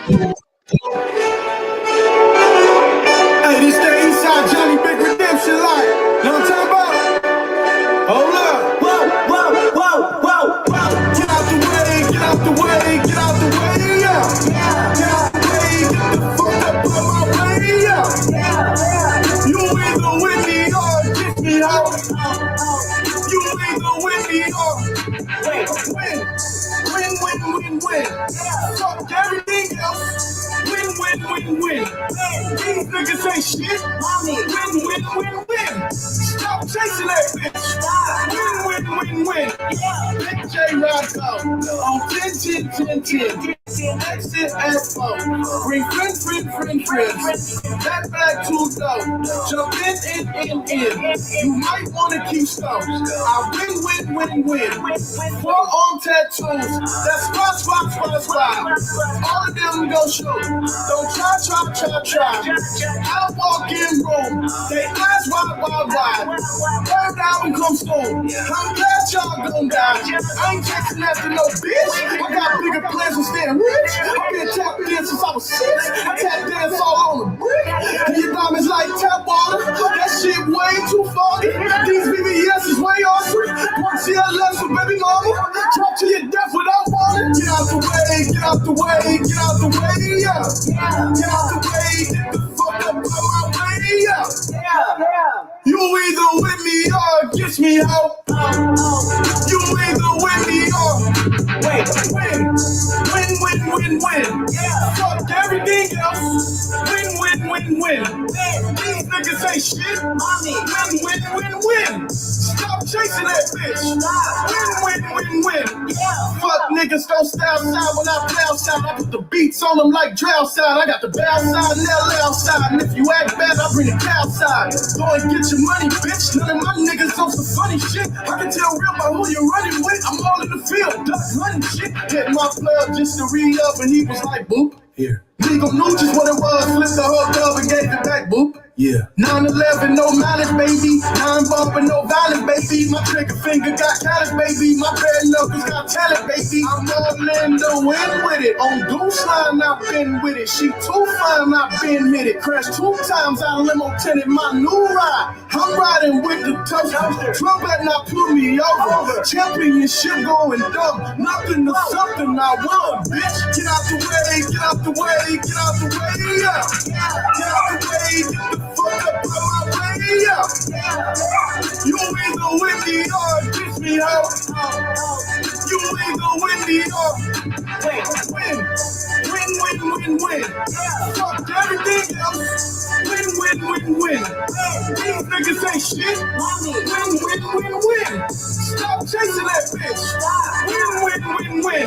Hey, this the Eastside Johnny Big Redemption line. Know what I'm talking about? Hold up. Whoa, whoa, whoa, whoa, whoa. Get out the way, get out the way, get out the way, yeah. Get out the way, get the fuck up on my way, yeah. You either with me or get me out. You either with me or win. Fuck everything else. Win. These niggas ain't shit. Win. Stop chasing that bitch. Win. Big J Rock out on 10. Exit Expo. Bring friends. That black too low. Jump in. You might wanna keep stuff. I win. Forearm tattoos. That's spot. All of them go show. Don't try. I walk in room. They eyes wide. Burn down and come soon. I'm glad y'all gon' die. I ain't chasing after no bitch. I got bigger plans than staying rich. I've been tapping in since I was 6. I tap dance all on the brick. Your diamonds like tap water. That shit way too foggy. These BBS is way off. One CLS for baby mama. Drop to your death without warning. Get out the way, yeah. Get out the way, get the fuck up on my way, yeah. You either with me or against me, ho. You either with me or win. Fuck everything else. Win. These niggas ain't shit. Win. Stop chasing that bitch. Win. Fuck niggas don't stay outside when I play outside. I put the beats on them like drought side. I got the bow side and LL outside. And if you act bad, I bring the cow side. Go and get your money, bitch. None of my niggas on some funny shit. I can tell real by who you're running with. I'm all in the field, duck hunting shit. Hit my plug just to re-up, and he was like, boop. Here. Legal knew just what it was. Flipped the hook up and gave it back, boop. Yeah. 911, no mileage, baby. 9 bumping, no violence, baby. My trigger finger got callous, baby. My bare knuckles got talent, baby. I'm all in the win with it. On goose line, I've been with it. She too fine, I've been hit it. Crashed 2 times out of limo tenant, my new ride. I'm riding with the toaster. Trump better not put me over. Championship going dumb. Nothing to something I want, bitch. Get out the way, yeah. Get out the way, get the fuck up on my way, yeah. You either with me or against me, ho. You either with me or win. Fuck everything else. Win. These niggas ain't shit. Win. Stop chasing that bitch. Win.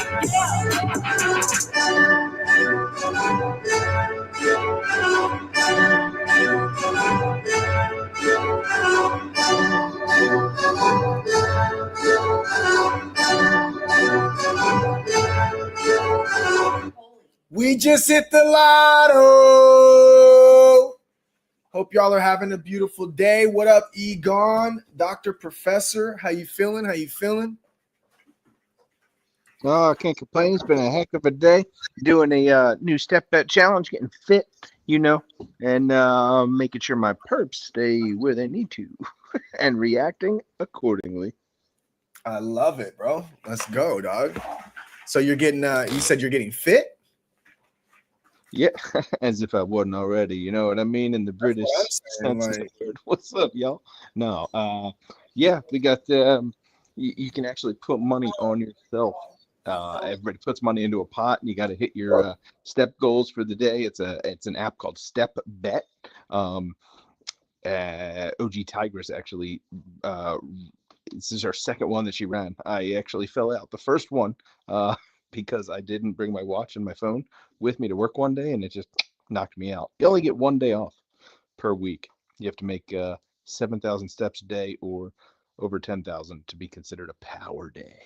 We just hit the lotto. Hope y'all are having a beautiful day. What up, Egon? Dr. Professor, how you feeling? Oh, I can't complain. It's been a heck of a day. Doing a new step bet challenge, getting fit, and making sure my perps stay where they need to and reacting accordingly. I love it, bro. Let's go, dog. So you're getting, you said you're getting fit? Yeah, as if I wasn't already, you know what I mean? In the British sense of the word. What's up, y'all? No, yeah, we got, you can actually put money on yourself. Everybody puts money into a pot, and you got to hit your step goals for the day. It's an app called Step Bet. OG Tigress actually, this is our second one that she ran. I actually fell out the first one because I didn't bring my watch and my phone with me to work one day, and it just knocked me out. You only get 1 day off per week. You have to make 7,000 steps a day or over 10,000 to be considered a power day.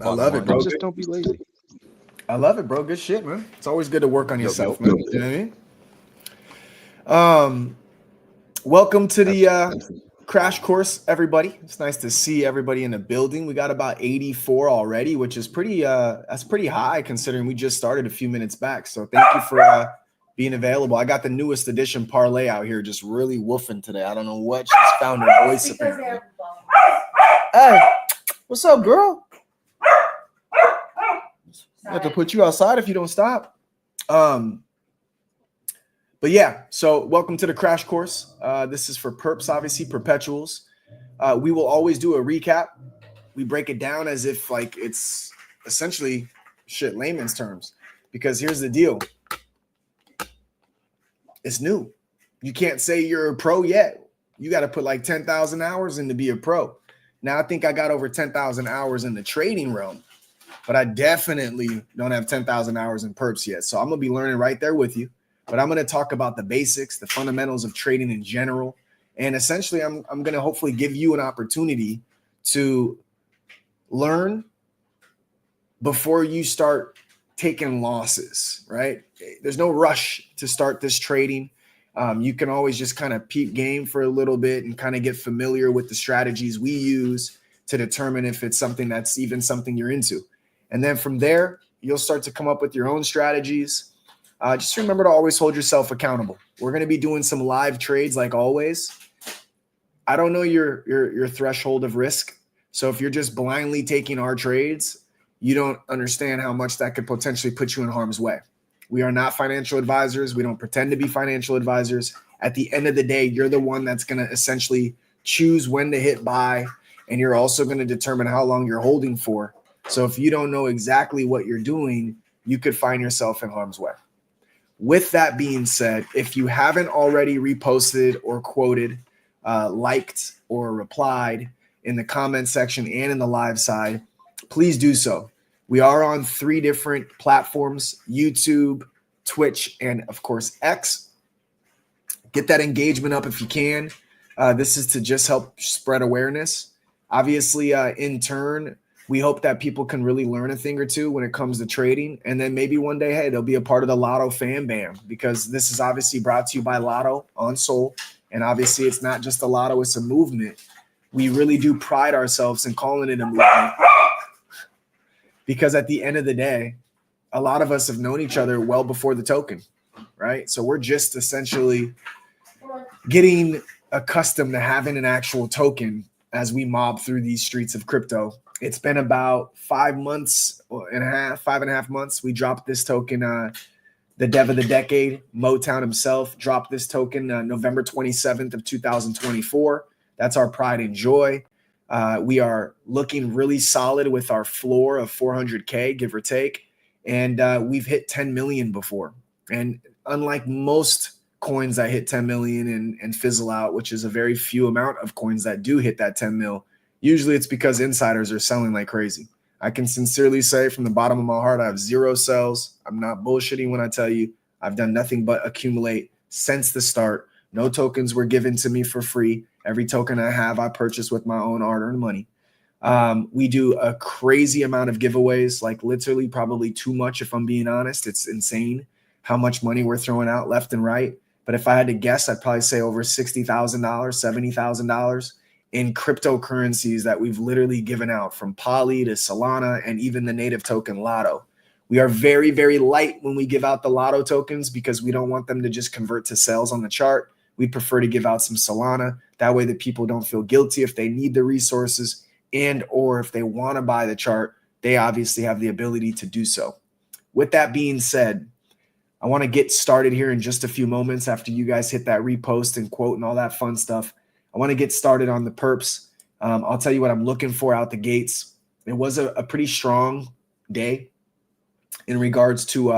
I love it, bro. Just don't be lazy. I love it, bro. Good shit, man. It's always good to work on yourself, man. You know what I mean? Welcome to the Crash course, everybody. It's nice to see everybody in the building. We got about 84 already, which is that's pretty high considering we just started a few minutes back. So thank you for being available. I got the newest edition parlay out here, just really woofing today. I don't know what she's found her voice apparently. Hey, what's up, girl? I have to put you outside if you don't stop. But yeah, so welcome to the crash course. This is for perps, obviously, perpetuals. We will always do a recap. We break it down as if like it's essentially layman's terms. Because here's the deal. It's new. You can't say you're a pro yet. You got to put like 10,000 hours in to be a pro. Now, I think I got over 10,000 hours in the trading realm, but I definitely don't have 10,000 hours in perps yet. So I'm going to be learning right there with you. But I'm going to talk about the basics, the fundamentals of trading in general. And essentially, I'm going to hopefully give you an opportunity to learn before you start taking losses, right? There's no rush to start this trading. You can always just kind of peep game for a little bit and kind of get familiar with the strategies we use to determine if it's something that's even something you're into. And then from there, you'll start to come up with your own strategies. Just remember to always hold yourself accountable. We're going to be doing some live trades like always. I don't know your threshold of risk. So if you're just blindly taking our trades, you don't understand how much that could potentially put you in harm's way. We are not financial advisors. We don't pretend to be financial advisors. At the end of the day, you're the one that's going to essentially choose when to hit buy, and you're also going to determine how long you're holding for. So if you don't know exactly what you're doing, you could find yourself in harm's way. With that being said, if you haven't already reposted or quoted, liked or replied in the comment section and in the live side, please do so. We are on 3 different platforms: YouTube, Twitch, and of course X. Get that engagement up if you can. This is to just help spread awareness. Obviously, in turn, we hope that people can really learn a thing or two when it comes to trading. And then maybe one day, hey, they'll be a part of the Lotto fan bam, because this is obviously brought to you by Lotto on Soul. And obviously it's not just a Lotto, it's a movement. We really do pride ourselves in calling it a movement, because at the end of the day, a lot of us have known each other well before the token, right? So we're just essentially getting accustomed to having an actual token as we mob through these streets of crypto. It's been about 5 months and a half, 5.5 months. We dropped this token. The dev of the decade, Motown himself, dropped this token November 27th of 2024. That's our pride and joy. We are looking really solid with our floor of 400K, give or take. And we've hit 10 million before. And unlike most coins that hit 10 million and fizzle out, which is a very few amount of coins that do hit that 10 mil, usually it's because insiders are selling like crazy. I can sincerely say from the bottom of my heart, I have 0 sells. I'm not bullshitting when I tell you I've done nothing but accumulate since the start. No tokens were given to me for free. Every token I have, I purchased with my own hard-earned money. We do a crazy amount of giveaways, like literally probably too much if I'm being honest. It's insane how much money we're throwing out left and right. But if I had to guess, I'd probably say over $60,000, $70,000 in cryptocurrencies that we've literally given out, from Poly to Solana and even the native token Lotto. We are very, very light when we give out the Lotto tokens because we don't want them to just convert to sales on the chart. We prefer to give out some Solana. That way the people don't feel guilty if they need the resources, and or if they want to buy the chart, they obviously have the ability to do so. With that being said, I want to get started here in just a few moments after you guys hit that repost and quote and all that fun stuff. I want to get started on the perps. I'll tell you what I'm looking for out the gates. It was a pretty strong day in regards to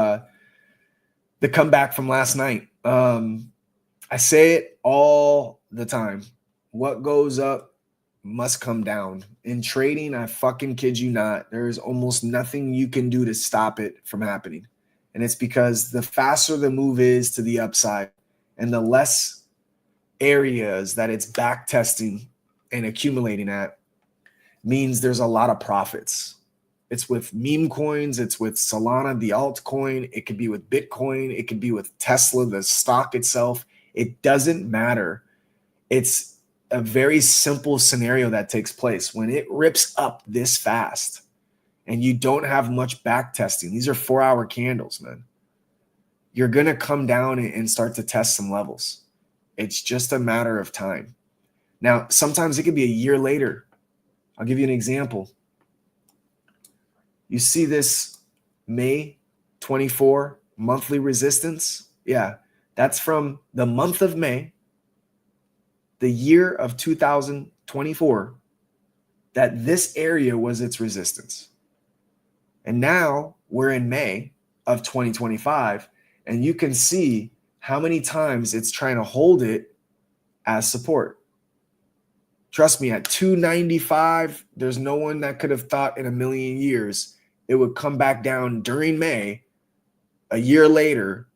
the comeback from last night. I say it all the time. What goes up must come down. In trading, I fucking kid you not, there's almost nothing you can do to stop it from happening. And it's because the faster the move is to the upside and the less areas that it's back testing and accumulating at means there's a lot of profits. It's with meme coins. It's with Solana, the altcoin. It could be with Bitcoin. It could be with Tesla, the stock itself. It doesn't matter. It's a very simple scenario that takes place. When it rips up this fast and you don't have much back testing, these are 4-hour candles, man. You're going to come down and start to test some levels. It's just a matter of time. Now, sometimes it could be a year later. I'll give you an example. You see this May 24 monthly resistance? Yeah, that's from the month of May, the year of 2024, that this area was its resistance. And now we're in May of 2025, and you can see how many times it's trying to hold it as support. Trust me, at 295, there's no one that could have thought in a million years it would come back down during May, a year later,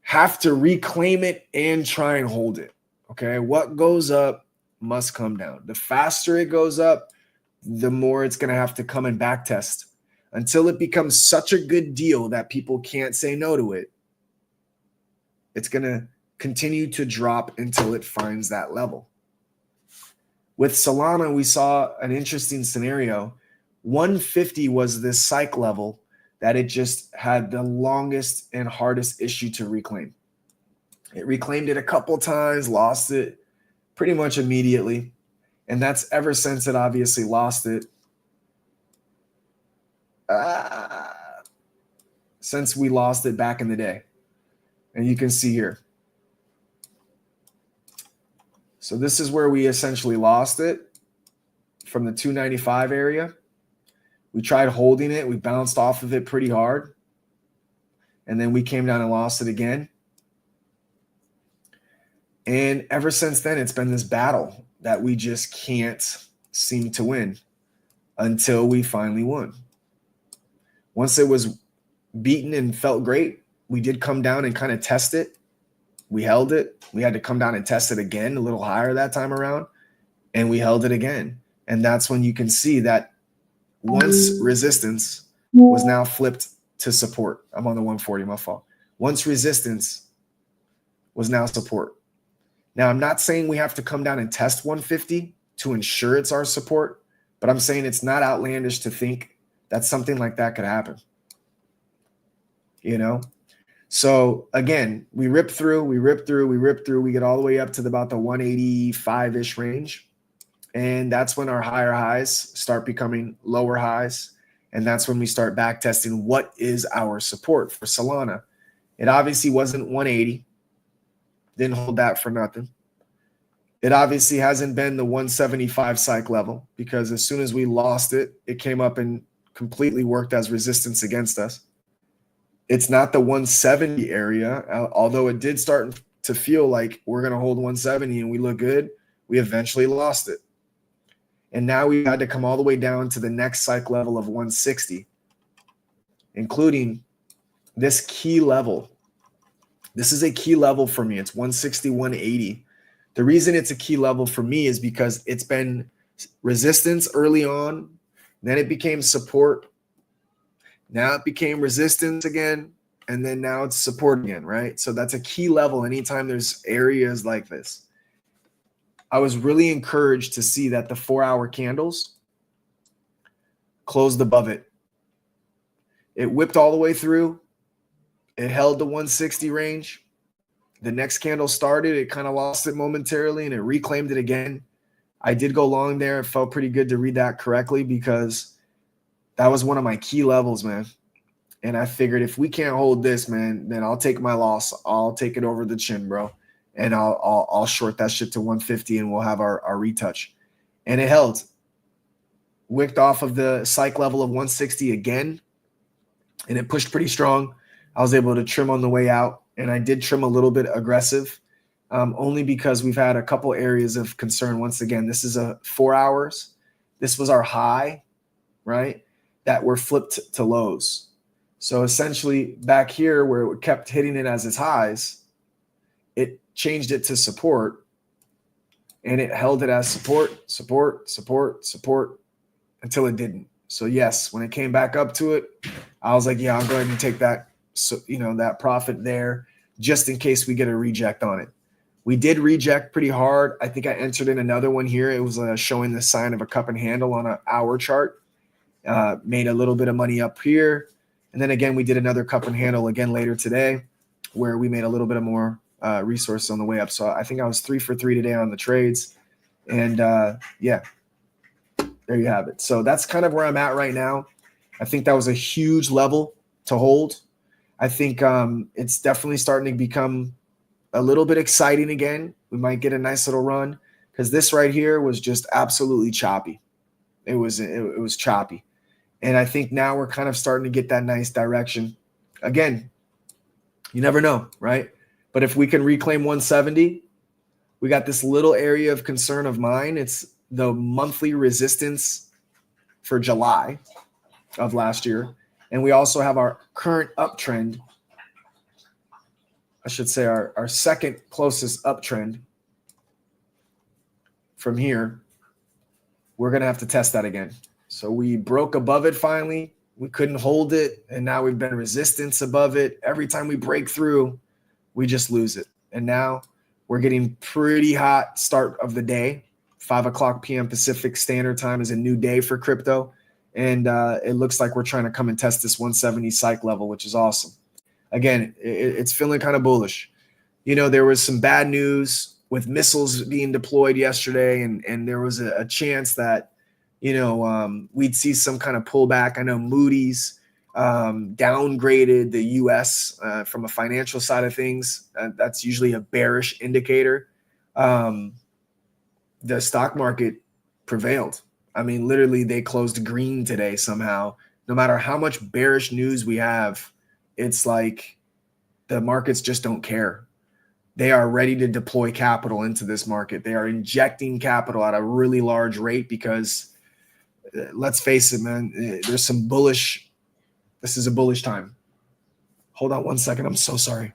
have to reclaim it and try and hold it. Okay, what goes up must come down. The faster it goes up, the more it's going to have to come and back test until it becomes such a good deal that people can't say no to it. It's going to continue to drop until it finds that level. With Solana, we saw an interesting scenario. 150 was this psych level that it just had the longest and hardest issue to reclaim. It reclaimed it a couple times, lost it pretty much immediately. And that's ever since it obviously lost it. Since we lost it back in the day. And you can see here. So this is where we essentially lost it from the 295 area. We tried holding it. We bounced off of it pretty hard. And then we came down and lost it again. And ever since then, it's been this battle that we just can't seem to win until we finally won. Once it was beaten and felt great, we did come down and kind of test it. We held it. We had to come down and test it again, a little higher that time around, and we held it again. And that's when you can see that once resistance was now flipped to support. I'm on the 140, my fault. Once resistance was now support. Now, I'm not saying we have to come down and test 150 to ensure it's our support, but I'm saying it's not outlandish to think that something like that could happen. You know? So again, we rip through, we get all the way up to about the 185-ish range. And that's when our higher highs start becoming lower highs. And that's when we start back testing what is our support for Solana. It obviously wasn't 180. Didn't hold that for nothing. It obviously hasn't been the 175 psych level, because as soon as we lost it, it came up and completely worked as resistance against us. It's not the 170 area, although it did start to feel like we're going to hold 170 and we look good. We eventually lost it. And now we had to come all the way down to the next psych level of 160, including this key level. This is a key level for me. It's 160, 180. The reason it's a key level for me is because it's been resistance early on. Then it became support. Now it became resistance again, and then now it's support again, right? So that's a key level anytime there's areas like this. I was really encouraged to see that the 4-hour candles closed above it. It whipped all the way through. It held the 160 range. The next candle started. It kind of lost it momentarily, and it reclaimed it again. I did go long there. It felt pretty good to read that correctly, because that was one of my key levels, man. And I figured if we can't hold this, man, then I'll take my loss. I'll take it over the chin, bro. And I'll short that shit to 150, and we'll have our retouch. And it held. Wicked off of the psych level of 160 again. And it pushed pretty strong. I was able to trim on the way out. And I did trim a little bit aggressive, only because we've had a couple areas of concern. Once again, this is a 4 hours. This was our high, right? That were flipped to lows. So essentially back here where it kept hitting it as its highs, it changed it to support, and it held it as support until it didn't. So yes, when it came back up to it, I was like, yeah, I'll go ahead and take that, so, that profit there just in case we get a reject on it. We did reject pretty hard. I think I entered in another one here. It was showing the sign of a cup and handle on an hour chart. Made a little bit of money up here. And then again, we did another cup and handle again later today where we made a little bit of more resources on the way up. So I think I was 3 for 3 today on the trades. And yeah, there you have it. So that's kind of where I'm at right now. I think that was a huge level to hold. I think it's definitely starting to become a little bit exciting again. We might get a nice little run because this right here was just absolutely choppy. It was choppy. And I think now we're kind of starting to get that nice direction. Again, you never know, right? But if we can reclaim 170, we got this little area of concern of mine. It's the monthly resistance for July of last year. And we also have our current uptrend. I should say our second closest uptrend from here. We're going to have to test that again. So we broke above it finally. We couldn't hold it. And now we've been resistance above it. Every time we break through, we just lose it. And now we're getting pretty hot start of the day. 5 o'clock p.m. Pacific Standard Time is a new day for crypto. And it looks like we're trying to come and test this 170 psych level, which is awesome. Again, it's feeling kind of bullish. You know, there was some bad news with missiles being deployed yesterday, and there was a chance that, you know, we'd see some kind of pullback. I know Moody's downgraded the U.S. From a financial side of things. That's usually a bearish indicator. The stock market prevailed. I mean, literally, they closed green today somehow. No matter how much bearish news we have, it's like the markets just don't care. They are ready to deploy capital into this market. They are injecting capital at a really large rate because, let's face it, man, there's some bullish. This is a bullish time. Hold on one second. I'm so sorry.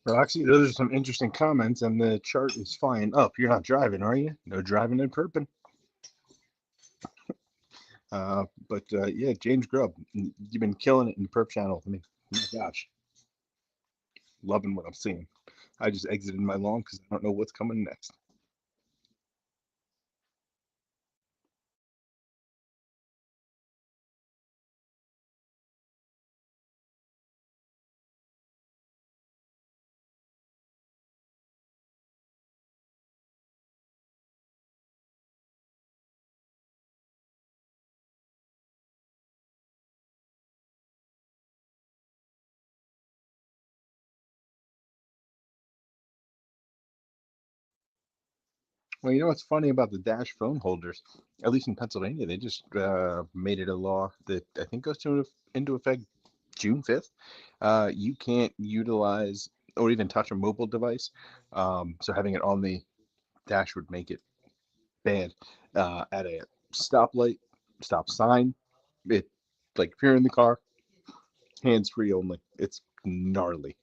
Well, actually, those are some interesting comments, and the chart is flying up. You're not driving, are you? No driving in Perpin. But yeah, James Grubb, you've been killing it in the Perp channel. I mean, oh my gosh, loving what I'm seeing. I just exited my long because I don't know what's coming next. Well, you know what's funny about the Dash phone holders? At least in Pennsylvania, they just made it a law that I think goes into effect June 5th. You can't utilize or even touch a mobile device. So having it on the Dash would make it bad. At a stoplight, stop sign, it like if you're in the car, hands free only. It's gnarly.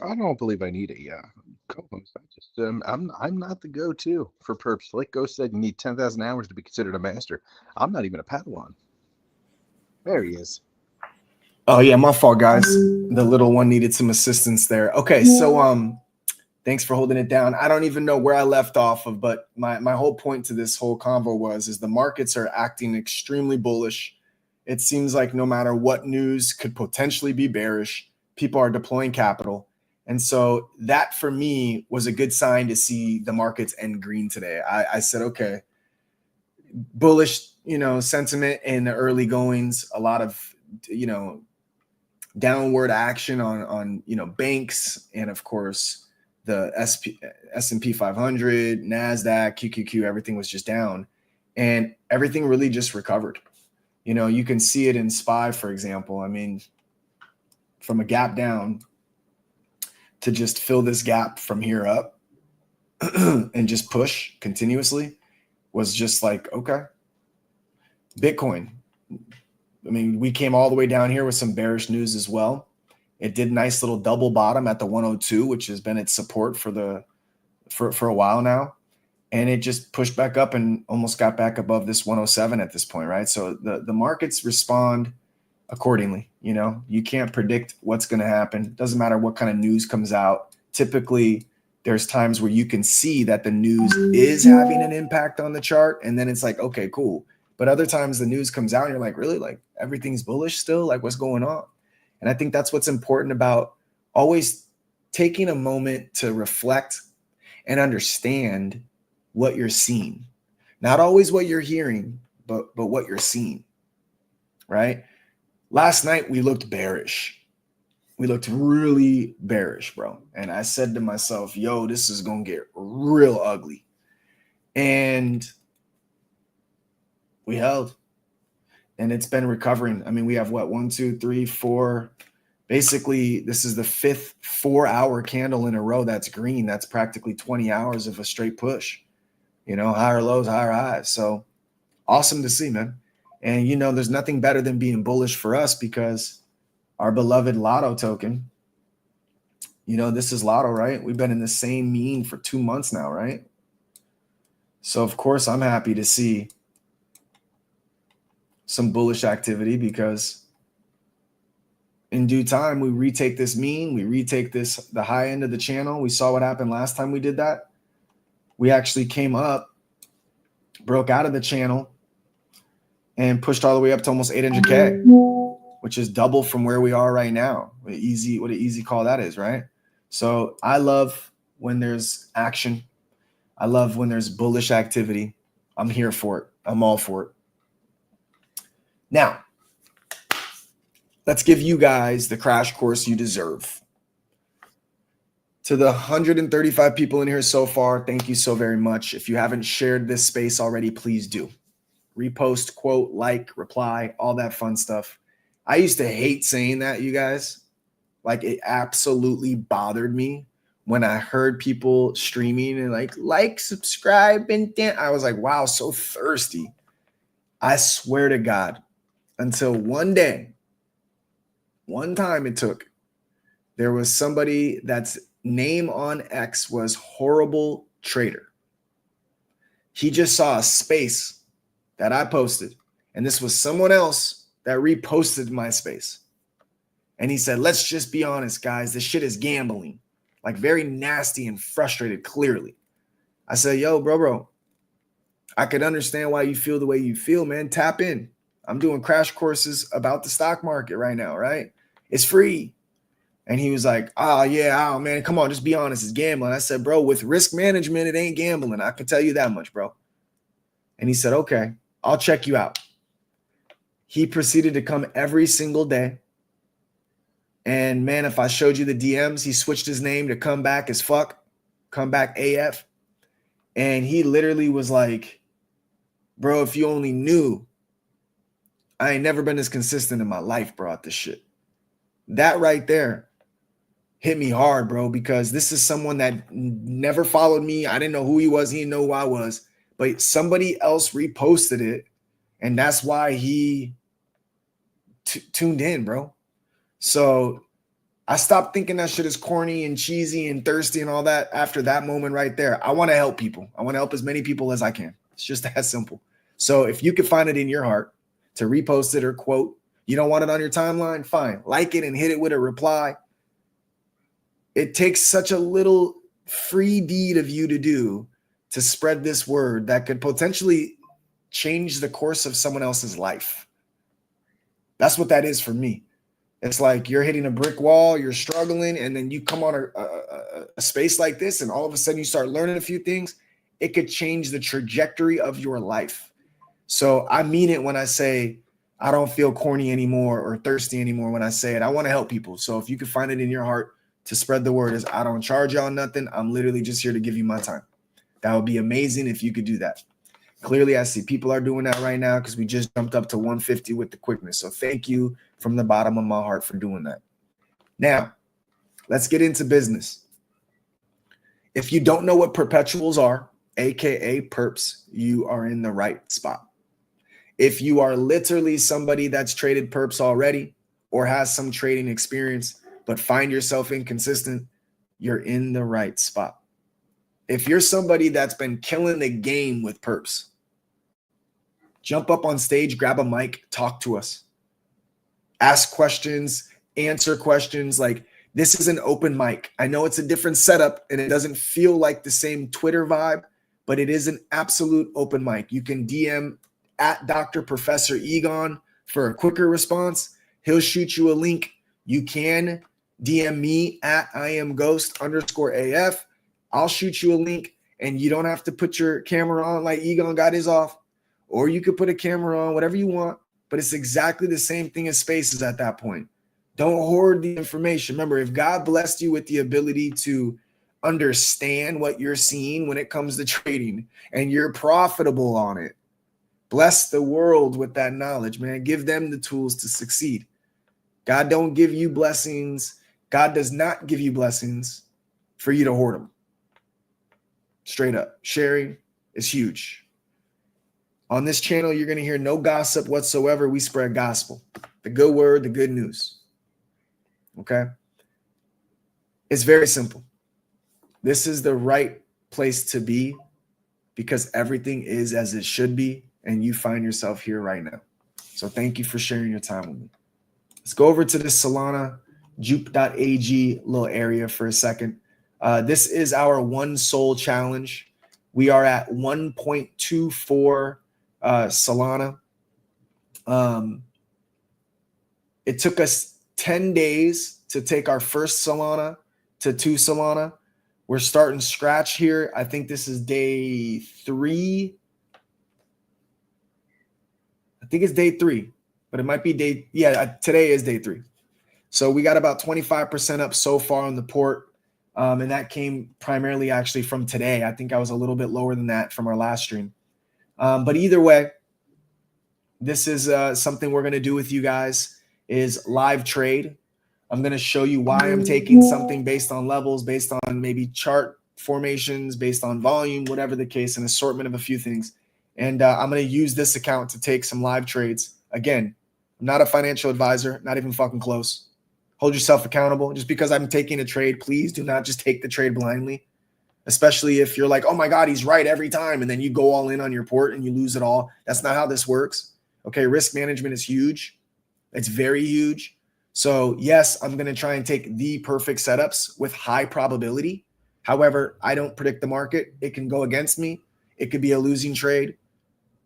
I don't believe I need a co-host. I just I'm not the go-to for perps. Like Ghost said, you need 10,000 hours to be considered a master. I'm not even a Padawan. There he is. Oh yeah, my fault, guys. The little one needed some assistance there. Okay, so Thanks for holding it down. I don't even know where I left off of, but my whole point to this whole convo is the markets are acting extremely bullish. It seems like no matter what news could potentially be bearish, people are deploying capital. And so that for me was a good sign to see the markets end green today. I said, okay, bullish, sentiment in the early goings, a lot of, downward action on banks, and of course the S&P 500, NASDAQ, QQQ, everything was just down, and everything really just recovered. You can see it in SPY, for example. I mean, from a gap down to just fill this gap from here up and just push continuously was just like, okay. Bitcoin, I mean, we came all the way down here with some bearish news as well. It did nice little double bottom at the 102, which has been its support for a while now. And it just pushed back up and almost got back above this 107 at this point, right? So the markets respond accordingly. You can't predict what's going to happen. Doesn't matter what kind of news comes out. Typically, there's times where you can see that the news is having an impact on the chart, and then it's like, okay, cool. But other times the news comes out and you're like, really? Like everything's bullish still? Like what's going on? And I think that's what's important about always taking a moment to reflect and understand what you're seeing. Not always what you're hearing, but what you're seeing, right? Last night we looked bearish. We looked really bearish, bro. And I said to myself, yo, this is going to get real ugly. And we held. And it's been recovering. I mean, we have what, 1, 2, 3, 4. Basically, this is the 5th 4-hour candle in a row that's green. That's practically 20 hours of a straight push. Higher lows, higher highs. So awesome to see, man. And, there's nothing better than being bullish for us because our beloved Lotto token, this is Lotto, right? We've been in the same mean for 2 months now, right? So, of course, I'm happy to see some bullish activity because in due time, we retake this mean, we retake the high end of the channel. We saw what happened last time we did that. We actually came up, broke out of the channel, and pushed all the way up to almost 800K, which is double from where we are right now. What an easy call that is, right? So I love when there's action. I love when there's bullish activity. I'm here for it. I'm all for it. Now, let's give you guys the crash course you deserve. To the 135 people in here so far, thank you so very much. If you haven't shared this space already, please do. Repost, quote, like, reply, all that fun stuff. I used to hate saying that, you guys. Like, it absolutely bothered me when I heard people streaming and like, subscribe, and I was like, wow, so thirsty. I swear to God, until one time it took, there was somebody that's name on X was Horrible Trader. He just saw a space that I posted, and this was someone else that reposted my space. And he said, let's just be honest, guys, this shit is gambling. Like very nasty and frustrated, clearly. I said, yo, bro, I could understand why you feel the way you feel, man. Tap in. I'm doing crash courses about the stock market right now, right? It's free. And he was like, oh, man, come on, just be honest. It's gambling. I said, bro, with risk management, it ain't gambling. I can tell you that much, bro. And he said, okay, I'll check you out. He proceeded to come every single day. And man, if I showed you the DMs, he switched his name to Come Back as Fuck, Come Back AF. And he literally was like, bro, if you only knew, I ain't never been this consistent in my life, bro, at this shit. That right there hit me hard, bro, because this is someone that never followed me. I didn't know who he was. He didn't know who I was. But somebody else reposted it, and that's why he tuned in, bro. So I stopped thinking that shit is corny and cheesy and thirsty and all that after that moment right there. I want to help people. I want to help as many people as I can. It's just that simple. So if you could find it in your heart to repost it or quote, you don't want it on your timeline, fine. Like it and hit it with a reply. It takes such a little free deed of you to do to spread this word that could potentially change the course of someone else's life. That's what that is for me. It's like you're hitting a brick wall, you're struggling, and then you come on a space like this, and all of a sudden you start learning a few things. It could change the trajectory of your life. So I mean it when I say I don't feel corny anymore or thirsty anymore when I say it. I want to help people. So if you can find it in your heart to spread the word, is I don't charge y'all nothing. I'm literally just here to give you my time. That would be amazing if you could do that. Clearly, I see people are doing that right now because we just jumped up to 150 with the quickness. So thank you from the bottom of my heart for doing that. Now, let's get into business. If you don't know what perpetuals are, aka perps, you are in the right spot. If you are literally somebody that's traded perps already or has some trading experience but find yourself inconsistent, you're in the right spot. If you're somebody that's been killing the game with perps, jump up on stage, grab a mic, talk to us. Ask questions, answer questions. Like, this is an open mic. I know it's a different setup and it doesn't feel like the same Twitter vibe, but it is an absolute open mic. You can DM at Dr. Professor Egon for a quicker response. He'll shoot you a link. You can DM me at IamGhost_AF. I'll shoot you a link and you don't have to put your camera on like Egon got his off, or you could put a camera on, whatever you want, but it's exactly the same thing as Spaces at that point. Don't hoard the information. Remember, if God blessed you with the ability to understand what you're seeing when it comes to trading and you're profitable on it, bless the world with that knowledge, man. Give them the tools to succeed. God don't give you blessings. God does not give you blessings for you to hoard them. Straight up. Sharing is huge. On this channel, you're going to hear no gossip whatsoever. We spread gospel, the good word, the good news. Okay? It's very simple. This is the right place to be because everything is as it should be, and you find yourself here right now. So thank you for sharing your time with me. Let's go over to the Solana juke.ag little area for a second. This is our one soul challenge. We are at 1.24 Solana. It took us 10 days to take our first Solana to 2 Solana. We're starting scratch here. I think this is day 3. I think it's day 3, but it might be day. Yeah, today is day 3. So we got about 25% up so far on the port. And that came primarily actually from today. I think I was a little bit lower than that from our last stream. But either way, this is something we're going to do with you guys is live trade. I'm going to show you why I'm taking something based on levels, based on maybe chart formations, based on volume, whatever the case, an assortment of a few things. And I'm going to use this account to take some live trades. Again, I'm not a financial advisor, not even fucking close. Hold yourself accountable. Just because I'm taking a trade, please do not just take the trade blindly, especially if you're like, oh my God, he's right every time. And then you go all in on your port and you lose it all. That's not how this works. Okay, risk management is huge. It's very huge. So yes, I'm going to try and take the perfect setups with high probability. However, I don't predict the market. It can go against me. It could be a losing trade.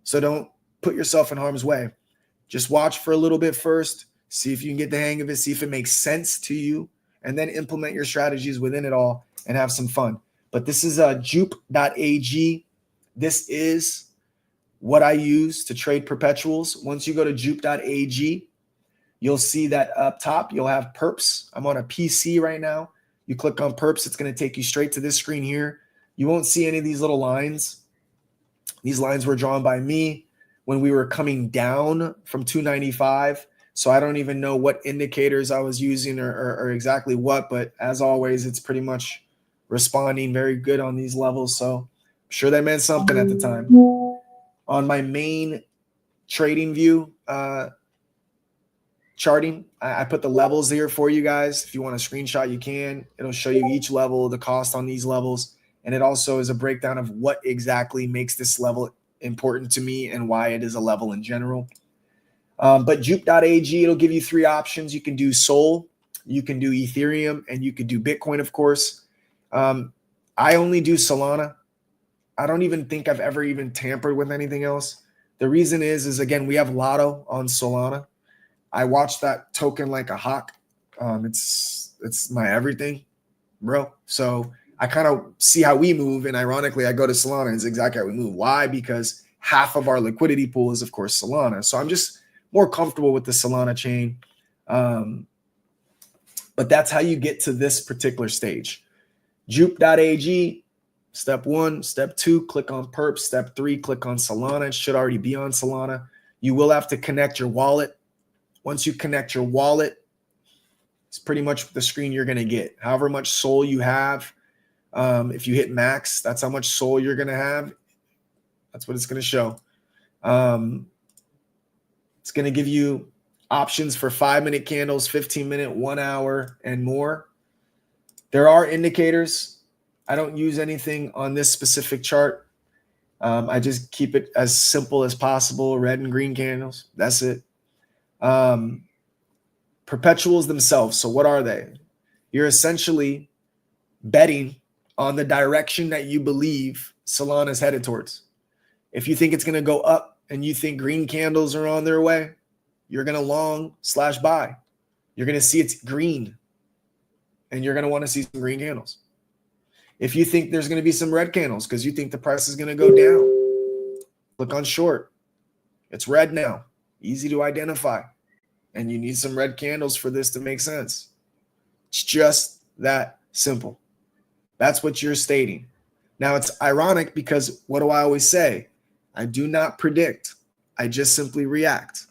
So don't put yourself in harm's way. Just watch for a little bit first. See if you can get the hang of it. See if it makes sense to you. And then implement your strategies within it all and have some fun. But this is juke.ag. This is what I use to trade perpetuals. Once you go to juke.ag, you'll see that up top, you'll have perps. I'm on a PC right now. You click on perps, it's going to take you straight to this screen here. You won't see any of these little lines. These lines were drawn by me when we were coming down from 295. So I don't even know what indicators I was using or exactly what, but as always, it's pretty much responding very good on these levels. So I'm sure that meant something at the time. On my main trading view, charting, I put the levels here for you guys. If you want a screenshot, you can. It'll show you each level, the cost on these levels. And it also is a breakdown of what exactly makes this level important to me and why it is a level in general. But juke.ag, it'll give you 3 options. You can do Sol, you can do Ethereum, and you can do Bitcoin, of course. I only do Solana. I don't even think I've ever even tampered with anything else. The reason is again, we have Lotto on Solana. I watch that token like a hawk. It's my everything, bro. So I kind of see how we move, and ironically, I go to Solana, and it's exactly how we move. Why? Because half of our liquidity pool is, of course, Solana. So I'm just more comfortable with the Solana chain. But that's how you get to this particular stage. Jupe.ag, step 1. Step 2, click on Perp. Step 3, click on Solana. It should already be on Solana. You will have to connect your wallet. Once you connect your wallet, it's pretty much the screen you're going to get. However much SOL you have, if you hit max, that's how much SOL you're going to have. That's what it's going to show. It's going to give you options for 5-minute candles, 15-minute, 1 hour, and more. There are indicators. I don't use anything on this specific chart. I just keep it as simple as possible. Red and green candles. That's it. Perpetuals themselves. So what are they? You're essentially betting on the direction that you believe Solana is headed towards. If you think it's going to go up and you think green candles are on their way, you're going to long/buy. You're going to see it's green, and you're going to want to see some green candles. If you think there's going to be some red candles because you think the price is going to go down, click on short. It's red now. Easy to identify. And you need some red candles for this to make sense. It's just that simple. That's what you're stating. Now, it's ironic because what do I always say? I do not predict. I just simply react.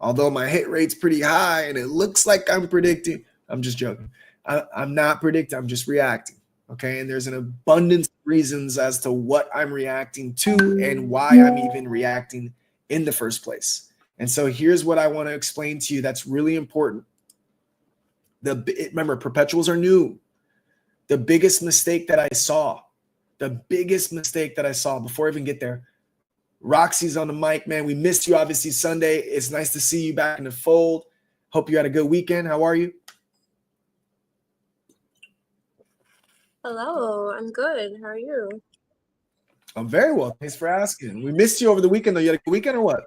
Although my hit rate's pretty high and it looks like I'm predicting, I'm just joking. I'm not predicting. I'm just reacting. Okay. And there's an abundance of reasons as to what I'm reacting to and why I'm even reacting in the first place. And so here's what I want to explain to you that's really important. Remember, perpetuals are new. The biggest mistake that I saw before I even get there, Roxy's on the mic, man. We missed you, obviously, Sunday. It's nice to see you back in the fold. Hope you had a good weekend. How are you? Hello, I'm good. How are you? I'm very well. Thanks for asking. We missed you over the weekend, though. You had a good weekend or what?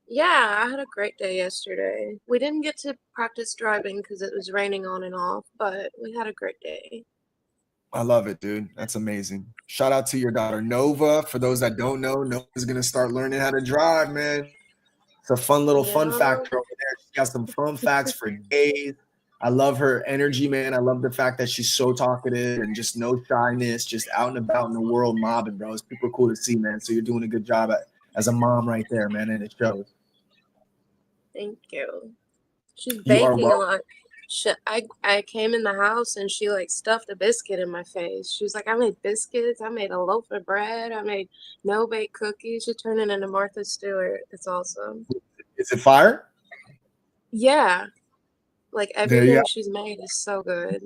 Yeah, I had a great day yesterday. We didn't get to practice driving because it was raining on and off, but we had a great day. I love it, dude. That's amazing. Shout out to your daughter, Nova. For those that don't know, Nova's going to start learning how to drive, man. It's a fun little fun factor over there. She's got some fun facts for days. I love her energy, man. I love the fact that she's so talkative and just no shyness, just out and about in the world mobbing, bro. It's super cool to see, man. So you're doing a good job as a mom right there, man, and it shows. Thank you. She's You are baking a welcome. lot. I came in the house and she like stuffed a biscuit in my face. She was like, I made biscuits. I made a loaf of bread. I made no-bake cookies. She turned it into Martha Stewart. It's awesome. Is it fire? Yeah. Like There you everything go. she's made is so good.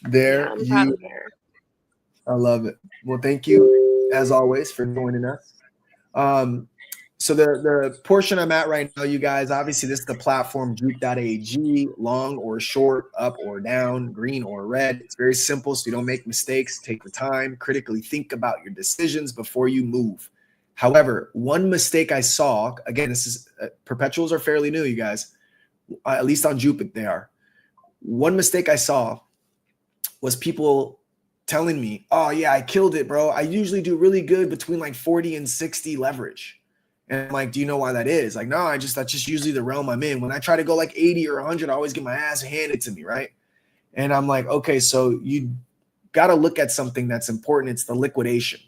There Yeah, I'm proud of her. I love it. Well, thank you, as always, for joining us. So the portion I'm at right now, you guys, obviously this is the platform Jupe.ag, long or short, up or down, green or red. It's very simple, so you don't make mistakes. Take the time, critically think about your decisions before you move. However, one mistake I saw, again, this is perpetuals are fairly new, you guys, at least on Jupe they are. One mistake I saw was people telling me, oh yeah, I killed it, bro. I usually do really good between like 40 and 60 leverage. And I'm like, do you know why that is? Like, no, that's just usually the realm I'm in. When I try to go like 80 or 100, I always get my ass handed to me, right? And I'm like, okay, so you got to look at something that's important. It's the liquidation.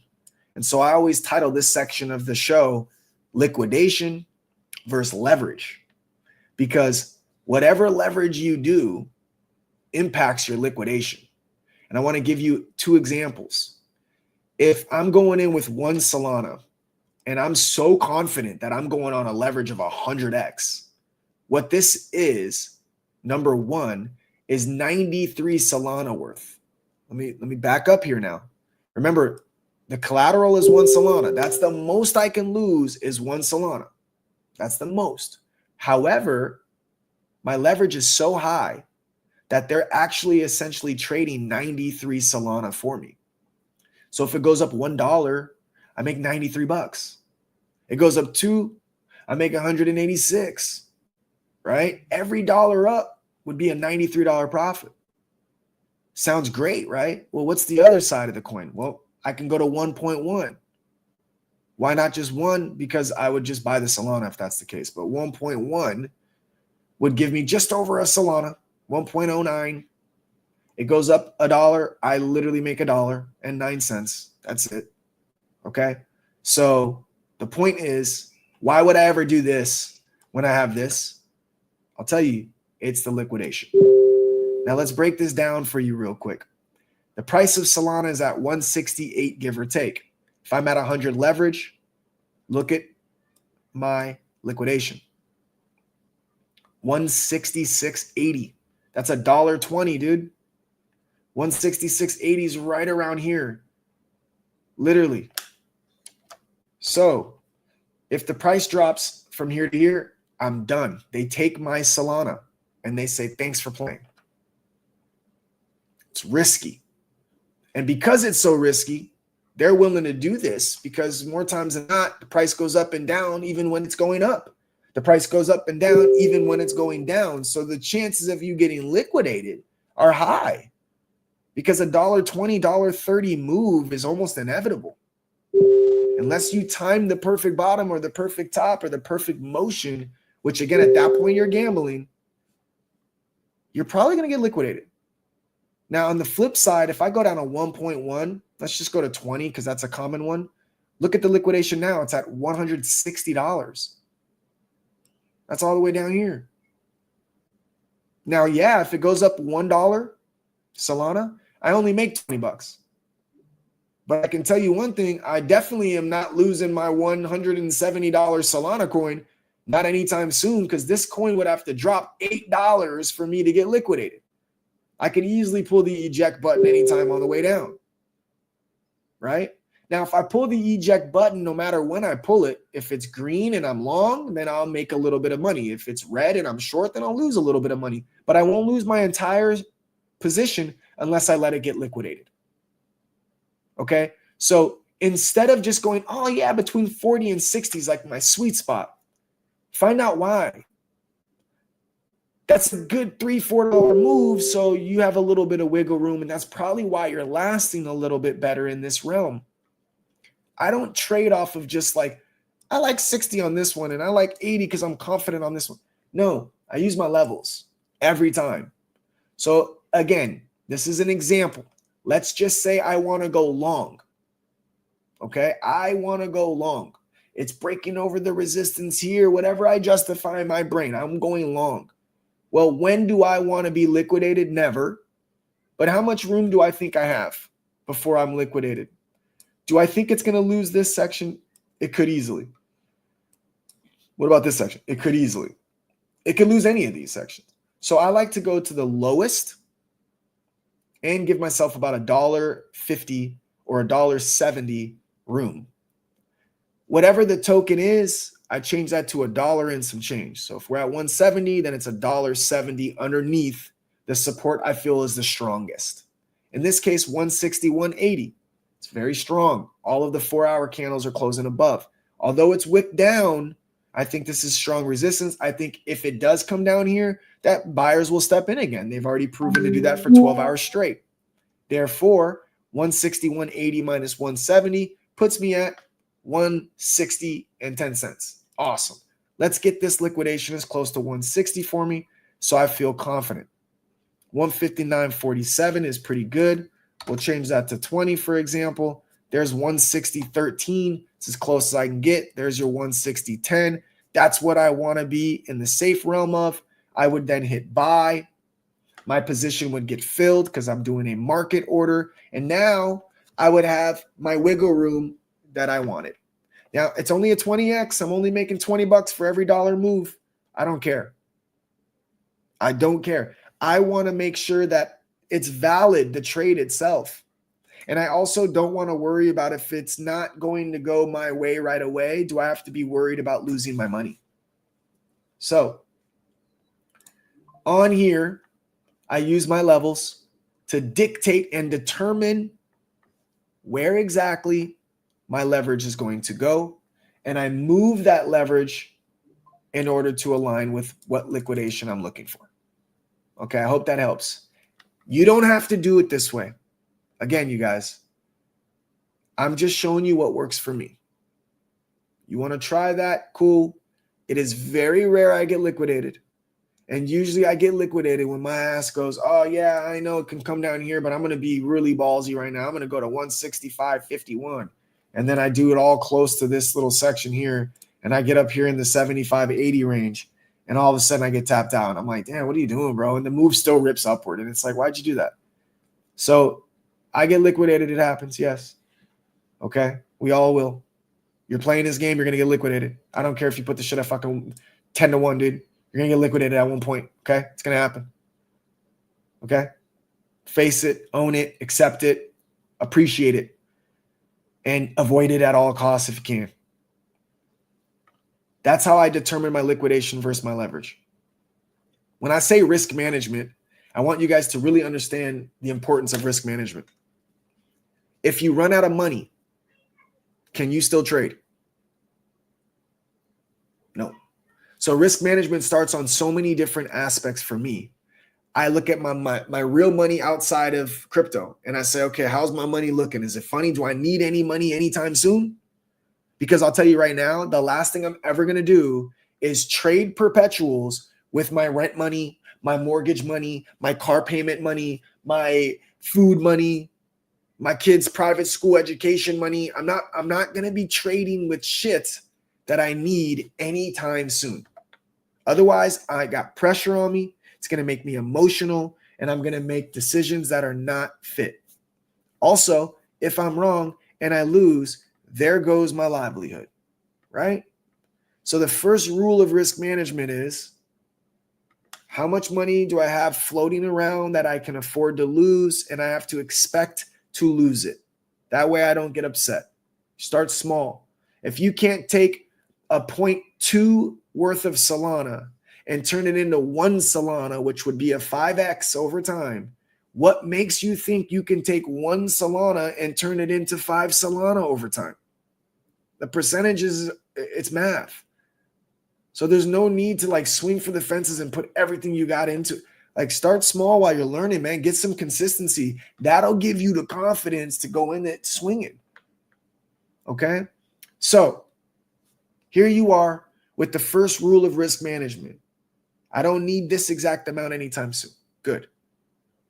And so I always title this section of the show, liquidation versus leverage, because whatever leverage you do impacts your liquidation. And I want to give you two examples. If I'm going in with one Solana, and I'm so confident that I'm going on a leverage of 100x. What this is, number one, is 93 Solana worth. Let me back up here now. Remember, the collateral is one Solana. That's the most I can lose is one Solana. That's the most. However, my leverage is so high that they're actually essentially trading 93 Solana for me. So if it goes up $1, I make 93 bucks. It goes up 2, I make 186, right? Every dollar up would be a $93 profit. Sounds great, right? Well, what's the other side of the coin? Well, I can go to 1.1. Why not just 1? Because I would just buy the Solana if that's the case. But 1.1 would give me just over a Solana, 1.09. It goes up $1. I literally make $1.09. That's it. Okay. So the point is, why would I ever do this when I have this? I'll tell you, it's the liquidation. Now let's break this down for you real quick. The price of Solana is at 168, give or take. If I'm at 100 leverage, look at my liquidation. 166.80. That's $1.20, dude. 166.80 is right around here. Literally. So if the price drops from here to here, I'm done. They take my Solana and they say, thanks for playing. It's risky. And because it's so risky, they're willing to do this because more times than not, the price goes up and down even when it's going up. The price goes up and down even when it's going down. So the chances of you getting liquidated are high because a $1.20, $1.30 move is almost inevitable. Unless you time the perfect bottom or the perfect top or the perfect motion, which again, at that point you're gambling, you're probably going to get liquidated. Now, on the flip side, if I go down to 1.1, let's just go to 20 because that's a common one. Look at the liquidation now. It's at $160. That's all the way down here. Now, yeah, if it goes up $1 Solana, I only make 20 bucks. But I can tell you one thing, I definitely am not losing my $170 Solana coin, not anytime soon, because this coin would have to drop $8 for me to get liquidated. I can easily pull the eject button anytime on the way down, right? Now, if I pull the eject button, no matter when I pull it, if it's green and I'm long, then I'll make a little bit of money. If it's red and I'm short, then I'll lose a little bit of money. But I won't lose my entire position unless I let it get liquidated. Okay? So instead of just going, oh yeah, between 40 and 60 is like my sweet spot, find out why. That's a good $3-4 move, so you have a little bit of wiggle room, and that's probably why you're lasting a little bit better in this realm. I don't trade off of just like, I like 60 on this one, and I like 80 because I'm confident on this one. No, I use my levels every time. So again, this is an example. Let's just say I want to go long. Okay, I want to go long. It's breaking over the resistance here, whatever I justify in my brain, I'm going long. Well, when do I want to be liquidated? Never. But how much room do I think I have before I'm liquidated? Do I think it's going to lose this section? It could easily. What about this section? It could easily. It could lose any of these sections. So I like to go to the lowest and give myself about $1.50 or $1.70 room. Whatever the token is, I change that to $1 and some change. So if we're at 170, then it's $1.70 underneath the support I feel is the strongest. In this case, 160.180. It's very strong. All of the 4-hour candles are closing above. Although it's wicked down, I think this is strong resistance. I think if it does come down here, that buyers will step in again. They've already proven to do that for 12 hours straight. Therefore, 160.180 minus 170 puts me at 160.10. Awesome. Let's get this liquidation as close to 160 for me so I feel confident. 159.47 is pretty good. We'll change that to 20, for example. There's 160.13. It's as close as I can get. There's your 160.10. That's what I want to be in the safe realm of. I would then hit buy. My position would get filled because I'm doing a market order. And now I would have my wiggle room that I wanted. Now, it's only a 20x. I'm only making 20 bucks for every dollar move. I don't care. I don't care. I want to make sure that it's valid, the trade itself. And I also don't want to worry about if it's not going to go my way right away. Do I have to be worried about losing my money? So on here, I use my levels to dictate and determine where exactly my leverage is going to go. And I move that leverage in order to align with what liquidation I'm looking for. Okay, I hope that helps. You don't have to do it this way. Again, you guys, I'm just showing you what works for me. You want to try that? Cool. It is very rare I get liquidated. And usually I get liquidated when my ass goes, oh, yeah, I know it can come down here, but I'm going to be really ballsy right now. I'm going to go to 165.51. And then I do it all close to this little section here. And I get up here in the 75.80 range. And all of a sudden I get tapped out. I'm like, damn, what are you doing, bro? And the move still rips upward. And it's like, why'd you do that? So I get liquidated. It happens. Yes. Okay. We all will. You're playing this game. You're going to get liquidated. I don't care if you put the shit at fucking 10-1, dude. You're going to get liquidated at one point, okay? It's going to happen, okay? Face it, own it, accept it, appreciate it, and avoid it at all costs if you can. That's how I determine my liquidation versus my leverage. When I say risk management, I want you guys to really understand the importance of risk management. If you run out of money, can you still trade? No. So risk management starts on so many different aspects for me. I look at my real money outside of crypto and I say, okay, how's my money looking? Is it funny? Do I need any money anytime soon? Because I'll tell you right now, the last thing I'm ever going to do is trade perpetuals with my rent money, my mortgage money, my car payment money, my food money, my kids' private school education money. I'm not going to be trading with shit that I need anytime soon. Otherwise, I got pressure on me. It's going to make me emotional, and I'm going to make decisions that are not fit. Also, if I'm wrong and I lose, there goes my livelihood, right? So the first rule of risk management is, how much money do I have floating around that I can afford to lose, and I have to expect to lose it? That way I don't get upset. Start small. If you can't take a 0.2 worth of Solana and turn it into 1 Solana, which would be a 5x over time, what makes you think you can take 1 Solana and turn it into 5 Solana over time? The percentages, it's math. So there's no need to like swing for the fences and put everything you got into it. Like, start small while you're learning, man. Get some consistency. That'll give you the confidence to go in it swinging. Okay? So here you are with the first rule of risk management. I don't need this exact amount anytime soon. Good.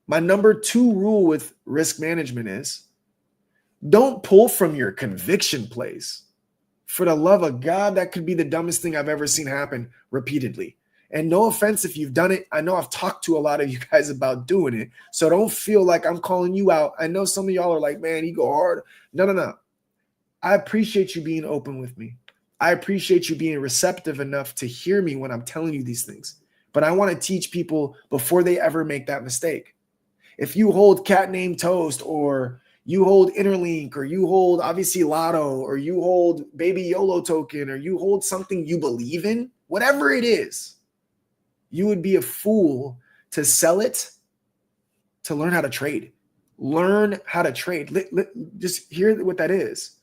My number 2 rule with risk management is, don't pull from your conviction plays. For the love of God, that could be the dumbest thing I've ever seen happen repeatedly. And no offense if you've done it. I know I've talked to a lot of you guys about doing it. So don't feel like I'm calling you out. I know some of y'all are like, man, you go hard. No. I appreciate you being open with me. I appreciate you being receptive enough to hear me when I'm telling you these things. But I want to teach people before they ever make that mistake. If you hold Cat Named Toast, or you hold Interlink, or you hold obviously Lotto, or you hold Baby YOLO token, or you hold something you believe in, whatever it is, you would be a fool to sell it to learn how to trade. Learn how to trade. Just hear what that is.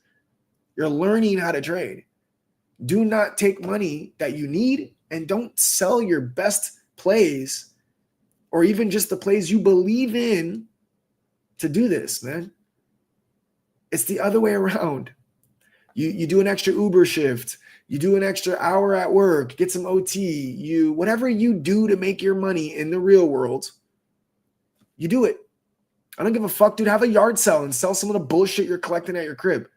You're learning how to trade. Do not take money that you need, and don't sell your best plays or even just the plays you believe in to do this, man. It's the other way around. You do an extra Uber shift. You do an extra hour at work, get some OT. Whatever you do to make your money in the real world, you do it. I don't give a fuck, dude. Have a yard sale and sell some of the bullshit you're collecting at your crib.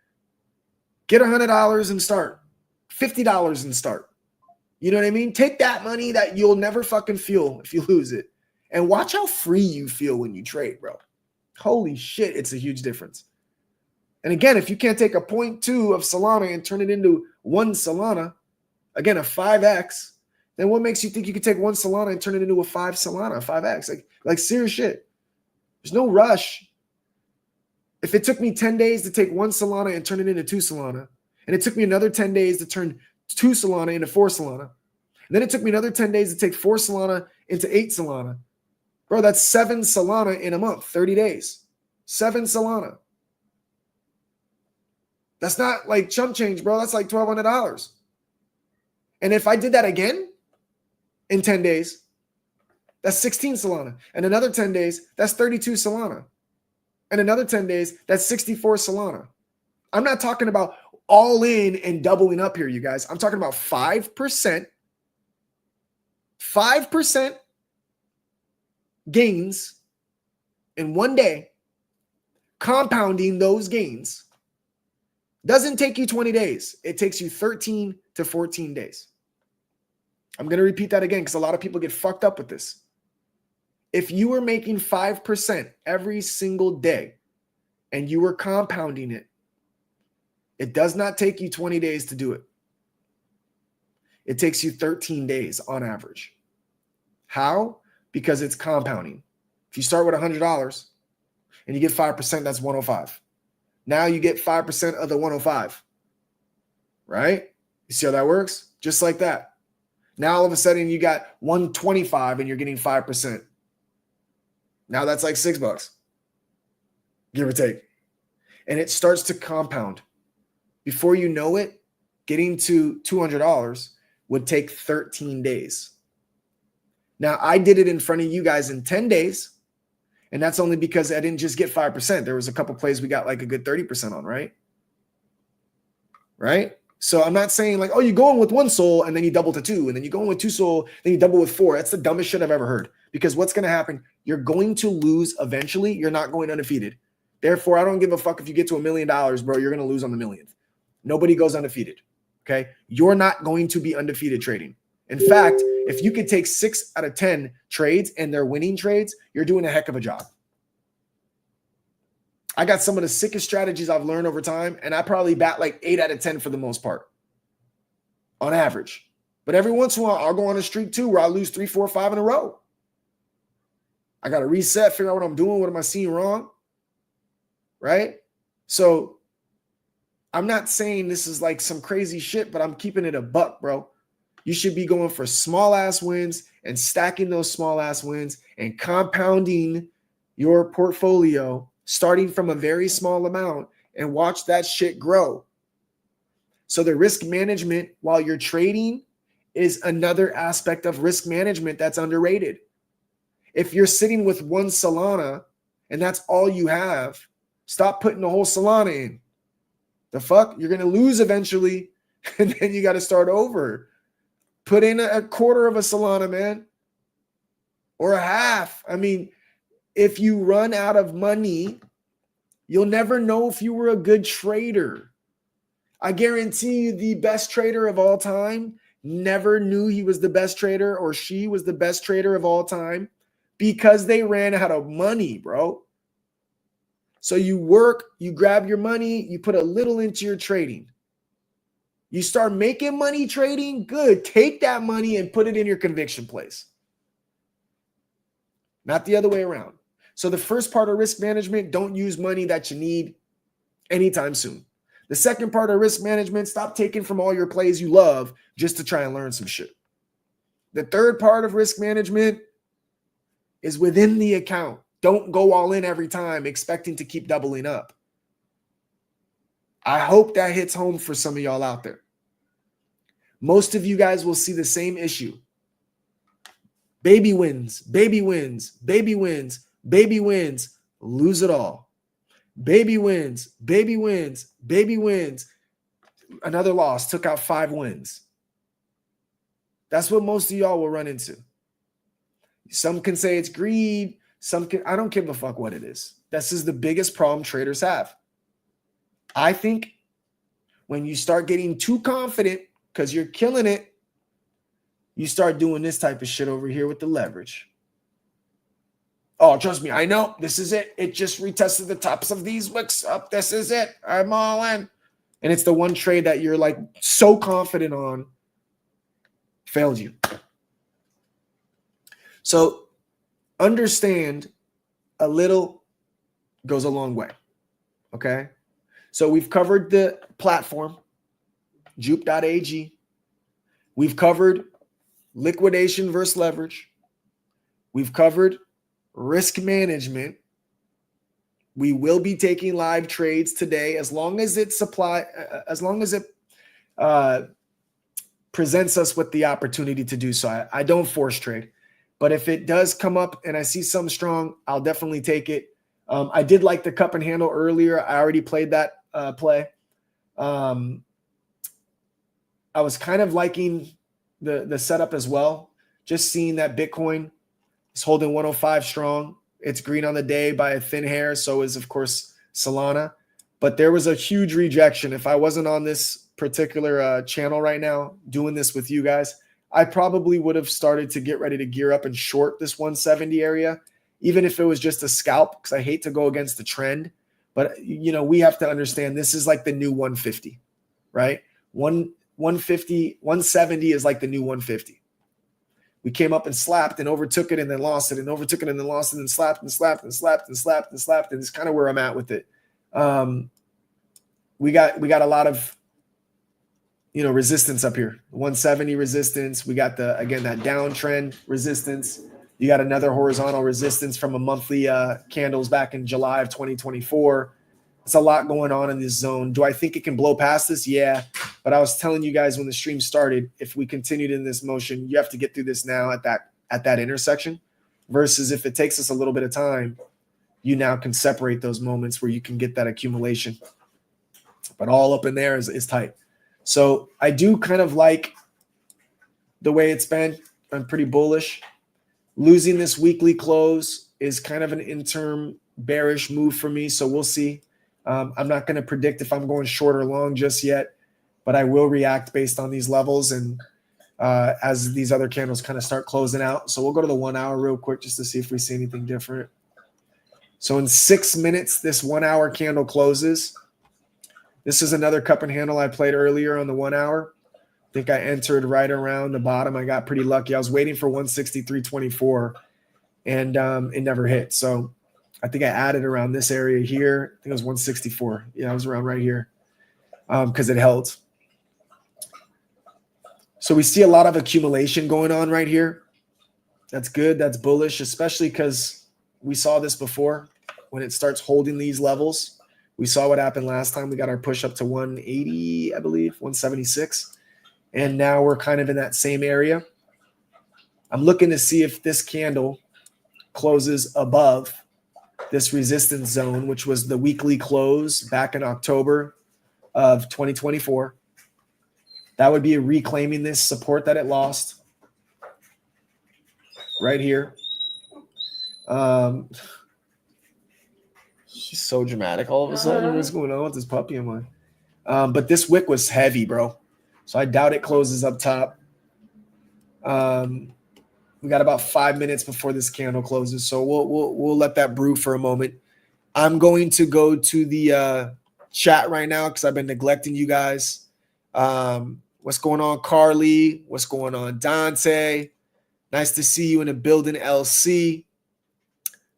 Get $100 and start. $50 and start. You know what I mean? Take that money that you'll never fucking feel if you lose it, and watch how free you feel when you trade, bro. Holy shit, it's a huge difference. And again, if you can't take a 0.2 of Solana and turn it into 1 Solana, again, a 5x, then what makes you think you could take 1 Solana and turn it into a 5 Solana, 5x? Like serious shit. There's no rush. If it took me 10 days to take 1 Solana and turn it into 2 Solana, and it took me another 10 days to turn 2 Solana into 4 Solana, and then it took me another 10 days to take 4 Solana into 8 Solana, Bro, that's 7 Solana in a month, 30 days. 7 Solana. That's not like chump change, bro. That's like $1,200. And if I did that again in 10 days, that's 16 Solana. And another 10 days, that's 32 Solana. And another 10 days, that's 64 Solana. I'm not talking about all in and doubling up here, you guys. I'm talking about 5%. 5% gains in one day, compounding those gains. Doesn't take you 20 days. It takes you 13 to 14 days. I'm going to repeat that again because a lot of people get fucked up with this. If you were making 5% every single day and you were compounding it, it does not take you 20 days to do it. It takes you 13 days on average. How? Because it's compounding. If you start with $100 and you get 5%, that's 105. Now you get 5% of the 105, right? You see how that works? Just like that. Now all of a sudden you got 125 and you're getting 5%. Now that's like $6, give or take. And it starts to compound. Before you know it, getting to $200 would take 13 days. Now I did it in front of you guys in 10 days. And that's only because I didn't just get 5%. There was a couple plays we got like a good 30% on, right? Right? So I'm not saying like, oh, you go in with 1 soul and then you double to 2, and then you go in with 2 soul, then you double with 4. That's the dumbest shit I've ever heard. Because what's going to happen? You're going to lose eventually. You're not going undefeated. Therefore, I don't give a fuck if you get to $1 million, bro. You're going to lose on the millionth. Nobody goes undefeated. Okay? You're not going to be undefeated trading. In fact, if you could take 6 out of 10 trades and they're winning trades, you're doing a heck of a job. I got some of the sickest strategies I've learned over time, and I probably bat like 8 out of 10 for the most part on average. But every once in a while, I'll go on a streak too where I lose 3, 4, 5 in a row. I got to reset, figure out what I'm doing. What am I seeing wrong? Right? So I'm not saying this is like some crazy shit, but I'm keeping it a buck, bro. You should be going for small ass wins and stacking those small ass wins and compounding your portfolio, starting from a very small amount, and watch that shit grow. So the risk management while you're trading is another aspect of risk management that's underrated. If you're sitting with 1 Solana and that's all you have, stop putting the whole Solana in. The fuck? You're going to lose eventually, and then you got to start over. Put in a quarter of a Solana, man, or a half. I mean, if you run out of money, you'll never know if you were a good trader. I guarantee you the best trader of all time never knew he was the best trader or she was the best trader of all time because they ran out of money, bro. So you work, you grab your money, you put a little into your trading. You start making money trading, good. Take that money and put it in your conviction place. Not the other way around. So the first part of risk management, don't use money that you need anytime soon. The second part of risk management, stop taking from all your plays you love just to try and learn some shit. The third part of risk management is within the account. Don't go all in every time expecting to keep doubling up. I hope that hits home for some of y'all out there. Most of you guys will see the same issue. Baby wins, baby wins, baby wins, baby wins, lose it all. Baby wins, baby wins, baby wins. Another loss, took out 5 wins. That's what most of y'all will run into. Some can say it's greed. I don't give a fuck what it is. This is the biggest problem traders have. I think when you start getting too confident because you're killing it, you start doing this type of shit over here with the leverage. Oh, trust me, I know. This is it. It just retested the tops of these wicks up. This is it. I'm all in. And it's the one trade that you're like so confident on failed you. So understand a little goes a long way. Okay. So we've covered the platform, juke.ag. We've covered liquidation versus leverage. We've covered risk management. We will be taking live trades today as long as it presents us with the opportunity to do so. I don't force trade, but if it does come up and I see something strong, I'll definitely take it. I did like the cup and handle earlier. I already played that play. I was kind of liking the setup as well. Just seeing that Bitcoin is holding 105 strong. It's green on the day by a thin hair. So is, of course, Solana. But there was a huge rejection. If I wasn't on this particular channel right now doing this with you guys, I probably would have started to get ready to gear up and short this 170 area, even if it was just a scalp, because I hate to go against the trend. But, we have to understand this is like the new 150, right? 150, 170 is like the new 150. We came up and slapped and overtook it and then lost it and overtook it and then lost it and slapped and slapped and slapped and slapped and slapped. And it's kind of where I'm at with it. We got a lot of, resistance up here. 170 resistance. We got that downtrend resistance. You got another horizontal resistance from a monthly candles back in July of 2024. It's a lot going on in this zone. Do I think it can blow past this? Yeah. But I was telling you guys when the stream started, if we continued in this motion, you have to get through this now at that intersection, versus if it takes us a little bit of time, you now can separate those moments where you can get that accumulation. But all up in there is tight. So I do kind of like the way it's been. I'm pretty bullish. Losing this weekly close is kind of an interim bearish move for me. So we'll see. I'm not going to predict if I'm going short or long just yet, but I will react based on these levels and as these other candles kind of start closing out. So we'll go to the 1 hour real quick just to see if we see anything different. So in 6 minutes, this 1 hour candle closes. This is another cup and handle I played earlier on the 1 hour. I think I entered right around the bottom. I got pretty lucky. I was waiting for 163.24 and it never hit. So I think I added around this area here. I think it was 164. Yeah, I was around right here because it held. So we see a lot of accumulation going on right here. That's good. That's bullish, especially because we saw this before. When it starts holding these levels, we saw what happened last time. We got our push up to 180, I believe, 176. And now we're kind of in that same area. I'm looking to see if this candle closes above this resistance zone, which was the weekly close back in October of 2024. That would be reclaiming this support that it lost right here. She's so dramatic all of a sudden. What's going on with this puppy of mine? But this wick was heavy, bro. So I doubt it closes up top. We got about 5 minutes before this candle closes, so we'll let that brew for a moment. I'm going to go to the chat right now because I've been neglecting you guys. What's going on, Carly? What's going on, Dante? Nice to see you in the building, LC.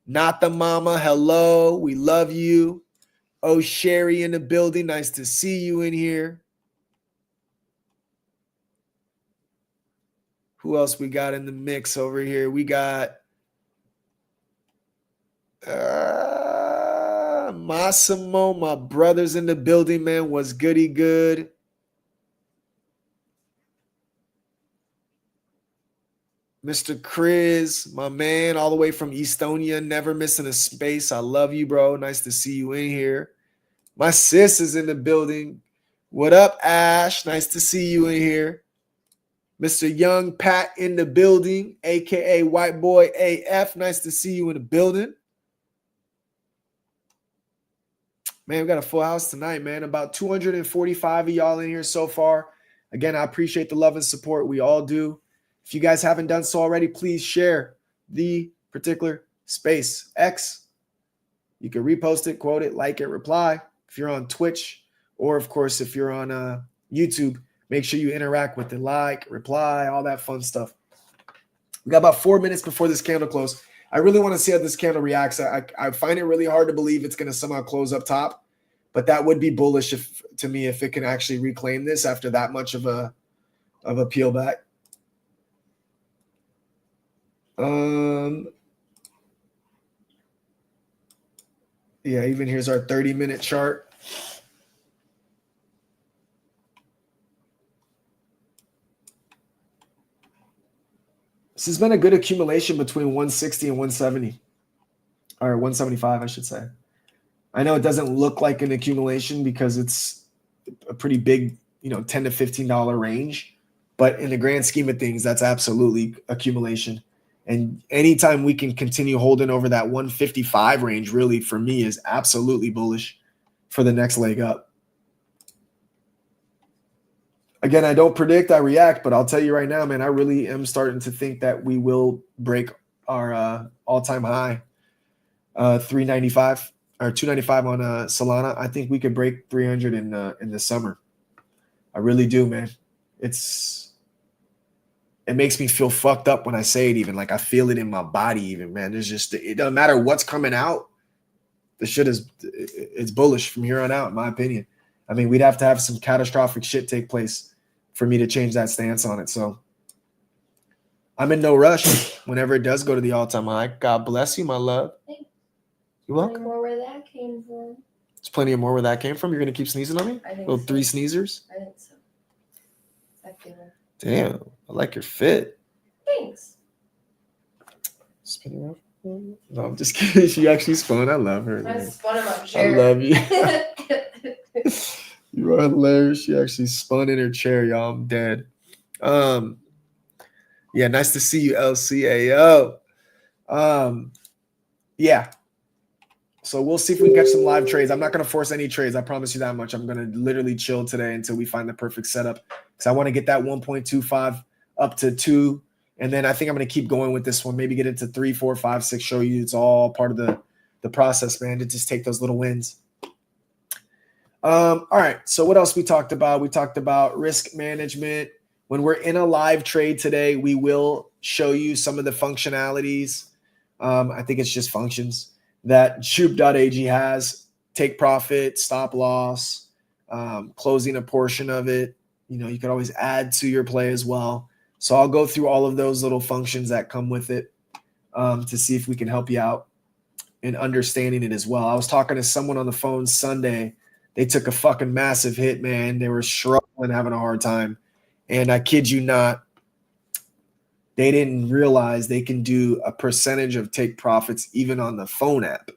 Not the mama. Hello, we love you. Oh, Sherry in the building. Nice to see you in here. Who else we got in the mix over here? We got Massimo, my brother's in the building, man. What's goody good? Mr. Chris, my man, all the way from Estonia, never missing a space. I love you, bro. Nice to see you in here. My sis is in the building. What up, Ash? Nice to see you in here. Mr. Young Pat in the building, a.k.a. White Boy AF. Nice to see you in the building. Man, we got a full house tonight, man. About 245 of y'all in here so far. Again, I appreciate the love and support. We all do. If you guys haven't done so already, please share the particular space. X, you can repost it, quote it, like it, reply. If you're on Twitch, or of course, if you're on YouTube, make sure you interact with it, like, reply, all that fun stuff. We got about 4 minutes before this candle close. I really want to see how this candle reacts. I find it really hard to believe it's going to somehow close up top, but that would be bullish to me if it can actually reclaim this after that much of a peel back. Yeah, even here's our 30-minute chart. This has been a good accumulation between 160 and 170, or 175, I should say. I know it doesn't look like an accumulation because it's a pretty big, $10 to $15 range, but in the grand scheme of things, that's absolutely accumulation. And anytime we can continue holding over that 155 range, really for me is absolutely bullish for the next leg up. Again, I don't predict, I react, but I'll tell you right now, man, I really am starting to think that we will break our all-time high, 395 or 295 on Solana. I think we could break 300 in the summer. I really do, man. It makes me feel fucked up when I say it, even like I feel it in my body, even, man. There's just, it doesn't matter what's coming out. The shit it's bullish from here on out, in my opinion. I mean, we'd have to have some catastrophic shit take place for me to change that stance on it. So I'm in no rush whenever it does go to the all-time high. God bless you, my love. Thanks. You're welcome. More where that came from. There's plenty of more where that came from. You're going to keep sneezing on me? I think Little so. 3 sneezers? I think so. I feel it. Damn. I like your fit. Thanks. Spin around. No, I'm just kidding. She actually spun. I love her. I Man. spun him up, I chair. love you. You are hilarious. She actually spun in her chair, y'all. I'm dead. Yeah, nice to see you, LCAO. Yeah. So we'll see if we can catch some live trades. I'm not going to force any trades. I promise you that much. I'm going to literally chill today until we find the perfect setup because I want to get that 1.25 up to 2. And then I think I'm going to keep going with this one. Maybe get it to 3, 4, 5, 6. Show you it's all part of the process, man, to just take those little wins. All right. So what else we talked about? We talked about risk management. When we're in a live trade today, we will show you some of the functionalities. I think it's just functions that Shoop.ag has. Take profit, stop loss, closing a portion of it. You could always add to your play as well. So I'll go through all of those little functions that come with it to see if we can help you out in understanding it as well. I was talking to someone on the phone Sunday. They took a fucking massive hit, man. They were struggling, having a hard time. And I kid you not, they didn't realize they can do a percentage of take profits even on the phone app.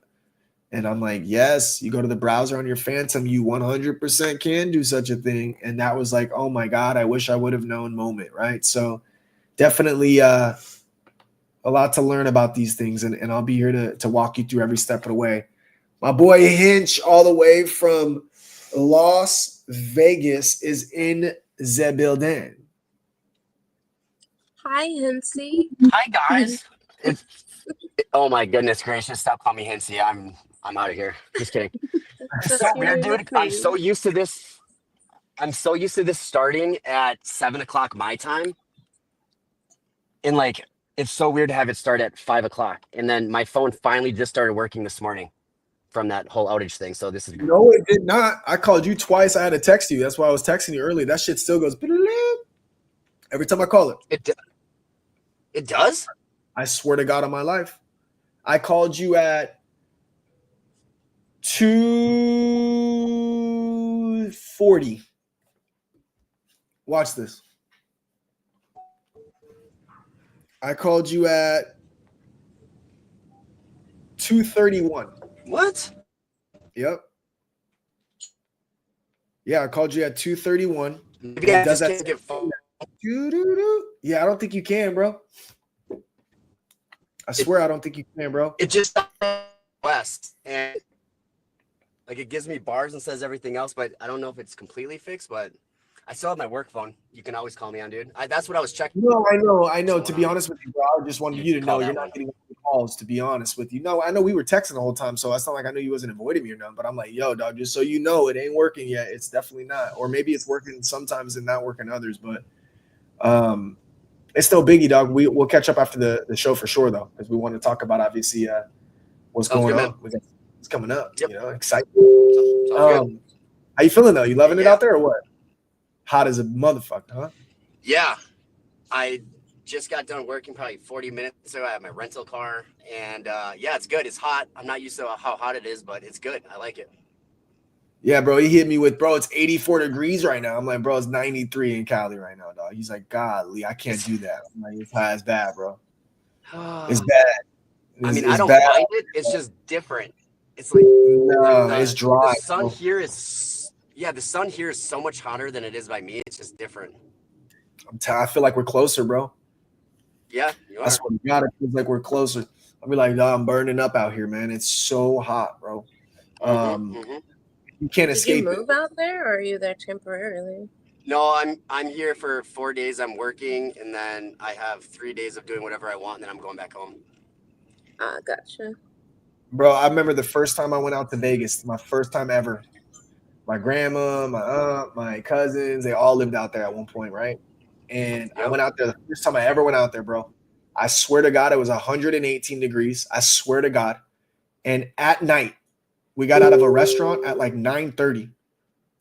And I'm like, yes, you go to the browser on your Phantom, you 100% can do such a thing. And that was like, oh my God, I wish I would have known moment, right? So definitely a lot to learn about these things. And I'll be here to walk you through every step of the way. My boy Hinch, all the way from Las Vegas, is in the building. Hi, Hinsey. Hi guys. Oh my goodness gracious! Stop calling me Hinsey. I'm out of here. Just kidding. It's so weird, dude. I'm so used to this. I'm so used to this starting at 7 o'clock my time, and like it's so weird to have it start at 5 o'clock. And then my phone finally just started working this morning from that whole outage thing. So this is No, it did not. I called you twice. I had to text you. That's why I was texting you early. That shit still goes every time I call it. It does? I swear to God on my life. I called you at 2:40. Watch this. I called you at 2:31. What? Yep. Yeah, I called you at 2:31. Maybe I just can't get phone. Yeah, I don't think you can, bro. I swear I don't think you can, bro. It just west and like it gives me bars and says everything else, but I don't know if it's completely fixed. But I still have my work phone. You can always call me on, dude. That's what I was checking. No, I know. To be honest with you, bro, I just wanted you to know you're not getting calls. To be honest with you, no, I know we were texting the whole time, so it's not like I knew you wasn't avoiding me or nothing. But I'm like, yo, dog, just so you know, it ain't working yet. It's definitely not, or maybe it's working sometimes and not working others. But it's still biggie, dog. We'll catch up after the show for sure, though, because we want to talk about obviously what's going on. It's coming up. Yep. Exciting. How you feeling though? You loving it out there or what? Hot as a motherfucker, huh? Yeah, I just got done working probably 40 minutes ago. I have my rental car, and yeah, it's good. It's hot. I'm not used to how hot it is, but it's good. I like it. Yeah, bro. He hit me with, bro, it's 84 degrees right now. I'm like, bro, it's 93 in Cali right now, dog. He's like, golly, I can't do that. I'm like, it's bad, bro. It's bad. I mean, It's I don't bad. mind it. It's just different. It's like No, it's the dry. sun Bro. here is the sun here is so much hotter than it is by me. It's just different. I feel like we're closer, bro. Yeah, you are. That's what we got. It feels like we're closer. I'll be like, I'm burning up out here, man. It's so hot, bro. You can't escape it. Did you move out there, or are you there temporarily? No, I'm here for 4 days. I'm working, and then I have 3 days of doing whatever I want, and then I'm going back home. Gotcha. Bro, I remember the first time I went out to Vegas, my first time ever. My grandma, my aunt, my cousins, they all lived out there at one point, right? And I went out there the first time I ever went out there, bro. I swear to God, it was 118 degrees. I swear to God. And at night, we got out of a restaurant at like 9:30.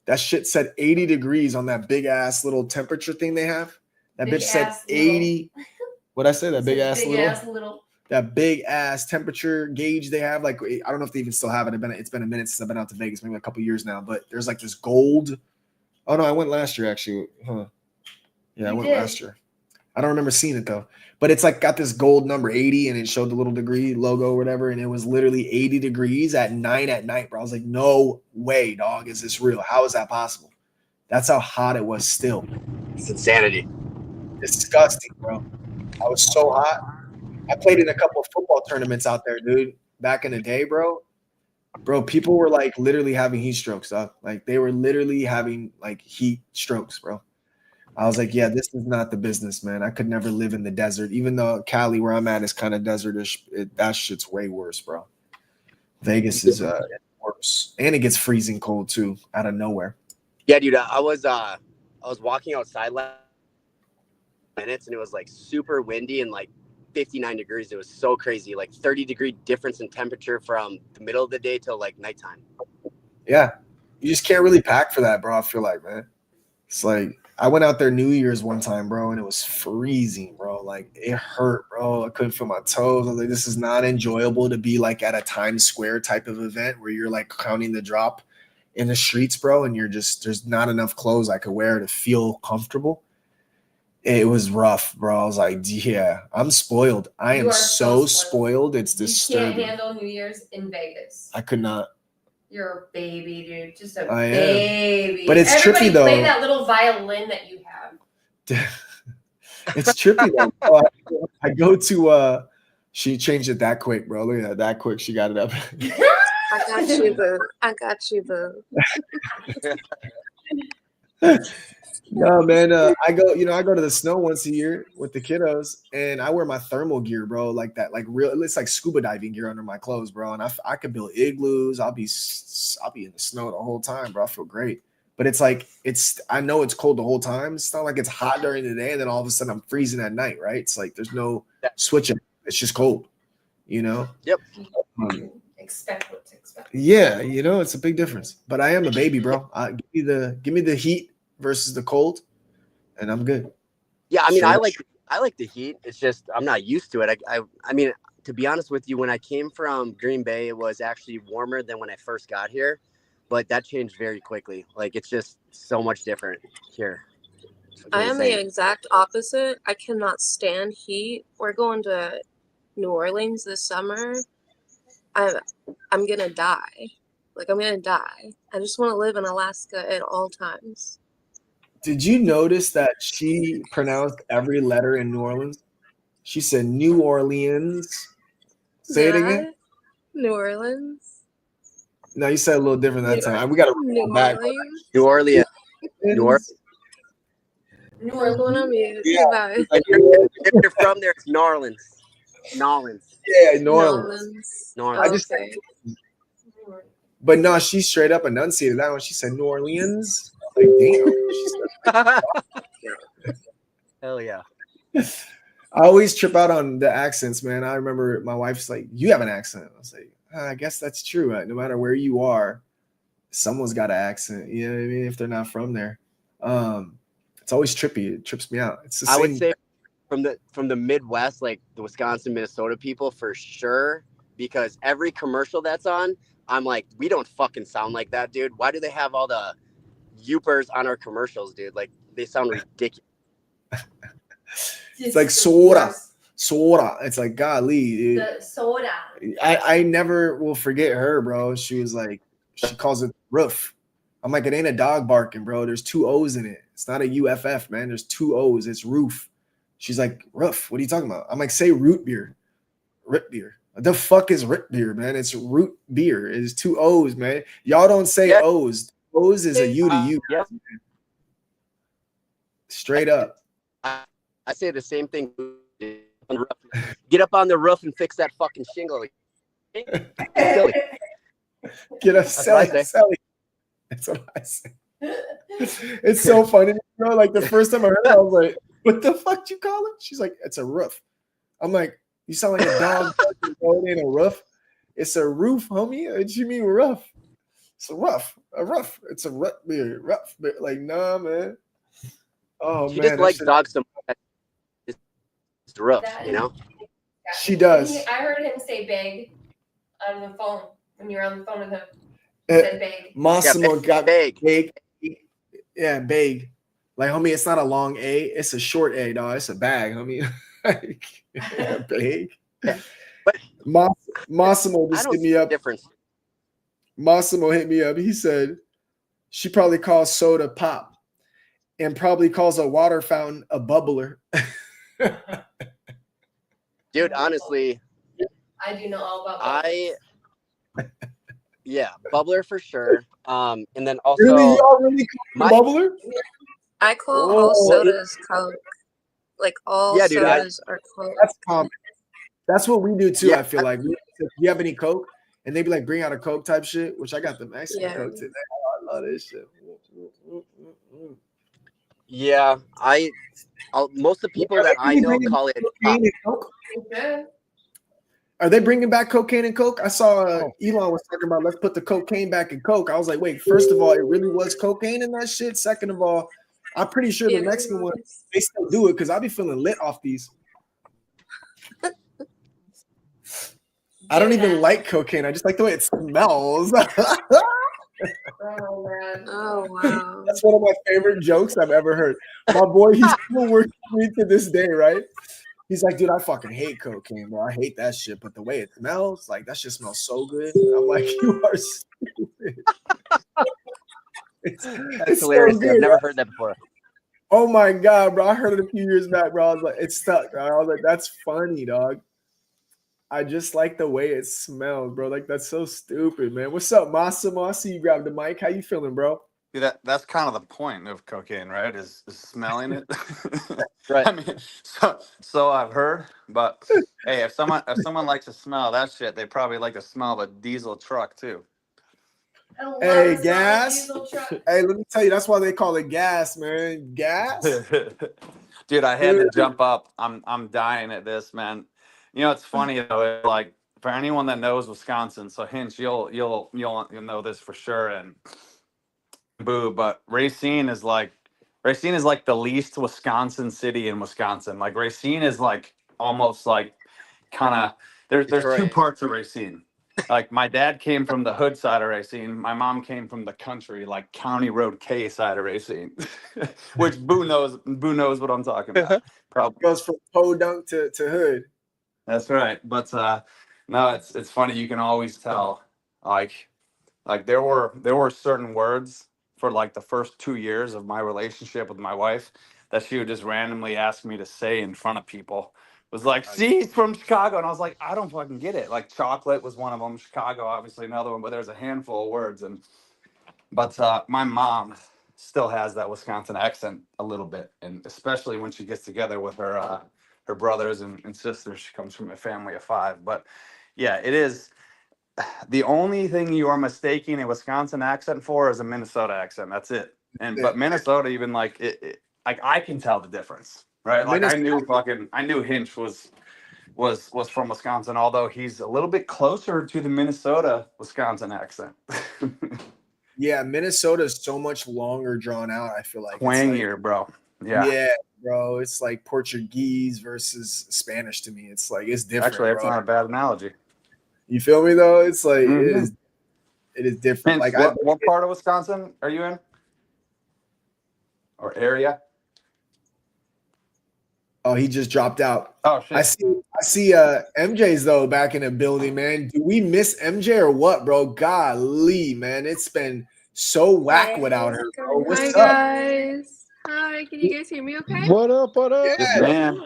That shit said 80 degrees on that big ass little temperature thing they have. That bitch said 80. What'd I say? That big ass little. That big ass temperature gauge they have. Like, I don't know if they even still have it. It's been a minute since I've been out to Vegas, maybe a couple years now. But there's like this gold. Oh no, I went last year actually. Huh. Yeah, I went last year. I don't remember seeing it though. But it's like got this gold number 80 and it showed the little degree logo or whatever. And it was literally 80 degrees at 9 at night, bro. I was like, no way, dog. Is this real? How is that possible? That's how hot it was still. It's insanity. Disgusting, bro. I was so hot. I played in a couple of football tournaments out there, dude. Back in the day, bro. Bro, people were like literally having heat strokes, dog. Like they were literally having like heat strokes, bro. I was like, yeah, this is not the business, man. I could never live in the desert. Even though Cali, where I'm at, is kind of desertish. That shit's way worse, bro. Vegas is worse. And it gets freezing cold, too, out of nowhere. Yeah, dude, I was walking outside last minutes, and it was like super windy and like 59 degrees. It was so crazy, like 30-degree difference in temperature from the middle of the day till like nighttime. Yeah, you just can't really pack for that, bro. I feel like, man. It's like I went out there New Year's one time, bro, and it was freezing, bro. Like it hurt, bro. I couldn't feel my toes. I was like, this is not enjoyable to be like at a Times Square type of event where you're like counting the drop in the streets, bro, and there's not enough clothes I could wear to feel comfortable. It was rough, bro. I was like, yeah, I'm spoiled. I am so spoiled. It's disturbing. You can't handle New Year's in Vegas. I could not. You're a baby, dude. Just a baby. But it's trippy, though. Play that little violin that you have. It's trippy, though. I go to she changed it that quick, bro. Look at that. That quick. She got it up. I got you, boo. I got you, boo. No, man. I go to the snow once a year with the kiddos, and I wear my thermal gear, bro, like that, like real. It's like scuba diving gear under my clothes, bro. And I could build igloos. I'll be in the snow the whole time, bro. I feel great. But it's like I know it's cold the whole time. It's not like it's hot during the day, and then all of a sudden I'm freezing at night, right? It's like there's no switching. It's just cold, you know. Yep. Expect what to expect. Yeah, it's a big difference. But I am a baby, bro. Give me the heat versus the cold, and I'm good. Yeah, I mean, I like the heat. It's just I'm not used to it. I mean, to be honest with you, when I came from Green Bay, it was actually warmer than when I first got here, but that changed very quickly. Like it's just so much different here. I am the exact opposite. I cannot stand heat. We're going to New Orleans this summer. I'm gonna die. Like I'm gonna die. I just want to live in Alaska at all times. Did you notice that she pronounced every letter in New Orleans? She said New Orleans. Say it again. New Orleans. No, you said a little different that time. We got to New back. New Orleans. New Orleans. New Orleans. Yeah. If you're from there, it's New Orleans. New Orleans. Yeah, New Orleans. New Orleans. I just But no, she straight up enunciated that one. She said New Orleans. Like, damn. Hell yeah. I always trip out on the accents, man. I remember my wife's like, you have an accent. I was like, I guess that's true. Right? No matter where you are, someone's got an accent. You know what I mean? If they're not from there. It's always trippy. It trips me out. It's the same. I would say from the Midwest, like the Wisconsin, Minnesota people for sure, because every commercial that's on, I'm like, we don't fucking sound like that, dude. Why do they have all the youpers on our commercials, dude? Like, they sound ridiculous. It's like soda. It's like, golly, dude. The soda. I never will forget her, bro. She was like, she calls it roof. I'm like, it ain't a dog barking, bro. There's 2 O's in it. It's not a UFF, man. There's 2 O's. It's roof. She's like, roof. What are you talking about? I'm like, say root beer. Root beer. What the fuck is root beer, man? It's root beer. It's 2 O's, man. Y'all don't say O's. O's is a U to U. Yeah. Straight up. I say the same thing. Get up on the roof and fix that fucking shingle. Get up, Sally. That's what I say. It's so funny, you know. Like the first time I heard it, I was like, "What the fuck you call it?" She's like, "It's a roof." I'm like, "You sound like a dog." It ain't a roof. It's a roof, homie. What you mean rough? It's a rough. It's a rough beer. Rough beer. Like, nah, man. Oh she man, just likes dogs so much. It's rough, you know. She does. I heard him say "big" on the phone when you were on the phone with him. He said "big." Massimo got big. Yeah, big. Like, homie, it's not a long A. It's a short A, dog. It's a bag, homie. Yeah, big. Yeah. But Massimo just hit me up. Difference. Massimo hit me up. He said she probably calls soda pop and probably calls a water fountain a bubbler. Dude, honestly, I do know all about bubblers. Yeah, bubbler for sure. And then also, really, y'all really call bubbler? I call all sodas Coke. Like all sodas are Coke. That's common. That's what we do too. Yeah. I feel like, do you have any Coke? And they be like, bring out a Coke type shit, which I got the Mexican Coke today. Oh, I love this shit. Yeah, most of the people that I know call it Coke. Are they bringing back cocaine and Coke? I saw Elon was talking about let's put the cocaine back in Coke. I was like, wait, first of all, it really was cocaine in that shit. Second of all, I'm pretty sure the Mexican one, they still do it because I'll be feeling lit off these. I don't even like cocaine. I just like the way it smells. Oh man. Oh wow. That's one of my favorite jokes I've ever heard. My boy, he's still working with me to this day, right? He's like, dude, I fucking hate cocaine, bro. I hate that shit. But the way it smells, like that shit smells so good. I'm like, you are stupid. That's hilarious. So good, I've never heard that before. Oh my god, bro. I heard it a few years back, bro. I was like, it's stuck. Bro. I was like, that's funny, dog. I just like the way it smells, bro. Like, that's so stupid, man. What's up, Massimo? I see you grab the mic. How you feeling, bro? See, that's kind of the point of cocaine, right? Is smelling it. Right. I mean, so I've heard, but hey, if someone likes to smell that shit, they probably like to smell a diesel truck too. Hey, gas. Hey, let me tell you, that's why they call it gas, man. Gas. Dude, I had to jump up. I'm dying at this, man. You know, it's funny though. Like, for anyone that knows Wisconsin, so Hinch, you'll know this for sure. And boo, but Racine is like the least Wisconsin city in Wisconsin. Like, Racine is like almost like kind of there's 2 parts of Racine. Like, my dad came from the hood side of Racine. My mom came from the country, like County Road K side of Racine, which Boo knows what I'm talking about. Probably goes from podunk to hood. That's right. But no, it's funny. You can always tell. Like there were certain words for like the first 2 years of my relationship with my wife that she would just randomly ask me to say in front of people. It was like, see, he's from Chicago. And I was like, I don't fucking get it. Like, chocolate was one of them. Chicago, obviously another one, but there's a handful of words. But my mom still has that Wisconsin accent a little bit. And especially when she gets together with her brothers and sisters. She comes from a family of 5. But yeah, it is. The only thing you are mistaking a Wisconsin accent for is a Minnesota accent. That's it. But Minnesota, even like it like I can tell the difference, right? Like, I knew Hinch was from Wisconsin, although he's a little bit closer to the Minnesota Wisconsin accent. Yeah, Minnesota is so much longer drawn out. I feel like twangier, bro. Yeah, bro. It's like Portuguese versus Spanish to me. It's like it's different. Actually, that's bro. not a bad analogy. You feel me though? It's like Mhm. it is different. Vince, Like what part of Wisconsin are you in? Or area? Oh, he just dropped out. Oh shit. I see MJ's though back in the building, man. Do we miss MJ or what, bro? Golly, man. It's been so whack without her, bro. Hi What's up? guys. Hi, can you guys hear me okay? What up? What up? Yes, man.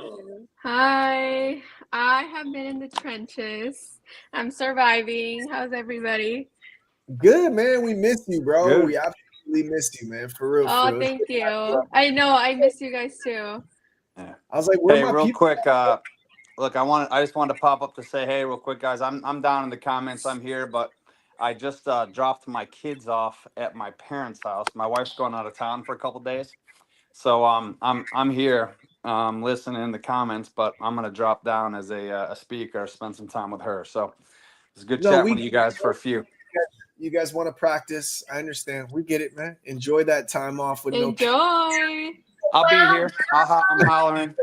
Hi. I have been in the trenches. I'm surviving. How's everybody? Good, man. We miss you, bro. Good. We absolutely miss you, man. For real. Oh, thank you. I know. I miss you guys too. Yeah. I was like, where Hey, my real people? quick, look, I just wanted to pop up to say hey real quick, guys. I'm down in the comments. I'm here, but I just dropped my kids off at my parents' house. My wife's going out of town for a couple days. So I'm here listening in the comments, but I'm gonna drop down as a speaker, spend some time with her. So it's a good chat with you guys for a few. You guys want to practice? I understand. We get it, man. Enjoy that time off with no. Enjoy. I'll be here. I'm hollering.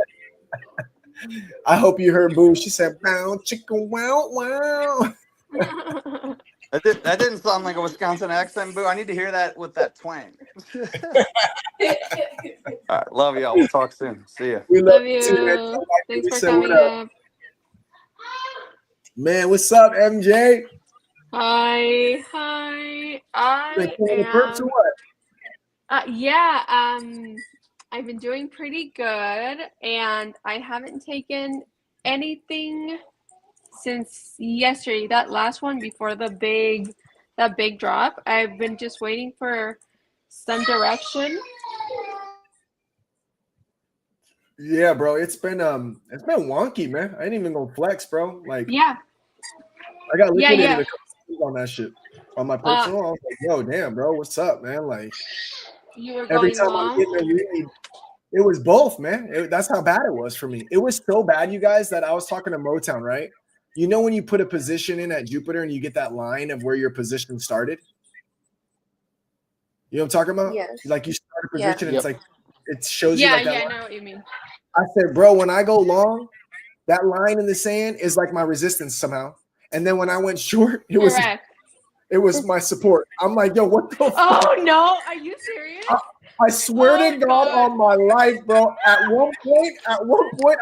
I hope you heard Boo. She said, "Wow, chicken, wow, wow." That didn't sound like a Wisconsin accent, Boo. I need to hear that with that twang. All right, love y'all. We'll talk soon. See ya. We Love you too, man. you. Thanks We for said, what coming up? up. Man, what's up, MJ? Hi. Hi. I The perps or am. what? Yeah. I've been doing pretty good, and I haven't taken anything since yesterday. That last one before that big drop. I've been just waiting for some direction. Yeah, bro. It's been wonky, man. I ain't even gonna flex, bro. Like, Yeah. I got liquidated Yeah. a couple on that shit on my personal. I was like, yo, damn, bro, what's up, man? Like, You were every going time long. I'm getting a read, it was both, man. That's how bad it was for me. It was so bad, you guys, that I was talking to Motown, right? You know when you put a position in at Jupiter and you get that line of where your position started? You know what I'm talking about? Yes. Like you start a position, and Yep. it's like it shows you Yeah, like that. I line. know what you mean. I said, bro, when I go long, that line in the sand is like my resistance somehow. And then when I went short, it was my support. I'm like, yo, what the fuck? Oh no, are you serious? I swear to God on my life, bro. At one point,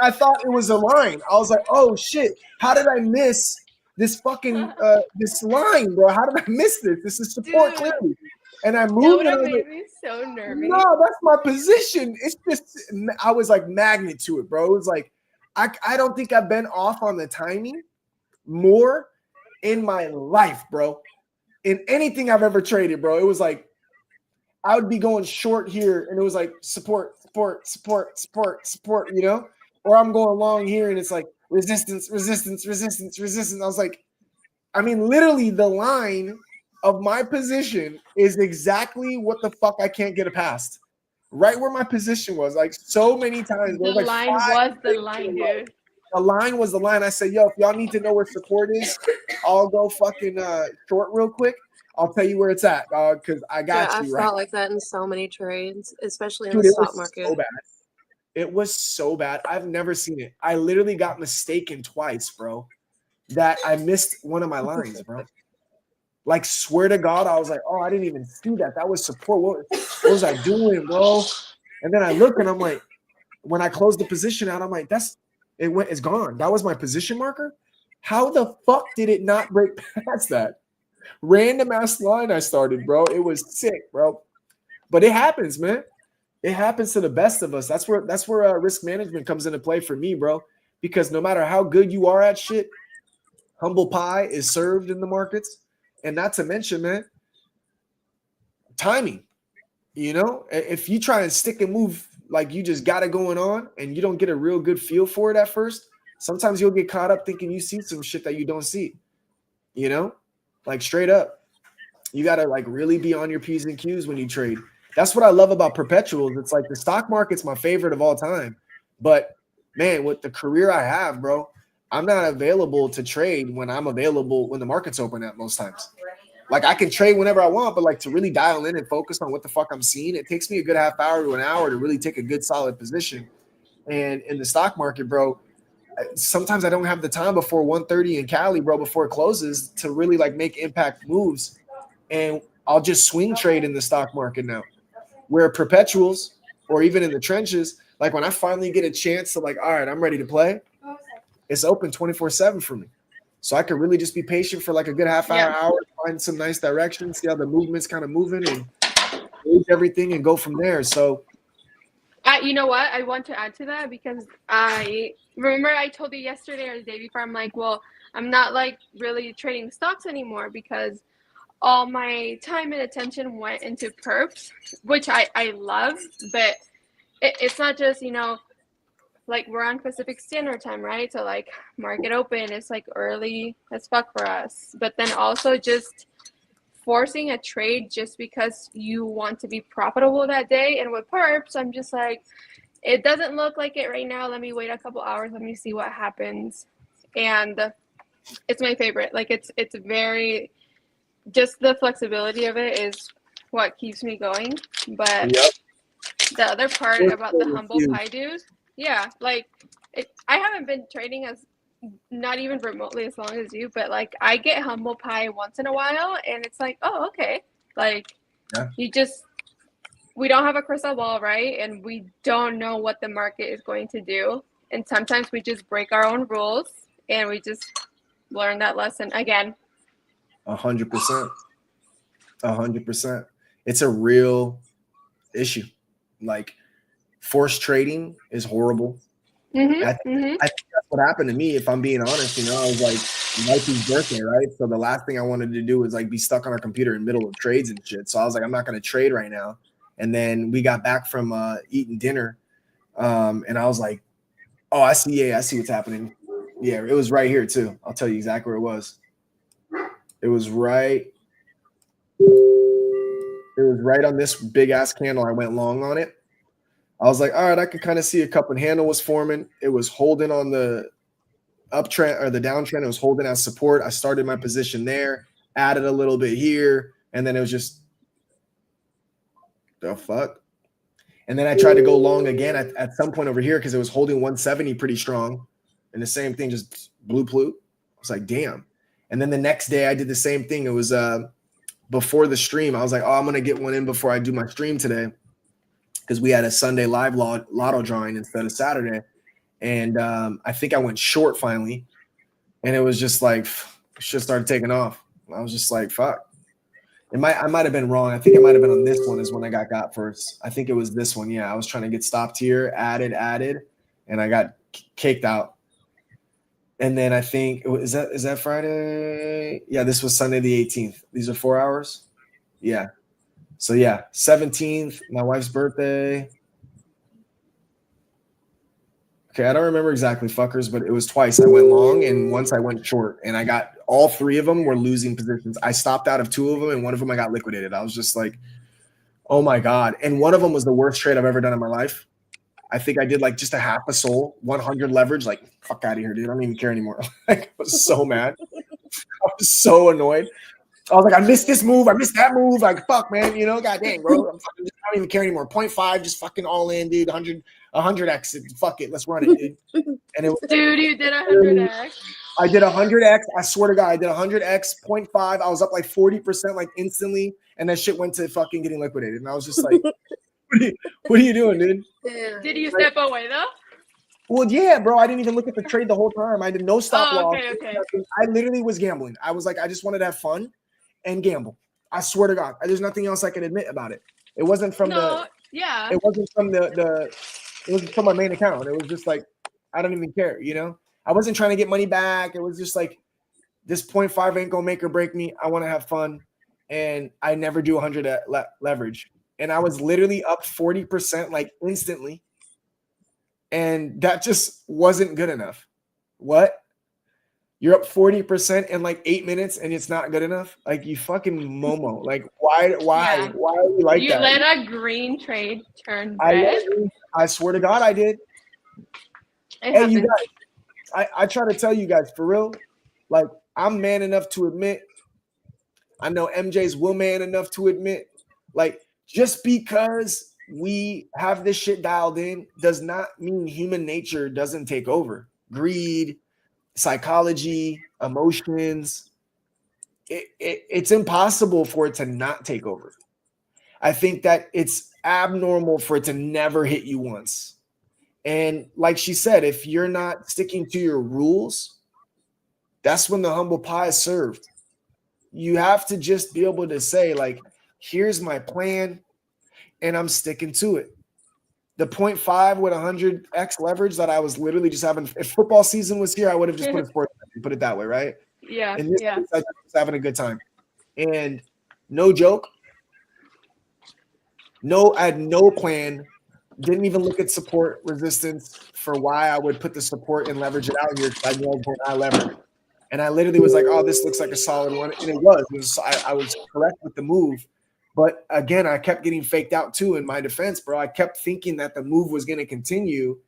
I thought it was a line. I was like, oh shit, how did I miss this fucking this line, bro? How did I miss this? This is support clearly. And I That moved would and I have was made like, me so nervous. no, that's my position. It's just I was like magnet to it, bro. It was like I don't think I've been off on the timing more in my life, bro. In anything I've ever traded, bro. It was like I would be going short here, and it was like support, you know? Or I'm going long here, and it's like resistance. I was like, I mean, literally the line of my position is exactly what the fuck I can't get past. Right where my position was, like so many times. The like line was the line, dude. The line was the line. I said, yo, if y'all need to know where support is, I'll go fucking short real quick. I'll tell you where it's at, dog, because I got Yeah, you. I Right? felt like that in so many trades, especially in Dude, the it stock was market. so bad. It was so bad. I've never seen it. I literally got mistaken twice, bro, that I missed one of my lines, bro. Like, swear to God, I was like, oh, I didn't even see that. That was support. What was I doing, bro? And then I look and I'm like, when I closed the position out, I'm like, it's gone. That was my position marker. How the fuck did it not break past that? Random ass line I started, bro. It was sick, bro. But it happens, man. It happens to the best of us. That's where risk management comes into play for me, bro. Because no matter how good you are at shit, humble pie is served in the markets. And not to mention, man, timing. You know, if you try and stick and move like you just got it going on and you don't get a real good feel for it at first, sometimes you'll get caught up thinking you see some shit that you don't see. You know, like straight up. You got to like really be on your P's and Q's when you trade. That's what I love about perpetuals. It's like the stock market's my favorite of all time. But man, with the career I have, bro, I'm not available to trade when I'm available when the market's open at most times. Like I can trade whenever I want, but like to really dial in and focus on what the fuck I'm seeing, it takes me a good half hour to an hour to really take a good solid position. And in the stock market, bro, sometimes I don't have the time before 1:30 in Cali, bro, before it closes to really like make impact moves. And I'll just swing trade in the stock market now. Where perpetuals or even in the trenches, like when I finally get a chance to like, all right, I'm ready to play, it's open 24/7 for me. So I could really just be patient for like a good half hour, find some nice direction, see how the movement's kind of moving and gauge everything and go from there. So you know what? I want to add to that because I remember I told you yesterday or the day before, I'm like, well, I'm not like really trading stocks anymore because all my time and attention went into perps, which I love, but it's not just, you know, like we're on Pacific Standard Time, right? So like market open, it's like early as fuck for us. But then also just forcing a trade just because you want to be profitable that day. And with perps, I'm just like, it doesn't look like it right now. Let me wait a couple hours. Let me see what happens. And it's my favorite. Like it's very, just the flexibility of it is what keeps me going. But the other part about the humble pie dude, yeah, like I haven't been trading as not even remotely as long as you, but like I get humble pie once in a while and it's like, oh, okay. Like we don't have a crystal ball, right? And we don't know what the market is going to do. And sometimes we just break our own rules and we just learn that lesson again. 100%. 100%. It's a real issue. Like forced trading is horrible. I think that's what happened to me, if I'm being honest. You know, I was like Nike's birthday, right? So the last thing I wanted to do was like be stuck on our computer in the middle of trades and shit. So I was like, I'm not going to trade right now. And then we got back from eating dinner, and I was like, oh, I see what's happening. Yeah, it was right here too. I'll tell you exactly where it was. It was right on this big ass candle. I went long on it. I was like, all right, I could kind of see a cup and handle was forming. It was holding on the uptrend or the downtrend. It was holding as support. I started my position there, added a little bit here, and then it was just the fuck. And then I tried to go long again at some point over here because it was holding 170 pretty strong. And the same thing, just blue plute. I was like, damn. And then the next day I did the same thing. It was before the stream. I was like, oh, I'm going to get one in before I do my stream today, because we had a Sunday live lotto drawing instead of Saturday. And I think I went short finally. And it was just like, shit started taking off. I was just like, fuck. I might have been wrong. I think it might have been on this one is when I got first. I think it was this one. Yeah, I was trying to get stopped here, added, and I got caked out. And then I think, is that Friday? Yeah, this was Sunday the 18th. These are 4 hours? Yeah. So yeah, 17th, my wife's birthday. Okay, I don't remember exactly, fuckers, but it was twice. I went long and once I went short, and I got all three of them were losing positions. I stopped out of two of them, and one of them I got liquidated. I was just like, oh my God. And one of them was the worst trade I've ever done in my life. I think I did like just a half a soul, 100 leverage, like, fuck out of here, dude. I don't even care anymore. Like, I was so mad. I was so annoyed. I was like, I missed this move. I missed that move. Like, fuck, man. You know, God dang, bro. I don't even care anymore. 0.5, just fucking all in, dude. 100x. Fuck it. Let's run it, dude. And it was, dude, you did 100x. I did 100x. I swear to God, I did 100x, 0.5. I was up like 40%, like instantly. And that shit went to fucking getting liquidated. And I was just like, what are you doing, dude? Yeah. Did you step away though? Well, yeah, bro. I didn't even look at the trade the whole time. I did no stop loss. Okay. I literally was gambling. I was like, I just wanted to have fun and gamble. I swear to God, there's nothing else I can admit about it. It wasn't from it wasn't from it wasn't from my main account. It was just like, I don't even care, you know? I wasn't trying to get money back. It was just like, this 0.5 ain't gonna make or break me. I want to have fun. And I never do 100 leverage. And I was literally up 40% like instantly. And that just wasn't good enough. What? You're up 40% in like 8 minutes and it's not good enough? Like, you fucking Momo. Like, why are you like that? You let a green trade turn red? I swear to God, I did. Hey, you guys, I try to tell you guys, for real, like, I'm man enough to admit, I know MJ's man enough to admit, like, just because we have this shit dialed in does not mean human nature doesn't take over. Greed, psychology, emotions. It's impossible for it to not take over. I think that it's abnormal for it to never hit you once. And like she said, if you're not sticking to your rules, that's when the humble pie is served. You have to just be able to say, like, here's my plan, and I'm sticking to it. The 0.5 with 100x leverage that I was literally just having. If football season was here, I would have just put a sport, put it that way, right? Yeah. In this Yeah. case, I was having a good time. And no joke, I had no plan. Didn't even look at support resistance for why I would put the support and leverage it out here because I know I leverage. And I literally was like, oh, this looks like a solid one. And it was. I was correct with the move. But again, I kept getting faked out too in my defense, bro. I kept thinking that the move was going to continue.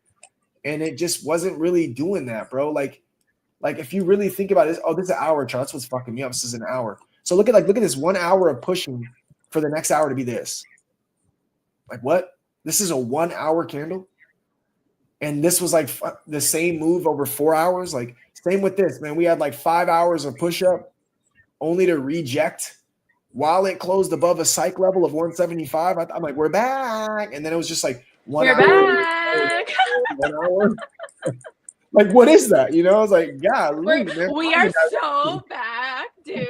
And it just wasn't really doing that, bro. Like if you really think about it, oh, this is an hour chart. That's what's fucking me up. This is an hour. So look at this 1 hour of pushing for the next hour to be this. Like what? This is a 1 hour candle. And this was like the same move over 4 hours. Like same with this, man. We had like 5 hours of push up only to reject while it closed above a psych level of 175. I'm like, we're back. And then it was just like 1 hour. Back. 1 hour. Like, what is that? You know, I was like, golly, man. We are so back, dude.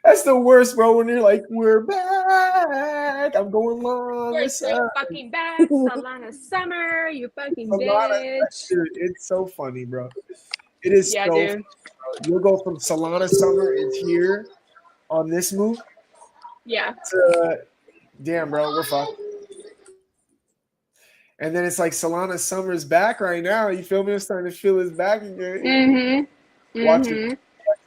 That's the worst, bro. When you're like, we're back. I'm going long. We're so fucking back. Solana Summer, you fucking bitch. Dude, it's so funny, bro. It is Yeah, so dude. funny, bro. You'll go from Solana Summer is here on this move. Yeah. To, damn, bro, we're fucked. And then it's like Solana Summer's back right now. You feel me? I'm starting to feel his back again. Mm-hmm. Watching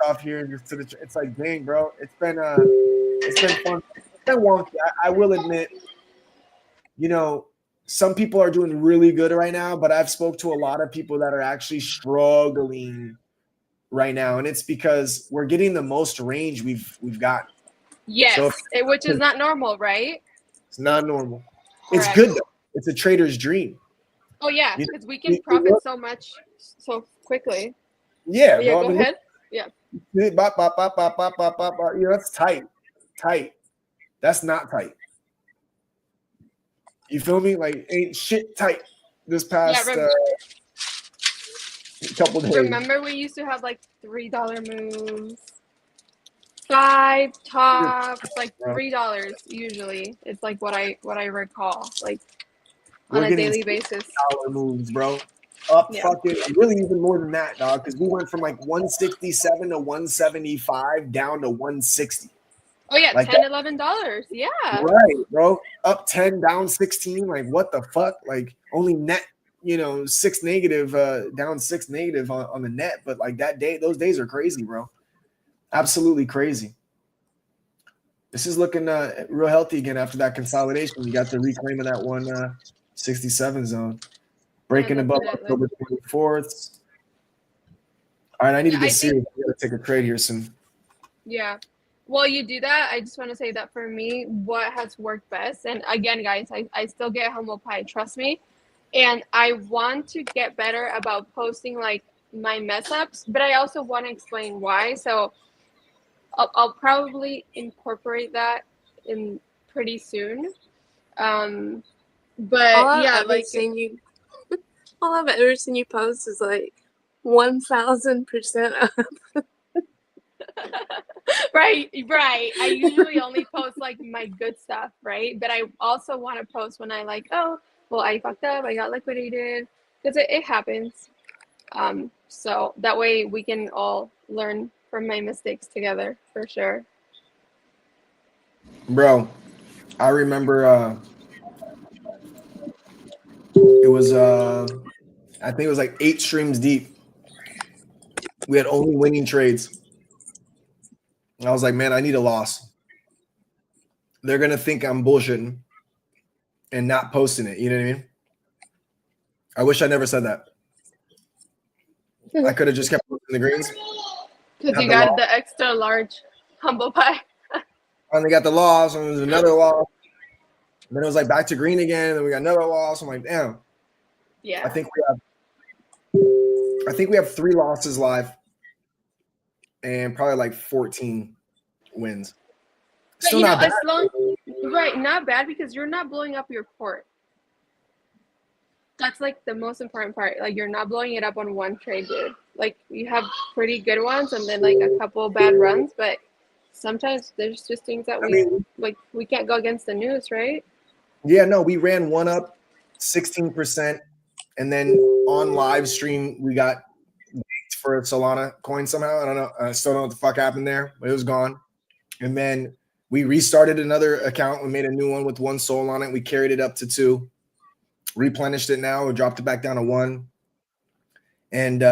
off here just to the, it's like, dang, bro. It's been fun. It's been wonky. I will admit, you know, some people are doing really good right now, but I've spoke to a lot of people that are actually struggling right now, and it's because we're getting the most range we've got. Yes, So which is not normal, right? It's not normal. Correct. It's good though. It's a trader's dream. Oh yeah, because we can profit so much so quickly. Yeah, yeah. bro, Go ahead. Yeah. You know, that's tight. That's not tight. You feel me? Like ain't shit tight this past couple days. Remember we used to have like $3 moves, 5 tops, like $3 usually. It's like what I recall, like on a daily basis. $dollar moves, bro. Up fucking really even more than that, dog. Because we went from like 167 to 175 down to 160. Oh yeah, like $10, $11. Yeah. Right, bro. Up 10, down 16. Like what the fuck? Like only net, you know, 6 negative, down 6 negative on the net. But like that day, those days are crazy, bro. Absolutely crazy. This is looking real healthy again after that consolidation. You got the reclaim of that 167 zone. Breaking above October 24th. All right, I need to get serious. I gotta take a trade here soon. Yeah. While you do that, I just want to say that for me, what has worked best, and again, guys, I still get humble pie, trust me. And I want to get better about posting like my mess ups, but I also want to explain why. So I'll probably incorporate that in pretty soon. But all I've ever seen you post is like 1,000% up. Right. I usually only post like my good stuff, right? But I also want to post when I like, oh, well, I fucked up, I got liquidated, because it happens. So that way we can all learn from my mistakes together, for sure. Bro, I remember it was I think it was like 8 streams deep. We had only winning trades. And I was like, man, I need a loss. They're gonna think I'm bullshitting and not posting it. You know what I mean? I wish I never said that. I could have just kept posting the greens. Because you got the extra large humble pie. Finally got the loss, and there's another loss. And then it was like back to green again, and then we got another loss. I'm like, damn. Yeah. I think we have 3 losses live and probably like 14 wins. But Still not bad. as long, right, not bad because you're not blowing up your port. That's like the most important part. Like you're not blowing it up on one trade, dude. Like you have pretty good ones and then like a couple bad runs, but sometimes there's just things that we can't go against the news, right? Yeah, no, we ran one up 16%, and then on live stream we got for a Solana coin somehow. I don't know. I still don't know what the fuck happened there, but it was gone. And then we restarted another account. We made a new one with 1 Sol on it. We carried it up to 2. Replenished it now. We dropped it back down to 1. And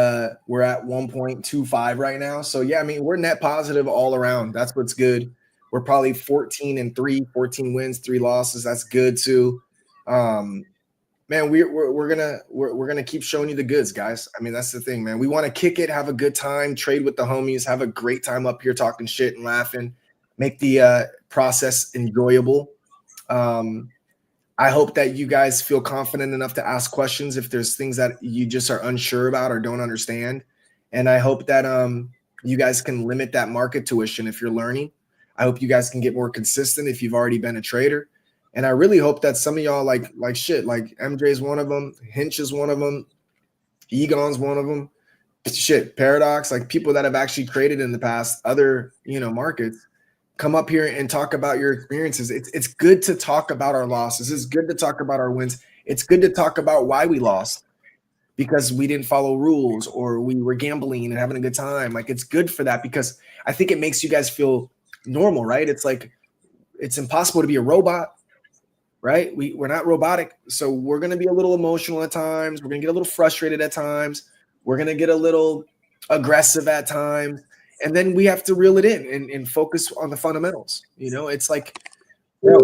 we're at 1.25 right now. So, yeah, I mean, we're net positive all around. That's what's good. We're probably 14-3, 14 wins, 3 losses. That's good, too. Man, we're gonna keep showing you the goods, guys. I mean, that's the thing, man. We want to kick it, have a good time, trade with the homies, have a great time up here talking shit and laughing, make the process enjoyable. I hope that you guys feel confident enough to ask questions if there's things that you just are unsure about or don't understand. And I hope that you guys can limit that market tuition if you're learning. I hope you guys can get more consistent if you've already been a trader. And I really hope that some of y'all like shit, like MJ is one of them, Hinch is one of them, Egon's one of them, shit, Paradox, like people that have actually traded in the past, other, markets, come up here and talk about your experiences. It's good to talk about our losses. It's good to talk about our wins. It's good to talk about why we lost, because we didn't follow rules or we were gambling and having a good time. Like, it's good for that because I think it makes you guys feel normal, right? It's like, it's impossible to be a robot, right? We're not robotic. So we're going to be a little emotional at times. We're going to get a little frustrated at times. We're going to get a little aggressive at times. And then we have to reel it in and focus on the fundamentals. It's like, bro,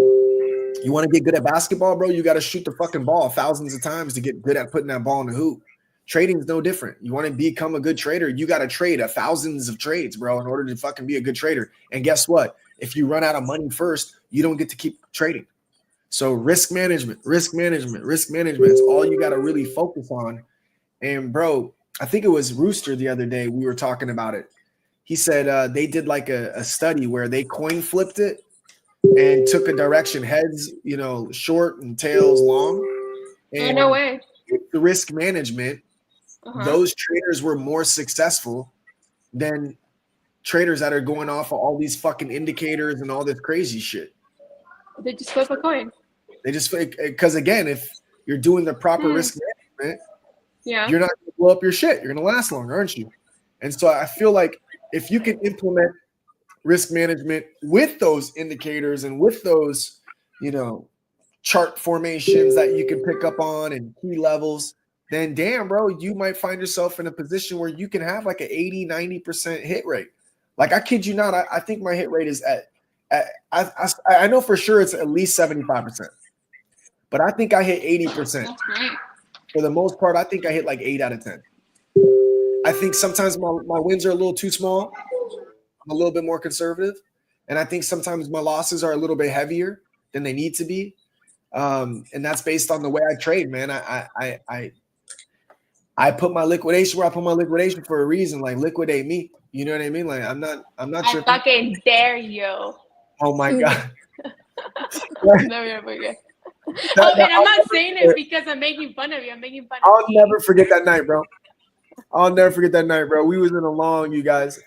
you want to get good at basketball, bro? You got to shoot the fucking ball thousands of times to get good at putting that ball in the hoop. Trading is no different. You want to become a good trader, you got to trade thousands of trades, bro, in order to fucking be a good trader. And guess what? If you run out of money first, you don't get to keep trading. So risk management. It's all you got to really focus on. And, bro, I think it was Rooster the other day. We were talking about it. He said they did like a study where they coin flipped it and took a direction, heads, short and tails long. And no way. The risk management, those traders were more successful than traders that are going off of all these fucking indicators and all this crazy shit. They just flip a coin. They just, because again, if you're doing the proper risk management, you're not going to blow up your shit. You're going to last longer, aren't you? And so I feel like if you can implement risk management with those indicators and with those, chart formations that you can pick up on and key levels, then damn, bro, you might find yourself in a position where you can have like an 80-90% hit rate. Like, I kid you not, I think my hit rate is I know for sure it's at least 75%, but I think I hit 80%. For the most part, I think I hit like 8 out of 10. I think sometimes my wins are a little too small. I'm a little bit more conservative. And I think sometimes my losses are a little bit heavier than they need to be. And that's based on the way I trade, man. I put my liquidation where I put my liquidation for a reason, like liquidate me. You know what I mean? Like, I'm not sure. I fucking dare you. Oh my God. No, you're okay. And I'm not saying it because I'm making fun of you. I'm making fun of you. I'll never forget that night, bro. We was in a long, you guys.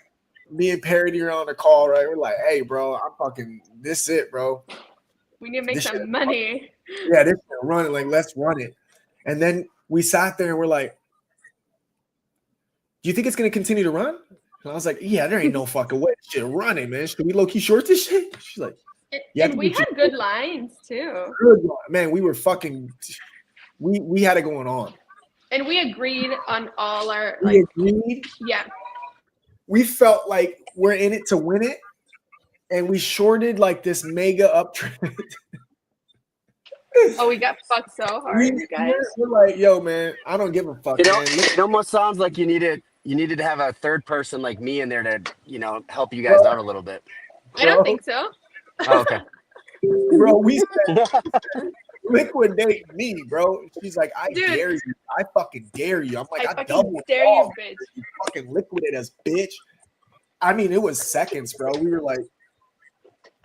Me and Parody are on the call, right? We're like, hey, bro, I'm fucking this it, bro. We need to make some money. Yeah, this shit running. Like, let's run it. And then we sat there and we're like, do you think it's gonna continue to run? And I was like, yeah, there ain't no fucking way. Shit running, man. Should we low-key short this shit? She's like, yeah. And we had good lines too. Good line. Man, we were fucking we had it going on. And we agreed on all our agreed. Yeah. We felt like we're in it to win it. And we shorted like this mega uptrend. Oh, we got fucked so hard, guys. We're like, yo, man, I don't give a fuck. Man. It almost sounds like you needed to have a third person like me in there to, help you guys out a little bit. I don't think so. Oh, okay. Bro, we said liquidate me, bro. She's like, I Dude. dare you. I fucking dare you. I'm like, I fucking double dare you, dog. bitch. You fucking liquidate us, bitch. I mean, it was seconds, bro. We were like,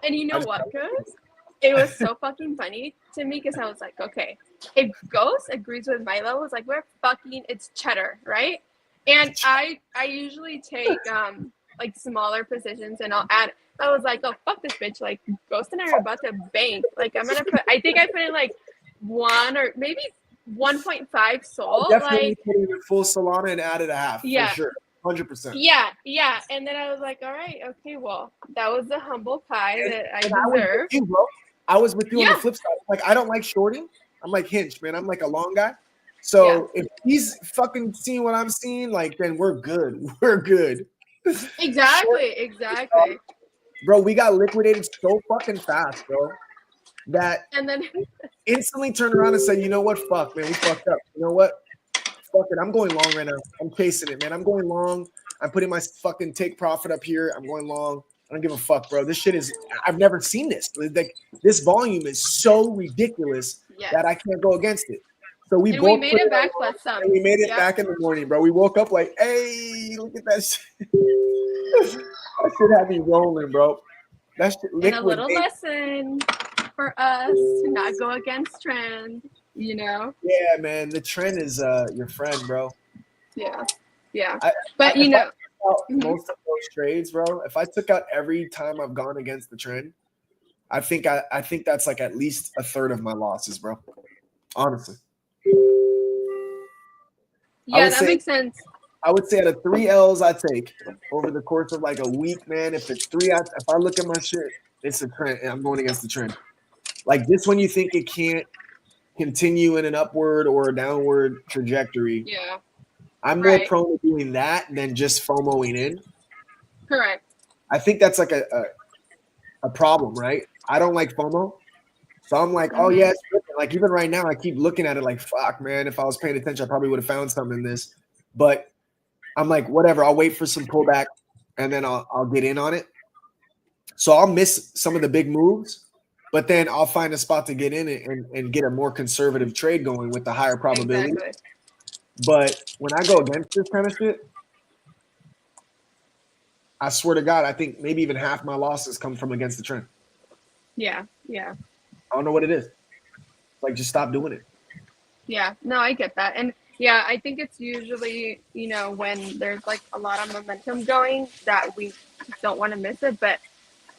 And you know what, Ghost? It was so fucking funny to me because I was like, okay, if Ghost agrees with my levels, like it's cheddar, right? And I usually take like smaller positions and I'll add. I was like, oh fuck this bitch! Like Ghost and I are about to bank. Like I'm gonna put. I think I put in like 1 or maybe 1.5 soul. definitely Like put in full Solana and added a half yeah. for sure. 100%. Yeah. And then I was like, all right, okay, well, that was the humble pie that I I was deserve. with you, bro. I was with you on Yeah. the flip side. Like, I don't like shorting. I'm like Hinch, man. I'm like a long guy. So if he's fucking seeing what I'm seeing, like, then we're good. We're good. Exactly. Bro, we got liquidated so fucking fast, bro, that And then instantly turned around and said, you know what? Fuck, man. We fucked up. You know what? Fuck it. I'm going long right now. I'm chasing it, man. I'm going long. I'm putting my fucking take profit up here. I'm going long. I don't give a fuck, bro. This shit is, I've never seen this. Like, this volume is so ridiculous that I can't go against it. So we both made put it it back on, plus some. and we made it back in the morning, bro. We woke up like, hey, look at that shit. That shit had me rolling, bro. That shit And liquid. a little lesson for us to not go against trend, you know? Yeah, man. The trend is your friend, bro. Yeah. But you know, most of those trades, bro. If I took out every time I've gone against the trend, I think that's like at least a third of my losses, bro. Honestly. yeah, that makes sense. I would say out of 3 L's I take over the course of like a week, man. If it's 3, if I look at my shit, it's a trend, and I'm going against the trend. Like this, when you think it can't continue in an upward or a downward trajectory. Yeah. I'm more prone to doing that than just FOMOing in. Correct. I think that's like a problem, right? I don't like FOMO. So I'm like, oh yeah, it's like even right now, I keep looking at it like, fuck, man, if I was paying attention, I probably would have found something in this. But I'm like, whatever, I'll wait for some pullback and then I'll get in on it. So I'll miss some of the big moves, but then I'll find a spot to get in it and get a more conservative trade going with the higher probability. Exactly. But when I go against this kind of shit, I swear to God, I think maybe even half my losses come from against the trend. Yeah. I don't know what it is. Like, just stop doing it. Yeah. No, I get that. And yeah, I think it's usually, you know, when there's like a lot of momentum going that we don't want to miss it. But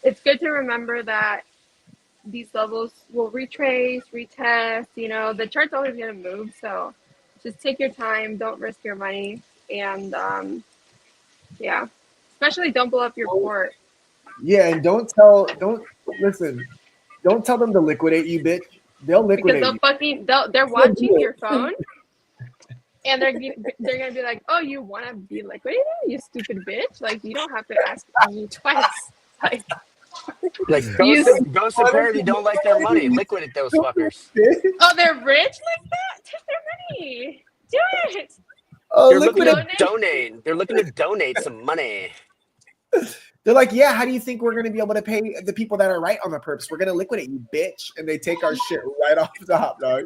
it's good to remember that these levels will retrace, retest, you know, the chart's always going to move. So just take your time. Don't risk your money. And yeah, especially don't blow up your port. Yeah. And don't listen, don't tell them to liquidate you, bitch. They'll liquidate you. They're watching your phone. And they're gonna be like, "Oh, you want to be liquidated, you stupid bitch! Like you don't have to ask me twice." Like ghosts apparently don't like their money. Liquidate those fuckers. Oh, they're rich like that? Take their money. Do it. Oh, They're looking to donate. They're looking to donate some money. They're like, yeah, how do you think we're going to be able to pay the people that are right on the perps? We're going to liquidate you, bitch. And they take our shit right off the top, dog.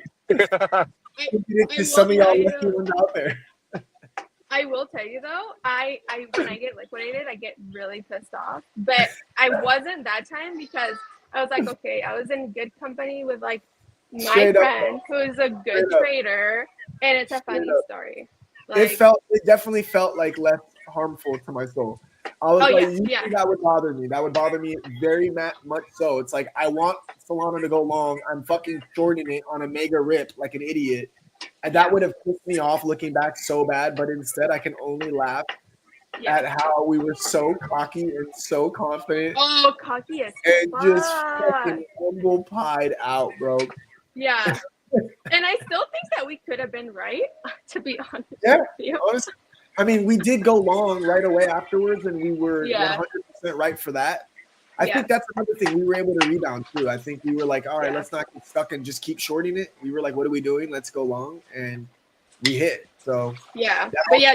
Some of y'all lucky ones out there. I will tell you though, I when I get liquidated, I get really pissed off. But I wasn't that time because I was like, okay, I was in good company with like my friend who is a good trader, and it's a funny story. Like, it definitely felt like less harmful to my soul. I was that would bother me. That would bother me very much so. It's like, I want Solana to go long. I'm fucking shorting it on a mega rip like an idiot. And that would have pissed me off looking back so bad. But instead, I can only laugh at how we were so cocky and so confident. Oh, cocky as and just fucking humble pied out, bro. Yeah. And I still think that we could have been right, to be honest. Yeah, honestly. I mean, we did go long right away afterwards, and we were 100% right for that. I think that's another thing. We were able to rebound, too. I think we were like, all right, let's not get stuck and just keep shorting it. We were like, what are we doing? Let's go long. And we hit. So, yeah. But yeah,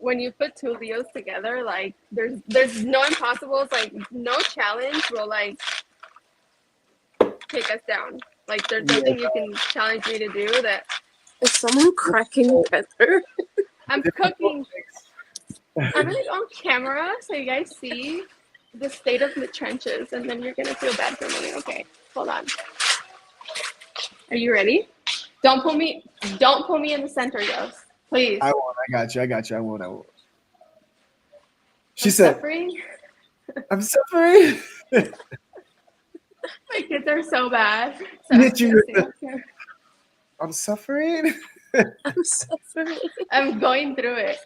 when you put two Leos together, like there's no impossibles, like no challenge will like take us down. Like there's nothing you can challenge me to do that. Is someone cracking pepper? I'm cooking. I'm like on camera so you guys see the state of the trenches, and then you're gonna feel bad for me. Okay, hold on. Are you ready? Don't pull me in the center, Yos. Please. I won't. I got you. I won't. She I'm said, suffering. I'm suffering. My kids are so bad. She hit you with Okay. I'm suffering. I'm suffering. I'm going through it.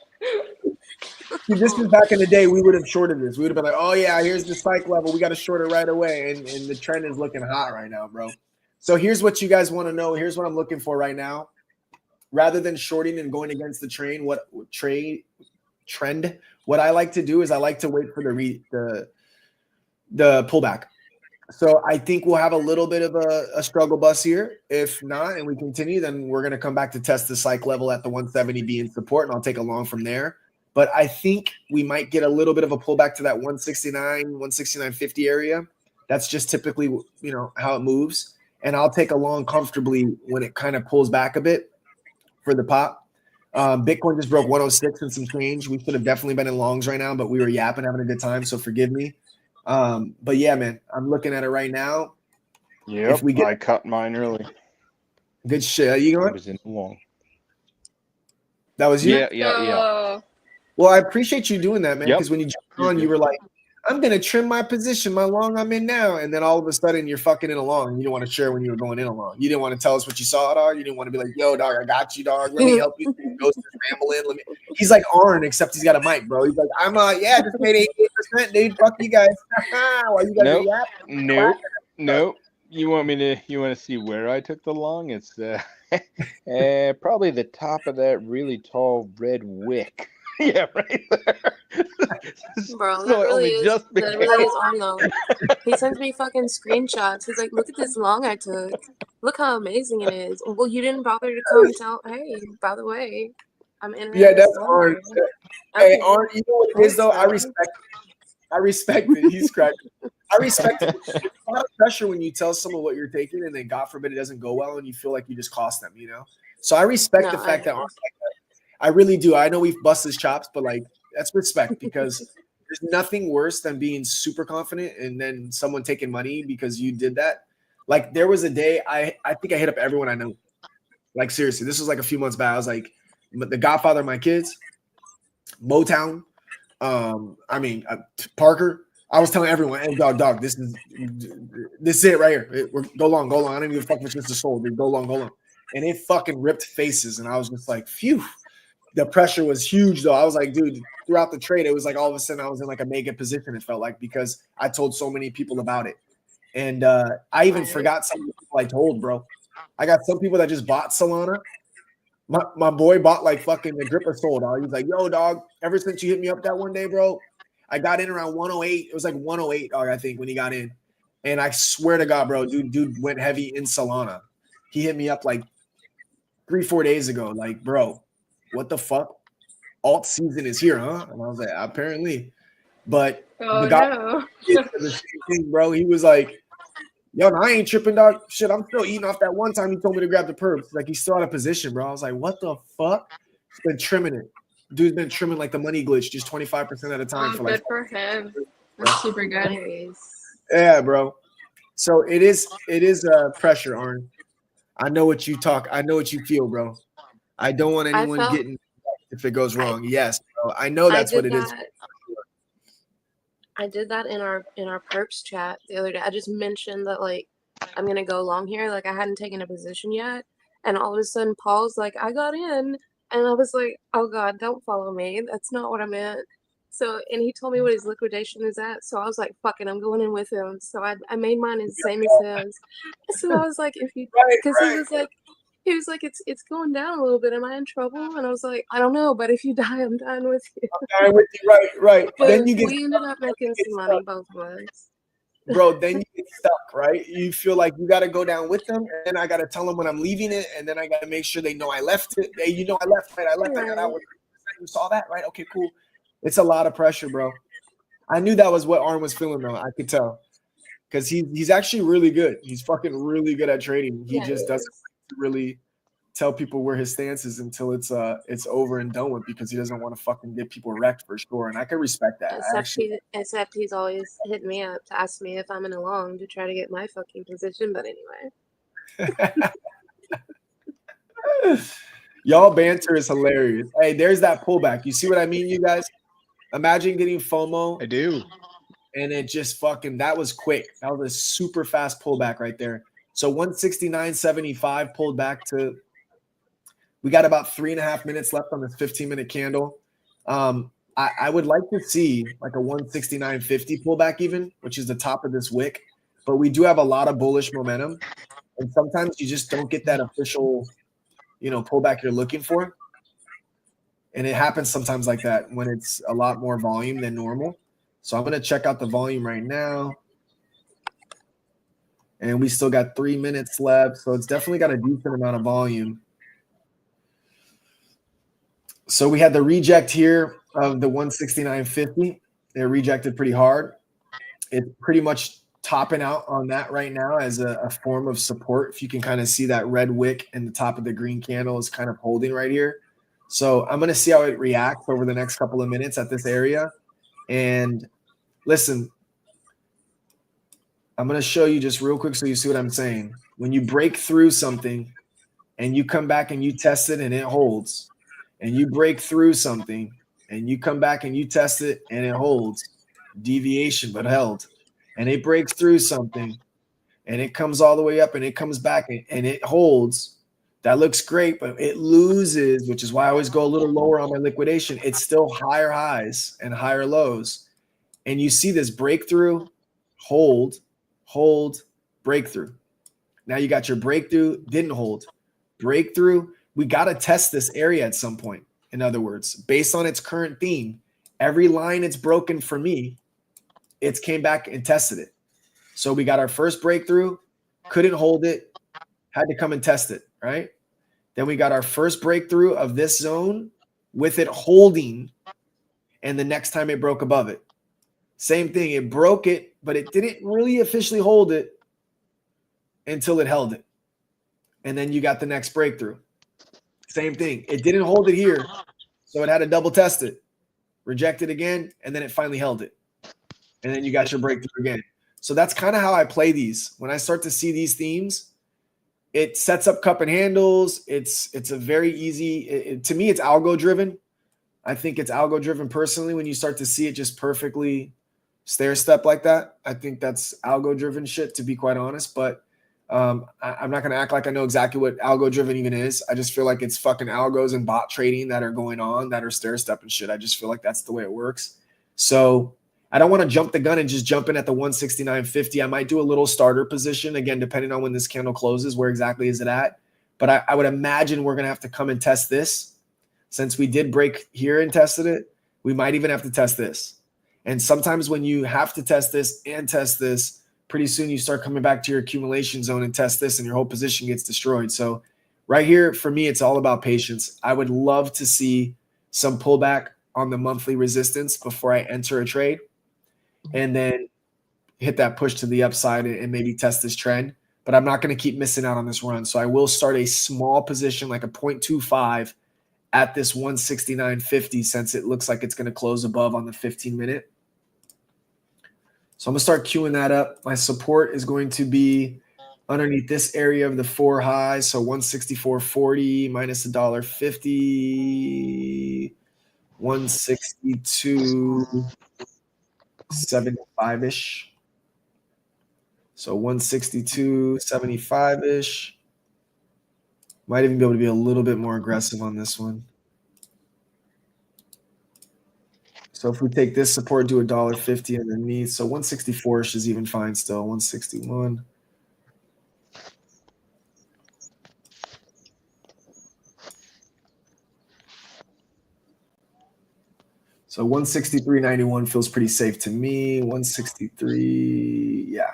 See, this is back in the day. We would have shorted this. We would have been like, oh yeah, here's the spike level. We got to short it right away. And the trend is looking hot right now, bro. So here's what you guys want to know. Here's what I'm looking for right now. Rather than shorting and going against the trend, what I like to do is I like to wait for the pullback. So I think we'll have a little bit of a struggle bus here. If not, and we continue, then we're going to come back to test the psych level at the 170 being support, and I'll take a long from there. But I think we might get a little bit of a pullback to that 169, 169.50 area. That's just typically, how it moves. And I'll take a long comfortably when it kind of pulls back a bit for the pop. Bitcoin just broke 106 and some change. We should have definitely been in longs right now, but we were yapping, having a good time. So forgive me. But yeah, man, I'm looking at it right now. Yep, I cut mine early. Good shit. You going? I was in long. That was you? Yeah. Well, I appreciate you doing that, man, because when you jumped on, you were like, I'm going to trim my position, my long I'm in now. And then all of a sudden you're fucking in a long. You didn't want to share when you were going in a long. You didn't want to tell us what you saw, dog. You didn't want to be like, yo, dog, I got you, dog. Let me help you. Ghost is rambling. He's like Arn, except he's got a mic, bro. He's like, I just made 88%, dude. Fuck you guys. Why you guys are yapping? Nope. You want to see where I took the long? It's probably the top of that really tall red wick. Yeah, right there. Bro, that really is on though. He sends me fucking screenshots. He's like, look at this long I took. Look how amazing it is. Well, you didn't bother to come tell, hey, by the way, I'm in. Yeah, that's Arn. Hey, Arn, you know what it is though? I respect it. He's cracking. I respect it. It's a lot of pressure when you tell someone what you're taking and then God forbid it doesn't go well and you feel like you just cost them, So I respect the fact that Arn's like that. I really do. I know we've busted his chops, but that's respect because there's nothing worse than being super confident and then someone taking money because you did that. Like there was a day I think I hit up everyone I know. Like seriously, this was like a few months back. I was like, the godfather of my kids, Motown, Parker. I was telling everyone, hey, dog, this is it right here. Go long. I don't even fuck with just the soul, dude. Go long. And it fucking ripped faces. And I was just like, phew. The pressure was huge, though. I was like, dude, throughout the trade, it was like all of a sudden I was in like a mega position, it felt like, because I told so many people about it. And I even forgot some people I told, bro. I got some people that just bought Solana. My boy bought like fucking the gripper sold. He's like, yo, dog, ever since you hit me up that one day, bro, I got in around 108. It was like 108, dog, I think, when he got in. And I swear to God, bro, dude went heavy in Solana. He hit me up like 3-4 days ago. Like, bro, what the fuck? Alt season is here, huh? And I was like, apparently. But the guy did the same thing, bro. He was like, yo, no, I ain't tripping, dog. Shit, I'm still eating off that one time he told me to grab the perps. Like, he's still out of position, bro. I was like, what the fuck? He's been trimming it. Dude's been trimming like the money glitch, just 25% at a time. Good for him. That's super good. Yeah, bro. So it is pressure, Arn. I know what you talk. I know what you feel, bro. I don't want anyone getting if it goes wrong. Yes, bro. I know that's what it is. I did that in our perps chat the other day. I just mentioned that like I'm gonna go long here. Like I hadn't taken a position yet, and all of a sudden Paul's like, I got in, and I was like, oh God, don't follow me. That's not what I meant. So, and he told me what his liquidation is at. So I was like, fuck it, I'm going in with him. So I made mine the same as his. So I was like, if you, because he was like, it's going down a little bit. Am I in trouble? And I was like, I don't know, but if you die, I'm dying with you. I'm dying with you, right. But then we ended up making some money, both of us. Bro, then you get stuck, right? You feel like you got to go down with them, and then I got to tell them when I'm leaving it, and then I got to make sure they know I left it. Hey, I left, right? I left. I got out with You saw that, right? Okay, cool. It's a lot of pressure, bro. I knew that was what Arn was feeling, though. I could tell. Because he's actually really good. He's fucking really good at trading. He just doesn't really tell people where his stance is until it's over and done with, because he doesn't want to fucking get people wrecked for sure. And I can respect that. Except he's always hitting me up to ask me if I'm in a long to try to get my fucking position. But anyway. Y'all banter is hilarious. Hey, there's that pullback. You see what I mean, you guys? Imagine getting FOMO. I do. And it just fucking, that was quick. That was a super fast pullback right there. So 169.75 pulled back to, we got about 3.5 minutes left on this 15-minute candle. I would like to see like a 169.50 pullback even, which is the top of this wick. But we do have a lot of bullish momentum. And sometimes you just don't get that official, pullback you're looking for. And it happens sometimes like that when it's a lot more volume than normal. So I'm going to check out the volume right now. And we still got 3 minutes left. So it's definitely got a decent amount of volume. So we had the reject here of the 169.50. It rejected pretty hard. It's pretty much topping out on that right now as a form of support. If you can kind of see that red wick in the top of the green candle is kind of holding right here. So I'm going to see how it reacts over the next couple of minutes at this area. And listen, I'm going to show you just real quick so you see what I'm saying. When you break through something and you come back and you test it and it holds, and you break through something and you come back and you test it and it holds, deviation but held, and it breaks through something and it comes all the way up and it comes back and it holds, that looks great, but it loses, which is why I always go a little lower on my liquidation. It's still higher highs and higher lows. And you see this breakthrough, hold, breakthrough. Now you got your breakthrough, didn't hold. Breakthrough, we got to test this area at some point. In other words, based on its current theme, every line it's broken for me, it's came back and tested it. So we got our first breakthrough, couldn't hold it, had to come and test it, right? Then we got our first breakthrough of this zone with it holding, and the next time it broke above it. Same thing, it broke it, but it didn't really officially hold it until it held it. And then you got the next breakthrough. Same thing, it didn't hold it here, so it had to double test it, reject it again, and then it finally held it. And then you got your breakthrough again. So that's kind of how I play these. When I start to see these themes, it sets up cup and handles. It's a very easy, to me, it's algo driven. I think it's algo driven personally. When you start to see it just perfectly stair step like that, I think that's algo driven shit, to be quite honest. But I'm not going to act like I know exactly what algo driven even is. I just feel like it's fucking algos and bot trading that are going on that are stair step and shit. I just feel like that's the way it works. So I don't want to jump the gun and just jump in at the 169.50. I might do a little starter position, again, depending on when this candle closes, where exactly is it at. But I would imagine we're going to have to come and test this. Since we did break here and tested it, we might even have to test this. And sometimes when you have to test this and test this, pretty soon you start coming back to your accumulation zone and test this, and your whole position gets destroyed. So right here, for me, it's all about patience. I would love to see some pullback on the monthly resistance before I enter a trade, and then hit that push to the upside and maybe test this trend. But I'm not going to keep missing out on this run. So I will start a small position, like a 0.25 at this 169.50, since it looks like it's going to close above on the 15-minute. So I'm going to start queuing that up. My support is going to be underneath this area of the 4 highs. So 164.40 minus $1.50, 162.75-ish. So 162.75-ish. Might even be able to be a little bit more aggressive on this one. So if we take this support, do $1.50 underneath. So 164-ish is even fine still. 161. So 163.91 feels pretty safe to me. 163, yeah.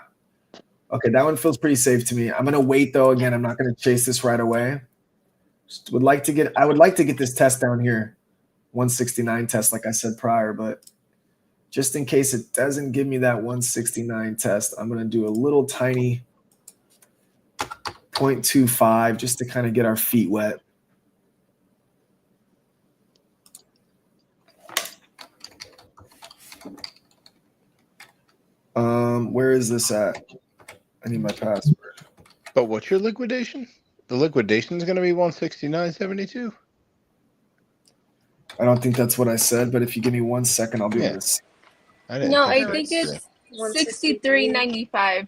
Okay, that one feels pretty safe to me. I'm gonna wait though. Again, I'm not gonna chase this right away. I would like to get this test down here. 169 test, like I said prior, but just in case it doesn't give me that 169 test, I'm going to do a little tiny 0.25 just to kind of get our feet wet. Where is this at? I need my password. But what's your liquidation? The liquidation is going to be 169.72. I don't think that's what I said, but if you give me 1 second, I'll be able to see. No, I think it's 63.95.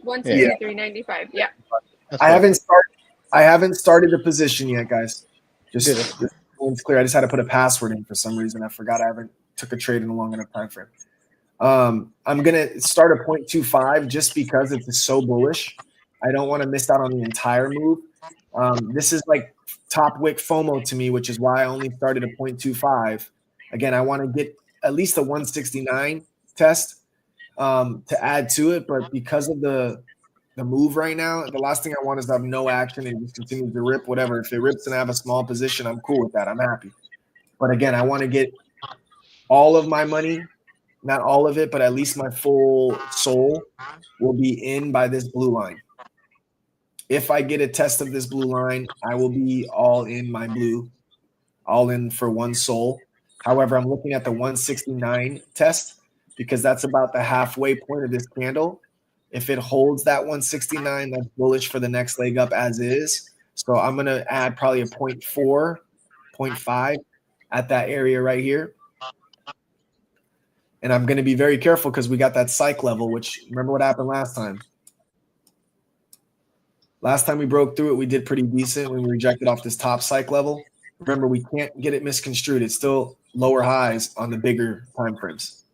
163.95. Yeah. I haven't started the position yet, guys. Just one's clear. I just had to put a password in for some reason. I forgot I haven't took a trade in a long enough time frame. I'm gonna start a 0.25 just because it's so bullish. I don't want to miss out on the entire move. This is like top wick FOMO to me, which is why I only started a 0.25. Again, I want to get at least a 169 test to add to it, but because of the move right now, the last thing I want is to have no action and just continue to rip whatever. If it rips and I have a small position, I'm cool with that. I'm happy. But again, I want to get all of my money, not all of it, but at least my full soul will be in by this blue line. If I get a test of this blue line, I will be all in my blue, all in for one soul. However, I'm looking at the 169 test because that's about the halfway point of this candle. If it holds that 169, that's bullish for the next leg up as is. So I'm going to add probably a 0.4, 0.5 at that area right here. And I'm going to be very careful because we got that psych level, which remember what happened last time. Last time we broke through it, we did pretty decent when we rejected off this top psych level. Remember, we can't get it misconstrued. It's still lower highs on the bigger time frames.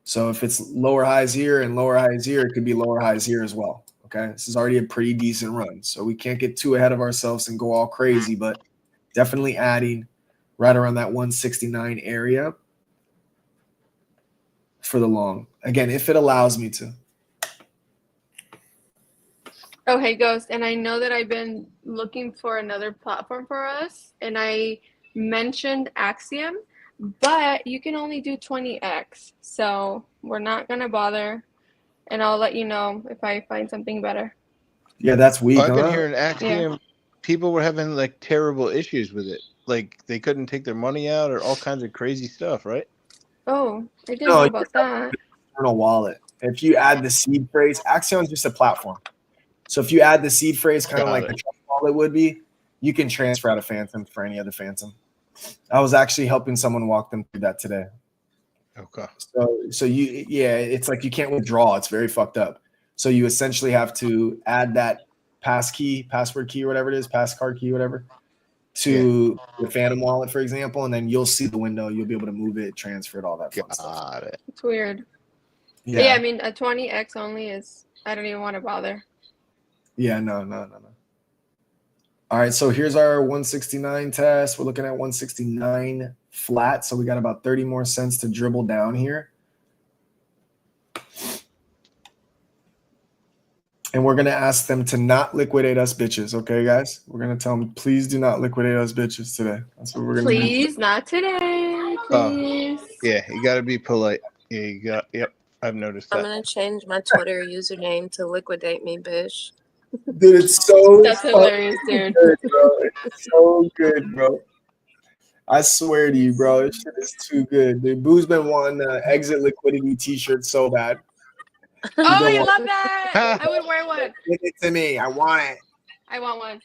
So if it's lower highs here and lower highs here, it could be lower highs here as well. Okay, this is already a pretty decent run. So we can't get too ahead of ourselves and go all crazy, but definitely adding right around that 169 area for the long. Again, if it allows me to. Oh, hey, Ghost. And I know that I've been looking for another platform for us, and I mentioned Axiom, but you can only do 20x. So we're not going to bother, and I'll let you know if I find something better. Yeah, that's weak. I've been hearing Axiom. People were having like terrible issues with it. Like they couldn't take their money out or all kinds of crazy stuff, right? Oh, I didn't know about that. Internal wallet. If you add the seed phrase, Axiom is just a platform. So if you add the seed phrase, kind of like the trust wallet would be, you can transfer out of Phantom for any other Phantom. I was actually helping someone walk them through that today. Okay. So it's like you can't withdraw. It's very fucked up. So you essentially have to add that password key, or whatever it is, passcard key, whatever, to the Phantom wallet, for example, and then you'll see the window. You'll be able to move it, transfer it, all that fun stuff. Got it. It's weird. Yeah, I mean, a 20x only is, I don't even want to bother. Yeah, no. All right, so here's our 169 test. We're looking at 169 flat, so we got about 30 more cents to dribble down here. And we're going to ask them to not liquidate us bitches, okay, guys? We're going to tell them, please do not liquidate us bitches today. That's what we're going to do. Please, not today, please. Yeah, you got to be polite. Yeah, you got, yep, I've noticed that. I'm going to change my Twitter username to liquidate me, bitch. Dude, it's so That's hilarious, dude. Good, bro. It's so good, bro. I swear to you, bro, this shit is too good. Dude, Boo's been wanting an exit liquidity t-shirt so bad. Oh, I love that. I would wear one. Give it to me. I want it. I want one.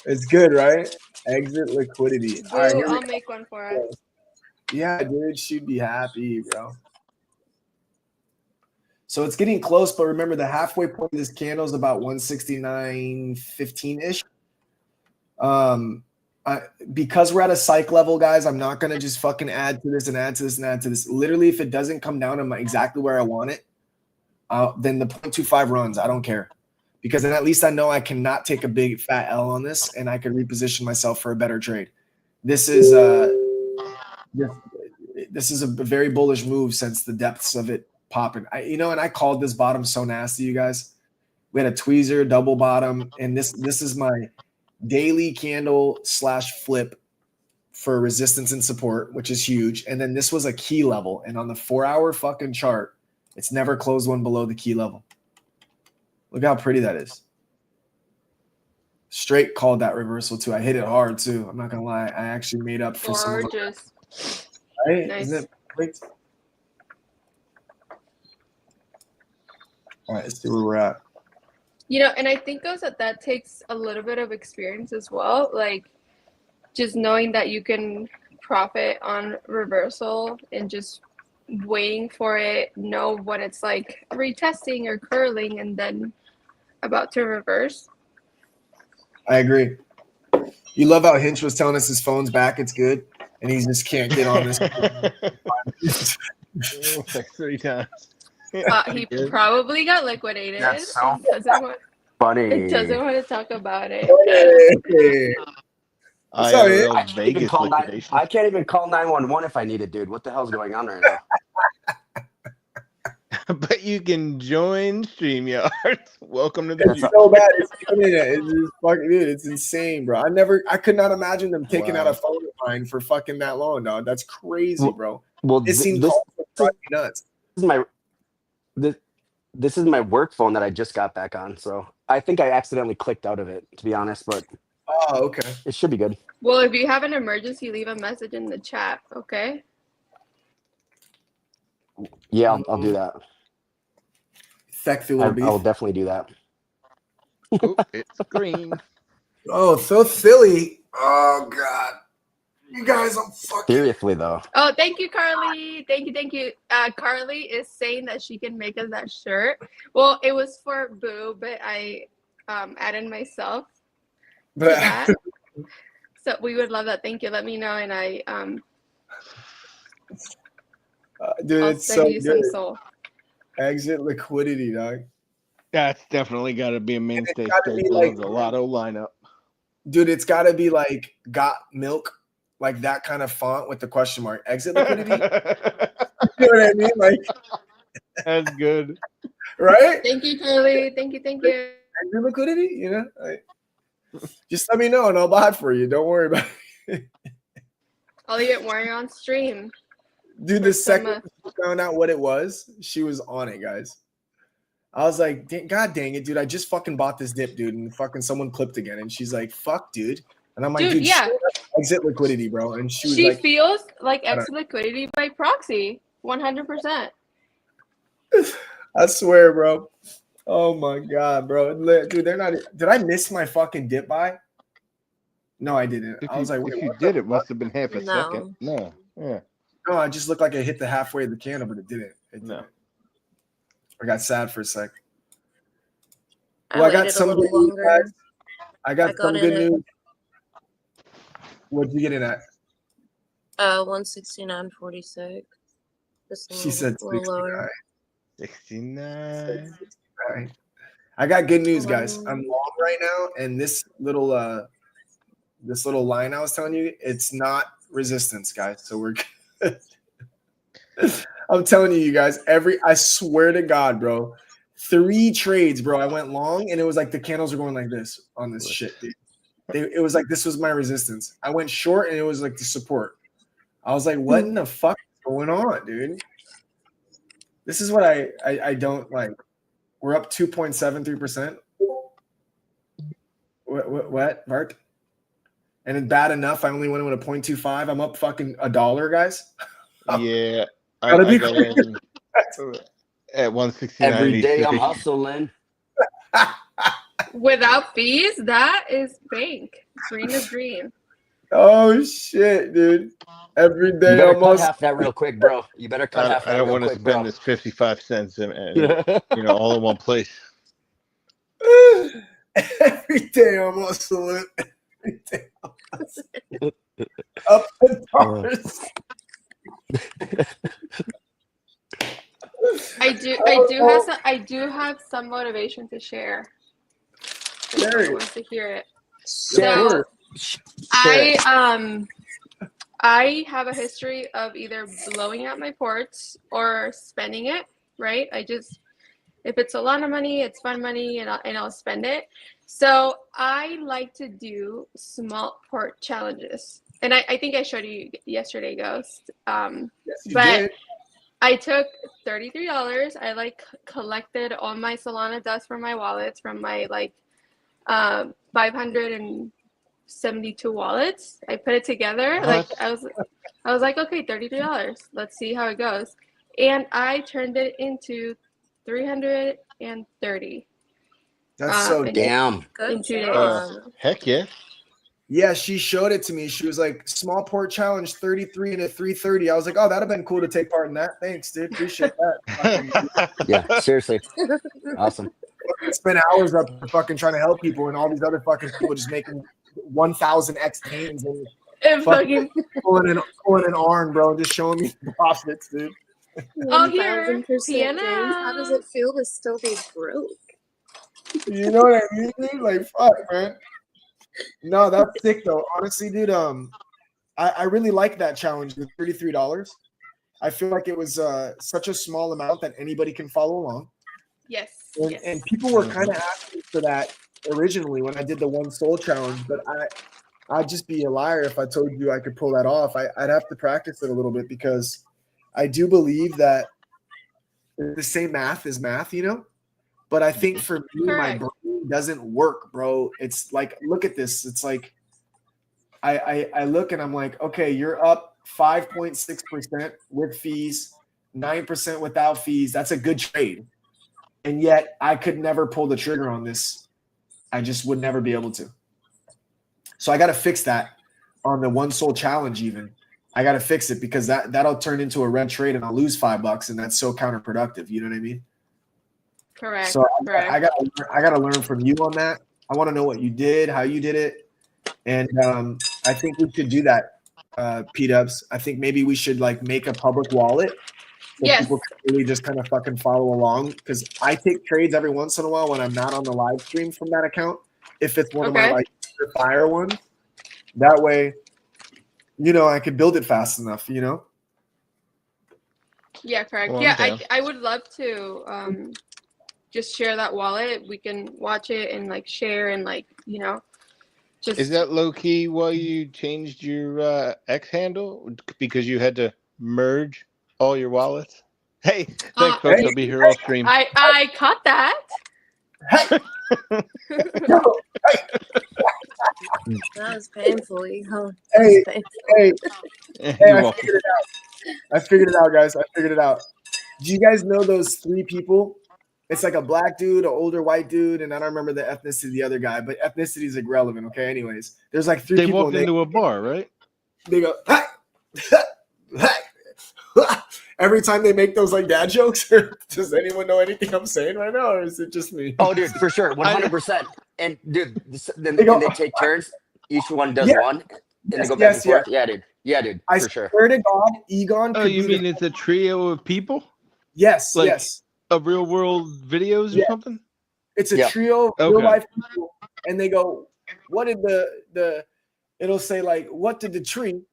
It's good, right? Exit liquidity. Boo, All right, I'll make one for us. Yeah, dude, she'd be happy, bro. So it's getting close, but remember the halfway point of this candle is about 169.15-ish. Because we're at a psych level, guys, I'm not going to just fucking add to this and add to this and add to this. Literally, if it doesn't come down to exactly where I want it, then the 0.25 runs. I don't care. Because then at least I know I cannot take a big fat L on this, and I can reposition myself for a better trade. This is a very bullish move since the depths of it popping. And I called this bottom so nasty, you guys. We had a tweezer, double bottom, and this is my daily candle / flip for resistance and support, which is huge. And then this was a key level. And on the 4-hour fucking chart, it's never closed one below the key level. Look how pretty that is. Straight called that reversal too. I hit it hard too. I'm not gonna lie. I actually made up for some of it. Gorgeous. Right? Nice. Isn't it perfect? All right, let's see where we're at. You know, and I think also that takes a little bit of experience as well. Like just knowing that you can profit on reversal and just waiting for it, know when it's like retesting or curling and then about to reverse. I agree. You love how Hinch was telling us his phone's back, it's good, and he just can't get on this. Like 3 times. He probably got liquidated. That's so and doesn't want funny. to talk about it. IRL Vegas liquidation. I can't even call 911 if I need it, dude. What the hell's going on right now? But you can join StreamYard. Welcome to the It's so bad. It's just fucking, dude, it's insane, bro. I could not imagine them taking out a phone of mine for fucking that long, dog. That's crazy, bro. Well, it seems nuts. This is my work phone that I just got back on, so I think I accidentally clicked out of it, to be honest, but oh, okay. It should be good. Well, if you have an emergency, leave a message in the chat, okay? Yeah, I'll do that. I will definitely do that. Oh, it's green. Oh, so silly. Oh, God. You guys, I'm fucking. Seriously, though. Oh, thank you, Carly. Thank you. Carly is saying that she can make us that shirt. Well, it was for Boo, but I added myself to that. So we would love that. Thank you. Let me know, and I dude, I'll it's send so you good. some soul. Exit liquidity, dog. That's definitely got to be a mainstay staple like, of the Lotto lineup. Dude, it's got to be like got milk, like that kind of font with the question mark. Exit liquidity. You know what I mean? Like, that's good, right? Thank you, Carly. Thank you. Exit liquidity. You know, like, just let me know and I'll buy it for you. Don't worry about it. I'll leave it wearing on stream. Dude, the second she found out what it was, she was on it, guys. I was like, God dang it, dude. I just fucking bought this dip, dude. And fucking someone clipped again. And she's like, fuck, dude. And I'm like, dude, yeah. Exit liquidity, bro. And she was like, feels like exit liquidity by proxy. 100%. I swear, bro. Oh my God, bro. Dude, they're not. Did I miss my fucking dip buy? No, I didn't. I was like, if you did, it must have been half a second. No. Yeah. No, I just looked like I hit the halfway of the candle, but it didn't. No. I got sad for a sec. Well, I got some good news, guys. I got some good news. What'd you get in at? 169.46. She said 69. 69. I got good news, guys. I'm long right now, and this little line I was telling you, it's not resistance, guys. So we're good. I'm telling you guys, I swear to God, bro, 3 trades, bro. I went long, and it was like the candles are going like this on this shit, dude. It was like this was my resistance. I went short, and it was like the support. I was like, what in the fuck is going on, dude? This is what I don't like. We're up 2.73%. What, Mark? And it's bad enough. I only went with a 0.25. I'm up fucking $1, guys. Yeah. I got at 169. Every day I'm hustling. Without fees, that is bank. Green is green. Oh shit, dude! Every day you better almost cut half that real quick, bro. You better cut half that. I don't want to spend this 55 cents and all in one place. Every day almost salute. Every day up the bars. I do have some motivation to share. Everyone wants to hear it. So I have a history of either blowing out my ports or spending it, right? If it's a lot of money, it's fun money, and I'll spend it. So I like to do small port challenges. and I think I showed you yesterday, Ghost. Yes, you But did. I took $33. I like collected all my Solana dust from my wallets from my 572 wallets. I put it together. Like What? I was like, okay, $33. Let's see how it goes. And I turned it into 330. That's so in, dope. Damn. Good in 2 days. job. Heck yeah. Yeah, she showed it to me. She was like, small port challenge, 33 and a 330. I was like, oh, that'd have been cool to take part in that. Thanks, dude. Appreciate that. Yeah, seriously. Awesome. Spend hours up there fucking trying to help people, and all these other fucking people just making 1,000x gains and And fucking fucking pulling an arm, bro, and just showing me profits, dude. Oh, here, 1000% gains. How does it Piano. feel to still be broke? You know what I mean, dude? Like, fuck, man. No, that's sick though. Honestly, dude, I really like that challenge, the $33. I feel like it was such a small amount that anybody can follow along. Yes. And people were kind of asking for that originally when I did the one soul challenge, but I'd just be a liar if I told you I could pull that off. I'd have to practice it a little bit because I do believe that the same math is math, you know? But I think for me, my Correct. brain doesn't work, bro. It's like, look at this. It's like I look and I'm like, okay, you're up 5.6% with fees, 9% without fees. That's a good trade. And yet I could never pull the trigger on this. I just would never be able to. So I got to fix that on the one soul challenge even. I got to fix it because that'll turn into a red trade and I'll lose $5 and that's so counterproductive. You know what I mean? Correct. So correct. I got to learn from you on that. I want to know what you did, how you did it. And I think we should do that, P-Dubs. I think maybe we should like make a public wallet so Yes. people can really just kind of fucking follow along. Because I take trades every once in a while when I'm not on the live stream from that account. If it's one of my Okay. like fire ones, that way, you know, I could build it fast enough. You know. Yeah, correct. Well, I'm Yeah, down. I would love to just share that wallet. We can watch it and like share and like, you know, just Is that low key why you changed your X handle? Because you had to merge all your wallets? Hey, thanks, folks. I'll be here all stream. I caught that. Hey, That was painfully. Huh? hey, hey, You're I welcome. figured it out. I figured it out, guys. I figured it out. Do you guys know those three people? It's like a black dude, an older white dude, and I don't remember the ethnicity of the other guy, but ethnicity is like relevant. Okay, anyways, there's like three They people. walked into a bar, right? They go, "Hey, hey." Every time they make those like dad jokes. Does anyone know anything I'm saying right now, or is it just me? Oh, dude, for sure, 100%. And dude, then They go, they take turns. Each one does Yeah. one, and they Yes, go back yes, and forth. Yeah, dude. Yeah, dude. I For sure. swear to God, Egon Oh, could you be mean the it's a trio of people? yes, like- yes. Of real world videos or Yeah. something? It's a Yeah. trio of Okay. real life people, and they go, "What did the?" It'll say like, "What did the tree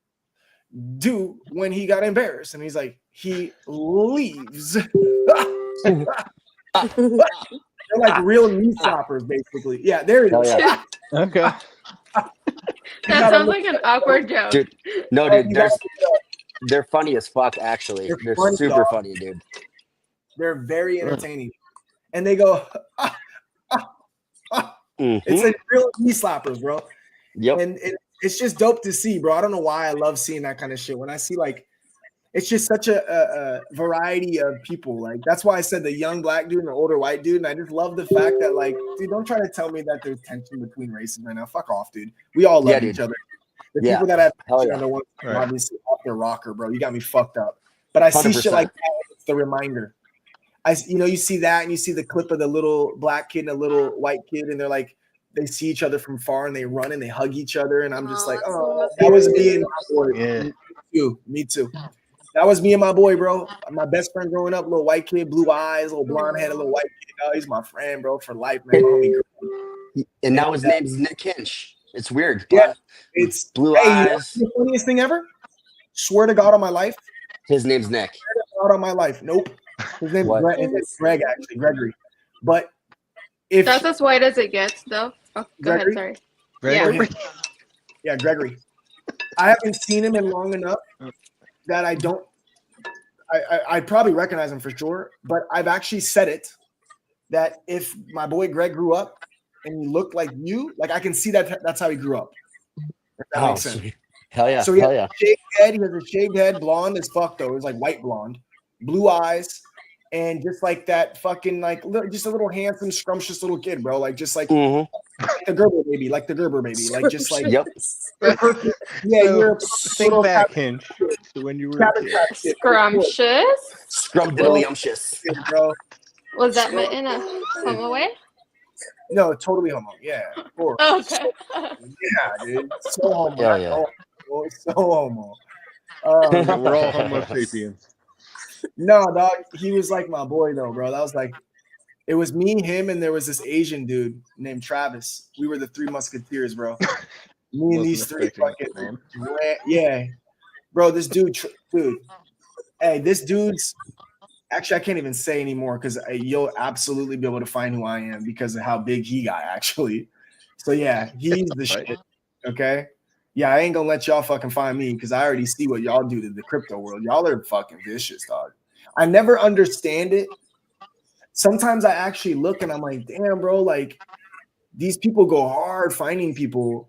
do when he got embarrassed?" And he's like, "He leaves." They're like real knee slappers, basically. Yeah, there it Hell is. yeah. Okay. That sounds like an awkward joke. Dude, no, Oh, dude, you gotta- they're funny as fuck, actually. They're They're funny, super dog. funny, dude. They're very entertaining, and they go, Mhm. It's like real knee slappers, bro. Yep. And it's just dope to see, bro. I don't know why I love seeing that kind of shit. When I see like, it's just such a variety of people. Like that's why I said the young black dude and the older white dude. And I just love the fact that like, dude, don't try to tell me that there's tension between races right now. Fuck off, dude. We all love Yeah, each dude. other. The Yeah. people that have Hell tension yeah. are the ones Right. obviously off their rocker, bro. You got me fucked up. But I see shit 100%. like that. It's the reminder. You see that, and you see the clip of the little black kid and the little white kid, and they're like, they see each other from far and they run and they hug each other. And I'm just Oh, like, that's oh, one of my that was me favorite and my boy. Yeah. Me too. That was me and my boy, bro. My best friend growing up, little white kid, blue eyes, little blonde head, a little white kid. Oh, he's my friend, bro, for life, man. My homie. And now his name's Nick Hinch. It's weird. Yeah, But it's blue hey, you know eyes. the funniest thing ever? Swear to God on my life. His name's Nick. Swear to God on my life. Nope. His name's What? Greg, actually, Gregory. But if That's as white as it gets, though. Oh, go ahead. Gregory? Sorry. Gregory? Yeah, Gregory. I haven't seen him in long enough that I don't. I'd probably recognize him for sure, but I've actually said it that if my boy Greg grew up and he looked like you, like I can see that that's how he grew up. If that makes sense. Sweet. Hell yeah. So he has Hell yeah. a shaved head. He has a shaved head, blonde as fuck though. It was like white blonde, blue eyes, and just like that fucking like just a little handsome, scrumptious little kid, bro. Like just like the Gerber baby, like just like Yep. yeah. So, You're a think little back, Hinge, to when you were a kid. Scrumptious. Scrumdiddlyumptious. Bro. Was that meant in a homo way? No, totally homo. Yeah, of course. Okay. Yeah, dude. So homo. Hell yeah. So homo. We're all Homo sapiens. No, dog. He was like my boy, though, bro. That was like, it was me, him, and there was this Asian dude named Travis. We were the three musketeers, bro. Me and these three fucking, yeah, bro. This dude. Hey, this dude's. Actually, I can't even say anymore because you'll absolutely be able to find who I am because of how big he got, actually. So yeah, he's the shit. Okay. Yeah, I ain't gonna let y'all fucking find me because I already see what y'all do to the crypto world. Y'all are fucking vicious, dog. I never understand it. Sometimes I actually look and I'm like, damn, bro, like these people go hard finding people,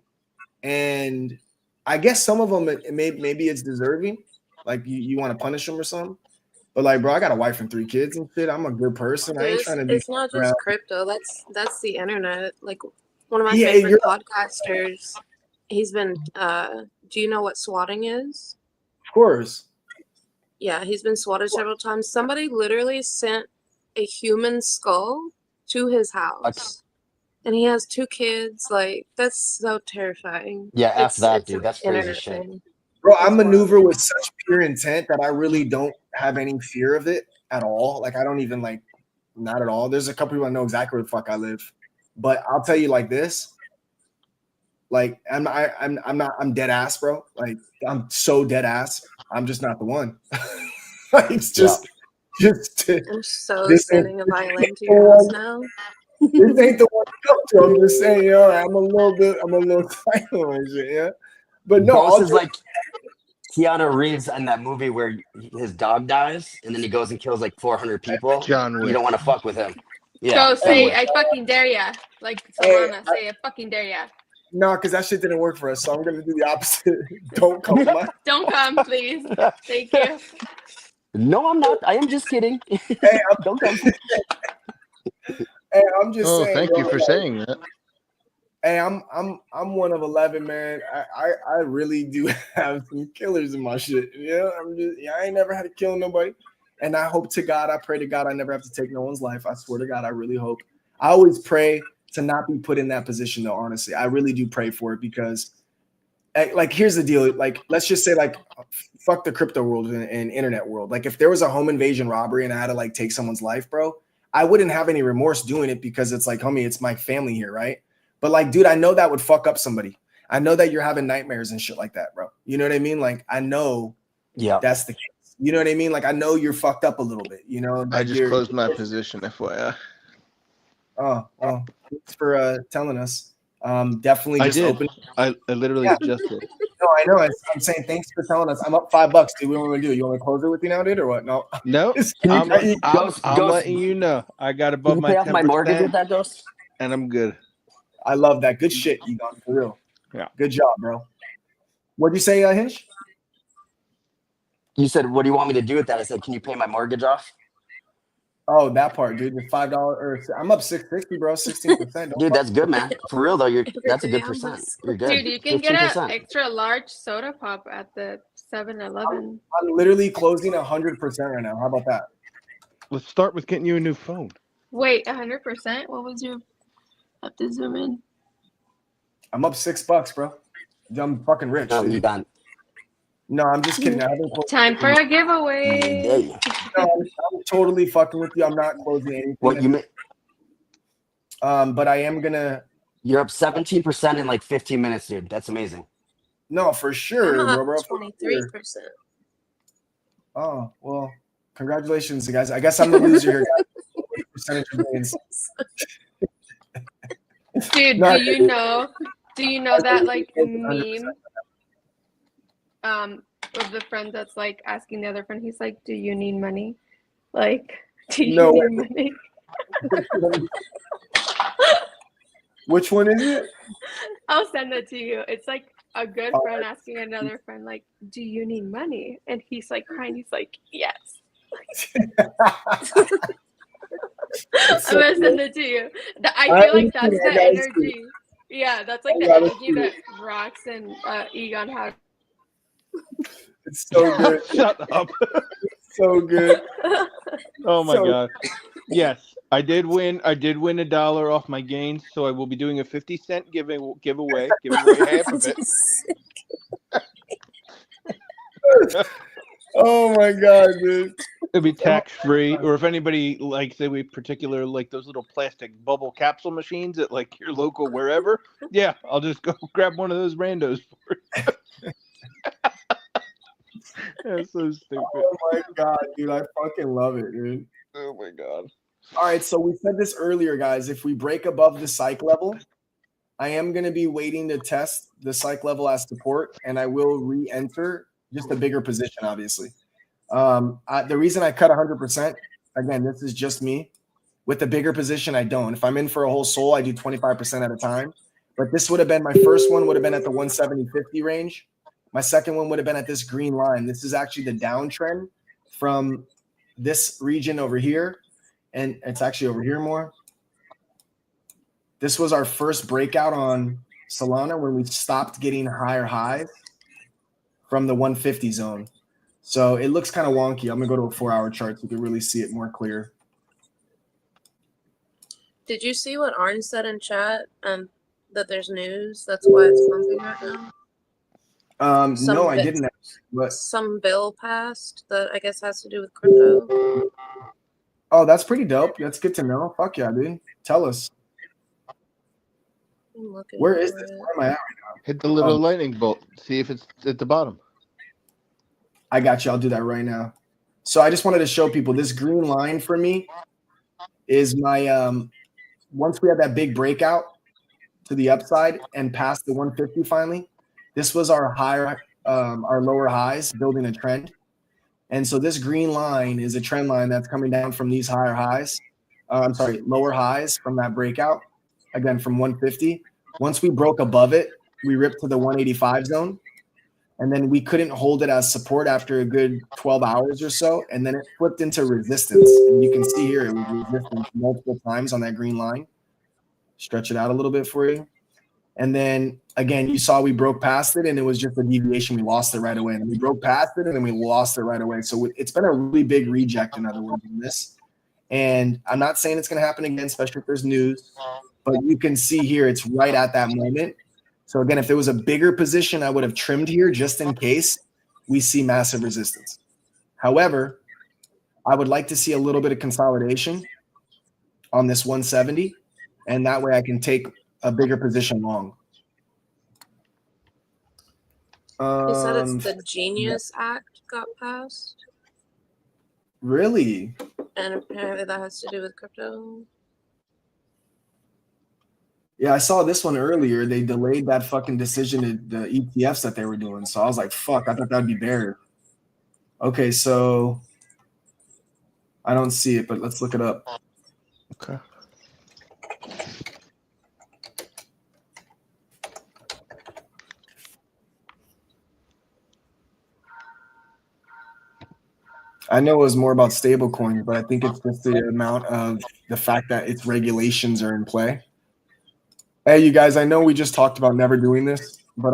and I guess some of them maybe it's deserving, like you want to punish them or something. But like, bro, I got a wife and 3 kids and shit. I'm a good person. I ain't trying to be. It's not just crypto. That's the internet. Like one of my favorite podcasters. He's been. Do you know what swatting is? Of course. Yeah, he's been swatted several times. Somebody literally sent a human skull to his house, and he has 2 kids. Like that's so terrifying. Yeah, after that, dude, that's crazy shit. Thing. Bro, I maneuver with such pure intent that I really don't have any fear of it at all. Like I don't even like, not at all. There's a couple people I know exactly where the fuck I live, but I'll tell you like this. Like I'm dead ass, bro. Like I'm so dead ass. I'm just not the one. Like, it's just. I'm so sending a violin to your house now. This ain't the one to go to. I'm just saying, yo, I'm a little psycho and shit, yeah. But no, Boss is like Keanu Reeves in that movie where his dog dies and then he goes and kills like 400 people. John Wick. You don't want to fuck with him. Yeah. Go say, I fucking dare ya. Like Solana, say, I fucking dare ya. No, because that shit didn't work for us, so I'm gonna do the opposite. Don't come. Don't come, please. Thank you. No, I'm not. I am just kidding. Hey, don't come. Hey, I'm just saying. Thank you for saying that. Hey, I'm one of 11, man. I really do have some killers in my shit. Yeah, I ain't never had to kill nobody, and I hope to God, I pray to God, I never have to take no one's life. I swear to God, I really hope. I always pray to not be put in that position, though. Honestly, I really do pray for it because, like, here's the deal. Like, let's just say, like, fuck the crypto world and internet world. Like, if there was a home invasion robbery and I had to like take someone's life, bro, I wouldn't have any remorse doing it because it's like, homie, it's my family here, right? But like, dude, I know that would fuck up somebody. I know that you're having nightmares and shit like that, bro. You know what I mean? Like, I know that's the case. You know what I mean? Like, I know you're fucked up a little bit, you know? I just closed my position, FYI. Oh, well, thanks for telling us. Definitely just open. I literally just did. No, I know. I'm saying thanks for telling us. I'm up $5, dude. What do we want to do? You want to close it with you now, dude, or what? No. No. I'm letting you know. I got above my 10%. Pay off my mortgage with that, Ghost? And I'm good. I love that. Good shit, Egon, for real. Yeah. Good job, bro. What'd you say, Hinch? You said, what do you want me to do with that? I said, can you pay my mortgage off? Oh, that part, dude. The $5 or I'm up $6.50, bro. 16%. Dude, that's good, man. For real though, that's a good percent. You're good. Dude, you can 15%. Get an extra large soda pop at the 7-Eleven. I'm literally closing 100% right now. How about that? Let's start with getting you a new phone. Wait, 100%? What was your? I have to zoom in. I'm up $6, bro. I'm fucking rich. No, you done. No, I'm just kidding. I haven't closed. Time for a giveaway. No, I'm totally fucking with you. I'm not closing anything. What you mean? But I am gonna. You're up 17% in like 15 minutes, dude. That's amazing. No, for sure, bro. 23%. Oh well, congratulations, guys. I guess I'm the loser here, guys. Percentage of gains. Dude, do you know that like meme? of the friend that's like asking the other friend, he's like, do you need money? Like, do you No. need money? Which one is it? I'll send it to you. It's like a good friend asking another friend, like, do you need money? And he's like crying. He's like, yes. I'm going to send it to you. I feel like that's the energy. Yeah, that's like the energy that Rox and Egon have. It's so good. Shut up. So good. Oh my So- god. Yes, I did win. I did win $1 off my gains, so I will be doing a 50-cent giveaway, giving away half of it. Oh my god, dude. It'll be tax free, or if anybody likes a particular like those little plastic bubble capsule machines at like your local wherever, yeah, I'll just go grab one of those randos for you. That's so stupid. Oh my god, dude. I fucking love it, dude. Oh my god. All right, so we said this earlier, guys. If we break above the psych level, I am going to be waiting to test the psych level as support, and I will re-enter just a bigger position, obviously. The reason I cut 100%, again, this is just me. With the bigger position, I don't. If I'm in for a whole soul, I do 25% at a time. But this would have been, my first one would have been at the 170.50 range. My second one would have been at this green line. This is actually the downtrend from this region over here. And it's actually over here more. This was our first breakout on Solana when we stopped getting higher highs from the 150 zone. So it looks kind of wonky. I'm going to go to a 4-hour chart so you can really see it more clear. Did you see what Arn said in chat? That there's news. That's why it's pumping right now. No, I didn't. But some bill passed that I guess has to do with crypto. oh, that's pretty dope. That's good to know. Fuck yeah, dude. Tell us. Where is this? Where am I at right now? Hit the little lightning bolt. See if it's at the bottom. I got you. I'll do that right now. So I just wanted to show people this green line for me is my once we had that big breakout to the upside and past the 150 finally, this was our higher our lower highs building a trend. And so this green line is a trend line that's coming down from these higher highs. Lower highs from that breakout, again, from 150. Once we broke above it, we ripped to the 185 zone. And then we couldn't hold it as support after a good 12 hours or so. And then it flipped into resistance. And you can see here, it was resistance multiple times on that green line. Stretch it out a little bit for you. And then again, you saw we broke past it and it was just a deviation. We lost it right away. And we broke past it and then we lost it right away. So it's been a really big reject, in other words, in this. And I'm not saying it's going to happen again, especially if there's news. But you can see here, it's right at that moment. So again, if there was a bigger position, I would have trimmed here just in case we see massive resistance. However, I would like to see a little bit of consolidation on this 170. And that way I can take a bigger position long. He said it's the Genius Act got passed. Really? And apparently that has to do with crypto. Yeah, I saw this one earlier. They delayed that fucking decision to the ETFs that they were doing. So I was like, fuck, I thought that'd be better. Okay, so I don't see it, but let's look it up. Okay. I know it was more about stable coins, but I think it's just the amount of the fact that its regulations are in play. Hey, you guys, I know we just talked about never doing this, but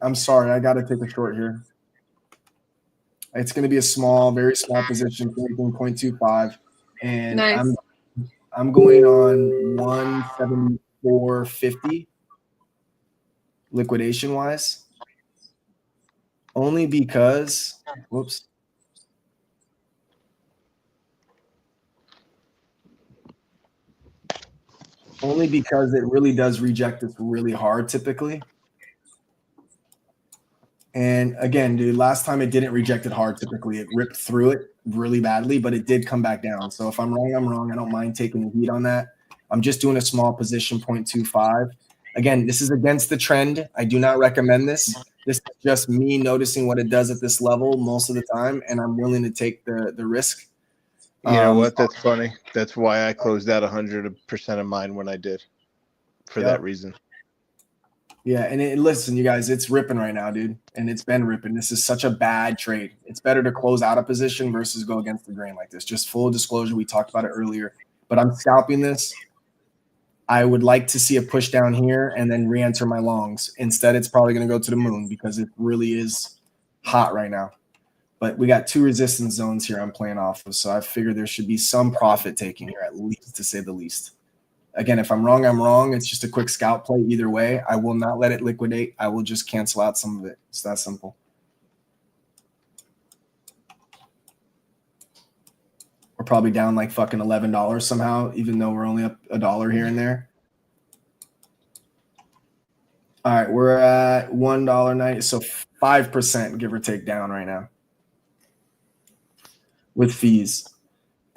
I'm sorry. I got to take a short here. It's going to be a small, very small position, 0.25. And nice. I'm going on 174.50 liquidation-wise. Only because, whoops. Only because it really does reject this really hard typically. And again, dude, last time it didn't reject it hard typically. It ripped through it really badly, but it did come back down. So if I'm wrong, I'm wrong. I don't mind taking the heat on that. I'm just doing a small position, 0.25. Again, this is against the trend. I do not recommend this. This is just me noticing what it does at this level most of the time, and I'm willing to take the risk. You know what? That's funny. That's why I closed out 100% of mine when I did, for that reason. Yeah, and listen, you guys, it's ripping right now, dude, and it's been ripping. This is such a bad trade. It's better to close out a position versus go against the grain like this. Just full disclosure, we talked about it earlier, but I'm scalping this. I would like to see a push down here and then re-enter my longs. Instead, it's probably going to go to the moon because it really is hot right now. But we got 2 resistance zones here I'm playing off of, so I figured there should be some profit taking here, at least, to say the least. Again, if I'm wrong, I'm wrong. It's just a quick scalp play either way. I will not let it liquidate. I will just cancel out some of it. It's that simple. We're probably down like fucking $11 somehow, even though we're only up $1 here and there. All right, we're at $1.90, so 5% give or take down right now with fees.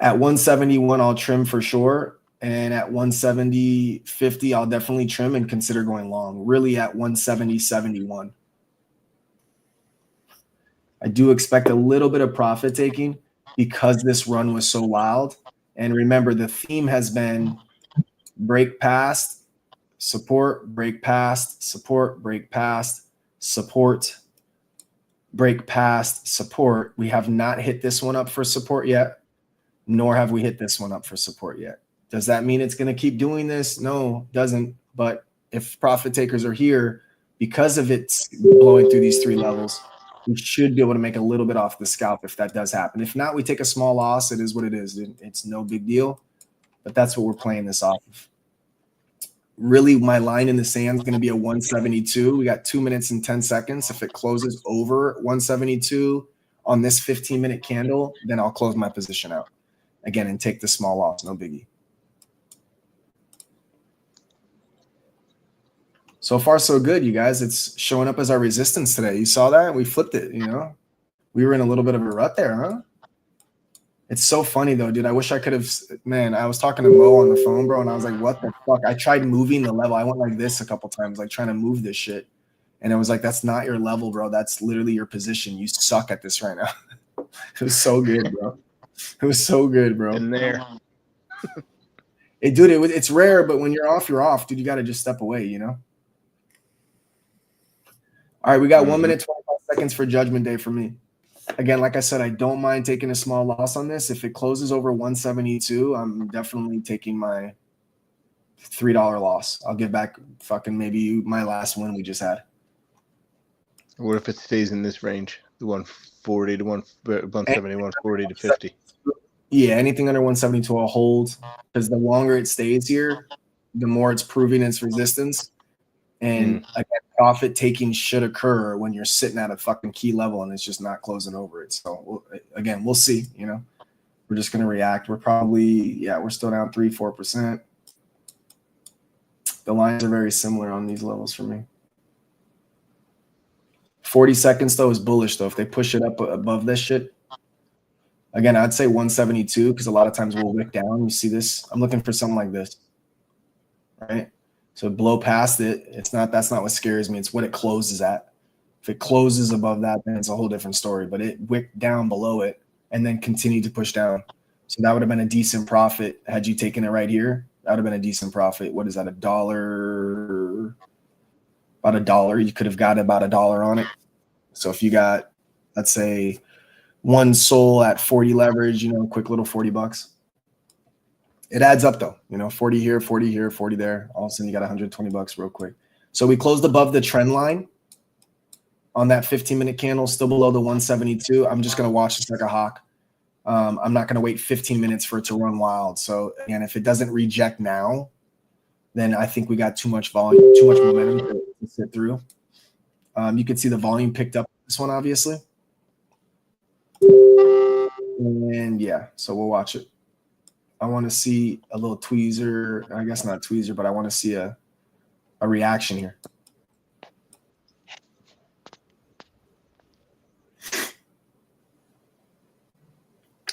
At 171, I'll trim for sure. And at 170.50, I'll definitely trim and consider going long. Really at 170.71. I do expect a little bit of profit taking because this run was so wild. And remember, the theme has been break past, support, break past, support, break past, support, break past, support. We have not hit this one up for support yet, nor have we hit this one up for support yet. Does that mean it's going to keep doing this? No, it doesn't. But if profit takers are here, because of it's blowing through these 3 levels, we should be able to make a little bit off the scalp if that does happen. If not, we take a small loss. It is what it is. It's no big deal. But that's what we're playing this off of. Really, my line in the sand is going to be a 172. We got 2 minutes and 10 seconds. If it closes over 172 on this 15-minute candle, then I'll close my position out again and take the small loss. No biggie. So far, so good, you guys. It's showing up as our resistance today. You saw that? We flipped it, you know? We were in a little bit of a rut there, huh? It's so funny, though, dude. I wish I could have – man, I was talking to Mo on the phone, bro, and I was like, what the fuck? I tried moving the level. I went like this a couple times, like trying to move this shit. And I was like, that's not your level, bro. That's literally your position. You suck at this right now. It was so good, bro. It was so good, bro. In there. Dude, it's rare, but when you're off, dude. You got to just step away, you know? All right, we got 1 minute, 25 seconds for judgment day for me. Again, like I said, I don't mind taking a small loss on this. If it closes over 172, I'm definitely taking my $3 loss. I'll give back fucking maybe my last win we just had. What if it stays in this range? The 140 to 170, 140 to 50. Yeah, anything under 172 I'll hold because the longer it stays here, the more it's proving its resistance. And again, profit taking should occur when you're sitting at a fucking key level and it's just not closing over it. So again, we'll see. You know, we're just gonna react. We're probably we're still down 3-4%. The lines are very similar on these levels for me. 40 seconds though is bullish though. If they push it up above this shit, again, I'd say 172 because a lot of times we'll wick down. You see this? I'm looking for something like this, right? So blow past it. That's not what scares me. It's what it closes at. If it closes above that, then it's a whole different story. But it wicked down below it and then continued to push down. So that would have been a decent profit had you taken it right here. That would have been a decent profit. What is that? $1? About $1. You could have got about $1 on it. So if you got, let's say, one soul at 40 leverage, you know, quick little $40. It adds up though, you know, 40 here, 40 here, 40 there. All of a sudden you got $120 real quick. So we closed above the trend line on that 15-minute candle, still below the 172. I'm just going to watch this like a hawk. I'm not going to wait 15 minutes for it to run wild. So again, if it doesn't reject now, then I think we got too much volume, too much momentum to sit through. You can see the volume picked up this one, obviously. And yeah, so we'll watch it. I want to see a little tweezer. I guess not tweezer, but I want to see a reaction here.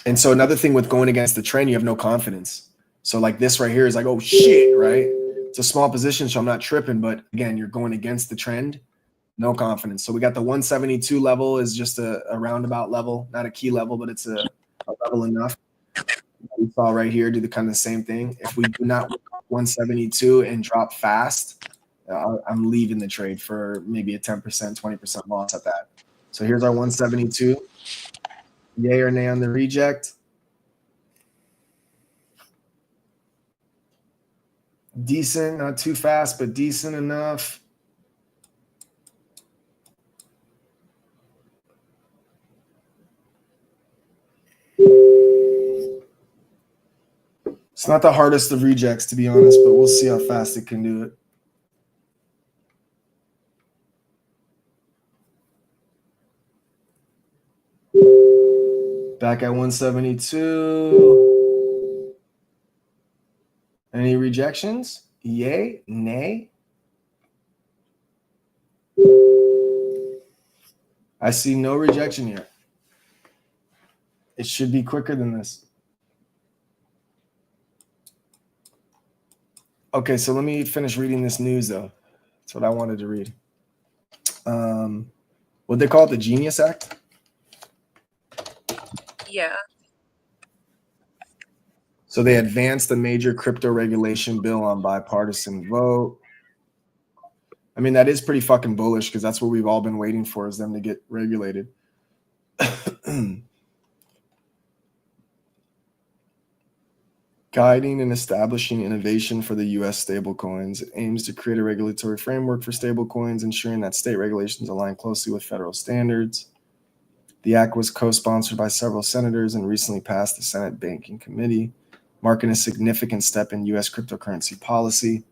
And so another thing with going against the trend, you have no confidence. So like this right here is like, oh shit, right? It's a small position, so I'm not tripping. But again, you're going against the trend. No confidence. So we got the 172 level is just a roundabout level, not a key level, but it's a level enough. We saw right here do the kind of the same thing. If we do not 172 and drop fast, I'm leaving the trade for maybe a 10%, 20% loss at that. So here's our 172. Yay or nay on the reject? Decent, not too fast, but decent enough. It's not the hardest of rejects, to be honest, but we'll see how fast it can do it. Back at 172. Any rejections? Yay? Nay? I see no rejection yet. It should be quicker than this. Okay, so let me finish reading this news, though. That's what I wanted to read. What they call it, the Genius Act? Yeah. So they advanced the major crypto regulation bill on bipartisan vote. I mean, that is pretty fucking bullish because that's what we've all been waiting for, is them to get regulated. Guiding and establishing innovation for the U.S. stablecoins. It aims to create a regulatory framework for stablecoins, ensuring that state regulations align closely with federal standards. The act was co-sponsored by several senators and recently passed the Senate Banking Committee, marking a significant step in U.S. cryptocurrency policy.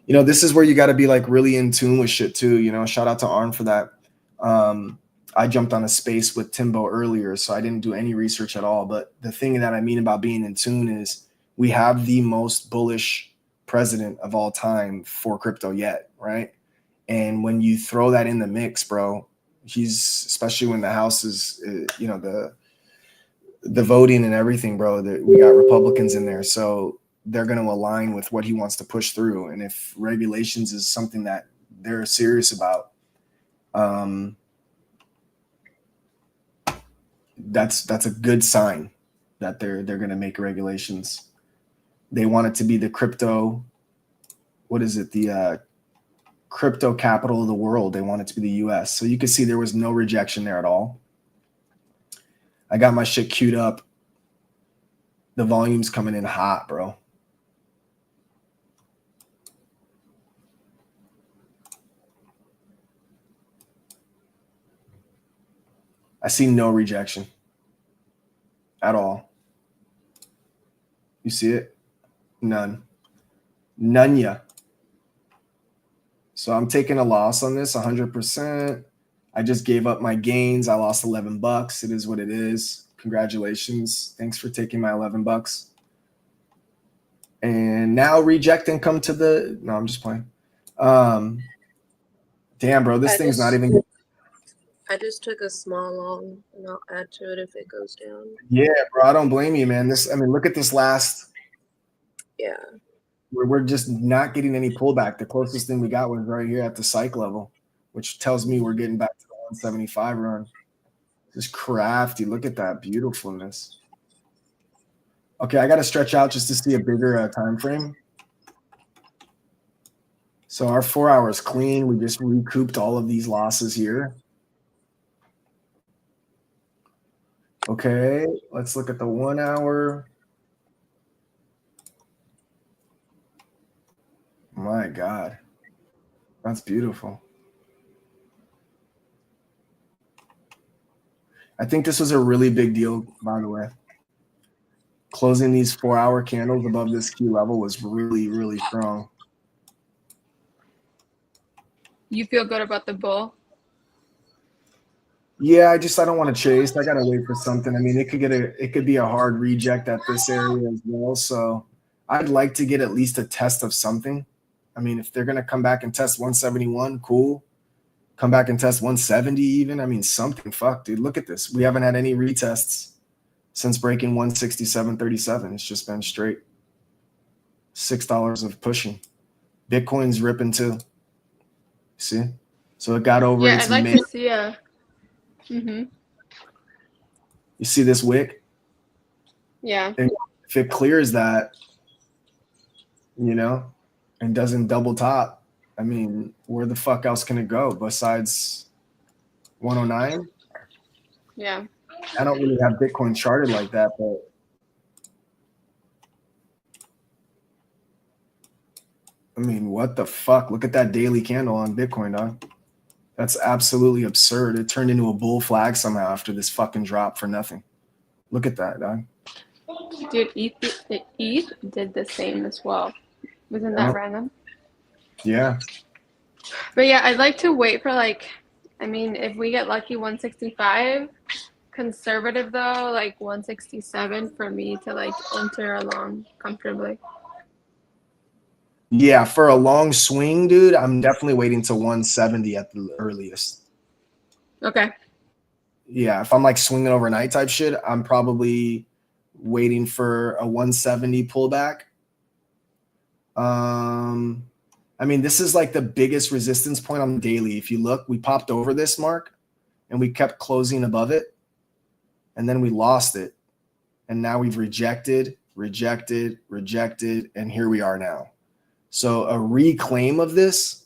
You know, this is where you got to be like really in tune with shit too. You know, shout out to Arn for that. I jumped on a space with Timbo earlier, so I didn't do any research at all. But the thing that I mean about being in tune is we have the most bullish president of all time for crypto yet, right? And when you throw that in the mix, bro, he's, especially when the House is, you know, the voting and everything, bro, we got Republicans in there. So they're going to align with what he wants to push through. And if regulations is something that they're serious about, that's a good sign that they're going to make regulations. They want it to be the crypto, what is it? The crypto capital of the world. They want it to be the US. So you can see there was no rejection there at all. I got my shit queued up. The volume's coming in hot, bro. I see no rejection at all. You see it? None. None ya. So I'm taking a loss on this 100%. I just gave up my gains. I lost $11. It is what it is. Congratulations. Thanks for taking my $11. And now reject and come to the, no, I'm just playing. Damn, bro, this thing's not even. I just took a small long, and I'll add to it if it goes down. Yeah, bro, I don't blame you, man. This, I mean, look at this last. Yeah. We're just not getting any pullback. The closest thing we got was right here at the psych level, which tells me we're getting back to the 175 run. Just crafty. Look at that beautifulness. Okay, I got to stretch out just to see a bigger time frame. So our 4 hours clean. We just recouped all of these losses here. Okay, let's look at the 1 hour. My God, that's beautiful. I think this was a really big deal, by the way. Closing these 4 hour candles above this key level was really, really strong. You feel good about the bull? Yeah, I don't want to chase. I gotta wait for something. I mean, it could be a hard reject at this area as well. So I'd like to get at least a test of something. I mean, if they're gonna come back and test 171, cool. Come back and test 170 even. I mean, something. Fuck, dude. Look at this. We haven't had any retests since breaking 167.37. It's just been straight $6 of pushing. Bitcoin's ripping too. See? So it got over Yeah, its I'd like mid. to see a. Mm-hmm. You see this wick? Yeah. And if it clears that, you know, and doesn't double top, I mean, where the fuck else can it go besides 109? Yeah. I don't really have Bitcoin charted like that, but I mean, what the fuck? Look at that daily candle on Bitcoin, dog. That's absolutely absurd. It turned into a bull flag somehow after this fucking drop for nothing. Look at that, dog. Dude, ETH did the same as well. Wasn't that random? Yeah. But yeah, I'd like to wait for like, I mean, if we get lucky 165, conservative though, like 167 for me to like enter along comfortably. Yeah, for a long swing, dude, I'm definitely waiting to 170 at the earliest. Okay. Yeah, if I'm like swinging overnight type shit, I'm probably waiting for a 170 pullback. I mean, this is like the biggest resistance point on the daily. If you look, we popped over this mark and we kept closing above it, and then we lost it. And now we've rejected, and here we are now. So a reclaim of this,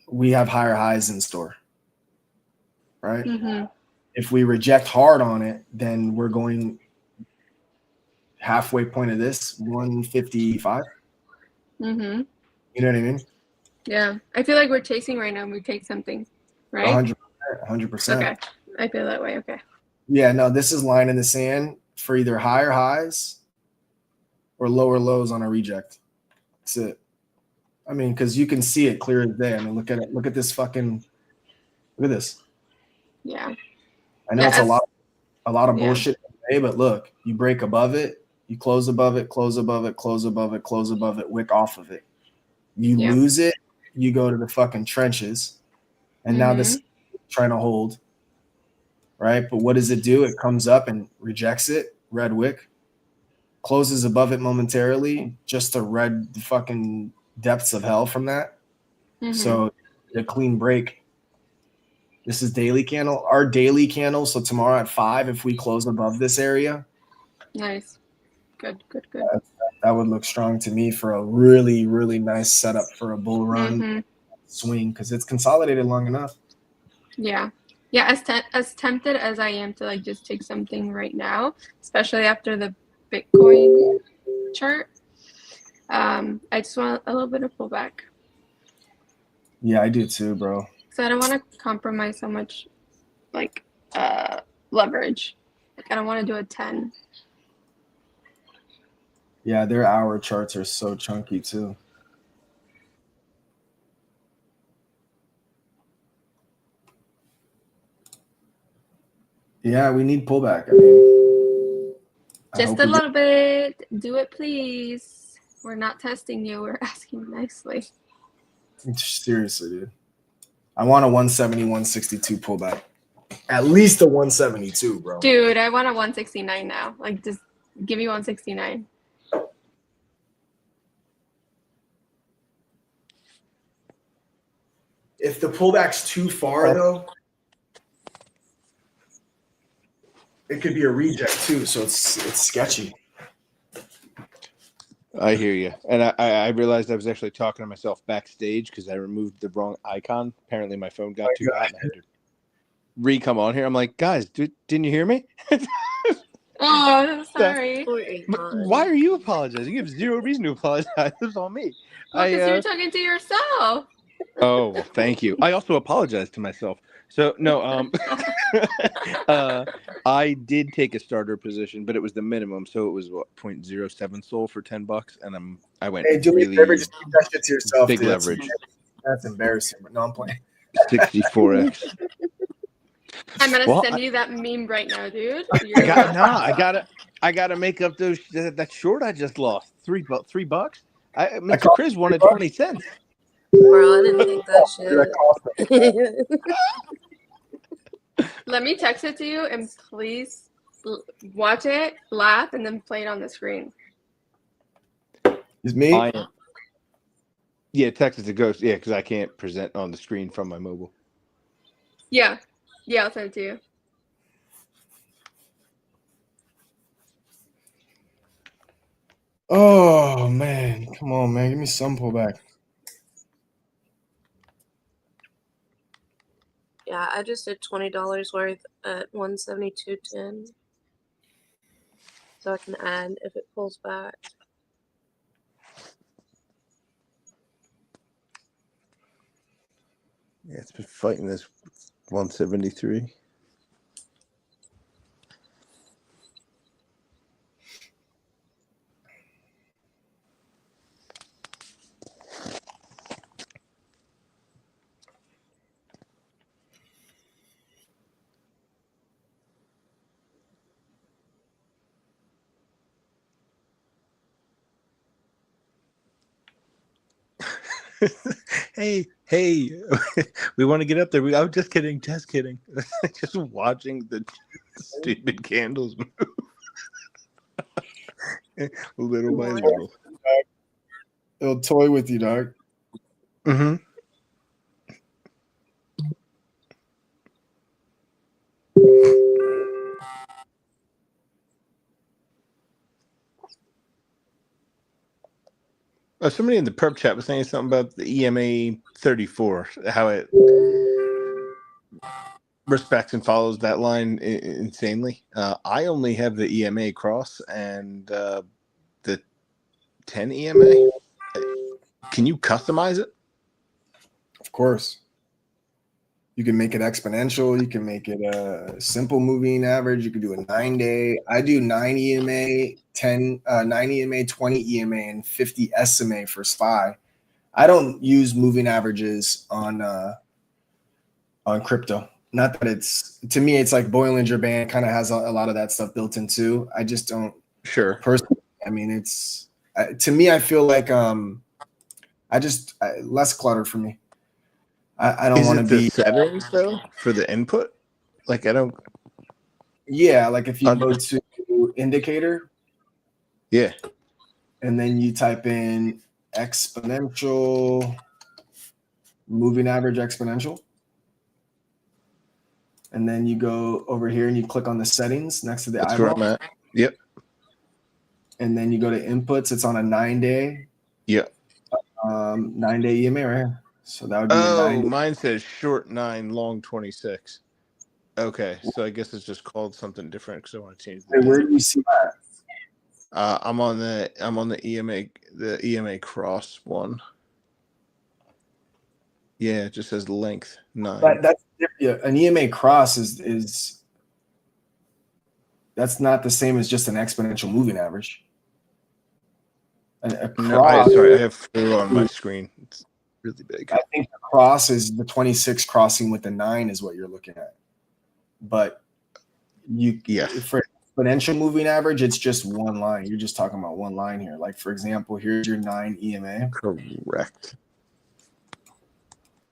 we have higher highs in store, right? Mm-hmm. If we reject hard on it, then we're going halfway point of this, 155. Mm-hmm. You know what I mean? Yeah. I feel like we're chasing right now and we take something, right? 100%. Okay. I feel that way. Okay. Yeah, no, this is line in the sand for either higher highs or lower lows on a reject. That's it. I mean, because you can see it clear as day. I mean, look at it. Look at this fucking. Look at this. Yeah. I know it's a lot of yeah. bullshit today, but look, you break above it, you close above it, close above it, close above it, close above it, wick off of it. You lose it, you go to the fucking trenches, and now this is trying to hold, right? But what does it do? It comes up and rejects it, red wick, closes above it momentarily, just to red the fucking depths of hell from that. So a clean break. This is daily candle. Our daily candle. So tomorrow at 5, if we close above this area. Nice. Good. That would look strong to me for a really, really nice setup for a bull run swing, because it's consolidated long enough. Yeah. Yeah. As tempted as I am to like just take something right now, especially after the Bitcoin chart, I just want a little bit of pullback. Yeah, I do too, bro. So I don't want to compromise so much, like leverage. Like I don't want to do a 10. Yeah, their hour charts are so chunky too. Yeah, we need pullback. I mean, just a little bit. Do it, please. We're not testing you. We're asking nicely. Seriously, dude. I want a 170, 162 pullback. At least a 172, bro. Dude, I want a 169 now. Like, just give me 169. If the pullback's too far, though, it could be a reject too. So it's sketchy. I hear you. And I realized I was actually talking to myself backstage because I removed the wrong icon. Apparently my phone got too hot and I had to re-come on here. I'm like, guys, didn't you hear me? Oh, I'm sorry. Why are you apologizing? You have zero reason to apologize. It's on me. Well, because you're talking to yourself. Oh, well, thank you. I also apologize to myself. So no, I did take a starter position, but it was the minimum, so it was what 0.07 SOL for $10, and I went really just keep that shit to yourself. big Dude. leverage. That's embarrassing, but no, I'm playing. 64x. I'm gonna send you that meme right now, dude. I gotta make up that short I just lost. $3. Mr. Chris wanted 20 cents. Bro, I didn't take that shit. Let me text it to you and please watch it, laugh, and then play it on the screen. It's me. Yeah, text it to Ghost. Yeah, because I can't present on the screen from my mobile. Yeah. Yeah, I'll send it to you. Oh man, come on, man, give me some pullback. Yeah, I just did $20 worth at 172.10. So I can add if it pulls back. Yeah, it's been fighting this 173. hey, we want to get up there. I'm just kidding, just kidding. Just watching the stupid candles move. Little by little. It'll toy with you, dog. Mm-hmm. Somebody in the perp chat was saying something about the EMA 34, how it respects and follows that line insanely. I only have the EMA cross and the 10 EMA. Can you customize it? Of course. You can make it exponential. You can make it a simple moving average. You can do a 9-day. I do 9 EMA, 9 EMA, 20 EMA, and 50 SMA for SPY. I don't use moving averages on crypto. Not that it's, to me, it's like Bollinger Band kind of has a lot of that stuff built in too. I just don't. Sure. Personally, I mean, it's to me, I feel like less clutter for me. I don't want to be settings though for the input. Like I don't. Yeah, like if you go to indicator, yeah, and then you type in exponential, moving average exponential, and then you go over here and you click on the settings next to the that's eyeball. where I'm at. Yep. And then you go to inputs. It's on a 9-day. Yep. 9-day EMA right here. So that would be a 9. Mine says short 9, long 26. Okay, so I guess it's just called something different because I want to change the. Hey, where do you see that? I'm on the EMA cross one. Yeah, it just says length 9. That's an EMA cross is that's not the same as just an exponential moving average. A cross. I have 4 on my screen. It's really big. I think the cross is the 26 crossing with the 9 is what you're looking at. But for exponential moving average, it's just one line. You're just talking about one line here. Like, for example, here's your 9 EMA. Correct.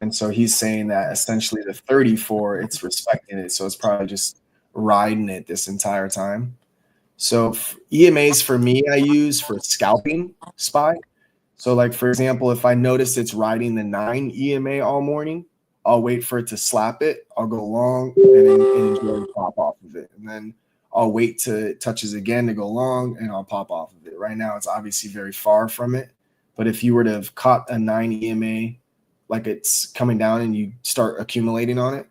And so he's saying that essentially the 34, it's respecting it. So it's probably just riding it this entire time. So EMAs for me, I use for scalping SPY. So like, for example, if I notice it's riding the 9 EMA all morning, I'll wait for it to slap it. I'll go long and enjoy the pop off of it. And then I'll wait till it touches again to go long and I'll pop off of it. Right now, it's obviously very far from it. But if you were to have caught a 9 EMA, like it's coming down and you start accumulating on it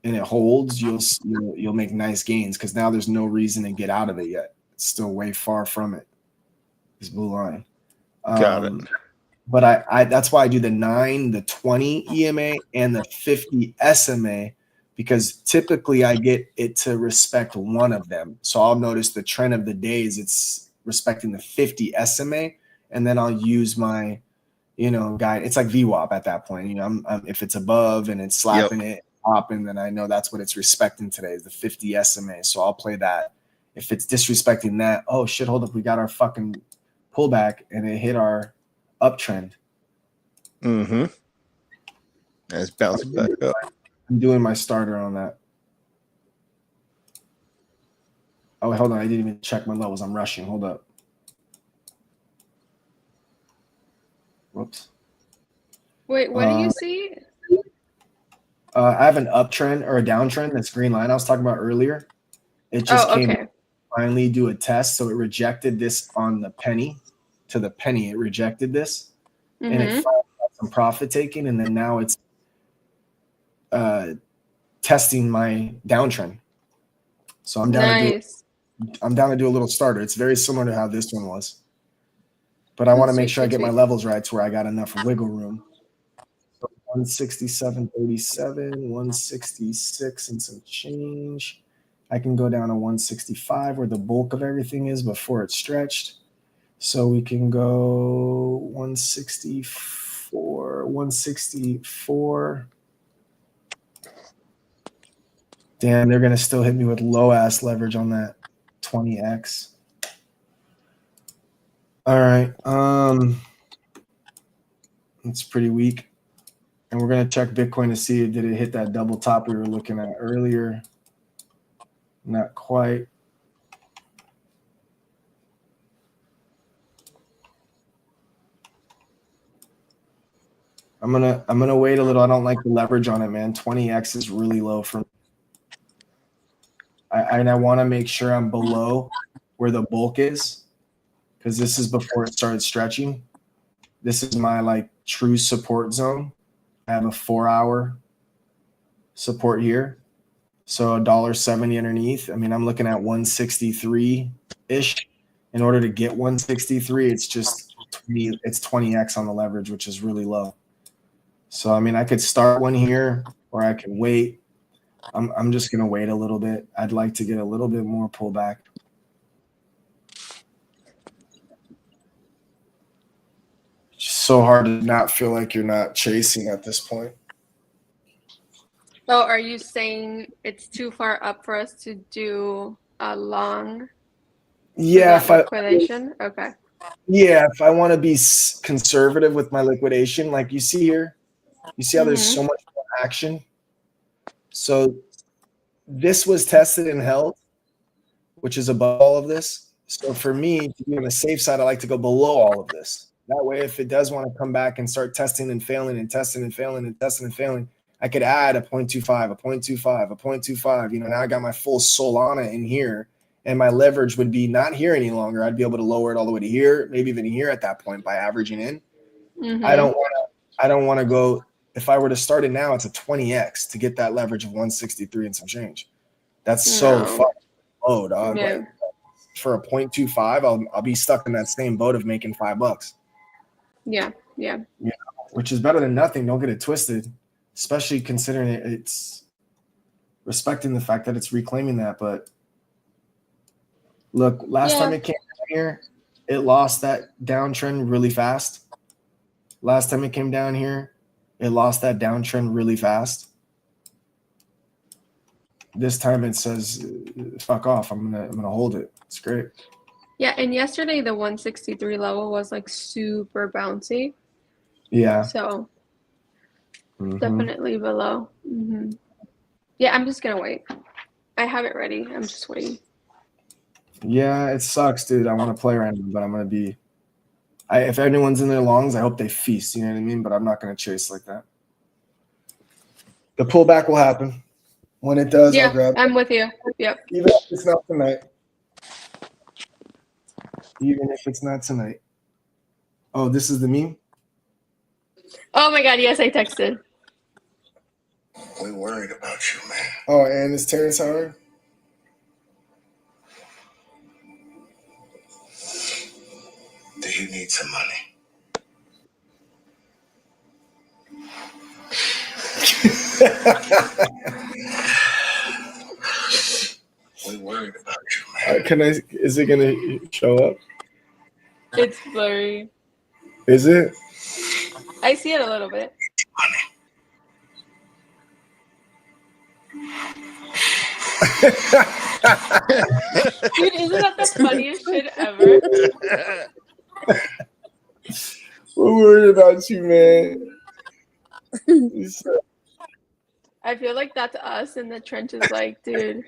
and it holds, you'll make nice gains because now there's no reason to get out of it yet. It's still way far from it. This blue line. Got it. But I that's why I do the 9, the 20 EMA, and the 50 SMA, because typically I get it to respect one of them. So I'll notice the trend of the days it's respecting the 50 SMA, and then I'll use my, guide. It's like VWAP at that point. I'm if it's above and it's slapping it, popping, then I know that's what it's respecting today is the 50 SMA. So I'll play that. If it's disrespecting that, oh shit, hold up, we got our fucking pullback and it hit our uptrend. Mm-hmm. And it's bouncing back up. I'm doing my starter on that. Oh, wait, hold on. I didn't even check my levels. I'm rushing. Hold up. Whoops. Wait, what do you see? I have an uptrend or a downtrend. That's green line I was talking about earlier. It just Oh, came okay. finally do a test. So it rejected this on the penny to the penny. It rejected this and it finally got some profit taking. And then now it's testing my downtrend. So I'm down to do a little starter. It's very similar to how this one was. But I want to make sure I get my levels right to where I got enough wiggle room. 167.37, 166 and some change. I can go down to 165 where the bulk of everything is before it's stretched. So we can go 164, 164. Damn, they're going to still hit me with low-ass leverage on that 20x. All right. It's pretty weak. And we're going to check Bitcoin to see did it hit that double top we were looking at earlier. Not quite. I'm gonna wait a little. I don't like the leverage on it, man. 20x is really low for me. I want to make sure I'm below where the bulk is, because this is before it started stretching. This is my like true support zone. I have a 4-hour support here. So $1.70 underneath. I mean, I'm looking at 163-ish. In order to get 163, it's just it's 20x on the leverage, which is really low. So I mean, I could start one here or I could wait. I'm just gonna wait a little bit. I'd like to get a little bit more pullback. It's so hard to not feel like you're not chasing at this point. So are you saying it's too far up for us to do a long liquidation? Okay. Yeah, if I want to be conservative with my liquidation, like you see here, you see how there's so much more action. So this was tested and held, which is above all of this. So for me, to be on the safe side, I like to go below all of this. That way, if it does want to come back and start testing and failing and testing and failing and testing and failing, I could add a 0.25, a 0.25, a 0.25. You know, now I got my full Solana in here, and my leverage would be not here any longer. I'd be able to lower it all the way to here, maybe even here at that point by averaging in. I don't want to go. If I were to start it now, it's a 20x to get that leverage of 163 and some change. That's so fucking low, dog. Yeah. Like, for a 0.25, I'll be stuck in that same boat of making $5. Yeah. Which is better than nothing. Don't get it twisted, especially considering it's respecting the fact that it's reclaiming that. But look, last time it came down here, it lost that downtrend really fast. Last time it came down here, it lost that downtrend really fast. This time it says, "Fuck off! I'm gonna hold it." It's great. Yeah, and yesterday the 163 level was like super bouncy. Yeah. So definitely below. Yeah, I'm just gonna wait. I have it ready. I'm just waiting. Yeah, it sucks, dude. I want to play right now, but I'm gonna be. If anyone's in their longs, I hope they feast. You know what I mean? But I'm not gonna chase like that. The pullback will happen. When it does, I'll grab it. I'm with you. Yep. Even if it's not tonight. Oh, this is the meme? Oh my God, yes, I texted. We worried about you, man. Oh, and it's Terrence Howard? Do you need some money? We worried about you, man. Is it gonna show up? It's blurry. Is it? I see it a little bit. Dude, isn't that the funniest shit ever? We're worried about you, man. I feel like that's us in the trenches. Like, dude,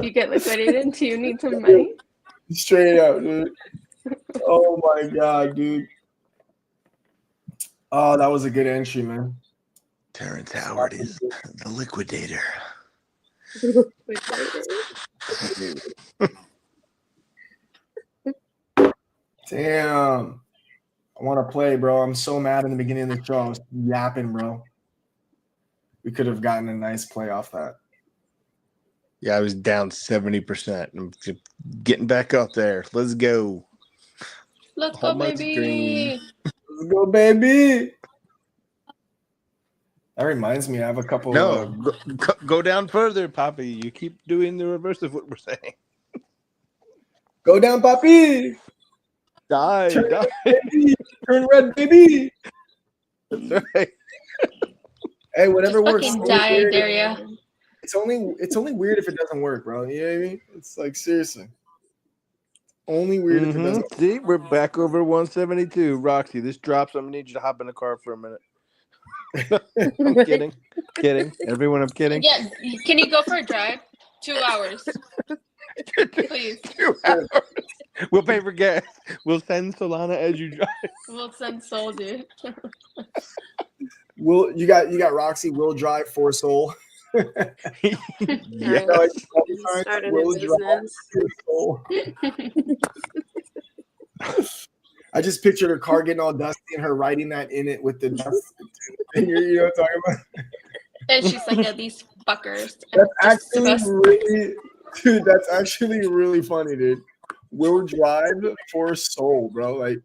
you get liquidated. Do you need some money? Straight up, dude. Oh my God, dude. Oh, that was a good entry, man. Terrence Howard is the liquidator. Damn. I want to play, bro. I'm so mad in the beginning of the show. I was yapping, bro. We could have gotten a nice play off that. Yeah, I was down 70%. I'm just getting back up there. Let's go. Let's go, baby. Let's go, baby. That reminds me, I have a couple No, go down further, Poppy. You keep doing the reverse of what we're saying. Go down, Papi. Die. Baby. Turn red, baby. That's right. Hey, whatever Just works. fucking die, I dare ya. It's only weird if it doesn't work, bro. You know what I mean? It's like, seriously. Only weird if it doesn't work. See, we're back over 172. Roxy, this drops. I'm going to need you to hop in the car for a minute. I'm kidding. Kidding. Everyone, I'm kidding. Yeah, can you go for a drive? 2 hours. Please. 2 hours. We'll pay for gas. We'll send Solana as you drive. We'll send Soul, dude. You got Roxy, will drive for Soul. Yes. Start a new business. I just pictured her car getting all dusty and her writing that in it with the dust. And you know what I'm talking about? And she's like, yeah, these fuckers. That's actually really funny, dude. Will drive for Soul, bro. Like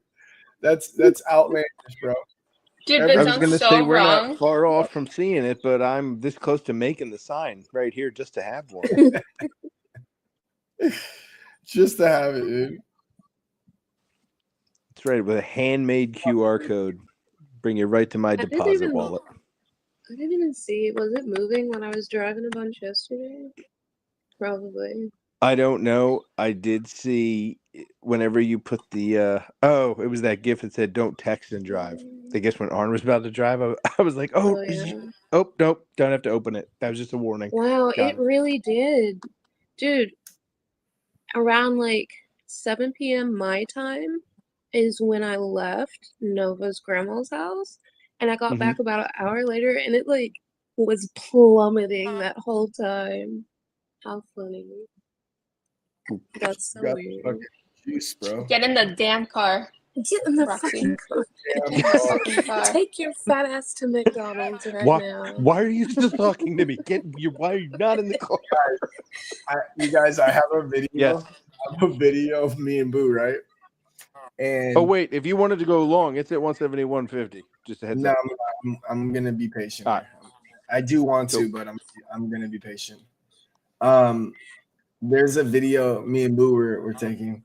that's outlandish, bro. Dude, I that was sounds going to so say we're wrong. not far off from seeing it, but I'm this close to making the sign right here just to have one. Just to have it, dude. That's right, with a handmade QR code. Bring you right to my deposit wallet. I didn't even see. Was it moving when I was driving a bunch yesterday? Probably. I don't know. I did see whenever you put the it was that GIF that said "Don't text and drive." I guess when Arn was about to drive, I was like, "Oh, nope, don't have to open it." That was just a warning. Wow, it really did, dude. Around like 7 p.m. my time is when I left Nova's grandma's house, and I got back about an hour later, and it like was plummeting that whole time. How funny! That's so weird. Fucking juice, bro. Get in the damn car. Get in the Roxy. fucking car. Get in the fucking car. Take your fat ass to McDonald's right now. Why are you still talking to me? Why are you not in the car? You guys, I have a video. Yes. I have a video of me and Boo, right? And wait, if you wanted to go long, it's at 171.50. Just a heads up. I'm gonna be patient. All right. I do want to, but I'm gonna be patient. There's a video me and Boo were taking,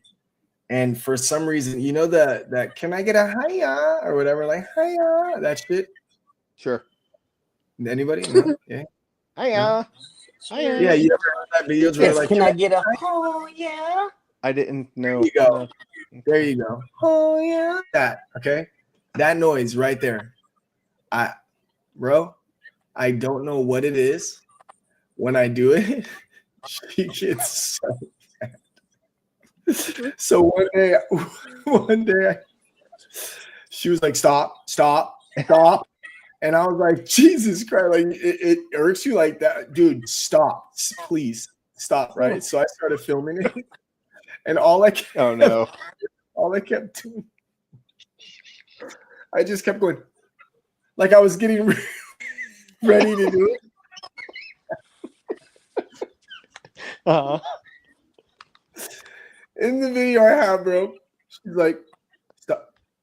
and for some reason, you know that can I get a hiya or whatever, like hiya, that shit. Sure. Anybody? No? Yeah. Hiya. Hiya. Yeah, you ever heard that videos where like, can I get a oh yeah? I didn't know. There you go. There you go. Oh yeah. That okay. That noise right there. Bro, I don't know what it is. When I do it, she gets so mad. So one day, she was like, "Stop, stop, stop," and I was like, "Jesus Christ!" Like it irks you like that, dude. Stop, please, stop. Right. So I started filming it, and all I kept doing, I just kept going, like I was getting ready to do it. In the video I have, bro, she's like,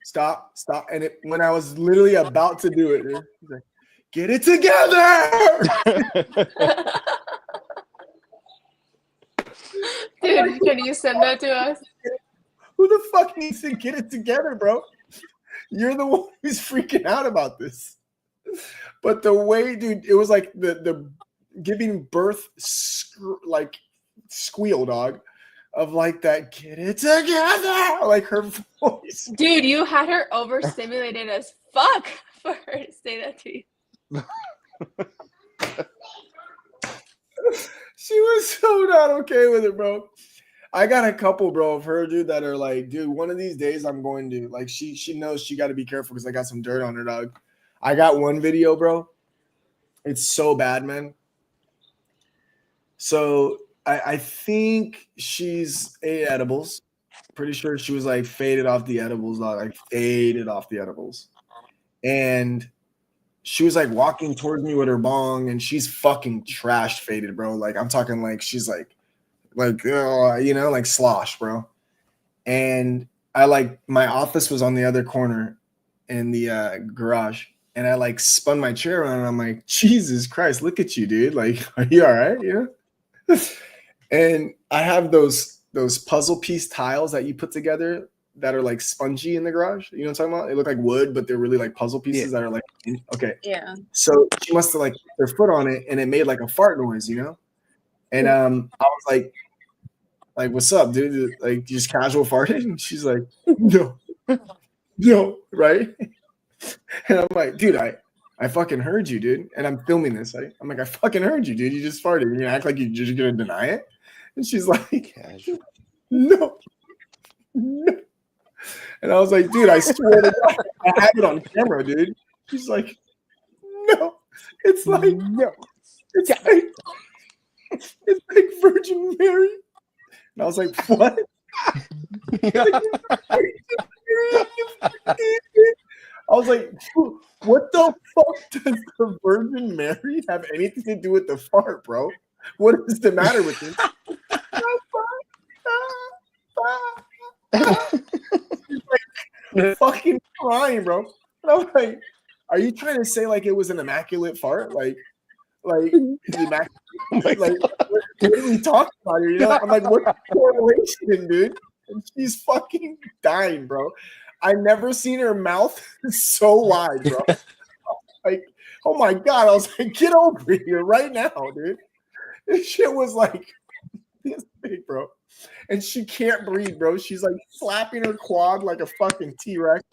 stop. And when I was literally about to do it, she's like, get it together. Dude, can you send that to us? Who the fuck needs to get it together, bro? You're the one who's freaking out about this. But the way, dude, it was like the giving birth like squeal, dog, of like that get it together, like her voice. Dude, you had her overstimulated as fuck for her to say that to you. She was so not okay with it, bro. I got a couple, bro, of her, dude, that are like, dude, one of these days I'm going to like. She knows she got to be careful because I got some dirt on her, dog. I got one video, bro. It's so bad, man. So I think she's ate edibles. Pretty sure she was like faded off the edibles, dog. Like faded off the edibles. And she was like walking towards me with her bong, and she's fucking trash faded, bro. Like I'm talking like she's like like slosh, bro. And I like my office was on the other corner in the garage, and I like spun my chair around, and I'm like, Jesus Christ, look at you, dude. Like, are you all right? Yeah. And I have those puzzle piece tiles that you put together that are like spongy in the garage. You know what I'm talking about? They look like wood, but they're really like puzzle pieces that are like okay. Yeah. So she must have like their foot on it, and it made like a fart noise, you know. And I was like, what's up, dude? Like, just casual farting? And she's like, no, right? And I'm like, dude, I fucking heard you, dude. And I'm filming this. I'm like, I fucking heard you, dude. You just farted. And you act like you're just gonna deny it. And she's like, no. And I was like, dude, I swear to God, I have it on camera, dude. She's like, no. It's like, no. It's like Virgin Mary. And I was like, what? I was like, what the fuck does the Virgin Mary have anything to do with the fart, bro? What is the matter with this? She's like fucking crying, bro. And I'm like, are you trying to say like it was an immaculate fart? Like immaculate? Like what are we talking about here? You know? I'm like, what's the correlation, dude? And she's fucking dying, bro. I never seen her mouth so wide, bro. Like, oh my God. I was like, get over here right now, dude. This shit was like this big, bro. And she can't breathe, bro. She's like flapping her quad like a fucking T-Rex.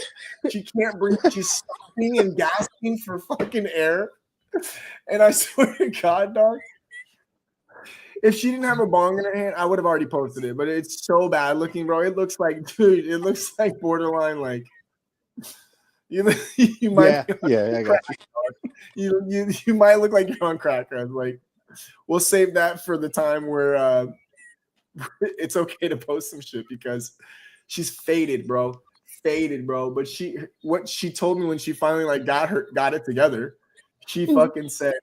She can't breathe. She's sucking and gasping for fucking air. And I swear to God, dog, if she didn't have a bong in her hand, I would have already posted it. But it's so bad looking, bro. It looks like, dude, it looks like borderline, like you might, I got you. You might look like you're on crack, guys. Like, we'll save that for the time where it's okay to post some shit because she's faded, bro. But what she told me when she finally like got it together, she fucking said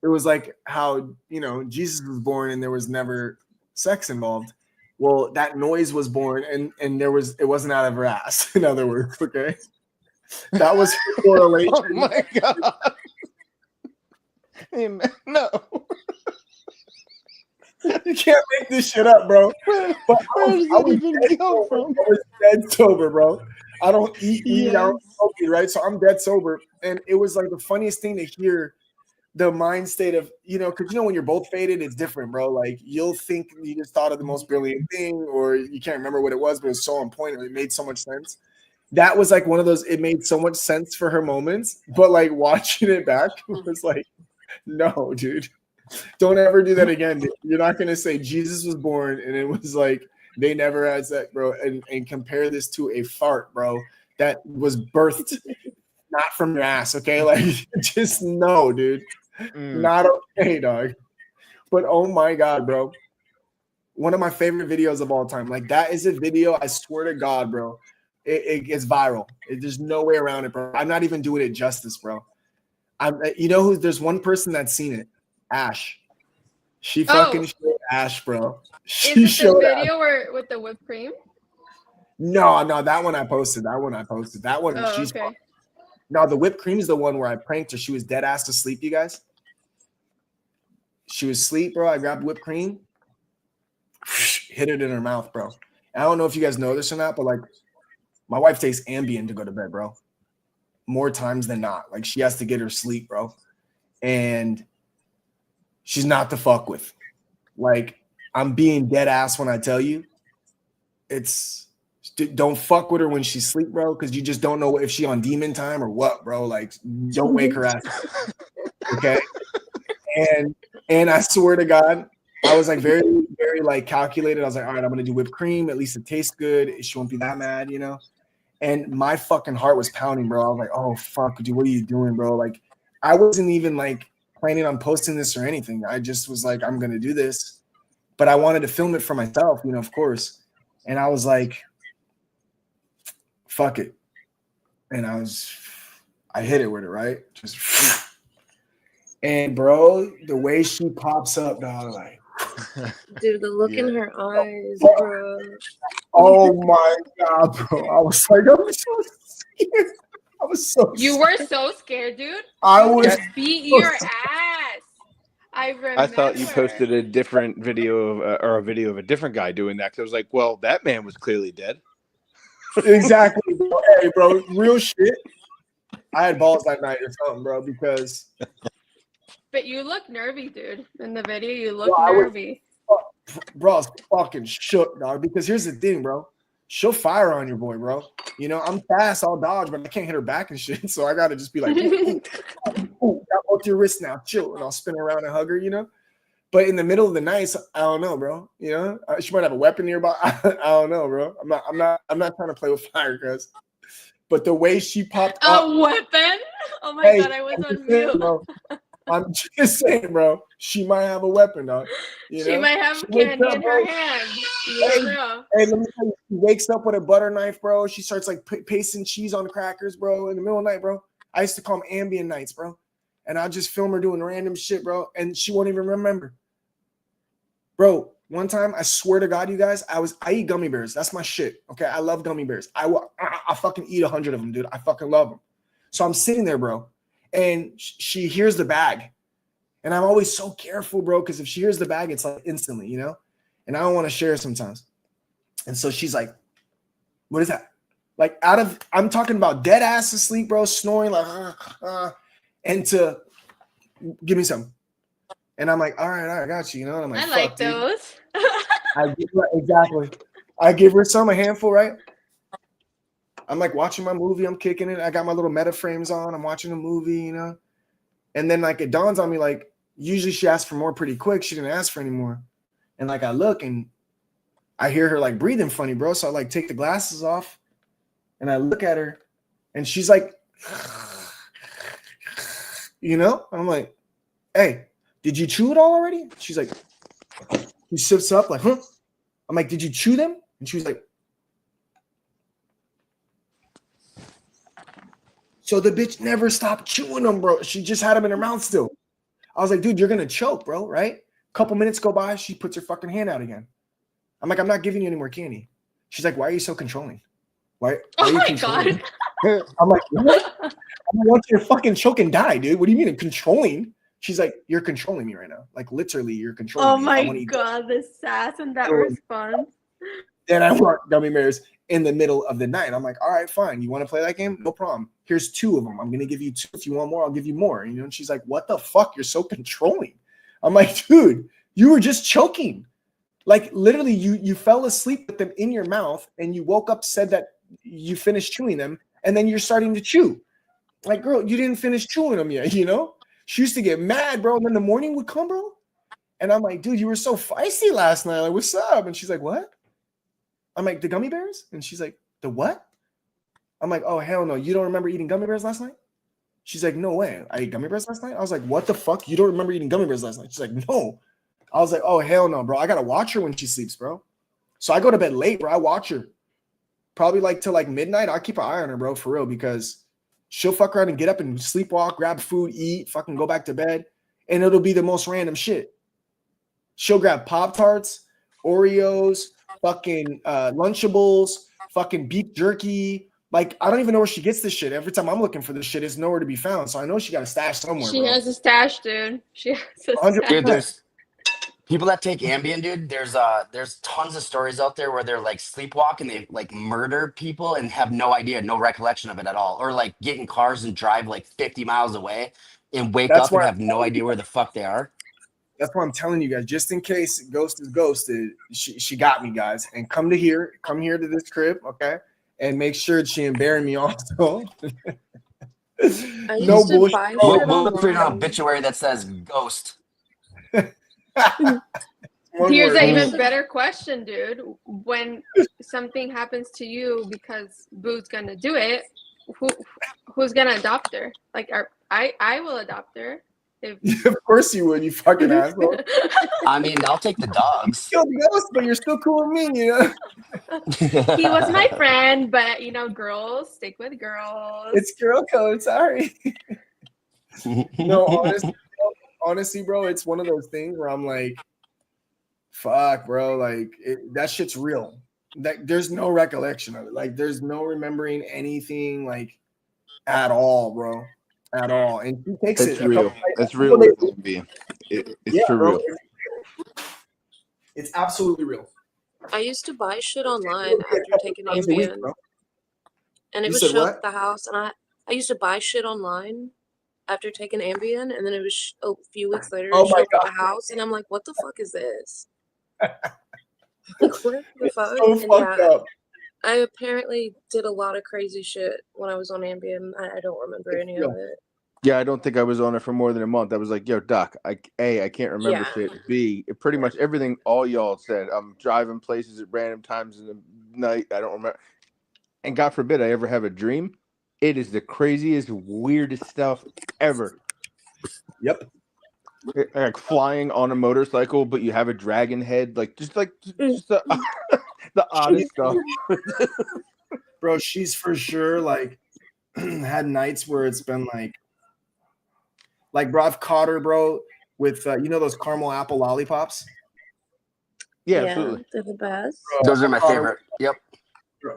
it was like how, you know, Jesus was born and there was never sex involved. Well, that noise was born and it wasn't out of her ass. In other words, okay, that was her correlation. Oh my God. Amen. No. You can't make this shit up, bro. But Where does that even come from? I was dead sober, bro. I don't eat weed. I don't smoke weed, right? So I'm dead sober. And it was like the funniest thing to hear the mind state of, you know, because, you know, when you're both faded, it's different, bro. Like, you'll think you just thought of the most brilliant thing or you can't remember what it was, but it was so on point. It made so much sense. That was like one of those, it made so much sense for her moments. But like watching it back, it was like, no, dude. Don't ever do that again. Dude. You're not going to say Jesus was born and it was like they never had sex, bro, and compare this to a fart, bro, that was birthed not from your ass, okay? Like, just no, dude. Not okay, dog. But oh my God, bro. One of my favorite videos of all time. Like, that is a video, I swear to God, bro. It gets viral. There's no way around it, bro. I'm not even doing it justice, bro. You know who? There's one person that's seen it. Ash. She fucking showed Ash, bro. She Is it the video where with the whipped cream? No, that one I posted. That one, she's okay. No, the whipped cream is the one where I pranked her. She was dead ass to sleep, you guys. She was asleep, bro. I grabbed whipped cream, hit it in her mouth, bro. I don't know if you guys know this or not, but like my wife takes Ambien to go to bed, bro. More times than not. Like, she has to get her sleep, bro. And she's not to fuck with. Like, I'm being dead ass when I tell you. Don't fuck with her when she's asleep, bro, because you just don't know if she on demon time or what, bro. Like, don't wake her ass up. Okay? And I swear to God, I was like very, very like calculated. I was like, all right, I'm gonna do whipped cream. At least it tastes good. She won't be that mad, you know. And my fucking heart was pounding, bro. I was like, oh fuck, dude, what are you doing, bro? Like, I wasn't even like planning on posting this or anything. I just was like, I'm gonna do this, but I wanted to film it for myself, you know, of course. And I was like, fuck it. And I hit it with it, right? Just and bro, the way she pops up, dog, like Dude, the look in her eyes, bro. oh my god, bro. I was like, I'm so scared. I was so You scared. were so scared, dude. I was Beat so your scared. ass. I remember. I thought you posted a different video of, or a video of a different guy doing that. Cause I was like, well, that man was clearly dead. Exactly, bro. Hey, bro, real shit. I had balls that night or something, bro, because But you look nervy, dude. In the video, you look I was- nervy. bro, I was fucking shook, dog. Because here's the thing, bro. She'll fire on your boy, bro. You know, I'm fast, I'll dodge, but I can't hit her back and shit. So I gotta just be like, ooh, got both your wrists now, chill, and I'll spin around and hug her, you know. But in the middle of the night, I don't know, bro. You know, she might have a weapon nearby. I don't know, bro. I'm not trying to play with fire, cuz. But the way she popped up, A weapon? Oh my hey, god, I was I'm on just saying, mute. bro. I'm just saying, bro. She might have a weapon, dog. You She know? might have She wakes candy up, in bro. her hand. You don't know. Hey, let me tell you, she wakes up with a butter knife, bro. She starts like pasting cheese on crackers, bro, in the middle of the night, bro. I used to call them ambient nights, bro. And I'll just film her doing random shit, bro. And she won't even remember. Bro, one time, I swear to God, you guys, I eat gummy bears. That's my shit. Okay. I love gummy bears. I fucking eat 100 of them, dude. I fucking love them. So I'm sitting there, bro. And she hears the bag. And I'm always so careful, bro, because if she hears the bag, it's like instantly, you know? And I don't want to share sometimes. And so she's like, what is that? Like I'm talking about dead ass asleep, bro, snoring like, and to give me some. And I'm like, all right, I got you, you know? And I'm like, I like those. exactly. I give her some, a handful, right? I'm like watching my movie, I'm kicking it. I got my little meta frames on, I'm watching a movie, you know? And then like it dawns on me, like, usually she asks for more pretty quick. She didn't ask for any more. And like I look and I hear her like breathing funny, bro. So I like take the glasses off and I look at her and she's like, you know? I'm like, hey, did you chew it all already? She's like, she sips up like, huh? I'm like, did you chew them? And she was like, so the bitch never stopped chewing them, bro. She just had them in her mouth still. I was like, dude, you're gonna choke, bro, right? Couple minutes go by, she puts her fucking hand out again. I'm like, I'm not giving you any more candy. She's like, why are you so controlling? Why Oh are you my controlling? god. I'm like, what? I want you to fucking choke and die, dude. What do you mean controlling? She's like, you're controlling me right now. Like literally, you're controlling Oh me. I my wanna eat god, the sass in that Oh. response. Then I want gummy bears in the middle of the night. I'm like, all right, fine. You want to play that game? No problem. Here's 2 of them. I'm gonna give you 2. If you want more, I'll give you more. You know, and she's like, what the fuck? You're so controlling. I'm like, dude, you were just choking. Like literally, you fell asleep with them in your mouth and you woke up, said that you finished chewing them, and then you're starting to chew. Like, girl, you didn't finish chewing them yet, you know? She used to get mad, bro. And then the morning would come, bro. And I'm like, dude, you were so feisty last night. Like, what's up? And she's like, what? I'm like, the gummy bears? And she's like, the what? I'm like, oh, hell no. You don't remember eating gummy bears last night? She's like, no way. I ate gummy bears last night? I was like, what the fuck? You don't remember eating gummy bears last night? She's like, no. I was like, oh, hell no, bro. I got to watch her when she sleeps, bro. So I go to bed late, bro. I watch her. Probably like till like midnight. I'll keep an eye on her, bro, for real, because she'll fuck around and get up and sleepwalk, grab food, eat, fucking go back to bed. And it'll be the most random shit. She'll grab Pop-Tarts, Oreos, fucking Lunchables, fucking beef jerky. Like, I don't even know where she gets this shit. Every time I'm looking for this shit, it's nowhere to be found. So I know she got a stash somewhere, She bro. has a stash, dude. She has a 100%. stash. Dude, there's people that take Ambien, dude. There's tons of stories out there where they're like sleepwalking, they like murder people and have no idea, no recollection of it at all, or like get in cars and drive like 50 miles away and wake That's up and why have no idea where the fuck they are. That's why I'm telling you guys, just in case Ghost is ghosted, she got me, guys. And come here to this crib, okay? And make sure she ain't bury me also. I No used to bullshit. buy We'll shit look for an online. obituary that says ghost. Here's word. an even better question, dude. When something happens to you because Boo's gonna do it, who's gonna adopt her? Like, I will adopt her. If... Of course you would, you fucking asshole. I mean, I'll take the dogs. Killed Ghost, but you're still cool with me, you know. He was my friend, but you know, girls stick with girls. It's girl code. Sorry. No, honestly, bro, it's one of those things where I'm like, fuck, bro, like that shit's real. That there's no recollection of it. Like, there's no remembering anything like at all, bro, at all. And she takes It's it. real. It's real with envy. It's for bro, real. it's absolutely real. I used to buy shit online after taking Ambien, and it would show up at the house. And I used to buy shit online after taking Ambien, and then it was a few weeks later it showed up at the house, and I'm like, what the fuck is this? Like, what the fuck? So fucked up. I apparently did a lot of crazy shit when I was on Ambien. I don't remember any of it. Yeah, I don't think I was on it for more than a month. I was like, yo, Doc, I can't remember shit. B, pretty much everything all y'all said. I'm driving places at random times in the night. I don't remember. And God forbid I ever have a dream. It is the craziest, weirdest stuff ever. Yep. Like flying on a motorcycle, but you have a dragon head. Like, just the, the oddest stuff. Bro, she's for sure, like, had nights where it's been like, bro, I've caught her, bro, with you know those caramel apple lollipops. Yeah, absolutely. They're the best. Bro, Those are my favorite. Yep.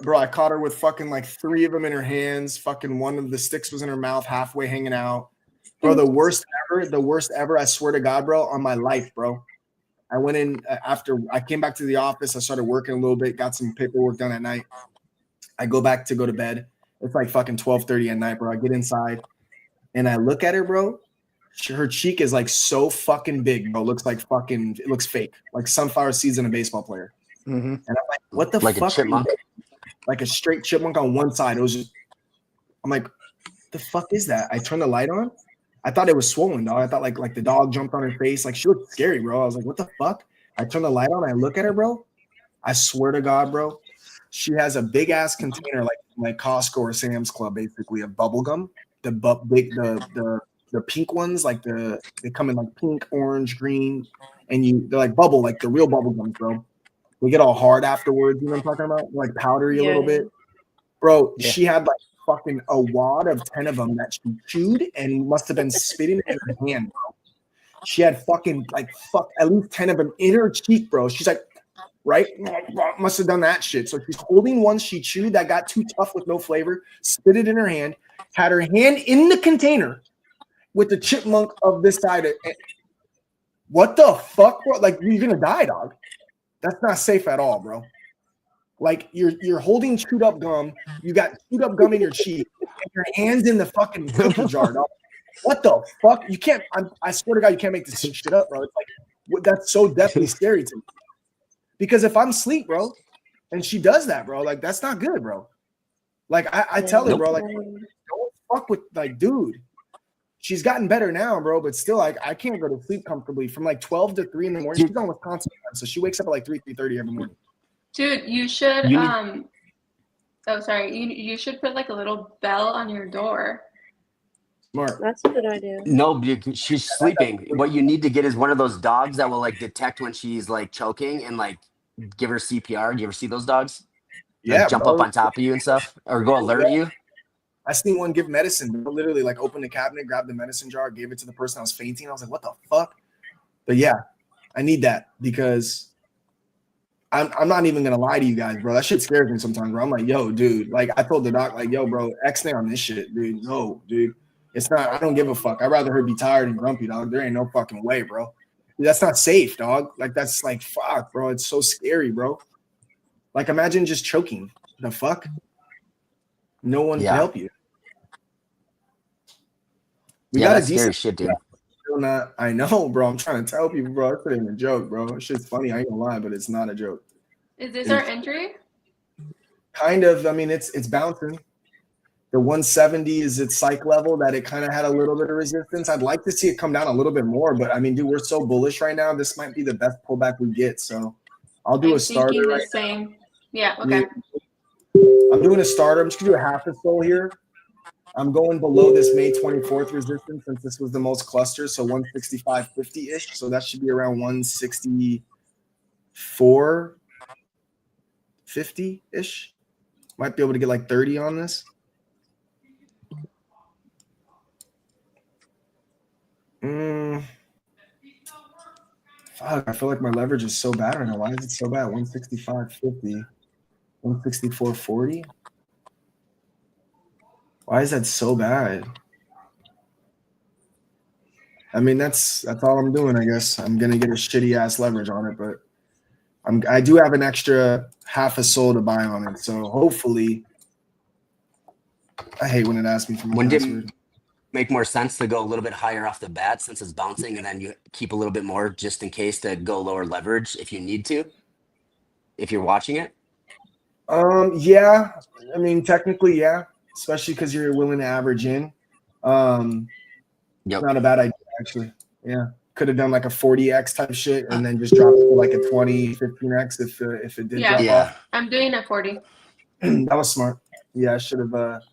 Bro, I caught her with fucking like 3 of them in her hands. Fucking one of the sticks was in her mouth, halfway hanging out. Bro, the worst ever. I swear to God, bro, on my life, bro. I went in after I came back to the office. I started working a little bit, got some paperwork done at night. I go back to go to bed. It's like fucking 12:30 at night, bro. I get inside and I look at her, bro. Her cheek is like so fucking big, bro. It looks fake, like sunflower seeds in a baseball player. Mm-hmm. And I'm like, what the like fuck? A chipmunk? Like a straight chipmunk on one side. It was just, I'm like, the fuck is that? I turned the light on. I thought it was swollen, dog. I thought like the dog jumped on her face. Like, she looked scary, bro. I was like, what the fuck? I turned the light on. I look at her, bro. I swear to God, bro. She has a big ass container like Costco or Sam's Club, basically, of bubble gum. The pink ones, like they come in like pink, orange, green, and they're like bubble, like the real bubble gums, bro. They get all hard afterwards. You know what I'm talking about? Like powdery a little bit, bro. Yeah. She had like fucking a wad of 10 of them that she chewed and must have been spitting in her hand, bro. She had fucking at least 10 of them in her cheek, bro. She's like, right? Must have done that shit. So she's holding one she chewed that got too tough with no flavor, spit it in her hand, had her hand in the container with the chipmunk of this side. What the fuck, bro? Like, you're gonna die, dog. That's not safe at all, bro. Like, you're holding chewed up gum. You got chewed up gum in your cheek, and your hands in the fucking cookie jar, dog. What the fuck? You can't. I swear to God, you can't make this shit up, bro. It's like, that's so deathly scary to me. Because if I'm asleep, bro, and she does that, bro, like, that's not good, bro. Like, I tell her, bro, like, don't fuck with, like, dude. She's gotten better now, bro, but still, like, I can't go to sleep comfortably from like 12 to 3 in the morning. She's on Wisconsin, so she wakes up at like 3:30 every morning. Dude, you should you should put like a little bell on your door. Smart. That's a good idea. No, she's sleeping. What you need to get is one of those dogs that will like detect when she's like choking and like give her CPR. Do you ever see those dogs? Yeah, like, jump up on top of you and stuff, or go alert you. I seen one give medicine. Literally, like, open the cabinet, grab the medicine jar, gave it to the person I was fainting. I was like, what the fuck? But yeah, I need that because I'm not even gonna lie to you guys, bro. That shit scares me sometimes, bro. I'm like, yo, dude. Like, I told the doc, like, yo, bro, X-nay on this shit, dude. No, dude. It's not. I don't give a fuck. I'd rather her be tired and grumpy, dog. There ain't no fucking way, bro. Dude, that's not safe, dog. Like, that's like, fuck, bro. It's so scary, bro. Like, imagine just choking. The fuck? No one can help you. We got that's scary shit, dude. I know, bro. I'm trying to tell people, bro. It's not even a joke, bro. It's just funny. I ain't gonna lie, but it's not a joke. Is this our entry? Kind of. I mean, it's bouncing. The 170 is its psych level that it kind of had a little bit of resistance. I'd like to see it come down a little bit more, but I mean, dude, we're so bullish right now. This might be the best pullback we get. So I'll do I'm a starter thinking the right same. Yeah, now. okay. I'm doing a starter. I'm just gonna do a half a soul here. I'm going below this May 24th resistance since this was the most cluster, so 165.50-ish. So that should be around 164.50-ish. Might be able to get like 30 on this. Fuck, I feel like my leverage is so bad right now. Why is it so bad? 165.50, 164.40. Why is that so bad? I mean, that's all I'm doing, I guess. I'm gonna get a shitty ass leverage on it, but I do have an extra half a soul to buy on it. So hopefully, I hate when it asks me for my Wouldn't password. it make more sense to go a little bit higher off the bat since it's bouncing, and then you keep a little bit more just in case to go lower leverage if you need to, if you're watching it? Yeah. I mean, technically, yeah. Especially because you're willing to average in. Yep. Not a bad idea, actually. Yeah. Could have done like a 40x type shit and then just dropped to like a 20, 15x if it did drop off. I'm doing a 40. That was smart. Yeah, I should have. That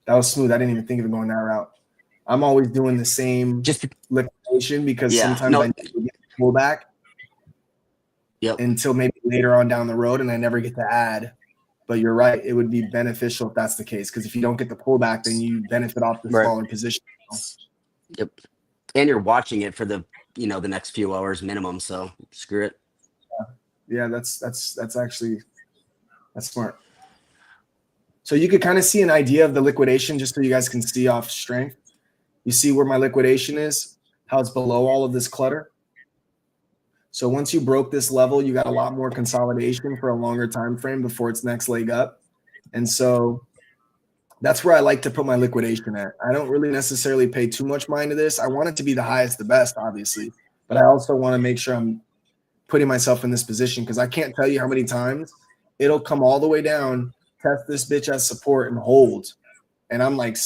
was smooth. I didn't even think of going that route. I'm always doing the same liquidation because sometimes I never get a pullback until maybe later on down the road, and I never get to add. But you're right; it would be beneficial if that's the case. Because if you don't get the pullback, then you benefit off the smaller position. Yep, and you're watching it for the the next few hours minimum. So screw it. Yeah, that's actually smart. So you could kind of see an idea of the liquidation just so you guys can see off strength. You see where my liquidation is, how it's below all of this clutter. So once you broke this level, you got a lot more consolidation for a longer time frame before its next leg up. And so that's where I like to put my liquidation at. I don't really necessarily pay too much mind to this. I want it to be the highest, the best, obviously. But I also want to make sure I'm putting myself in this position because I can't tell you how many times it'll come all the way down, test this bitch as support and hold. And I'm like,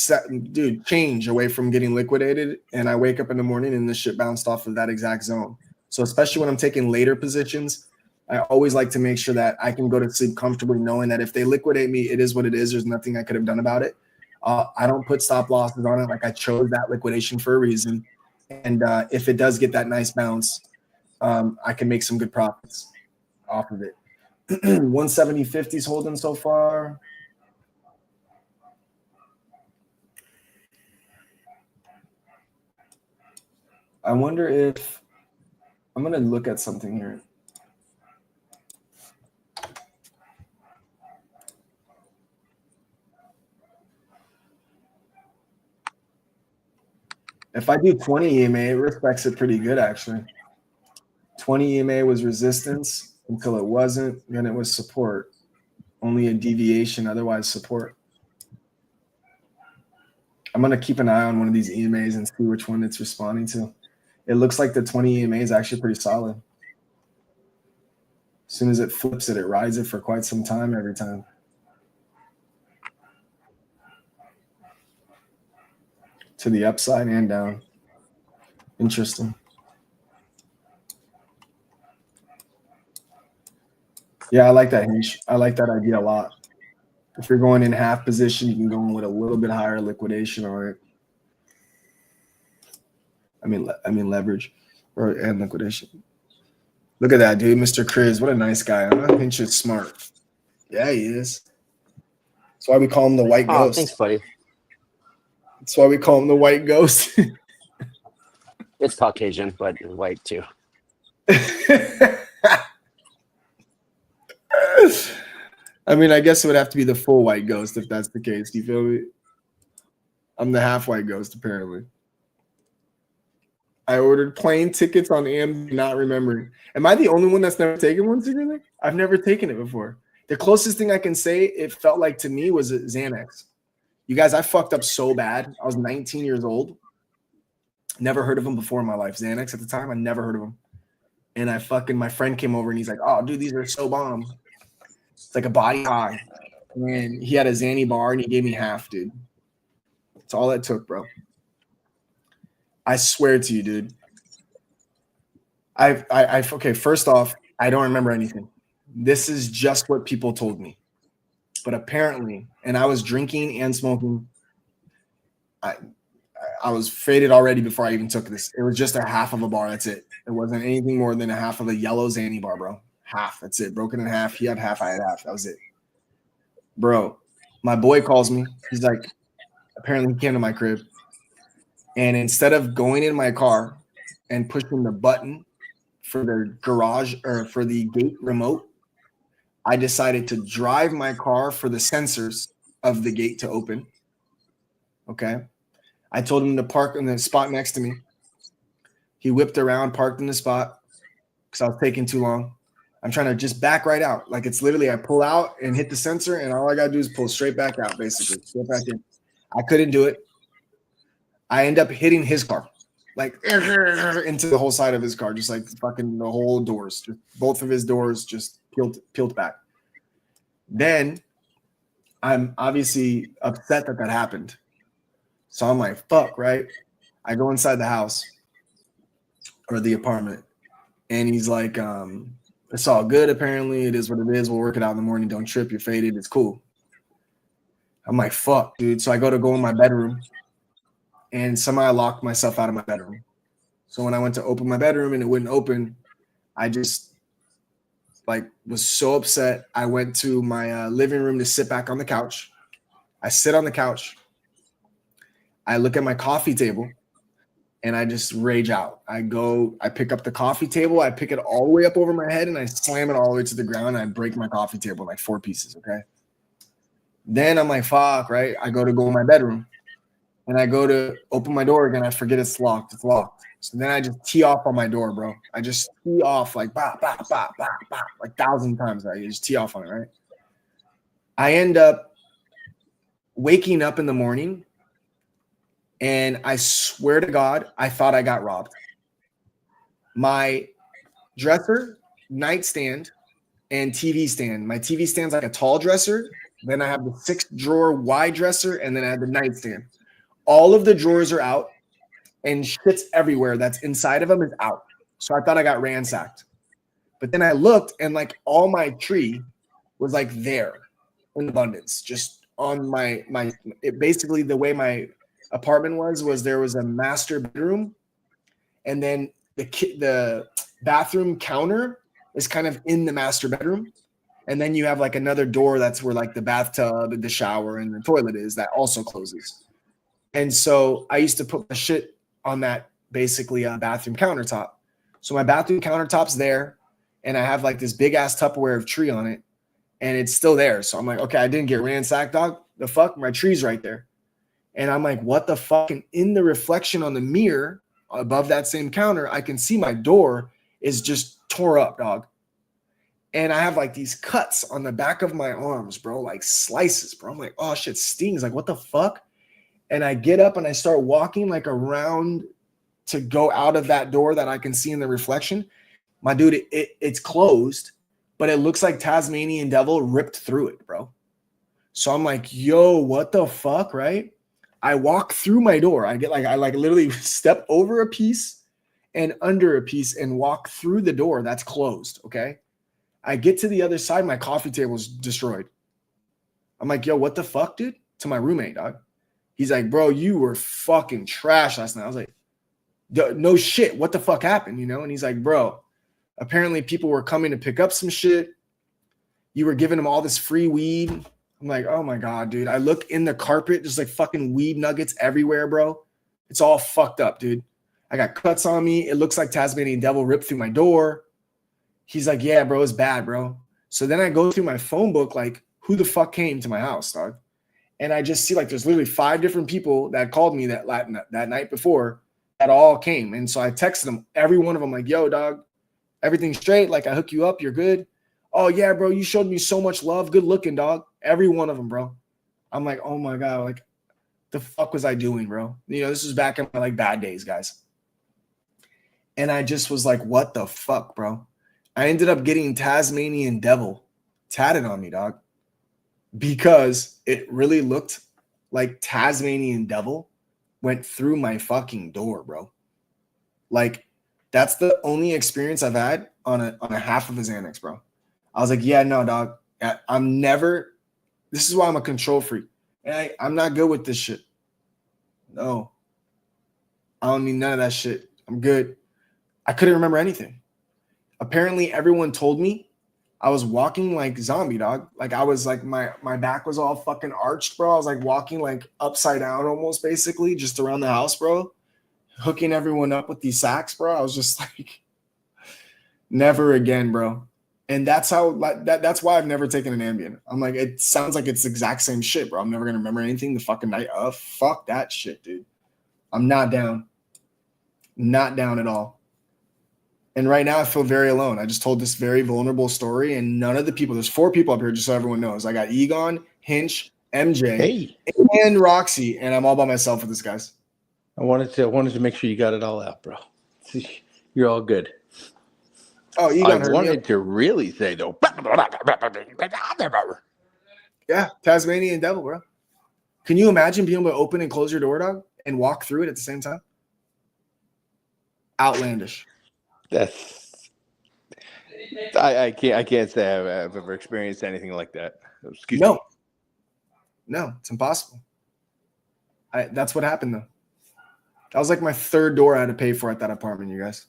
dude, change away from getting liquidated. And I wake up in the morning and this shit bounced off of that exact zone. So especially when I'm taking later positions, I always like to make sure that I can go to sleep comfortably knowing that if they liquidate me, it is what it is. There's nothing I could have done about it. I don't put stop losses on it. Like I chose that liquidation for a reason. And if it does get that nice bounce, I can make some good profits off of it. 170.50 is holding so far. I wonder if I'm going to look at something here. If I do 20 EMA, it respects it pretty good, actually. 20 EMA was resistance until it wasn't. Then it was support. Only a deviation, otherwise support. I'm going to keep an eye on one of these EMAs and see which one it's responding to. It looks like the 20 EMA is actually pretty solid. As soon as it flips it, it rides it for quite some time every time. To the upside and down. Interesting. Yeah, I like that, Hinch. I like that idea a lot. If you're going in half position, you can go in with a little bit higher liquidation on it. I mean leverage and liquidation. Look at that, dude. Mr. Chris, what a nice guy. Huh? Hinch is smart. Yeah, he is. That's why we call him the white ghost. Thanks, buddy. That's why we call him the white ghost. It's Caucasian, but white too. I mean, I guess it would have to be the full white ghost if that's the case. Do you feel me? I'm the half white ghost, apparently. I ordered plane tickets on AMD, not remembering. Am I the only one that's never taken one secretly? I've never taken it before. The closest thing I can say it felt like to me was Xanax. You guys, I fucked up so bad. I was 19 years old. Never heard of him before in my life. Xanax at the time, I never heard of him. And my friend came over and he's like, oh, dude, these are so bomb. It's like a body high. and he had a Zanny bar and he gave me half, dude. That's all it took, bro. I swear to you, dude. Okay, first off, I don't remember anything. This is just what people told me. But apparently, and I was drinking and smoking. I was faded already before I even took this. It was just a half of a bar. That's it. It wasn't anything more than a half of a yellow Zanny bar, bro. Half. That's it. Broken in half. He had half. I had half. That was it. Bro, my boy calls me. He's like, apparently he came to my crib. And instead of going in my car and pushing the button for the garage or for the gate remote, I decided to drive my car for the sensors of the gate to open. Okay. I told him to park in the spot next to me. He whipped around, parked in the spot because I was taking too long. I'm trying to just back right out. Like it's literally I pull out and hit the sensor, and all I got to do is pull straight back out, basically. Straight back in. I couldn't do it. I end up hitting his car, like into the whole side of his car, just like fucking the whole doors. Just both of his doors just peeled back. Then I'm obviously upset that happened. So I'm like, fuck, right? I go inside the house or the apartment, and he's like, it's all good, apparently. It is what it is. We'll work it out in the morning. Don't trip. You're faded. It's cool. I'm like, fuck, dude. So I go in my bedroom, and somehow I locked myself out of my bedroom. So when I went to open my bedroom and it wouldn't open, I just was so upset. I went to my living room to sit back on the couch. I sit on the couch. I look at my coffee table and I just rage out. I pick up the coffee table. I pick it all the way up over my head and I slam it all the way to the ground. And I break my coffee table in like 4 pieces. Okay. Then I'm like, fuck, right? I go in my bedroom and I go to open my door again. I forget it's locked. It's locked. So then I just tee off on my door, bro. I just tee off like bah, bah, bah, bah, bah, like 1,000 times. Right? You just tee off on it, right? I end up waking up in the morning, and I swear to God, I thought I got robbed. My dresser, nightstand, and TV stand. My TV stand's like a tall dresser. Then I have the 6-drawer wide dresser, and then I have the nightstand. All of the drawers are out, and shit's everywhere that's inside of them is out. So I thought I got ransacked. But then I looked, and like all my tree was like there in abundance, just on my basically the way my apartment was there was a master bedroom, and then the bathroom counter is kind of in the master bedroom, and then you have like another door that's where like the bathtub and the shower and the toilet is that also closes. And so I used to put my shit on that basically bathroom countertop. So my bathroom countertop's there, and I have like this big ass Tupperware of tree on it, and it's still there. So I'm like, okay, I didn't get ransacked, dog. The fuck, my tree's right there. And I'm like, what the fuck? And in the reflection on the mirror above that same counter, I can see my door is just tore up, dog. And I have like these cuts on the back of my arms, bro, like slices, bro. I'm like, oh shit, stings. Like, what the fuck? And I get up and I start walking like around to go out of that door that I can see in the reflection. My dude, it's closed, but it looks like Tasmanian devil ripped through it, bro. So I'm like, yo, what the fuck, right? I walk through my door. I literally step over a piece and under a piece and walk through the door that's closed, okay? I get to the other side, my coffee table's destroyed. I'm like, yo, what the fuck, dude? To my roommate, dog. He's like, bro, you were fucking trash last night. I was like, no shit, what the fuck happened, you know? And he's like, bro, apparently people were coming to pick up some shit. You were giving them all this free weed. I'm like, oh my God, dude. I look in the carpet, there's like fucking weed nuggets everywhere, bro. It's all fucked up, dude. I got cuts on me. It looks like Tasmanian devil ripped through my door. He's like, yeah, bro, it's bad, bro. So then I go through my phone book, like, who the fuck came to my house, dog? And I just see like there's literally 5 different people that called me that night before that all came. And so I texted them, every one of them, like, yo, dog, everything's straight. Like, I hook you up. You're good. Oh, yeah, bro, you showed me so much love. Good looking, dog. Every one of them, bro. I'm like, oh, my God. Like, the fuck was I doing, bro? You know, this was back in my, like, bad days, guys. And I just was like, what the fuck, bro? I ended up getting Tasmanian devil tatted on me, dog. because it really looked like Tasmanian devil went through my fucking door, bro. Like, that's the only experience I've had on a half of a Xanax, bro. I was like, yeah, no, dog. I'm never. This is why I'm a control freak. And I'm not good with this shit. No, I don't need none of that shit. I'm good. I couldn't remember anything. Apparently, everyone told me I was walking like zombie, dog. Like I was like my back was all fucking arched, bro. I was like walking like upside down almost, basically, just around the house, bro. Hooking everyone up with these sacks, bro. I was just like, never again, bro. And that's how that's why I've never taken an Ambien. I'm like, it sounds like it's the exact same shit, bro. I'm never gonna remember anything the fucking night of. Fuck that shit, dude. I'm not down. Not down at all. And right now I feel very alone. I just told this very vulnerable story, and none of the people, there's 4 people up here, just so everyone knows. I got Egon, Hinch, MJ, and Roxy, and I'm all by myself with this, guys. I wanted to make sure you got it all out, bro. You're all good. Oh, Egon I wanted to really say though. Yeah, Tasmanian devil, bro. Can you imagine being able to open and close your door, dog, and walk through it at the same time? Outlandish. I can't say I've ever experienced anything like that. Excuse me. No, it's impossible. That's what happened though. That was like my 3rd door I had to pay for at that apartment, you guys.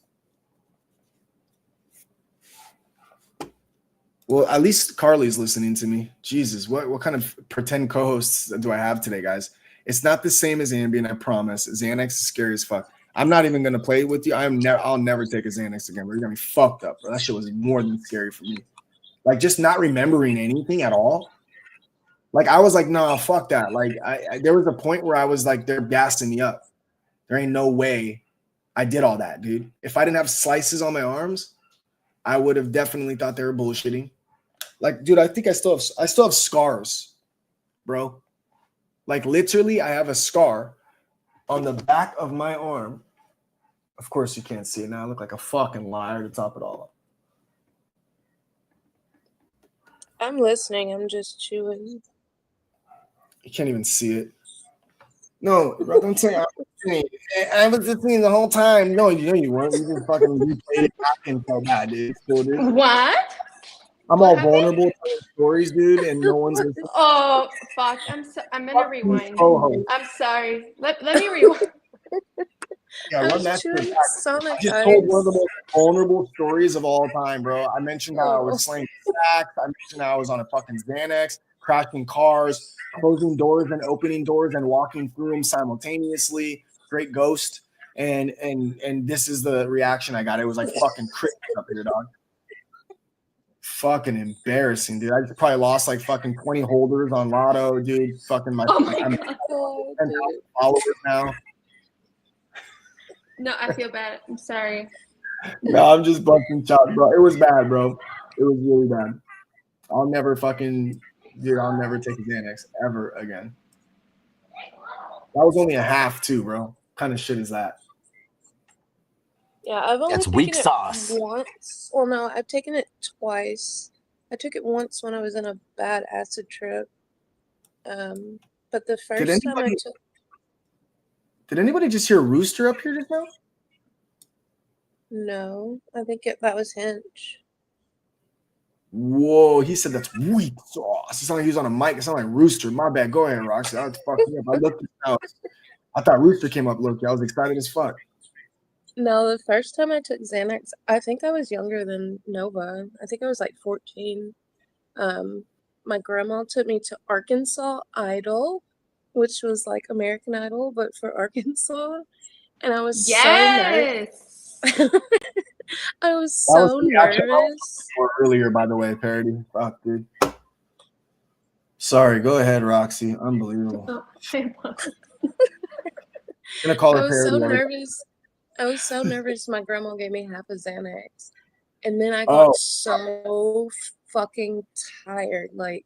Well, at least Carly's listening to me. Jesus, what kind of pretend co-hosts do I have today, guys? It's not the same as Ambien, I promise. Xanax is scary as fuck. I'm not even gonna play with you. I'll never take a Xanax again. We're gonna be fucked up, bro. That shit was more than scary for me. Like just not remembering anything at all. Like I was like, no, fuck that. Like there was a point where I was like, they're gassing me up. There ain't no way I did all that, dude. If I didn't have slices on my arms, I would have definitely thought they were bullshitting. Like, dude, I think I still have scars, bro. Like literally, I have a scar on the back of my arm. Of course, you can't see it now. I look like a fucking liar to top it all up. I'm listening. I'm just chewing. You can't even see it. No, bro, don't say I'm listening. I was listening the whole time. No, you weren't. You just fucking replayed it back and so bad, dude. Cool, dude. What? I'm all vulnerable to the stories, dude, and no one's listening. Oh fuck! I'm gonna rewind. I'm sorry. Let me rewind. Yeah, run that shit back. Sonic I just told one of the most vulnerable stories of all time, bro. I mentioned how I was slaying sacks. I mentioned how I was on a fucking Xanax, crashing cars, closing doors and opening doors and walking through them simultaneously. Great ghost. And this is the reaction I got. It was like fucking crazy up here, dog. Fucking embarrassing, dude. I just probably lost like fucking 20 holders on Lotto, dude. Fucking my God. 10,000 followers now. No, I feel bad. I'm sorry. No, I'm just busting chops, bro. It was bad, bro. It was really bad. I'll never take a Xanax ever again. That was only a half too, bro. What kind of shit is that? Yeah, I've only taken weak it sauce. once. Well, no, I've taken it twice. I took it once when I was in a bad acid trip. But the first time I took. Did anybody just hear Rooster up here just now? No, I think that was Hinch. Whoa, he said that's weak sauce. It sounded like he was on a mic. It sounded like Rooster. My bad. Go ahead, Roxy. That was fucking up. I looked out. I thought Rooster came up, look. I was excited as fuck. No, the first time I took Xanax, I think I was younger than Nova. I think I was like 14. My grandma took me to Arkansas Idol, which was like American Idol, but for Arkansas. And I was so nervous. I was so nervous. Earlier, by the way, Parody. Fuck, dude. Sorry, go ahead, Roxy. Unbelievable. I'm gonna call her Parody. I was so nervous. My grandma gave me half a Xanax, and then I got so fucking tired. Like,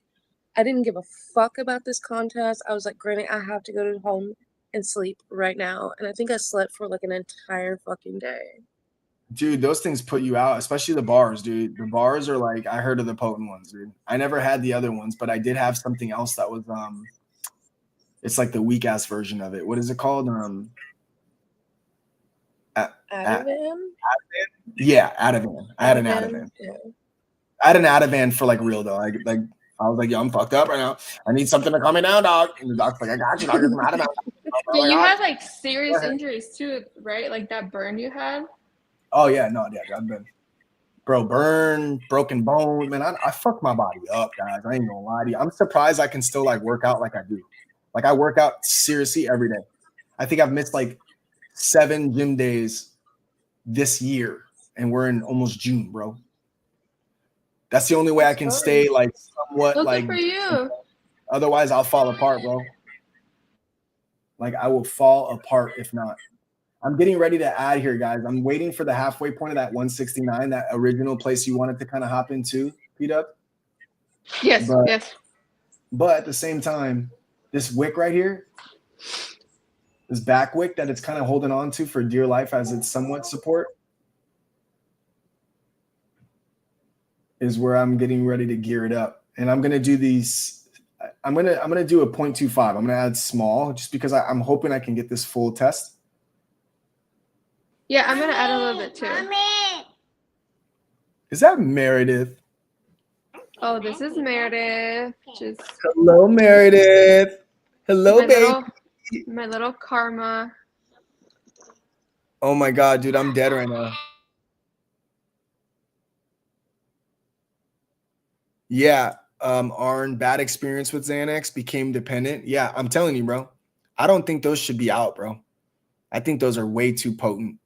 I didn't give a fuck about this contest. I was like, Granny, I have to go to home and sleep right now. And I think I slept for like an entire fucking day. Dude, those things put you out, especially the bars, dude. The bars are like, I heard of the potent ones, dude. I never had the other ones, but I did have something else that was it's like the weak ass version of it. What is it called? Ativan? Yeah, Ativan. I had an Ativan. Yeah. I had an Ativan for like real though. I was like, yo, I'm fucked up right now. I need something to calm me down, dog. And the doc's like, I got you, dog. Get some Ativan. But you had like serious injuries too, right? Like that burn you had. Oh yeah, no, yeah, I've been, bro, burn, broken bone, man. I fuck my body up, guys. I ain't gonna lie to you. I'm surprised I can still like work out like I do. Like I work out seriously every day. I think I've missed like 7 gym days this year, and we're in almost June, bro. That's the only way I can stay like somewhat Well, like. good for you. Otherwise, I'll fall apart, bro. Like I will fall apart if not. I'm getting ready to add here, guys. I'm waiting for the halfway point of that 169, that original place you wanted to kind of hop into, P-Dub. Yes, yes. But at the same time, this wick right here, this back wick that it's kind of holding on to for dear life as its somewhat support, is where I'm getting ready to gear it up. And I'm gonna do these. I'm gonna do a 0.25. I'm gonna add small just because I'm hoping I can get this full test. Yeah, I'm gonna add a little bit too. Is that Meredith? Oh, this is Meredith. Just Hello, Meredith. Hello, baby. My little karma. Oh my God, dude, I'm dead right now. Yeah, Arn, bad experience with Xanax, became dependent. Yeah, I'm telling you, bro. I don't think those should be out, bro. I think those are way too potent.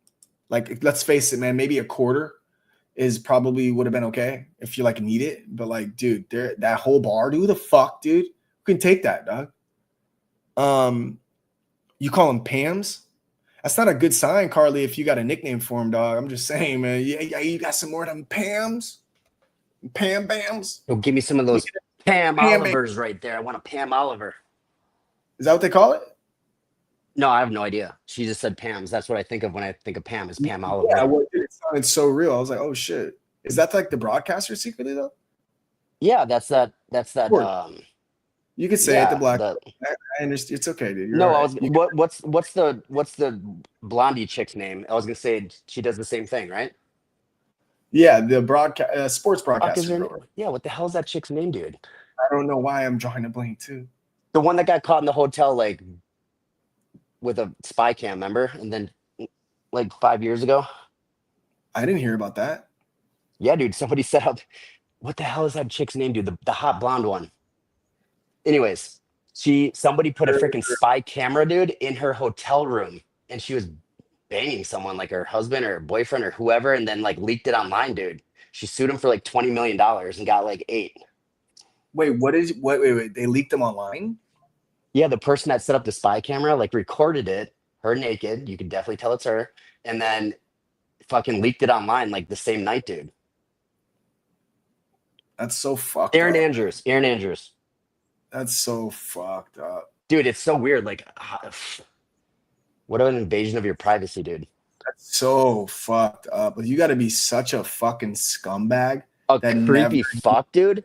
Like, let's face it, man, maybe a quarter is probably would have been okay if you like need it. But like, dude, that whole bar, dude, who the fuck, dude? Who can take that, dog? You call them Pams? That's not a good sign, Carly, if you got a nickname for him, dog. I'm just saying, man. Yeah, you got some more of them Pams? Pam Bams? Oh, give me some of those Pam Olivers right there. I want a Pam Oliver. Is that what they call it? No, I have no idea. She just said Pam's. That's what I think of when I think of Pam, is Pam Oliver. Yeah, well, it sounded so real. I was like, oh shit. Is that like the broadcaster secretly though? Yeah, that's that. You could say it, the black. I understand. It's okay, dude. No, I was. What's the blondie chick's name? I was gonna say she does the same thing, right? Yeah, the broadcast sports broadcaster. Yeah, what the hell is that chick's name, dude? I don't know why I'm drawing a blank too. The one that got caught in the hotel, like with a spy cam, remember? And then like 5 years ago. I didn't hear about that. Yeah, dude. Somebody set up. What the hell is that chick's name, dude? The hot blonde one. Anyways, somebody put a freaking spy camera, dude, in her hotel room, and she was banging someone, like her husband or her boyfriend or whoever, and then like leaked it online, dude. She sued him for like $20 million and got like 8. Wait, wait, they leaked them online? Yeah, the person that set up the spy camera like recorded it, her naked, you can definitely tell it's her, and then fucking leaked it online like the same night, dude. That's so fucked Aaron up. Andrews. That's so fucked up. Dude, it's so weird. Like, what an invasion of your privacy, dude. That's so fucked up. You got to be such a fucking scumbag. A creepy fuck, dude.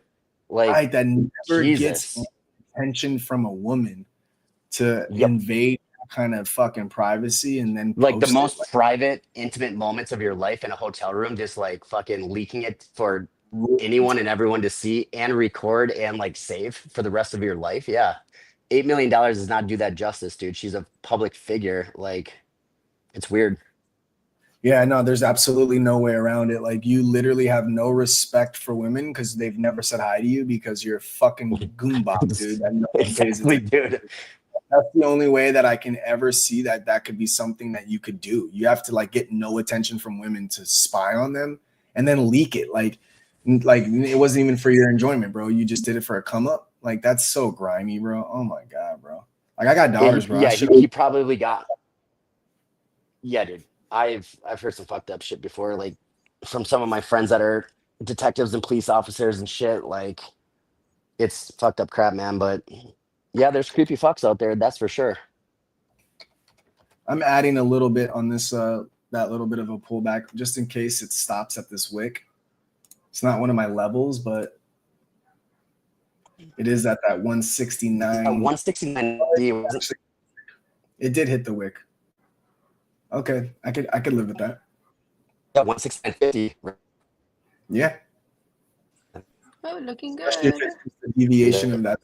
Like, right, that never gets attention from a woman to invade kind of fucking privacy and then like the most private, intimate moments of your life in a hotel room, just like fucking leaking it for anyone and everyone to see and record and like save for the rest of your life. Yeah. $8 million does not do that justice, dude. She's a public figure. Like, it's weird. Yeah, no, there's absolutely no way around it. Like, you literally have no respect for women because they've never said hi to you because you're a fucking goombop, dude. Exactly, dude. That's the only way that I can ever see that could be something that you could do. You have to like get no attention from women to spy on them and then leak it. Like it wasn't even for your enjoyment, bro. You just did it for a come up. Like, that's so grimy, bro. Oh my God, bro. Like, I got daughters, bro. Yeah, he probably got. Yeah, dude. I've heard some fucked up shit before, like from some of my friends that are detectives and police officers and shit. Like, it's fucked up crap, man. But yeah, there's creepy fucks out there. That's for sure. I'm adding a little bit on this. That that little bit of a pullback just in case it stops at this wick. It's not one of my levels, but it is at that 169. 169. It did hit the wick. Okay, I could live with that. Yeah, 169.50. Yeah. Oh, looking good. Especially if it's just a deviation of that.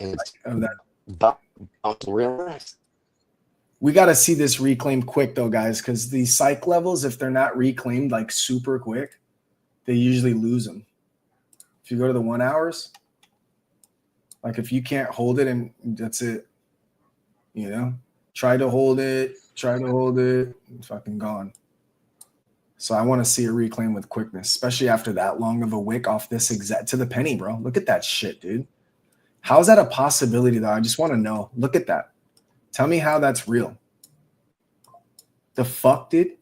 Real nice. We got to see this reclaimed quick though, guys, because these psych levels, if they're not reclaimed like super quick, they usually lose them. If you go to the 1 hours, like if you can't hold it and that's it, you know, try to hold it, it's fucking gone. So I want to see it reclaim with quickness, especially after that long of a wick off this exact to the penny, bro. Look at that shit, dude. How's that a possibility though? I just want to know. Look at that. Tell me how that's real. The fuck, dude?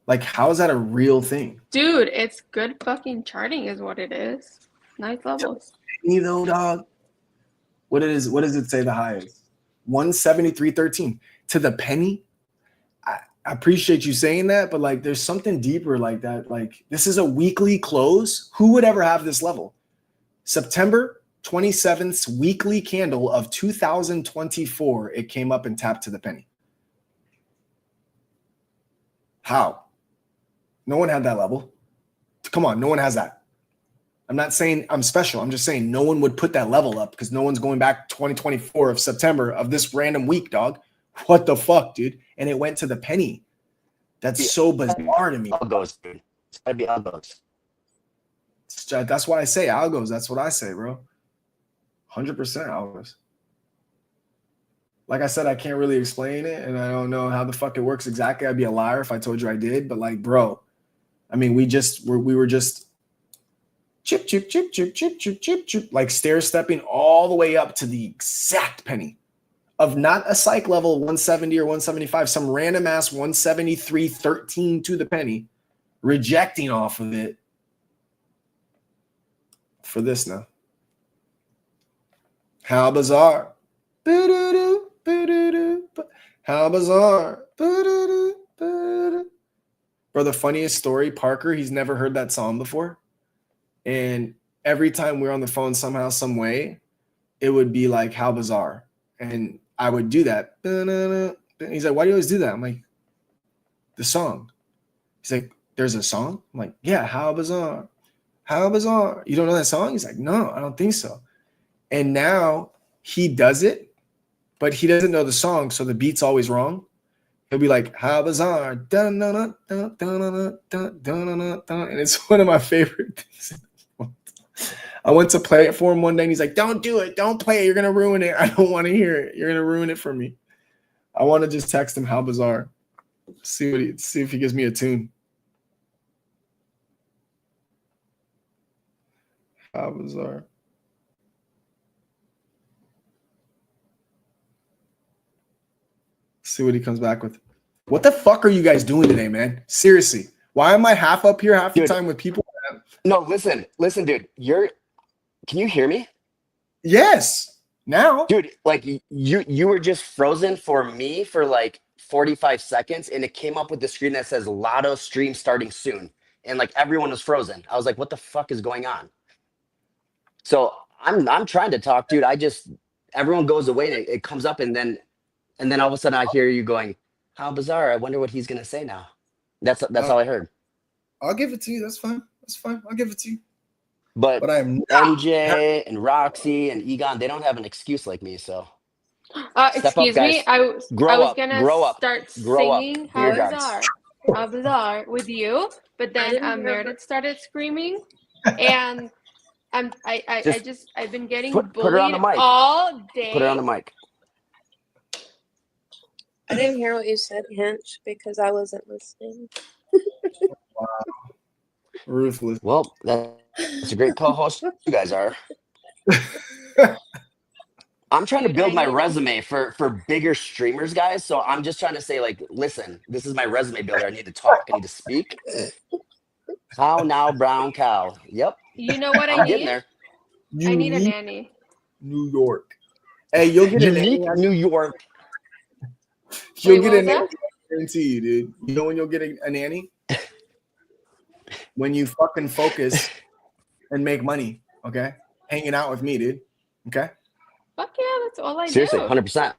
Like, how is that a real thing? Dude, it's good fucking charting is what it is. Nice levels. You know, dog. What does it say the high is? 173.13 to the penny. I appreciate you saying that, but like there's something deeper like that. Like this is a weekly close. Who would ever have this level? September 27th weekly candle of 2024. It came up and tapped to the penny. How? No one had that level. Come on, no one has that. I'm not saying I'm special. I'm just saying no one would put that level up because no one's going back 2024 of September of this random week, dog. What the fuck, dude? And it went to the penny. That's so bizarre to me. Algos, dude. It's gotta be algos. That's why I say algos. That's what I say, bro. 100% algos. Like I said, I can't really explain it, and I don't know how the fuck it works exactly. I'd be a liar if I told you I did. But like, bro, I mean, we were just chip, chip, chip, chip, chip, chip, chip, chip, like stair stepping all the way up to the exact penny of not a psych level 170 or 175, some random ass 173.13 to the penny, rejecting off of it for this now. How bizarre. How bizarre. Bro, the funniest story, Parker, he's never heard that song before. And every time we're on the phone somehow, some way, it would be like, how bizarre. And I would do that. He's like, why do you always do that? I'm like, the song. He's like, there's a song? I'm like, yeah, how bizarre. How bizarre. You don't know that song? He's like, no, I don't think so. And now he does it, but he doesn't know the song, so the beat's always wrong. He'll be like, how bizarre. Dun, dun, dun, dun, dun, dun, dun, dun, dun. And it's one of my favorite things. I went to play it for him one day, and he's like, don't do it. Don't play it. You're going to ruin it. I don't want to hear it. You're going to ruin it for me. I want to just text him, how bizarre. See if he gives me a tune. How bizarre. See what he comes back with. What the fuck are you guys doing today, man? Seriously. Why am I half up here half the time with people? No, listen, dude. Can you hear me? Yes. Now. Dude, like you were just frozen for me for like 45 seconds, and it came up with the screen that says Lotto stream starting soon. And like everyone was frozen. I was like, what the fuck is going on? So I'm trying to talk, dude. Everyone goes away and it comes up, and then all of a sudden I hear you going, how bizarre. I wonder what he's gonna say now. That's all I heard. I'll give it to you. That's fine. I'll give it to you. But I'm MJ and Roxy and Egon, they don't have an excuse like me. So excuse me. I was gonna start singing How bizarre. How bizarre with you, but then Meredith started screaming, and I've been getting bullied all day. Put her on the mic. I didn't hear what you said, Hinch, because I wasn't listening. Wow. Ruthless. Well, that's a great co-host you guys are. I'm trying to build my resume for bigger streamers, guys. So I'm just trying to say, like, listen, this is my resume builder. I need to talk. I need to speak. How now, brown cow? Yep. You know what I need? Getting there. I need a nanny. New York. Hey, you'll get Unique New York. You'll get a nanny. guarantee you, dude. You know when you'll get a nanny? When you fucking focus and make money, okay? Hanging out with me, dude. Okay? Fuck yeah, that's all I Seriously, do. 100%.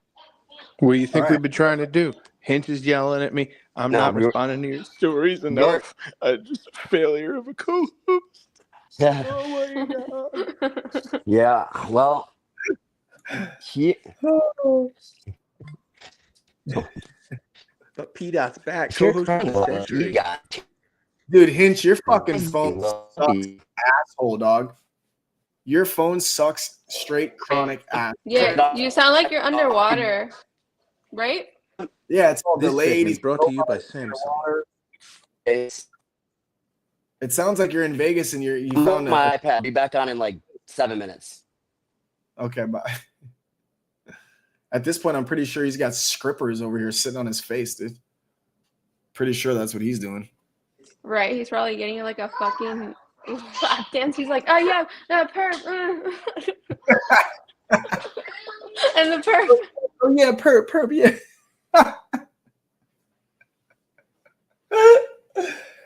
What do you think All right. we've been trying to do? Hinch is yelling at me. I'm No, not we're- responding to your stories enough. Just a failure of a co-host. Yeah. Oh my god. Yeah. Well, But P-Dot's back. if you're Co-host trying of to the you century. got Dude, Hinch, your fucking phone sucks, asshole, dog. Your phone sucks straight chronic ass. Yeah, you sound like you're underwater, right? Yeah, it's all This delayed. segment He's brought to you by Samsung. It's It sounds like you're in Vegas and you look found my iPad. Be back on in like 7 minutes. Okay, bye. At this point, I'm pretty sure he's got scrippers over here sitting on his face, dude. Pretty sure that's what he's doing. Right, he's probably getting like a fucking lap dance. He's like, oh yeah, perp. And the perp. Oh yeah, perp, yeah.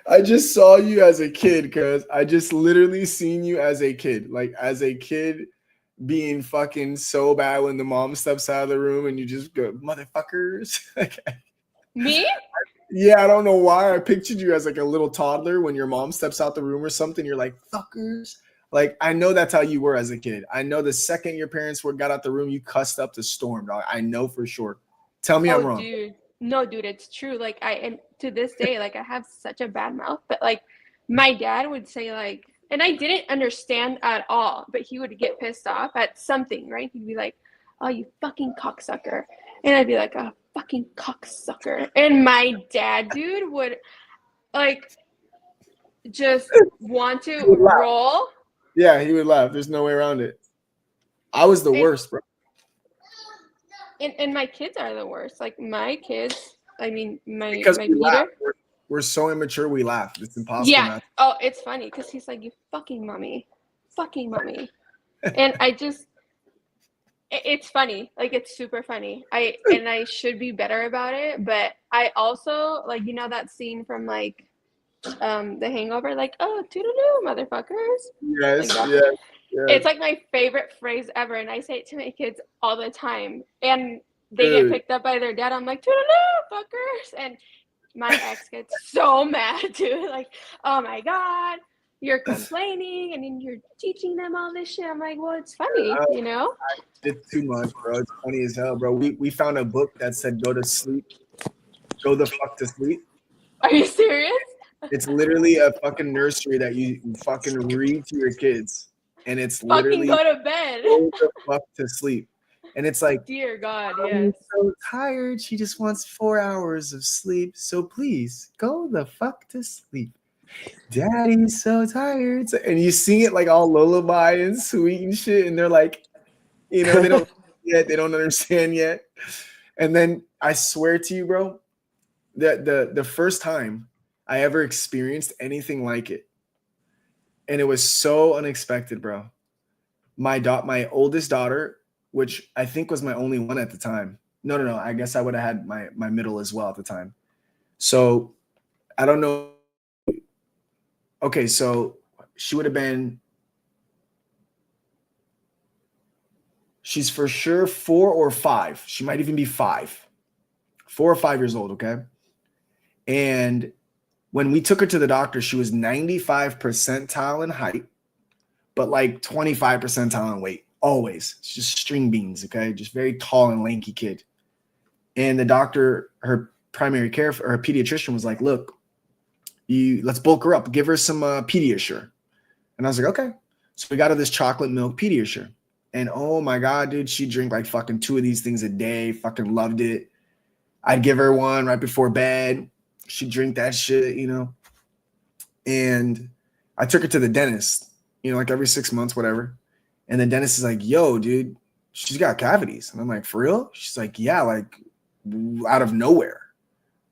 I just saw you as a kid, cuz I just literally seen you as a kid. Like as a kid being fucking so bad when the mom steps out of the room and you just go, motherfuckers. Me? Yeah, I don't know why I pictured you as like a little toddler when your mom steps out the room or something. You're like, fuckers. Like, I know that's how you were as a kid. I know the second your parents got out the room, you cussed up the storm, dog. I know for sure. Tell me I'm wrong. Dude. No, dude, it's true. Like and to this day, like I have such a bad mouth, but like my dad would say like, and I didn't understand at all, but he would get pissed off at something, right? He'd be like, oh, you fucking cocksucker. And I'd be like, oh, fucking cocksucker. And my dad, dude, would like just want to roll. Yeah, he would laugh. There's no way around it. I was the worst, bro. And my kids are the worst. Like my kids, I mean, my Peter. We're so immature, we laugh. It's impossible. Yeah. Oh, it's funny because he's like, you fucking mommy. And I just, it's funny. Like, it's super funny. I should be better about it. But I also, like, you know, that scene from, like, The Hangover, like, oh, toodaloo, motherfuckers. Yes, like yes. It's like my favorite phrase ever. And I say it to my kids all the time. And they get picked up by their dad. I'm like, toodaloo, fuckers. And my ex gets so mad, dude. Like, oh my God, you're complaining and then you're teaching them all this shit. I'm like, well, it's funny, you know? It's too much, bro. It's funny as hell, bro. We found a book that said go to sleep. Go the fuck to sleep. Are you serious? It's literally a fucking nursery that you fucking read to your kids. And it's literally fucking go to bed. Go the fuck to sleep. And it's like, dear God, I'm so tired. She just wants 4 hours of sleep. So please go the fuck to sleep. Daddy's so tired. And you sing it like all lullaby and sweet and shit. And they're like, you know, they don't yet. They don't understand yet. And then I swear to you, bro, that the first time I ever experienced anything like it, and it was so unexpected, bro. My oldest daughter, which I think was my only one at the time. No. I guess I would have had my middle as well at the time. So I don't know. Okay, so she would have been, she's for sure 4 or 5. She might even be 5. 4 or 5 years old, okay? And when we took her to the doctor, she was 95 percentile in height, but like 25 percentile in weight. Always. It's just string beans, okay? Just very tall and lanky kid. And the doctor, her primary care, or her pediatrician was like, look, let's bulk her up. Give her some Pediasure. And I was like, okay. So we got her this chocolate milk Pediasure. And oh my God, dude, she'd drink like fucking 2 of these things a day. Fucking loved it. I'd give her one right before bed. She'd drink that shit, you know. And I took her to the dentist, you know, like every 6 months, whatever. And the dentist is like, yo, dude, she's got cavities. And I'm like, for real? She's like, yeah, like out of nowhere.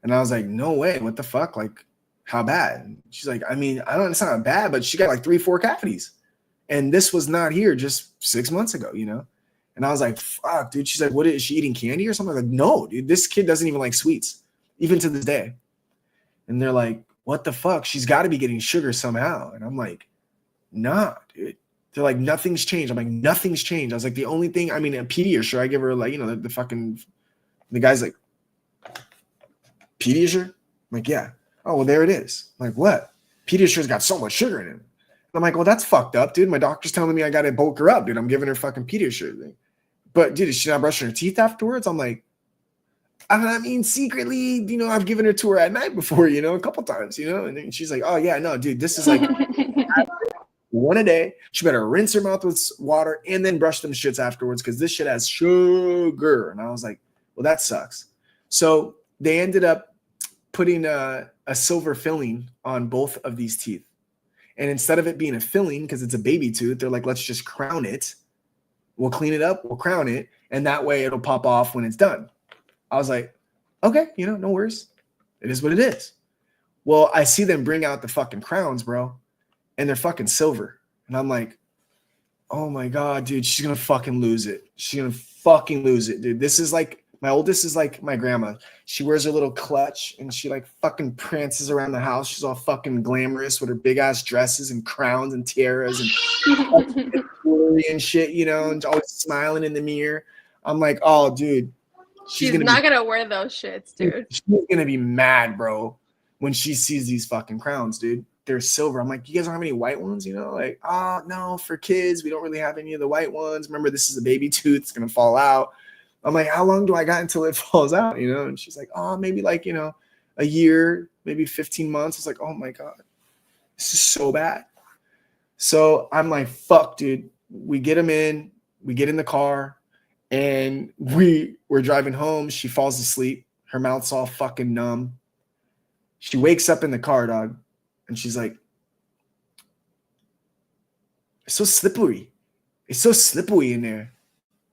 And I was like, no way. What the fuck? Like, how bad? And she's like, I mean, I don't, it's not bad, but she got like 3-4 cavities. And this was not here just 6 months ago, you know? And I was like, fuck, dude. She's like, what is she eating candy or something? I'm like, no, dude, this kid doesn't even like sweets. even to this day. And they're like, what the fuck? She's got to be getting sugar somehow. And I'm like, nah, dude. They're like, nothing's changed. I'm like, nothing's changed. I was like, the only thing, I mean, a Pediasure, I give her like, you know, the guy's like, Pediasure? I'm like, yeah. Oh, well, there it is. I'm like, what? Pediasure's got so much sugar in it. And I'm like, well, that's fucked up, dude. My doctor's telling me I got to bulk her up, dude. I'm giving her fucking Pediasure thing. But, dude, is she not brushing her teeth afterwards? I'm like, I mean, secretly, you know, I've given her to her at night before, you know, a couple times, you know. And then she's like, oh, yeah, no, dude, this is like one a day. She better rinse her mouth with water and then brush them shits afterwards because this shit has sugar. And I was like, well, that sucks. So they ended up putting a silver filling on both of these teeth. And instead of it being a filling, because it's a baby tooth, they're like, let's just crown it. We'll clean it up. We'll crown it. And that way it'll pop off when it's done. I was like, okay, you know, no worries. It is what it is. Well, I see them bring out the fucking crowns, bro. And they're fucking silver. And I'm like, oh my God, dude, she's going to fucking lose it. She's going to fucking lose it, dude. This is like, my oldest is like my grandma. She wears her little clutch and she like fucking prances around the house. She's all fucking glamorous with her big ass dresses and crowns and tiaras and jewelry and shit, you know, and always smiling in the mirror. I'm like, oh, dude. She's not gonna wear those shits, dude. She's gonna be mad, bro, when she sees these fucking crowns, dude. They're silver. I'm like, you guys don't have any white ones, you know? Like, oh no, for kids, we don't really have any of the white ones. Remember, this is a baby tooth, it's gonna fall out. I'm like, how long do I got until it falls out? You know? And she's like, oh, maybe like, you know, a year, maybe 15 months. It's like, oh my God, this is so bad. So I'm like, fuck, dude. We get them in, we get in the car. And we're driving home. She falls asleep. Her mouth's all fucking numb. She wakes up in the car, dog. And she's like, it's so slippery. It's so slippery in there.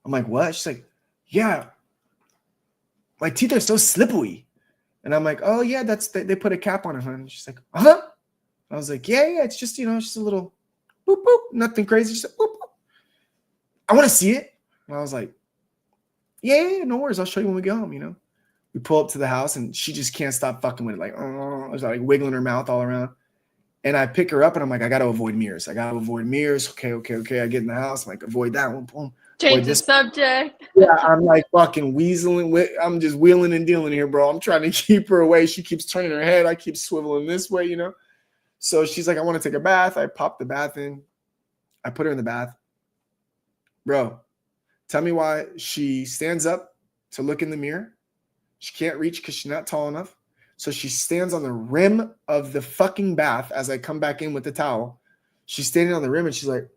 I'm like, what? She's like, yeah. My teeth are so slippery. And I'm like, oh, yeah, they put a cap on it, hun. She's like, huh? I was like, yeah, it's just, you know, just a little boop, boop. Nothing crazy. Just boop, boop. I want to see it. And I was like, yeah, no worries. I'll show you when we go home, you know. We pull up to the house and she just can't stop fucking with it. Like, oh, like wiggling her mouth all around. And I pick her up and I'm like, I got to avoid mirrors. Okay. I get in the house. I'm like, avoid that one. Boom. Change the subject. Yeah, I'm like fucking weaseling. I'm just wheeling and dealing here, bro. I'm trying to keep her away. She keeps turning her head. I keep swiveling this way, you know. So she's like, I want to take a bath. I pop the bath in. I put her in the bath. Bro. Tell me why she stands up to look in the mirror. She can't reach because she's not tall enough. So she stands on the rim of the fucking bath as I come back in with the towel. She's standing on the rim and she's like,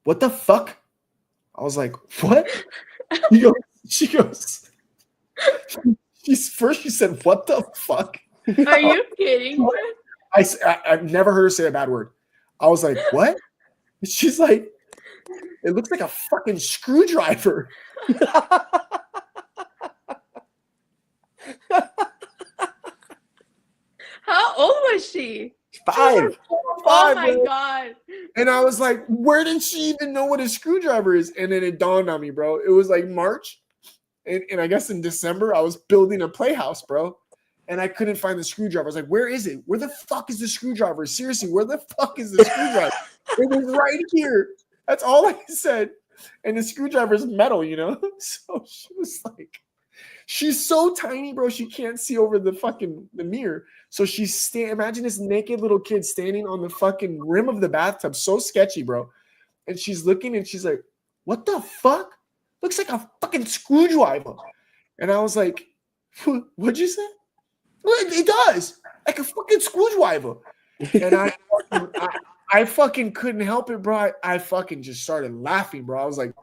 what the fuck? I was like, what? She goes, she said, what the fuck? Are you kidding? I've never heard her say a bad word. I was like, what? She's like, it looks like a fucking screwdriver. How old was she? 5. Oh my God. And I was like, where did she even know what a screwdriver is? And then it dawned on me, bro. It was like March. And I guess in December, I was building a playhouse, bro. And I couldn't find the screwdriver. I was like, where is it? Where the fuck is the screwdriver? Seriously, where the fuck is the screwdriver? It was right here. That's all I said. And the screwdriver is metal, you know? So she was like, she's so tiny, bro. She can't see over the mirror. So she's imagine this naked little kid standing on the fucking rim of the bathtub. So sketchy, bro. And she's looking and she's like, what the fuck? Looks like a fucking screwdriver. And I was like, what'd you say? Well, it does. Like a fucking screwdriver. And I fucking couldn't help it, bro. I fucking just started laughing, bro. I was like,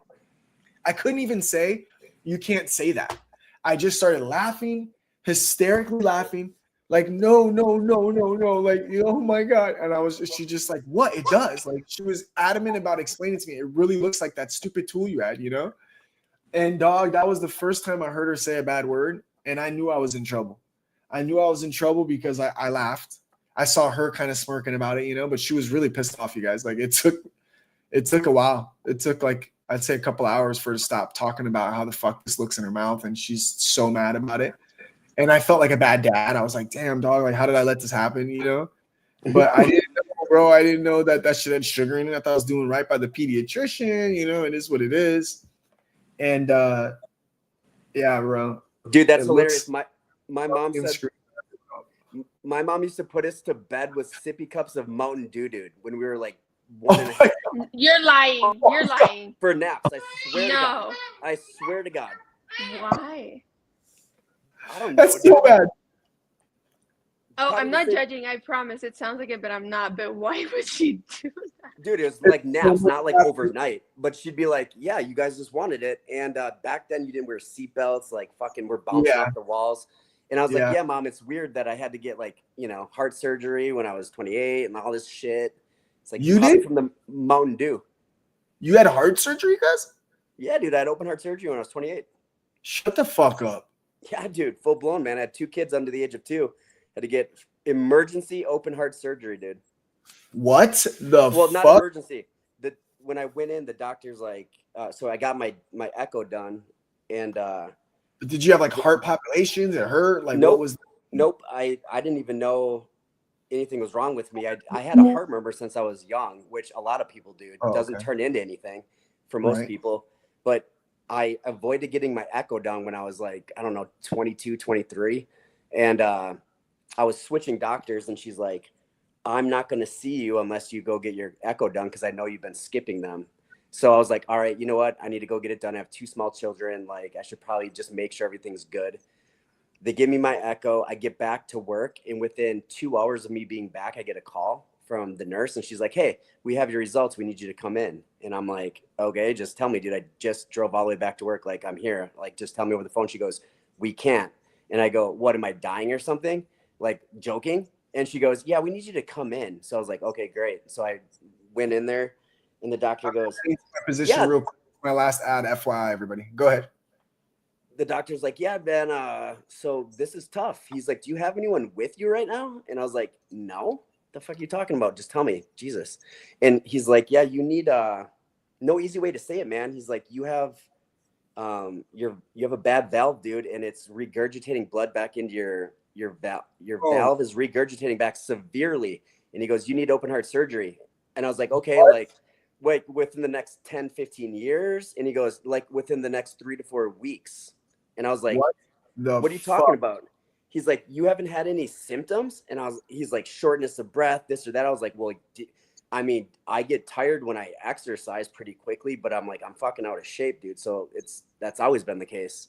I couldn't even say, you can't say that. I just started laughing, hysterically laughing, like, no. Like, oh my God. And she just like, what? It does. Like, she was adamant about explaining to me, it really looks like that stupid tool you had, you know? And dog, that was the first time I heard her say a bad word. And I knew I was in trouble. I knew I was in trouble because I laughed. I saw her kind of smirking about it, you know, but she was really pissed off, you guys. Like it took a while. It took like, I'd say a couple hours for her to stop talking about how the fuck this looks in her mouth. And she's so mad about it. And I felt like a bad dad. I was like, damn, dog, like, how did I let this happen? You know? But I didn't know, bro. I didn't know that shit had sugar in it. I thought I was doing right by the pediatrician, you know, it is what it is. And yeah, bro. Dude, that's It hilarious. looks My mom fucking said screwed. my mom used to put us to bed with sippy cups of Mountain Dew, dude, when we were like Oh 1.5 my You're lying. You're lying. for naps. I swear to God. No. I swear to God. Why? I don't know. That's so bad. Oh, Probably I'm the not same- judging. I promise. It sounds like it, but I'm not. But why would she do that? Dude, it was like naps, not like overnight. But she'd be like, "Yeah, you guys just wanted it." And back then, you didn't wear seatbelts. Like fucking, we're bouncing Yeah. off the walls. And I was like, Yeah. "Yeah, mom, it's weird that I had to get like heart surgery when I was 28 and all this shit." It's like You probably did? from the Mountain Dew. You had heart surgery, guys? Yeah, dude, I had open heart surgery when I was 28. Shut the fuck up. Yeah, dude, full blown, man. I had 2 kids under the age of 2. Had to get emergency open heart surgery, dude. What the Well, not fuck? emergency. When I went in, the doctor's like, so I got my echo done, and Did you have like heart palpitations? It hurt? Like nope, what was nope. I didn't even know anything was wrong with me. I had a heart murmur since I was young, which a lot of people do. It doesn't okay. turn into anything for most Right. people, but I avoided getting my echo done when I was like, I don't know, 22, 23. And I was switching doctors, and she's like, I'm not going to see you unless you go get your echo done because I know you've been skipping them. So I was like, all right, you know what? I need to go get it done. I have 2 small children. Like, I should probably just make sure everything's good. They give me my echo. I get back to work, and within 2 hours of me being back, I get a call from the nurse, and she's like, hey, we have your results. We need you to come in. And I'm like, okay, just tell me, dude. I just drove all the way back to work. Like, I'm here. Like, just tell me over the phone. She goes, we can't. And I go, what, am I dying or something? Like, joking? And she goes, yeah, we need you to come in. So I was like, okay, great. So I went in there, and the doctor goes, my position yeah. real quick. My last ad, FYI, everybody. Go ahead. The doctor's like, yeah, Ben, so this is tough. He's like, do you have anyone with you right now? And I was like, no. The fuck are you talking about? Just tell me, Jesus. And he's like, yeah, you need no easy way to say it, man. He's like, you have you have a bad valve, dude, and it's regurgitating blood back into your valve. Your valve is regurgitating back severely. And he goes, you need open heart surgery. And I was like, okay, like, wait, within the next 10, 15 years? And he goes, like, within the next 3 to 4 weeks. And I was like, what are you talking about? He's like, you haven't had any symptoms? And he's like, shortness of breath, this or that. I was like, well, I mean, I get tired when I exercise pretty quickly, but I'm like, I'm fucking out of shape, dude. So that's always been the case.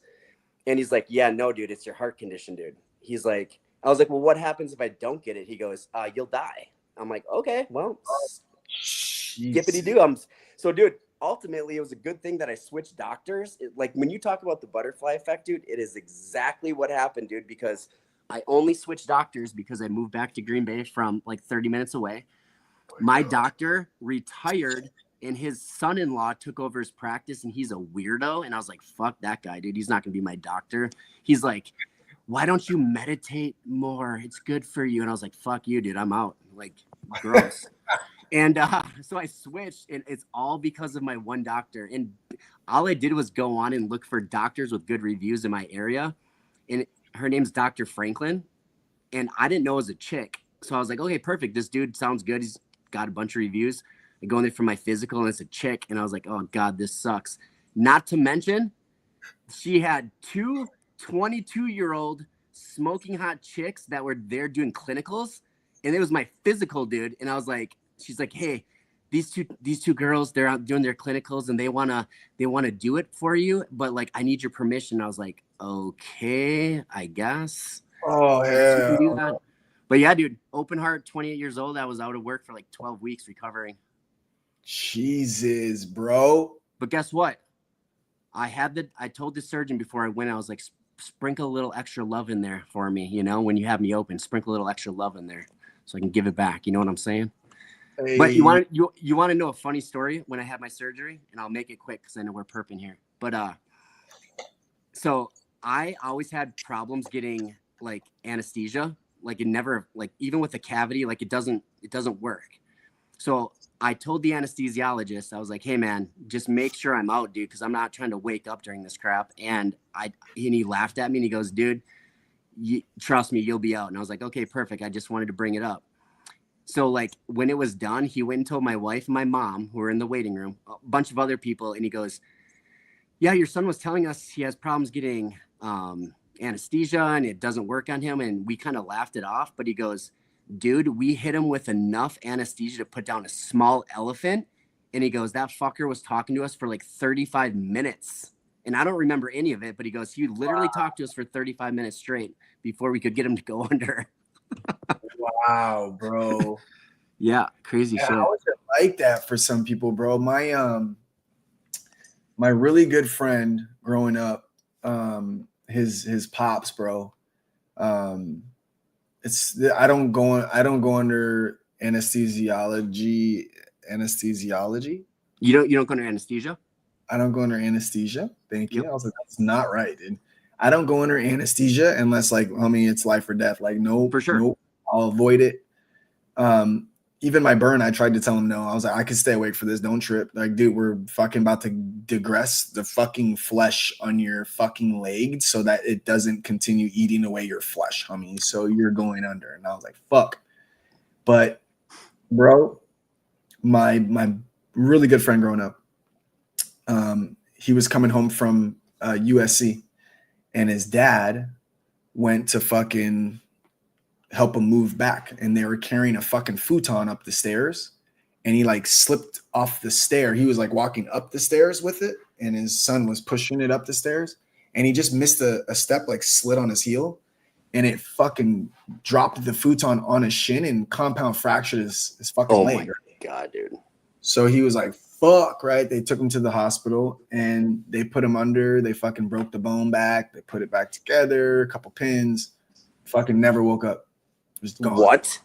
And he's like, yeah, no, dude, it's your heart condition, dude. He's like, I was like, well, what happens if I don't get it? He goes, you'll die. I'm like, okay, well, skippity do. So, dude, ultimately, it was a good thing that I switched doctors. Like, when you talk about the butterfly effect, dude, it is exactly what happened, dude, because I only switched doctors because I moved back to Green Bay from like 30 minutes away. My doctor retired, and his son-in-law took over his practice, and he's a weirdo. And I was like, fuck that guy, dude. He's not going to be my doctor. He's like, why don't you meditate more? It's good for you. And I was like, fuck you, dude. I'm out. Like, gross. And so I switched, and it's all because of my one doctor. And all I did was go on and look for doctors with good reviews in my area. And her name's Dr. Franklin. And I didn't know it was a chick. So I was like, okay, perfect. This dude sounds good. He's got a bunch of reviews. I go in there for my physical, and it's a chick. And I was like, oh, God, this sucks. Not to mention, she had 2 22-year-old smoking hot chicks that were there doing clinicals. And it was my physical, dude. And I was like, she's like, hey, these two girls, they're out doing their clinicals, and they wanna do it for you, but like, I need your permission. I was like, okay, I guess. Oh yeah. But yeah, dude, open heart, 28 years old. I was out of work for like 12 weeks recovering. Jesus, bro. But guess what? I told the surgeon before I went, I was like, sprinkle a little extra love in there for me, you know, when you have me open, sprinkle a little extra love in there so I can give it back. You know what I'm saying? Hey. But you want to know a funny story when I had my surgery, and I'll make it quick because I know we're perping here. But so I always had problems getting like anesthesia. Like, it never, like, even with a cavity, like it doesn't work. So I told the anesthesiologist, I was like, hey man, just make sure I'm out, dude, because I'm not trying to wake up during this crap. And he laughed at me, and he goes, dude, trust me, you'll be out. And I was like, okay, perfect. I just wanted to bring it up. So like when it was done, he went and told my wife and my mom, who were in the waiting room, a bunch of other people. And he goes, yeah, your son was telling us he has problems getting anesthesia and it doesn't work on him. And we kind of laughed it off. But he goes, dude, we hit him with enough anesthesia to put down a small elephant. And he goes, that fucker was talking to us for like 35 minutes. And I don't remember any of it, but he goes, he literally talked to us for 35 minutes straight before we could get him to go under. Wow, bro. Yeah, crazy shit. How is it like that for some people, bro? My really good friend growing up, his pops, bro. I don't go under anesthesiology. You don't go under anesthesia? I don't go under anesthesia. Thank you. I was like, that's not right, dude. I don't go under anesthesia unless like, it's life or death. Like, no, for sure. Nope, I'll avoid it. Even my burn, I tried to tell him no. I was like, I can stay awake for this. Don't trip. Like, dude, we're fucking about to digress the fucking flesh on your fucking leg so that it doesn't continue eating away your flesh, homie. So you're going under. And I was like, fuck. But, bro, my really good friend growing up, he was coming home from USC, and his dad went to fucking help him move back, and they were carrying a fucking futon up the stairs, and he like slipped off the stair. He was like walking up the stairs with it, and his son was pushing it up the stairs, and he just missed a step, like slid on his heel, and it fucking dropped the futon on his shin and compound fractured his fucking leg. Oh my God, dude. So he was like, fuck, right? They took him to the hospital and they put him under. They fucking broke the bone back. They put it back together, a couple pins. Fucking never woke up. Just gone. What?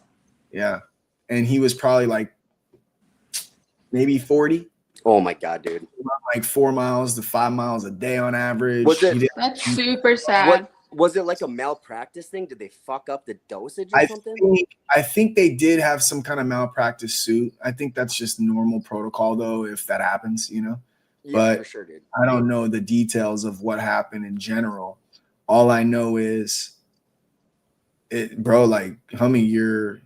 Yeah. And he was probably like maybe 40. Oh my God, dude. Like 4 miles to 5 miles a day on average. That's super sad. Was it like a malpractice thing? Did they fuck up the dosage or something? I think they did have some kind of malpractice suit. I think that's just normal protocol, though, if that happens, you know? Yeah, but for sure, dude. I don't know the details of what happened in general. All I know is, like, homie, you're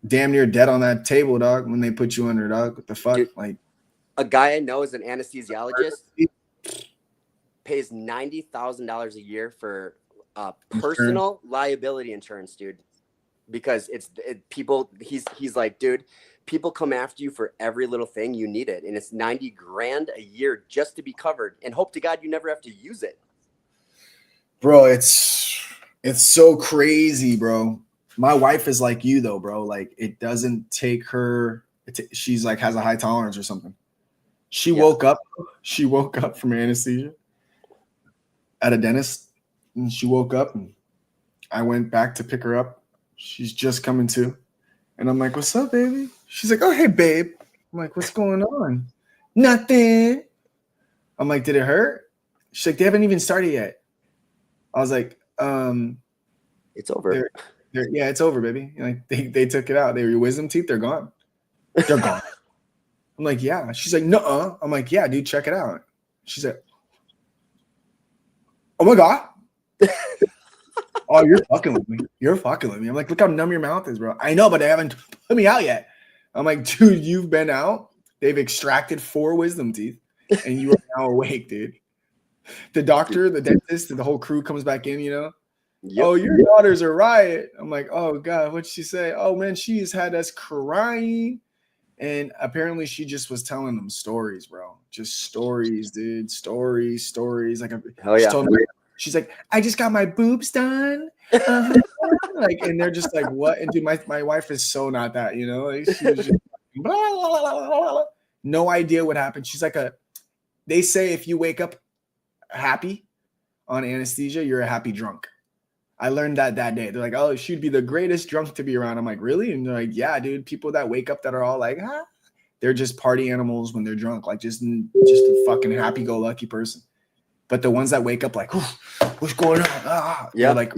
damn near dead on that table, dog, when they put you under, dog. What the fuck? Dude, like, a guy I know is an anesthesiologist, pays $90,000 a year for personal liability insurance, dude, because people. He's like, dude, people come after you for every little thing. You need it, and it's $90,000 a year just to be covered, and hope to God you never have to use it. Bro, it's so crazy, bro. My wife is like you, though, bro. Like, it doesn't take her. She's like has a high tolerance or something. She woke up from anesthesia at a dentist. And she woke up and I went back to pick her up. She's just coming to. And I'm like, what's up, baby? She's like, oh, hey, babe. I'm like, what's going on? Nothing. I'm like, did it hurt? She's like, they haven't even started yet. I was like, it's over. Yeah, it's over, baby. Like they took it out. They were your wisdom teeth. They're gone. They're gone. I'm like, yeah. She's like, nuh-uh. I'm like, yeah, dude, check it out. She's like, oh my God. Oh, you're fucking with me. You're fucking with me. I'm like, look how numb your mouth is, bro. I know, but they haven't put me out yet. I'm like, dude, you've been out. They've extracted 4 wisdom teeth, and you are now awake, dude. The doctor, the dentist, the whole crew comes back in, you know. Yep. Oh, your daughter's a riot. I'm like, oh God, what'd she say? Oh man, she's had us crying. And apparently she just was telling them stories, bro. Just stories, dude. Stories. Like, hell yeah. She's like, I just got my boobs done. Like, and they're just like, what? And dude, my wife is so not that, you know? Like, she was just blah, blah, blah, blah, blah. No idea what happened. She's like they say if you wake up happy on anesthesia, you're a happy drunk. I learned that day. They're like, oh, she'd be the greatest drunk to be around. I'm like, really? And they're like, yeah, dude. People that wake up that are all like, they're just party animals when they're drunk. Like, just a fucking happy-go-lucky person. But the ones that wake up like, what's going on? They're like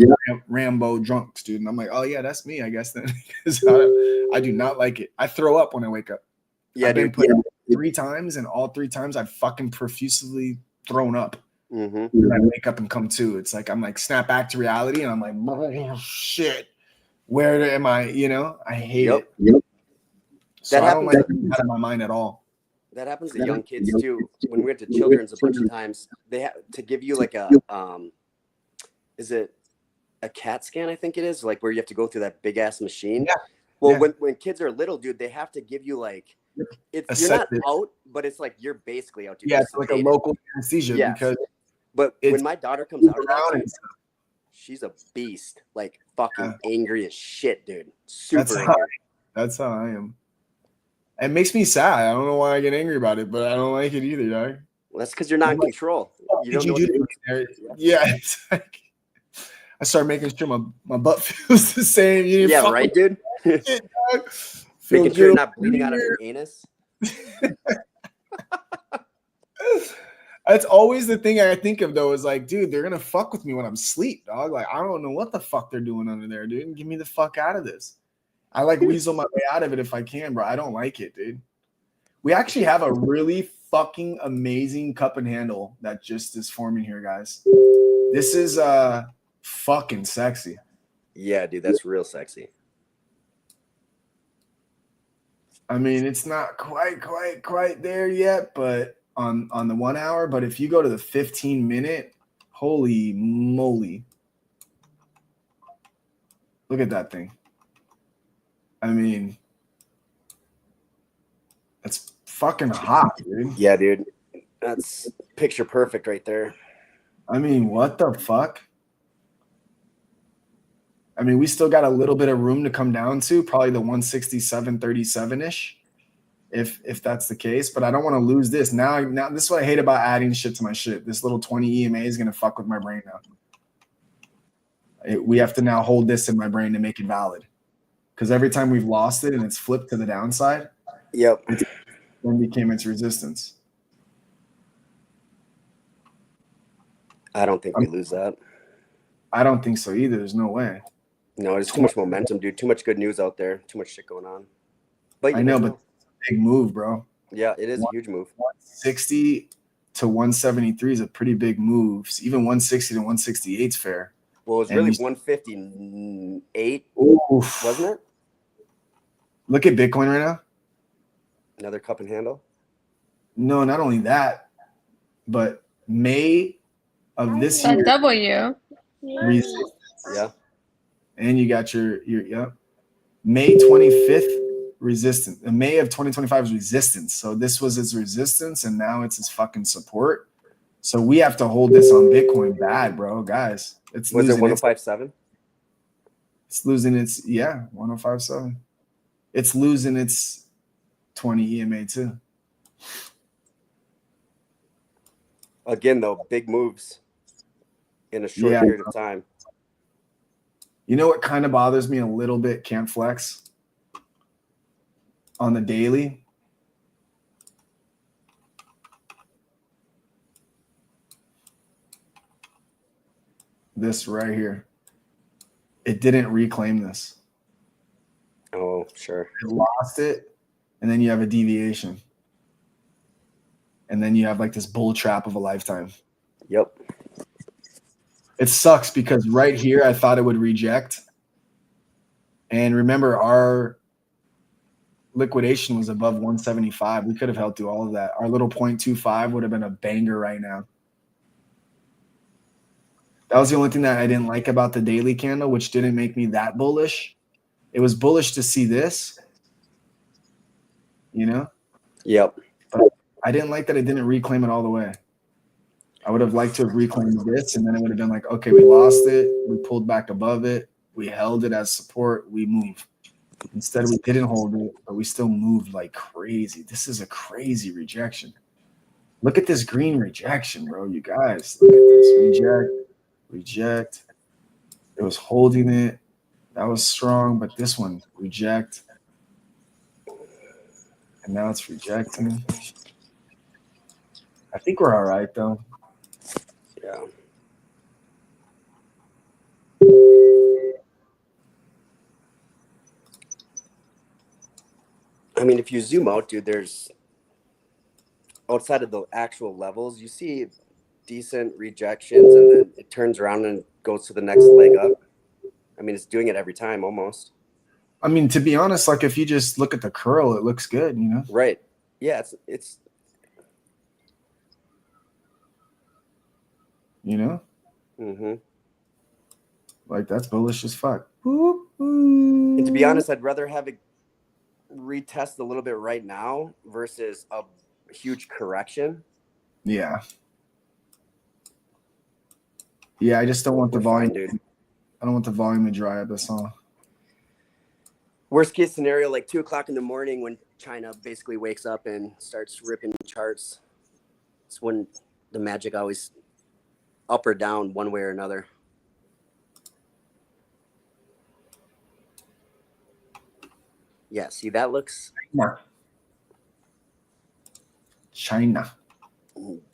Rambo drunks, dude. And I'm like, oh, yeah, that's me, I guess, then. Because I do not like it. I throw up when I wake up. Yeah, I've been put out 3 times, and all 3 times I've fucking profusely thrown up. And I wake up and come to. It's like I'm like snap back to reality, and I'm like, oh, shit, where am I? You know, I hate it. So I don't like being out of my mind at all. That happens to young kids too. When we went to Children's a bunch of times, they have to give you like a is it a CAT scan? I think it is, like where you have to go through that big ass machine. Yeah. Well, when kids are little, dude, they have to give you like you're not out, but it's like you're basically out. Yeah, it's like a local anesthesia because. But when my daughter comes out of that, she's a beast. Like fucking angry as shit, dude. Super angry. That's how I am. It makes me sad. I don't know why I get angry about it, but I don't like it either, dog. Well, that's because you're not in control. You don't know what to do. Yeah, it's like I start making sure my butt feels the same. Yeah, right, dude. Shit, making sure you're not bleeding out of your anus. That's always the thing I think of, though, is like, dude, they're gonna fuck with me when I'm asleep, dog. Like, I don't know what the fuck they're doing under there, dude. Get me the fuck out of this. I like weasel my way out of it if I can, bro. I don't like it, dude. We actually have a really fucking amazing cup and handle that just is forming here, guys. This is fucking sexy. Yeah, dude, that's real sexy. I mean, it's not quite there yet, but on the 1 hour. But if you go to the 15-minute, holy moly. Look at that thing. I mean, it's fucking hot, dude. Yeah, dude. That's picture perfect right there. I mean, what the fuck? I mean, we still got a little bit of room to come down to, probably the 167.37-ish, if that's the case. But I don't want to lose this. Now this is what I hate about adding shit to my shit. This little 20 EMA is going to fuck with my brain now. We have to now hold this in my brain to make it valid. Because every time we've lost it and it's flipped to the downside, yep, it then became its resistance. I don't think we lose that. I don't think so either. There's no way. No, there's too much momentum, dude. Too much good news out there. Too much shit going on. But I know, but it's a big move, bro. Yeah, it is a huge move. 160 to 173 is a pretty big move. Even 160 to 168 is fair. Well, it was really 158, wasn't it? Look at Bitcoin right now. Another cup and handle? No, not only that, but May of this year. W. Resistance. Yeah. And you got your May 25th resistance. May of 2025 is resistance. So this was its resistance, and now it's its fucking support. So we have to hold this on Bitcoin bad, bro, guys. Was it 105.7? It's losing its 105.7. It's losing its 20 EMA too. Again, though, big moves in a short period of time. You know what kind of bothers me a little bit, Can't Flex, on the daily? This right here. It didn't reclaim this. Oh, sure. It lost it, and then you have a deviation. And then you have like this bull trap of a lifetime. Yep. It sucks because right here I thought it would reject. And remember, our liquidation was above 175. We could have held through all of that. Our little 0.25 would have been a banger right now. That was the only thing that I didn't like about the daily candle, which didn't make me that bullish. It was bullish to see this, you know? Yep. But I didn't like that it didn't reclaim it all the way. I would have liked to have reclaimed this, and then it would have been like, okay, we lost it. We pulled back above it. We held it as support. We moved. Instead, we didn't hold it, but we still moved like crazy. This is a crazy rejection. Look at this green rejection, bro. You guys, look at this. Reject. It was holding it. That was strong, but this one, reject. And now it's rejecting. I think we're all right, though. Yeah. I mean, if you zoom out, dude, there's outside of the actual levels, you see decent rejections, and then it turns around and goes to the next leg up. I mean, it's doing it every time almost. I mean, to be honest, like if you just look at the curl, it looks good, you know? Right. Yeah, it's You know? mm-hmm. Like that's bullish as fuck. And to be honest, I'd rather have it retest a little bit right now versus a huge correction. Yeah. Yeah, I just don't want the We're volume. fine, dude. I don't want the volume to dry up. That's all. Worst case scenario, like 2 o'clock in the morning when China basically wakes up and starts ripping charts. It's when the magic always up or down one way or another. Yeah, see, that looks China.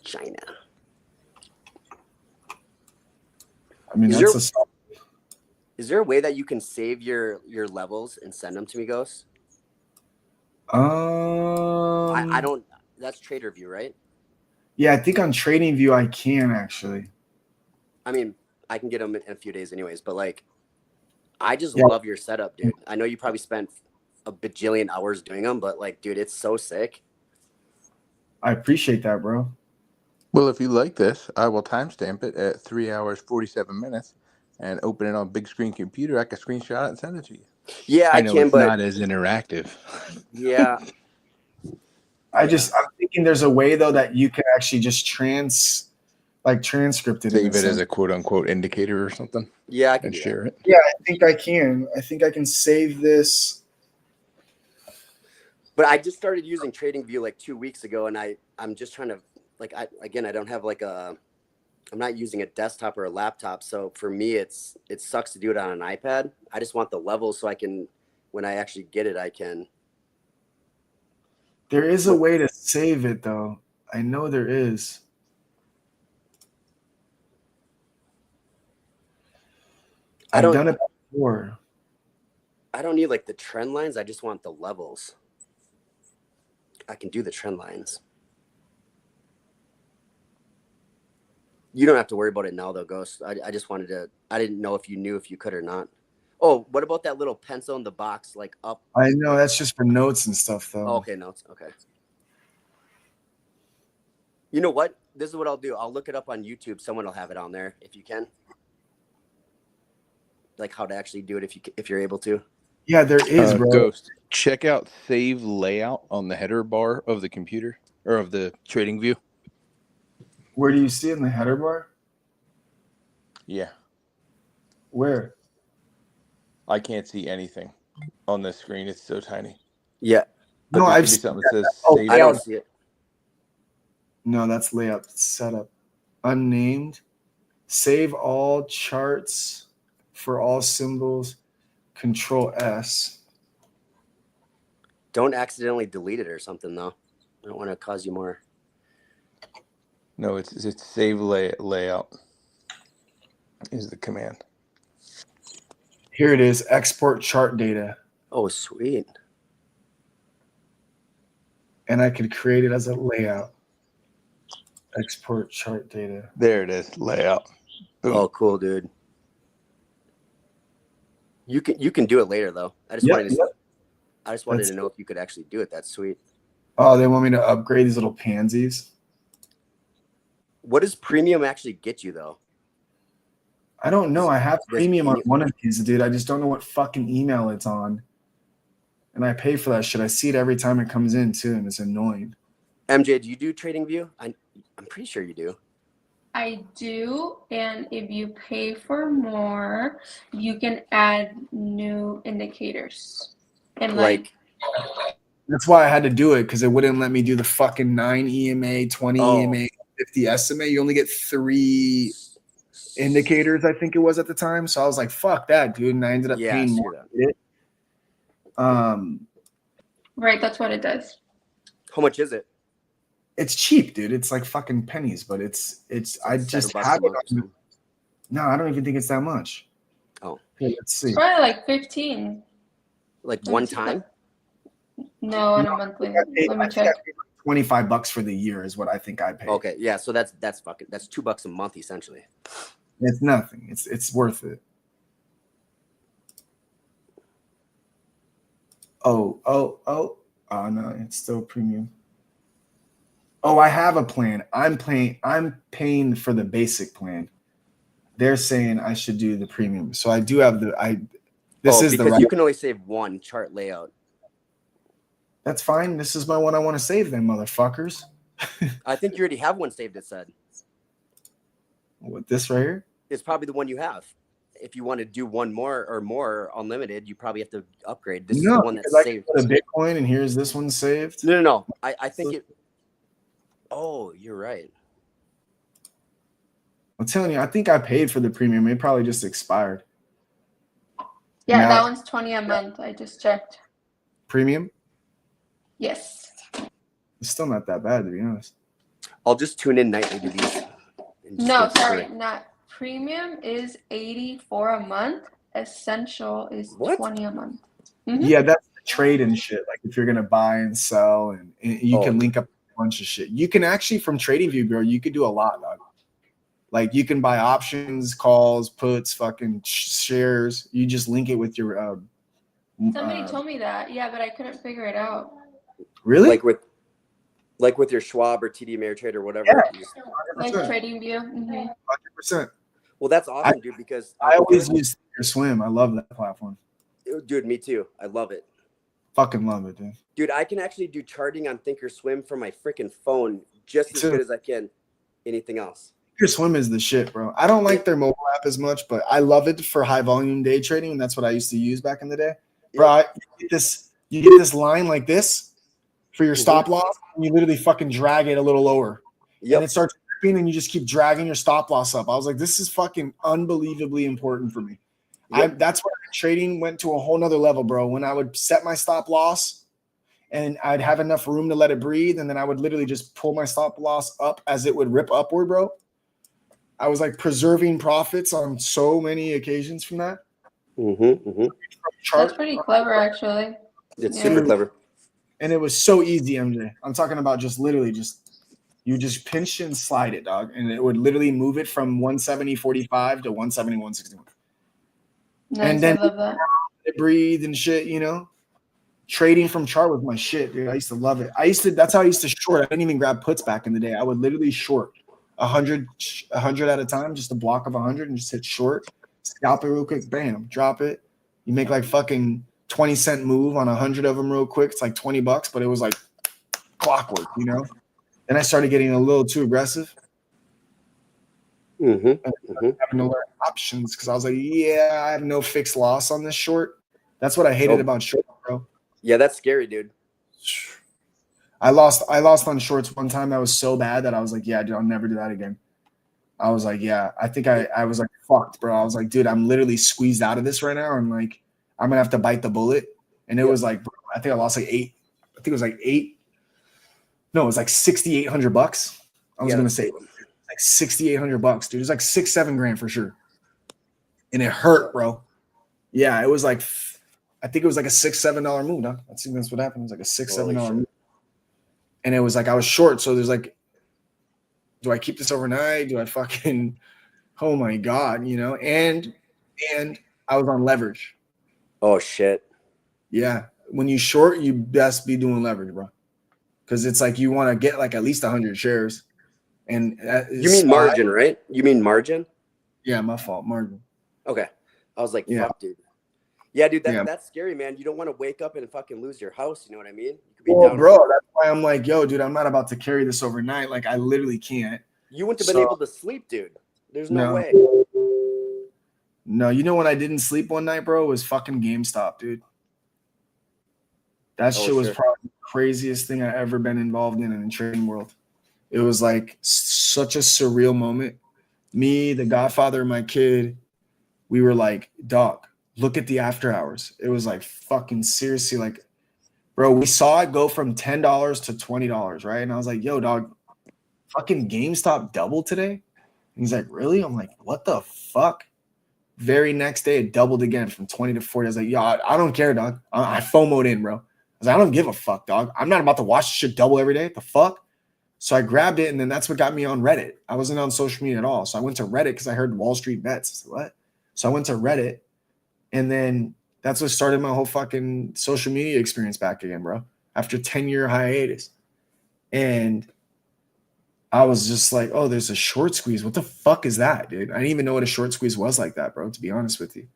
China. I mean, Is there a way that you can save your levels and send them to me, Ghost? I don't. That's Trader View, right? Yeah, I think on Trading View I can actually. I mean, I can get them in a few days anyways, but like, I just love your setup, dude. I know you probably spent a bajillion hours doing them, but like, dude, it's so sick. I appreciate that, bro. Well, if you like this, I will timestamp it at 3 hours 47 minutes and open it on big screen computer. I can screenshot it and send it to you. Yeah, I know can, it's but not as interactive. yeah. I'm thinking there's a way though that you can actually just transcript it. Save it as a quote unquote indicator or something. Yeah, I can and share it. Yeah, I think I can. I think I can save this. But I just started using Trading View like 2 weeks ago, and I'm just trying to I don't have I'm not using a desktop or a laptop, so for me it sucks to do it on an iPad. I just want the levels so I can, when I actually get it, I can. There is a way to save it though. I know there is. I've done it before. I don't need like the trend lines. I just want the levels. I can do the trend lines. You don't have to worry about it now though, Ghost. I just wanted to, I didn't know if you knew if you could or not. Oh, what about that little pencil in the box, like up? I know that's just for notes and stuff though. Oh, okay, notes. Okay. You know what? This is what I'll do. I'll look it up on YouTube. Someone will have it on there if you can. Like how to actually do it if you're able to. Yeah, there is, bro. Ghost. Check out save layout on the header bar of the computer or of the Trading View. Where do you see it in the header bar? Yeah. Where? I can't see anything on this screen. It's so tiny. Yeah. But No, I've seen seen something that says save. I don't see it. No, that's layout setup. Unnamed. Save all charts for all symbols. Control S. Don't accidentally delete it or something though. I don't want to cause you more. No, it's save layout is the command. Here it is. Export chart data. Oh, sweet. And I could create it as a layout. Export chart data. There it is. Layout. Boom. Oh, cool, dude. You can do it later though. I just wanted to know if you could actually do it. That's sweet. Oh, they want me to upgrade these little pansies? What does premium actually get you though? I don't know. I have premium on one of these, dude. I just don't know what fucking email it's on. And I pay for that shit. I see it every time it comes in too, and it's annoying. MJ, do you do Trading View? I'm pretty sure you do. I do, and if you pay for more, you can add new indicators. And like that's why I had to do it, because it wouldn't let me do the fucking 9 EMA, 20 EMA, 50 SMA. You only get 3 indicators, I think it was at the time. So I was like, fuck that, dude. And I ended up paying more. Right, that's what it does. How much is it? It's cheap, dude. It's like fucking pennies, but it's I just have it on. No, I don't even think it's that much. Oh. Okay, let's see. It's probably like 15. Like one time? No, on a monthly. Let me check. $25 for the year is what I think I paid. Okay, yeah. So that's $2 a month essentially. It's nothing. It's worth it. Oh no, it's still premium. Oh, I have a plan. I'm paying for the basic plan. They're saying I should do the premium. So I do have this is because the you can only save one chart layout. That's fine. This is my one I want to save then, motherfuckers. I think you already have one saved, it said. What, this right here? It's probably the one you have. If you want to do one more or more unlimited, you probably have to upgrade. This is the one that's saved. I the Bitcoin and here's this one saved. No. I think it. Oh, you're right. I'm telling you, I think I paid for the premium. It probably just expired. Yeah, Now, that one's $20 a month. I just checked. Premium? Yes. It's still not that bad, to be honest. I'll just tune in nightly to these. No, sorry, not premium is $84 a month. Essential is $20 a month. Mm-hmm. Yeah, that's the trade and shit. Like if you're gonna buy and sell, and you can link up a bunch of shit. You can actually from TradingView, bro. You could do a lot, dog. Like you can buy options, calls, puts, fucking shares. You just link it with your. Somebody told me that, yeah, but I couldn't figure it out. Really? Like with your Schwab or TD Ameritrade or whatever. Yeah. Like TradingView. 100%. Well, that's awesome, dude. Because I always use Thinkorswim. I love that platform. Dude, me too. I love it. Fucking love it, dude. Dude, I can actually do charting on Thinkorswim from my freaking phone just as good as I can anything else. Thinkorswim is the shit, bro. I don't like their mobile app as much, but I love it for high volume day trading. And that's what I used to use back in the day. Bro, you get this line like this for your stop loss, and you literally fucking drag it a little lower. And it starts ripping, and you just keep dragging your stop loss up. I was like, this is fucking unbelievably important for me. That's where trading went to a whole nother level, bro. When I would set my stop loss and I'd have enough room to let it breathe, and then I would literally just pull my stop loss up as it would rip upward, bro. I was like preserving profits on so many occasions from that. That's pretty clever, actually. It's super clever. And it was so easy, MJ. I'm talking about just literally you just pinch and slide it, dog. And it would literally move it from 170.45 to 171.61. Nice, and then I love that. It breathe and shit, you know. Trading from chart was my shit, dude. I used to love it. That's how I used to short. I didn't even grab puts back in the day. I would literally short 100 at a time, just a block of 100, and just hit short, scalp it real quick, bam, drop it. You make like fucking 20-cent move on 100 of them real quick. It's like $20, but it was like clockwork, you know. Then I started getting a little too aggressive. Having to learn options because I was like, yeah, I have no fixed loss on this short. That's what I hated about short, bro. Yeah, that's scary, dude. I lost on shorts one time. That was so bad that I was like, yeah, dude, I'll never do that again. I was like, yeah, I think I was like, fucked, bro. I was like, dude, I'm literally squeezed out of this right now. And like, I'm going to have to bite the bullet. And it was like, bro, I think I lost like $8. I think it was like no, it was like $6,800. I was going to say like $6,800, dude. It was like $6-7 grand for sure. And it hurt, bro. Yeah, it was like, I think it was like a $6-7 move, huh? I think that's what happened. It was like a $6-7 move. And it was like, I was short. So there's like, do I keep this overnight? Do I fucking, oh my God, you know? And I was on leverage. Oh shit. Yeah. When you short, you best be doing leverage, bro. Because it's like you want to get like at least 100 shares. And you mean margin, right? You mean margin? Yeah, my fault. Margin. Okay. I was like, fuck, dude. Yeah, dude, that's scary, man. You don't want to wake up and fucking lose your house. You know what I mean? You could be down, bro, that's why I'm like, yo, dude, I'm not about to carry this overnight. Like, I literally can't. You wouldn't have been able to sleep, dude. There's no way. No, you know when I didn't sleep one night, bro, was fucking GameStop, dude. That shit was probably the craziest thing I ever been involved in the trading world. It was like such a surreal moment. Me, the godfather of my kid, we were like, dog, look at the after hours. It was like fucking seriously, like, bro, we saw it go from $10 to $20, right? And I was like, yo, dog, fucking GameStop doubled today. And he's like, really? I'm like, what the fuck? Very next day, it doubled again from 20 to 40. I was like, yo, I don't care, dog. I FOMO'd in, bro. was like, I don't give a fuck, dog. I'm not about to watch shit double every day. The fuck? So I grabbed it, and then that's what got me on Reddit. I wasn't on social media at all. So I went to Reddit because I heard Wall Street Bets. I said, what? So I went to Reddit, and then that's what started my whole fucking social media experience back again, bro, after 10-year hiatus. And I was just like, oh, there's a short squeeze. What the fuck is that, dude? I didn't even know what a short squeeze was like that, bro, to be honest with you.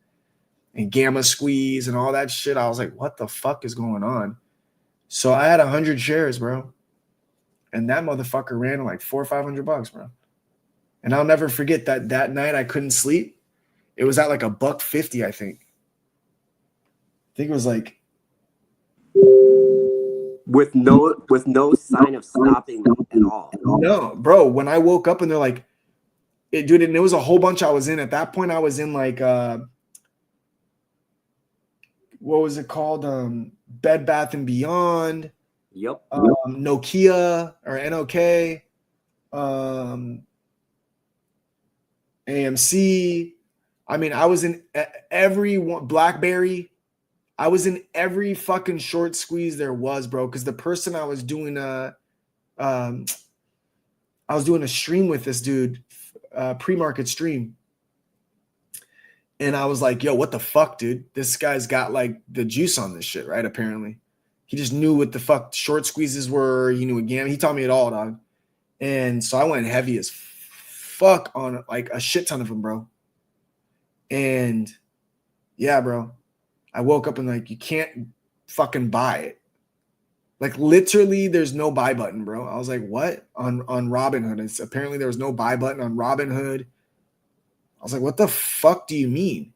And gamma squeeze and all that shit. I was like, what the fuck is going on? So I had 100 shares, bro. And that motherfucker ran like $400 or $500, bro. And I'll never forget that night I couldn't sleep. It was at like $1.50, I think. I think it was like with no sign of stopping at all. No, bro. When I woke up and they're like, dude, and it was a whole bunch I was in. At that point, I was in like what was it called? Bed Bath and Beyond. Yep. Nokia or NOK. AMC. I mean, I was in every one, BlackBerry. I was in every fucking short squeeze there was, bro. Because the person I was doing a stream with this dude, pre-market stream. And I was like, yo, what the fuck, dude? This guy's got like the juice on this shit, right? Apparently. He just knew what the fuck short squeezes were. He knew again. He taught me it all, dog. And so I went heavy as fuck on like a shit ton of them, bro. And yeah, bro. I woke up and like, you can't fucking buy it. Like literally there's no buy button, bro. I was like, what? On Robinhood. It's apparently there was no buy button on Robinhood. I was like, what the fuck do you mean?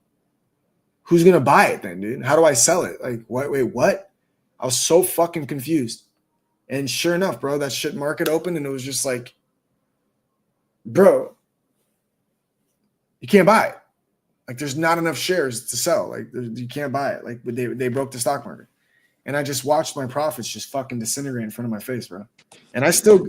Who's going to buy it then, dude? How do I sell it? Like, what? Wait, what? I was so fucking confused. And sure enough, bro, that shit market opened and it was just like, bro, you can't buy it. Like, there's not enough shares to sell. Like, you can't buy it. Like, they broke the stock market. And I just watched my profits just fucking disintegrate in front of my face, bro. And I still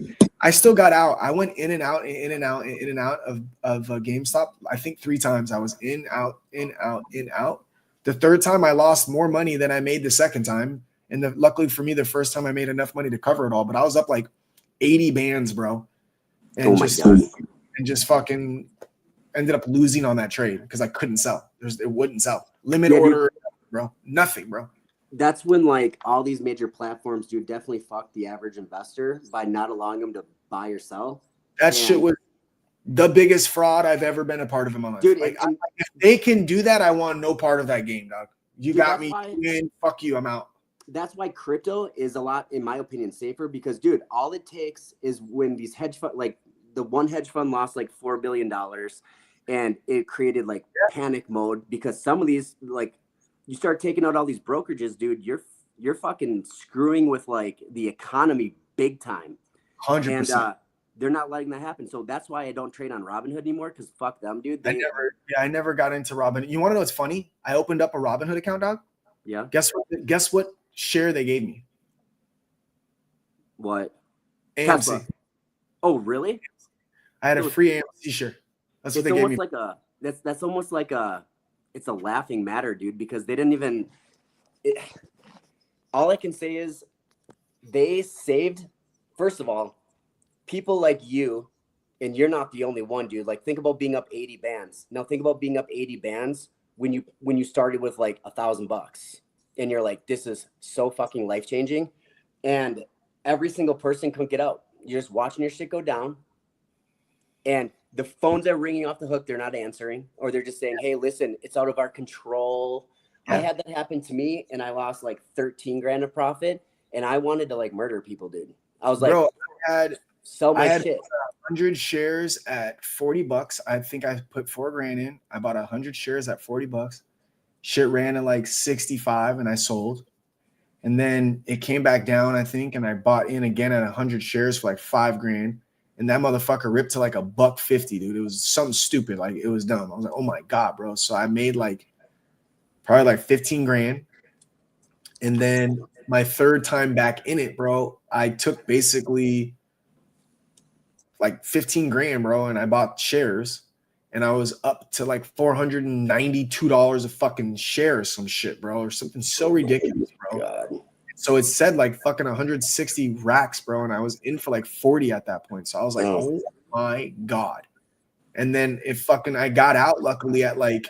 got out. I went in and out of GameStop. I think 3 times. I was in, out, in, out, in, out. The third time I lost more money than I made the second time. And luckily for me, the first time I made enough money to cover it all. But I was up like 80 bands, bro. And just fucking ended up losing on that trade because I couldn't sell. It wouldn't sell. Limit order, bro. Nothing, bro. That's when like all these major platforms do definitely fuck the average investor by not allowing them to buy or sell. Shit was the biggest fraud I've ever been a part of in my life. Dude, like, if they can do that, I want no part of that game, dog. You got me in. Fuck you. I'm out. That's why crypto is a lot, in my opinion, safer because, dude, all it takes is when these hedge fund, like the one hedge fund lost like $4 billion and it created like panic mode because some of these, like, you start taking out all these brokerages, dude, you're fucking screwing with like the economy big time. 100%. And they're not letting that happen. So that's why I don't trade on Robinhood anymore because fuck them, dude. I never got into Robinhood. You want to know what's funny? I opened up a Robinhood account, dog. Yeah. Guess what share they gave me? What? AMC. Tesla. Oh, really? I had a free AMC share. That's what they gave me. Like that's almost like it's a laughing matter, dude, because they didn't even all I can say is they saved, first of all, people like you, and you're not the only one, dude. Like, think about being up 80 bands. Now think about being up 80 bands when you started with like $1,000 and you're like, this is so fucking life-changing. And every single person couldn't get out. You're just watching your shit go down. And the phones are ringing off the hook. They're not answering, or they're just saying, hey, listen, it's out of our control. Yeah. I had that happen to me and I lost like 13 grand of profit and I wanted to like murder people, dude. I was like, bro, I had shit. 100 shares at $40. I think I put 4 grand in. I bought 100 shares at $40. Shit ran at like 65 and I sold. And then it came back down, I think, and I bought in again at 100 shares for like 5 grand. And that motherfucker ripped to like $1.50, dude. It was something stupid. Like, it was dumb. I was like, oh my God, bro. So I made like probably like 15 grand. And then my third time back in it, bro, I took basically like 15 grand, bro. And I bought shares and I was up to like $492 a fucking share or some shit, bro, or something so ridiculous, bro. God. So it said like fucking 160 racks, bro, and I was in for like 40 at that point. So I was like, oh my God. And then I got out luckily at like,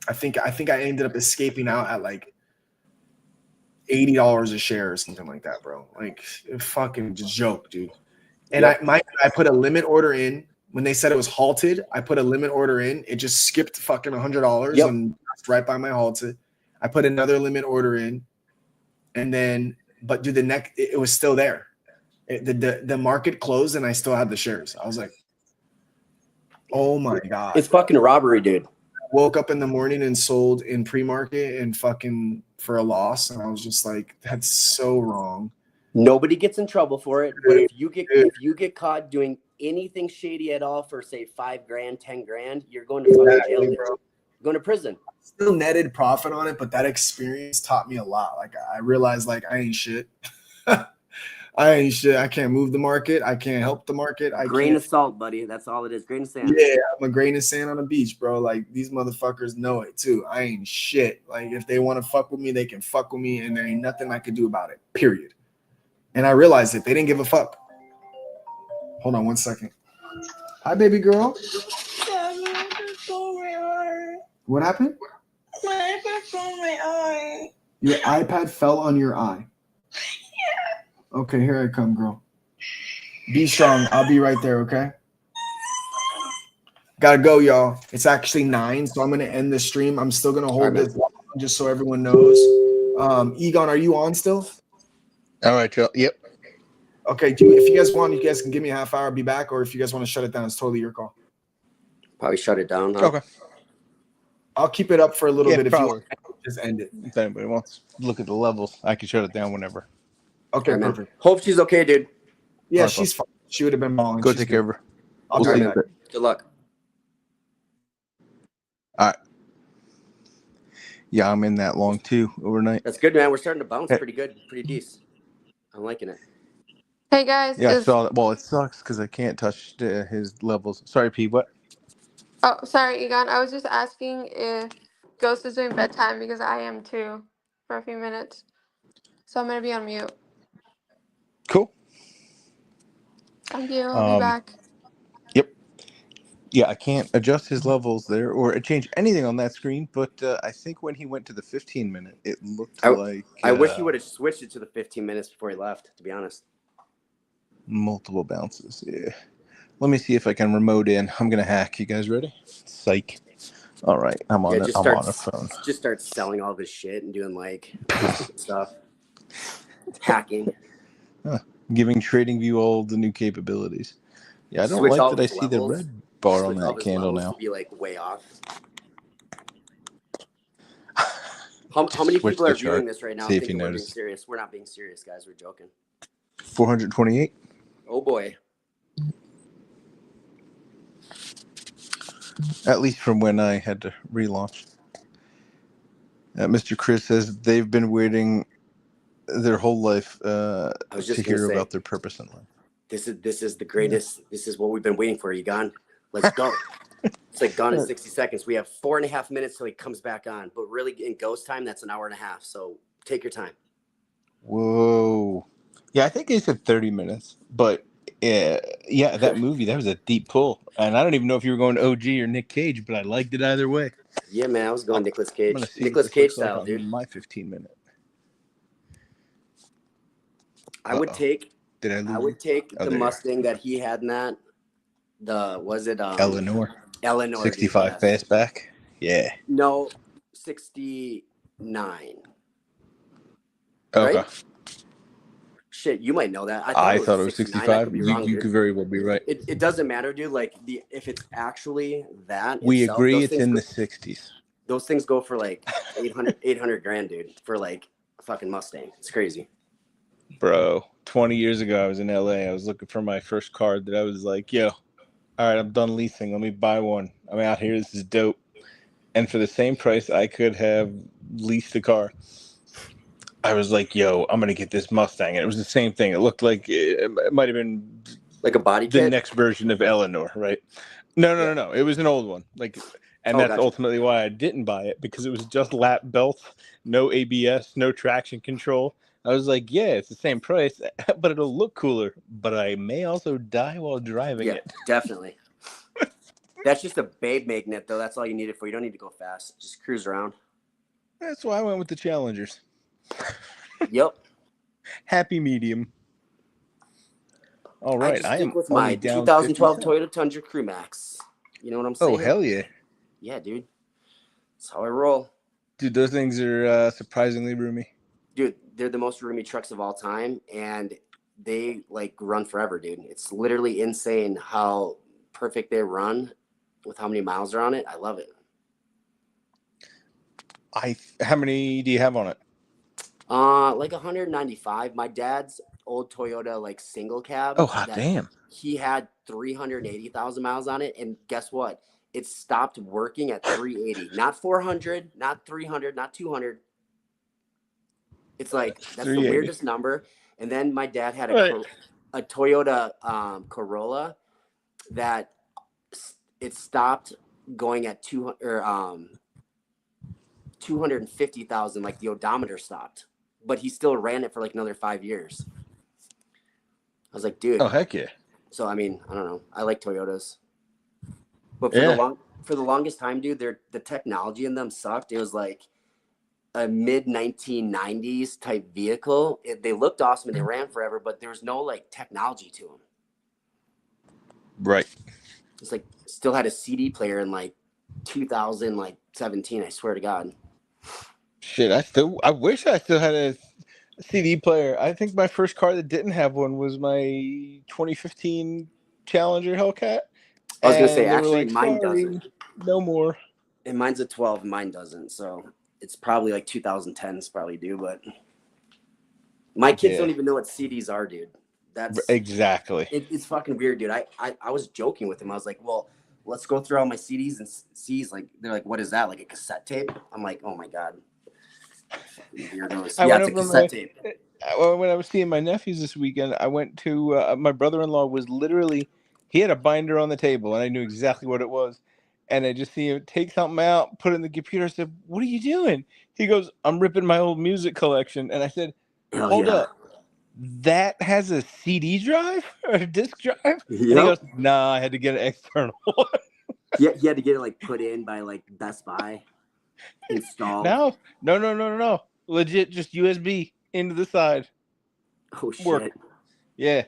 I think I ended up escaping out at like $80 a share or something like that, bro. Like fucking joke, dude. And I put a limit order in when they said it was halted. I put a limit order in. It just skipped fucking $100 and right by my halted. I put another limit order in, and then but dude, it was still there. The market closed and I still had the shares. I was like, oh my God, it's fucking robbery, dude. Woke up in the morning and sold in pre-market and fucking for a loss, and I was just like, that's so wrong. Nobody gets in trouble for it, but if you get caught doing anything shady at all for say $5 grand, 10 grand, you're going to fucking jail, bro. You're going to prison. Still netted profit on it, but that experience taught me a lot. Like I realized, like I ain't shit. I ain't shit. I can't move the market. I can't help the market. Grain of salt, buddy. That's all it is. Grain of sand. Yeah, I'm a grain of sand on the beach, bro. Like these motherfuckers know it too. I ain't shit. Like if they want to fuck with me, they can fuck with me, and there ain't nothing I could do about it. Period. And I realized it. They didn't give a fuck. Hold on 1 second. Hi, baby girl. What happened? My iPad fell on my eye. Your iPad fell on your eye. Yeah. Okay, here I come, girl. Be strong. I'll be right there, okay? Gotta go, y'all. It's actually 9, so I'm gonna end the stream. I'm still gonna hold this just so everyone knows. Egon, are you on still? All right, y'all. Yep. Okay, if you guys want, you guys can give me a half hour, be back, or if you guys want to shut it down, it's totally your call. Probably shut it down. Huh? Okay. I'll keep it up for a little bit if probably. you want. Just end it. If anybody wants to look at the levels, I can shut it down whenever. Okay, perfect. Hope she's okay, dude. Yeah, she's fine. She would have been balling. Go take care of her. I'll We'll be see right you. back. Good luck. All right. Yeah, I'm in that long too overnight. That's good, man. We're starting to bounce pretty good, pretty decent. I'm liking it. Hey guys. Yeah, I saw that. Well, it sucks because I can't touch his levels. Sorry, P. What? Oh, sorry, Egon. I was just asking if Ghost is doing bedtime because I am too for a few minutes. So I'm gonna be on mute. Cool. Thank you. I'll be back. Yep. Yeah, I can't adjust his levels there or change anything on that screen, but I think when he went to the 15-minute, it looked like... I wish he would have switched it to the 15 minutes before he left, to be honest. Multiple bounces, yeah. Let me see if I can remote in. I'm going to hack. You guys ready? Psych. All right, I'm on it. I'm on a phone. Just start selling all this shit and doing, like, stuff. Hacking. Giving TradingView all the new capabilities. Yeah, I don't Switch like that I see the red bar on that candle now. To be like way off. How many people are viewing this right now? See if you we're notice. being serious. We're not being serious, guys. We're joking. 428. Oh boy. At least from when I had to relaunch. Mr. Chris says they've been waiting their whole life to hear about their purpose in life. This is the greatest. Yeah. This is what we've been waiting for, Egon. Let's go. It's like gone in 60 seconds. We have 4.5 minutes till he comes back on. But really, in ghost time, that's an hour and a half. So take your time. Whoa. Yeah, I think he said 30 minutes. But yeah, that movie, that was a deep pull. And I don't even know if you were going OG or Nick Cage, but I liked it either way. Yeah, man, I was going Nicolas Cage. Nicolas Cage style, dude. My 15-minute. I would take the Mustang that he had in that. Eleanor? Eleanor. 65 fastback? Yeah. No, 69. Okay. Right? Shit, you might know that. I thought it was 65. You could very well be right. It doesn't matter, dude. Like if it's actually that. We agree it's in the 60s. Those things go for like 800 grand, dude, for like a fucking Mustang. It's crazy. Bro, 20 years ago, I was in LA. I was looking for my first car that I was like, yo, all right, I'm done leasing. Let me buy one. I'm out here. This is dope. And for the same price, I could have leased a car. I was like, yo, I'm going to get this Mustang. And it was the same thing. It looked like it might have been like a body the kit? Next version of Eleanor, right? No. It was an old one. Like And that's ultimately why I didn't buy it, because it was just lap belts, no ABS, no traction control. I was like, yeah, it's the same price, but it'll look cooler. But I may also die while driving it. Definitely. That's just a babe magnet, though. That's all you need it for. You don't need to go fast. Just cruise around. That's why I went with the Challengers. Yep. Happy medium. All right. I just stick with only my down 2012 50 Toyota Tundra Crew Max. You know what I'm saying? Oh, hell yeah. Yeah, dude. That's how I roll. Dude, those things are surprisingly roomy. Dude, they're the most roomy trucks of all time, and they like run forever, dude. It's literally insane how perfect they run with how many miles are on it. I love it. How many do you have on it? Like 195. My dad's old Toyota like single cab. Oh, hot damn. He had 380,000 miles on it, and guess what? It stopped working at 380. Not 400, not 300, not 200. It's like that's the weirdest number. And then my dad had a Toyota Corolla that it stopped going at 250,000, like the odometer stopped, but he still ran it for like another 5 years. I was like, dude. Oh, heck yeah. So I mean, I don't know. I like Toyotas, but for the longest time, dude, the technology in them sucked. It was like a mid 1990s type vehicle. They looked awesome and they ran forever, but there was no like technology to them. Right. It's like still had a CD player in like 2017. I swear to God. Shit, I wish I still had a CD player. I think my first car that didn't have one was my 2015 Challenger Hellcat. I was gonna say, actually, mine doesn't. No more. And mine's a 12. Mine doesn't. So it's probably like 2010s probably do, but my kids don't even know what CDs are, dude. That's exactly. It's fucking weird, dude. I was joking with him. I was like, well, let's go through all my CDs and C's. Like, they're like, what is that? Like a cassette tape? I'm like, oh my God. Weirdos. Yeah, it's a cassette tape. When I was seeing my nephews this weekend, I went to my brother-in-law was literally, he had a binder on the table and I knew exactly what it was. And I just see him take something out, put it in the computer. I said, what are you doing? He goes, I'm ripping my old music collection. And I said, hold up. That has a CD drive or a disc drive? Yep. And he goes, nah, I had to get an external one. Yeah, he had to get it like put in by like Best Buy. Installed. No. Legit, just USB into the side. Oh, shit. Yeah,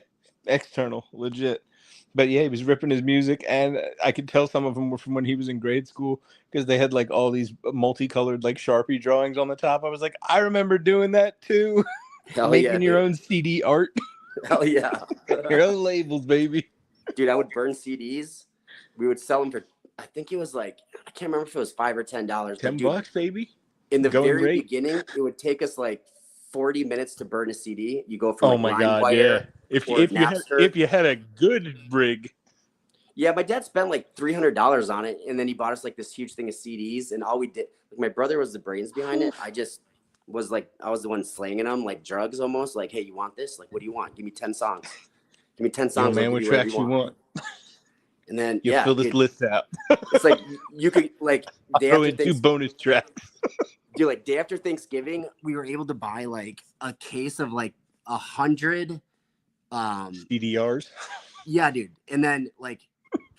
external, legit. But yeah, he was ripping his music, and I could tell some of them were from when he was in grade school because they had like all these multicolored like Sharpie drawings on the top. I was like, I remember doing that too. Making your own CD art. Hell yeah. Your own labels, baby. Dude, I would burn CDs. We would sell them for, I think it was like, I can't remember if it was $5 or $10. $10, baby. In the very beginning, it would take us like 40 minutes to burn a CD. You go from like LimeWire. If you had a good rig. Yeah, my dad spent like $300 on it, and then he bought us like this huge thing of CDs, and all we did, like, my brother was the brains behind it. I just was like, I was the one slanging them like drugs almost. Like, hey, you want this? Like, what do you want? Give me 10 songs. Give me 10 songs. Man, what tracks you want? And then you fill this list out. It's like you could like throw in 2 bonus tracks. Dude, like day after Thanksgiving, we were able to buy like a case of like 100 CDRs. Yeah, dude. And then like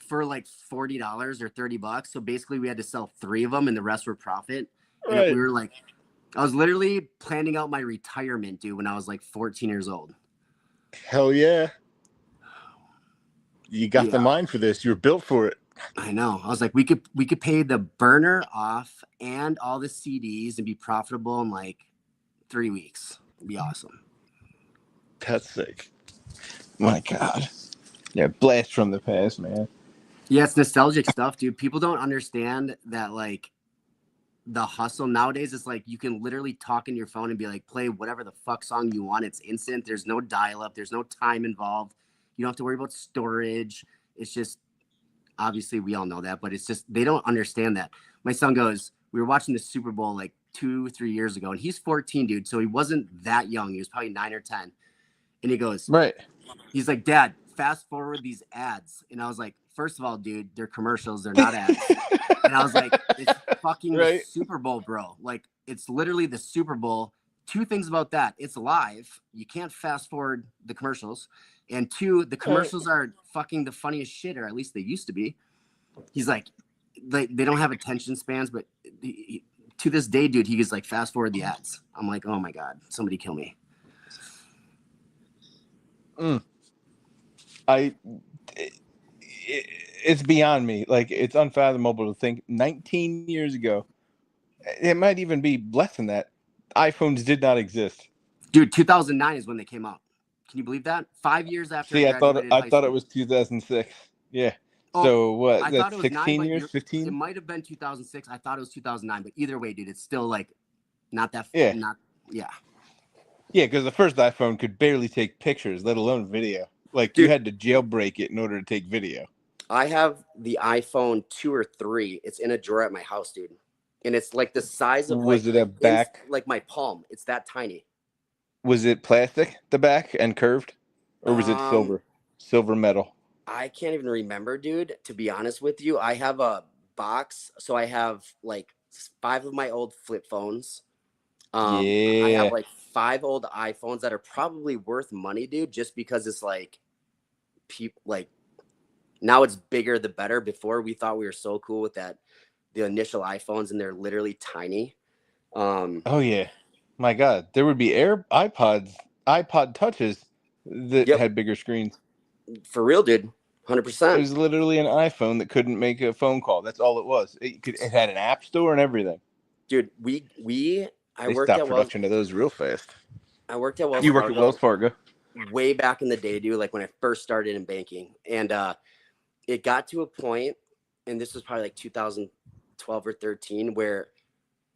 for like $40 or $30. So basically we had to sell 3 of them and the rest were profit. And we were like, I was literally planning out my retirement, dude, when I was like 14 years old. Hell yeah. You got the mind for this. You were built for it. I know. I was like, we could pay the burner off and all the CDs and be profitable in like 3 weeks. It'd be awesome. That's sick. My God. Yeah, blast from the past, man. Yeah, it's nostalgic stuff, dude. People don't understand that like the hustle nowadays is like you can literally talk in your phone and be like, play whatever the fuck song you want. It's instant. There's no dial-up. There's no time involved. You don't have to worry about storage. It's just, obviously we all know that, but it's just, they don't understand that. My son goes, we were watching the Super Bowl like 2 or 3 years ago, and he's 14, dude. So he wasn't that young. He was probably 9 or 10. And he goes, right. He's like, Dad, fast forward these ads. And I was like, first of all, dude, they're commercials. They're not ads. And I was like, it's fucking Right. the Super Bowl, bro. Like, it's literally the Super Bowl. Two things about that. It's live. You can't fast forward the commercials. And two, the commercials are fucking the funniest shit, or at least they used to be. He's like, they don't have attention spans, but to this day, dude, he is like, fast forward the ads. I'm like, oh my God, somebody kill me. It's beyond me. Like, it's unfathomable to think 19 years ago, it might even be less than that, iPhones did not exist. Dude, 2009 is when they came out. Can you believe that? 5 years after See, I I thought graduated high school. it was 2006. Yeah. Oh, So what? I That's thought it was 16 9, years, but 15? it might have been 2006. I thought it was 2009, but either way, dude, it's still like not that. Yeah. Yeah. Yeah, because the first iPhone could barely take pictures, let alone video. Like, Dude, you had to jailbreak it in order to take video. I have the iPhone 2 or 3. It's in a drawer at my house, dude. And it's like the size of Was it a back? like my palm. It's that tiny. Was it plastic, the back, and curved? Or was it silver? Silver metal? I can't even remember, dude. To be honest with you, I have a box. So I have like 5 of my old flip phones. I have like 5 old iPhones that are probably worth money, dude, just because it's like people like now it's bigger the better. Before we thought we were so cool with that, the initial iPhones, and they're literally tiny. Oh yeah, my God, there would be iPod touches that Yep. had bigger screens. For real, dude. 100%. It was literally an iPhone that couldn't make a phone call. That's all it was. It had an app store and everything. Dude, I worked at production of those real fast. I worked at Wells You Fargo. worked at Wells Fargo way back in the day, dude, like when I first started in banking. And it got to a point, and this was probably like 2012 or 13, where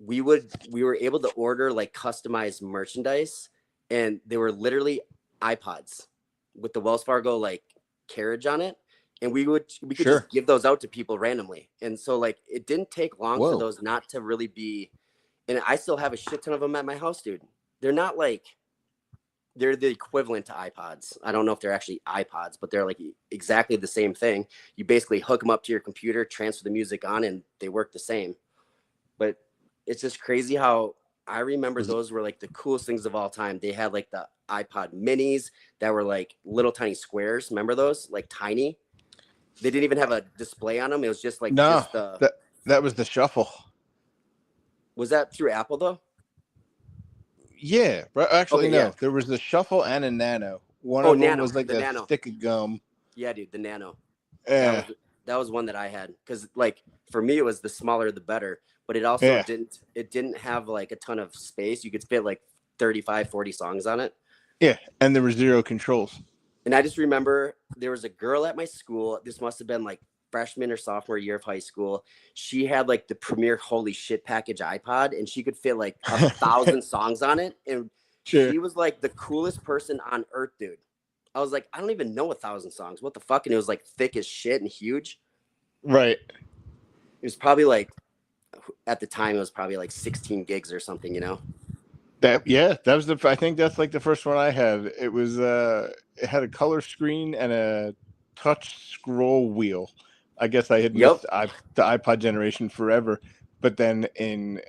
we were able to order like customized merchandise, and they were literally iPods with the Wells Fargo like carriage on it. And we could just give those out to people randomly. And so like it didn't take long for those not to really be, and I still have a shit ton of them at my house, dude. They're not like, they're the equivalent to iPods. I don't know if they're actually iPods, but they're like exactly the same thing. You basically hook them up to your computer, transfer the music on, and they work the same. But it's just crazy how I remember those were like the coolest things of all time. They had like the iPod minis that were like little tiny squares. Remember those? Like tiny. They didn't even have a display on them. It was just like just the that was the Shuffle. Was that through Apple though? Yeah, actually no. There was the Shuffle and a Nano. One of them was like the Nano. Stick of gum. Yeah, dude, the Nano. Yeah, that was one that I had because like for me it was the smaller the better, but it also didn't have like a ton of space. You could fit like 35, 40 songs on it. Yeah, and there were 0 controls. And I just remember there was a girl at my school. This must have been like freshman or sophomore year of high school. She had like the premier holy shit package iPod, and she could fit like 1,000 songs on it. And she was like the coolest person on earth, dude. I was like, I don't even know 1,000 songs. What the fuck? And it was like thick as shit and huge. Right. It was probably like, at the time, it was probably like 16 gigs or something, you know? That was I think that's like the first one I had. It was it had a color screen and a touch scroll wheel. I guess I had missed the iPod generation forever. But then in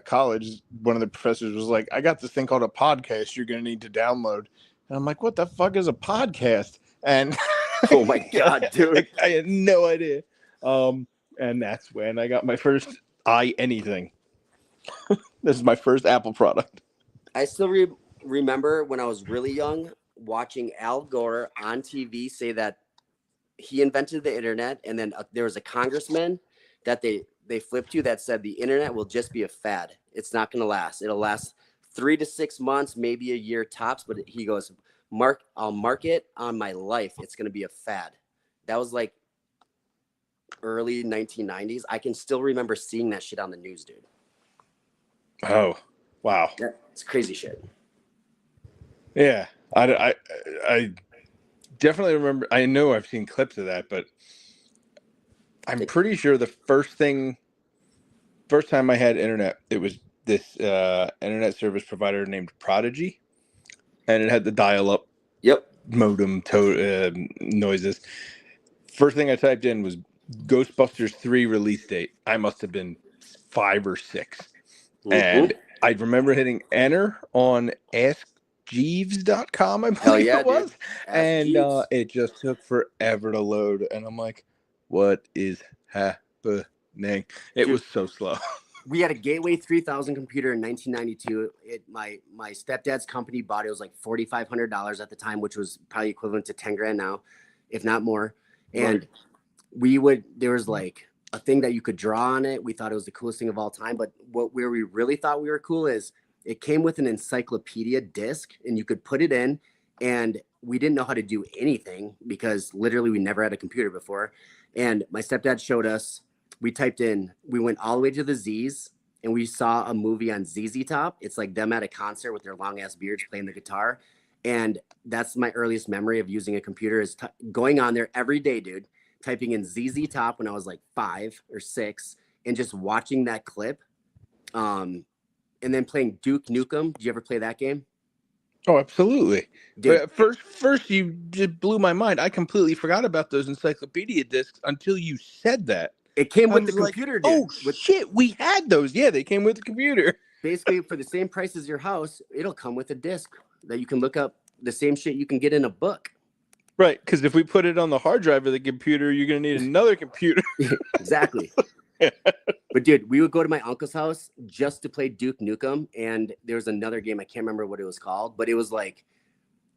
college, one of the professors was like, I got this thing called a podcast you're going to need to download. And I'm like, what the fuck is a podcast? And oh my God, dude. I had no idea. And that's when I got my first anything. This is my first Apple product. I still remember when I was really young watching Al Gore on TV say that he invented the internet, and then there was a congressman that they flipped to that said the internet will just be a fad. It's not going to last. It'll last 3 to 6 months, maybe a year tops. But he goes, I'll mark it on my life. It's going to be a fad. That was like early 1990s. I can still remember seeing that shit on the news, dude. Oh, wow. Yeah, it's crazy shit. Yeah. I definitely remember. I know I've seen clips of that, but I'm pretty sure the first time I had internet, it was this internet service provider named Prodigy, and it had the dial-up. Yep. modem noises. First thing I typed in was Ghostbusters 3 release date. I must have been 5 or 6. And I remember hitting enter on askjeeves.com, I Hell believe yeah, it was. dude. Ask And Jeeves. it just took forever to load. And I'm like, what is happening? It was so slow. We had a Gateway 3000 computer in 1992. My stepdad's company bought it. It was like $4,500 at the time, which was probably equivalent to 10 grand now, if not more. And there was like a thing that you could draw on it. We thought it was the coolest thing of all time. But where we really thought we were cool is it came with an encyclopedia disc, and you could put it in. And we didn't know how to do anything because literally we never had a computer before. And my stepdad showed us. We typed in, we went all the way to the Z's, and we saw a movie on ZZ Top. It's like them at a concert with their long ass beards playing the guitar. And that's my earliest memory of using a computer, is going on there every day, dude, typing in ZZ Top when I was like 5 or 6 and just watching that clip. And then playing Duke Nukem. Did you ever play that game? Oh, absolutely. Dude. First, you just blew my mind. I completely forgot about those encyclopedia discs until you said that. It came with the was like, computer, dude. Oh, shit, we had those. Yeah, they came with the computer. Basically, for the same price as your house, it'll come with a disc that you can look up the same shit you can get in a book. Right, because if we put it on the hard drive of the computer, you're going to need another computer. Exactly. But dude, we would go to my uncle's house just to play Duke Nukem, and there was another game, I can't remember what it was called, but it was like,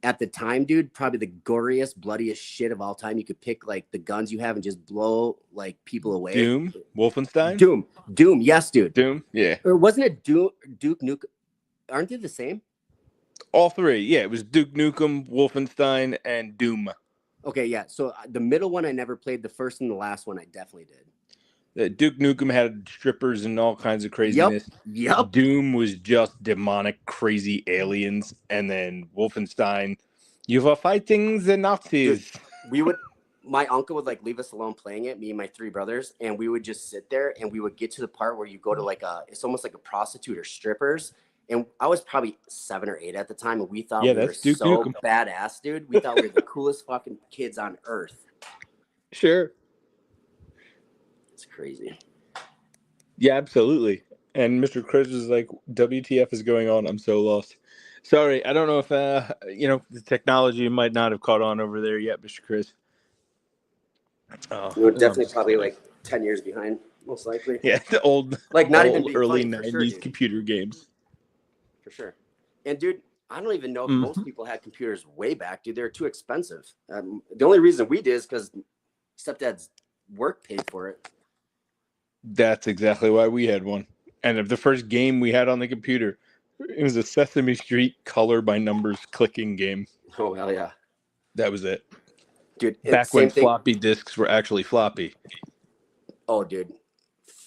at the time, dude, probably the goriest, bloodiest shit of all time. You could pick like the guns you have and just blow like people away. Doom, Wolfenstein, Doom, yes, dude. Doom, yeah. Or wasn't it Duke Nukem? Aren't they the same? All three, yeah. It was Duke Nukem, Wolfenstein, and Doom. Okay, yeah. So the middle one I never played. The first and the last one I definitely did. Duke Nukem had strippers and all kinds of craziness. Yep. Doom was just demonic, crazy aliens, and then Wolfenstein, you were fighting the Nazis. Dude, my uncle would like leave us alone playing it, me and my 3 brothers, and we would just sit there, and we would get to the part where you go to like it's almost like a prostitute or strippers. And I was probably 7 or 8 at the time, and we thought we were so Nukem. badass, dude. We thought we were the coolest fucking kids on earth. Sure. It's crazy. Yeah, absolutely. And Mr. Chris was like, WTF is going on? I'm so lost. Sorry, I don't know if, the technology might not have caught on over there yet, Mr. Chris. Oh, we're definitely probably like 10 years behind, most likely. Yeah, the old, like not even early funny, 90s sure, computer games. For sure. And dude, I don't even know if most people had computers way back, dude. They were too expensive. The only reason we did is because stepdad's work paid for it. That's exactly why we had one. And the first game we had on the computer, it was a Sesame Street color by numbers clicking game. Oh, hell yeah. That was it. Dude, back when floppy disks were actually floppy. Oh, dude.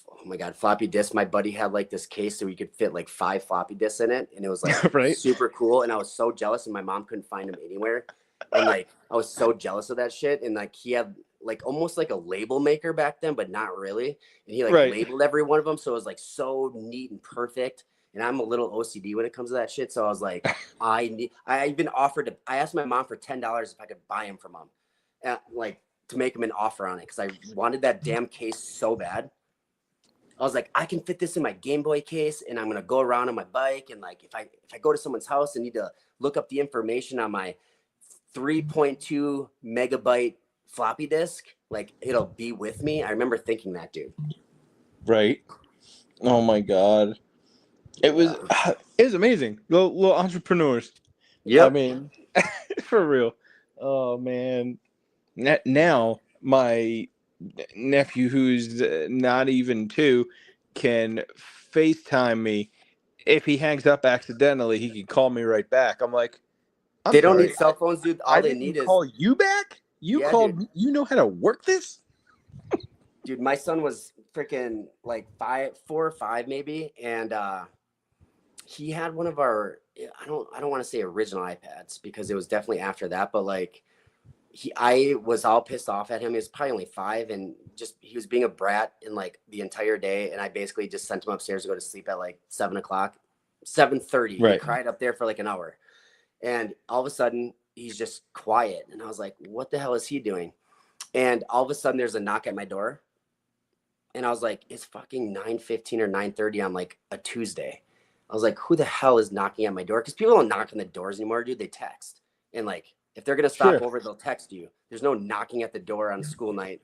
Oh my God, floppy disk. My buddy had like this case so we could fit like 5 floppy disks in it. And it was like right? super cool. And I was so jealous, and my mom couldn't find them anywhere. And like, I was so jealous of that shit. And like, he had like almost like a label maker back then, but not really. And he like labeled every one of them. So it was like so neat and perfect. And I'm a little OCD when it comes to that shit. So I was like, I asked my mom for $10 if I could buy him from him. Like to make him an offer on it. Cause I wanted that damn case so bad. I was like, I can fit this in my Game Boy case, and I'm going to go around on my bike. And like, if I go to someone's house and need to look up the information on my 3.2 megabyte floppy disk, like it'll be with me. I remember thinking that, dude. Right. Oh my God. It was amazing. Little entrepreneurs. Yeah. I mean, for real. Oh man. Now my nephew, who's not even 2, can FaceTime me. If he hangs up accidentally, he can call me right back. I'm like, they don't need cell phones, dude. All they need is call you back. You called me. You know how to work this, dude. My son was freaking like 4 or 5 maybe, and he had one of our I don't want to say original iPads because it was definitely after that, but like I was all pissed off at him. He was probably only 5, and just he was being a brat in like the entire day. And I basically just sent him upstairs to go to sleep at like 7:30. Right. He cried up there for like an hour, and all of a sudden he's just quiet. And I was like, what the hell is he doing? And all of a sudden there's a knock at my door. And I was like, it's fucking 9:15 or 9:30 on like a Tuesday. I was like, who the hell is knocking at my door? Because people don't knock on the doors anymore, dude. They text. And like, if they're going to stop over, they'll text you. There's no knocking at the door on school night.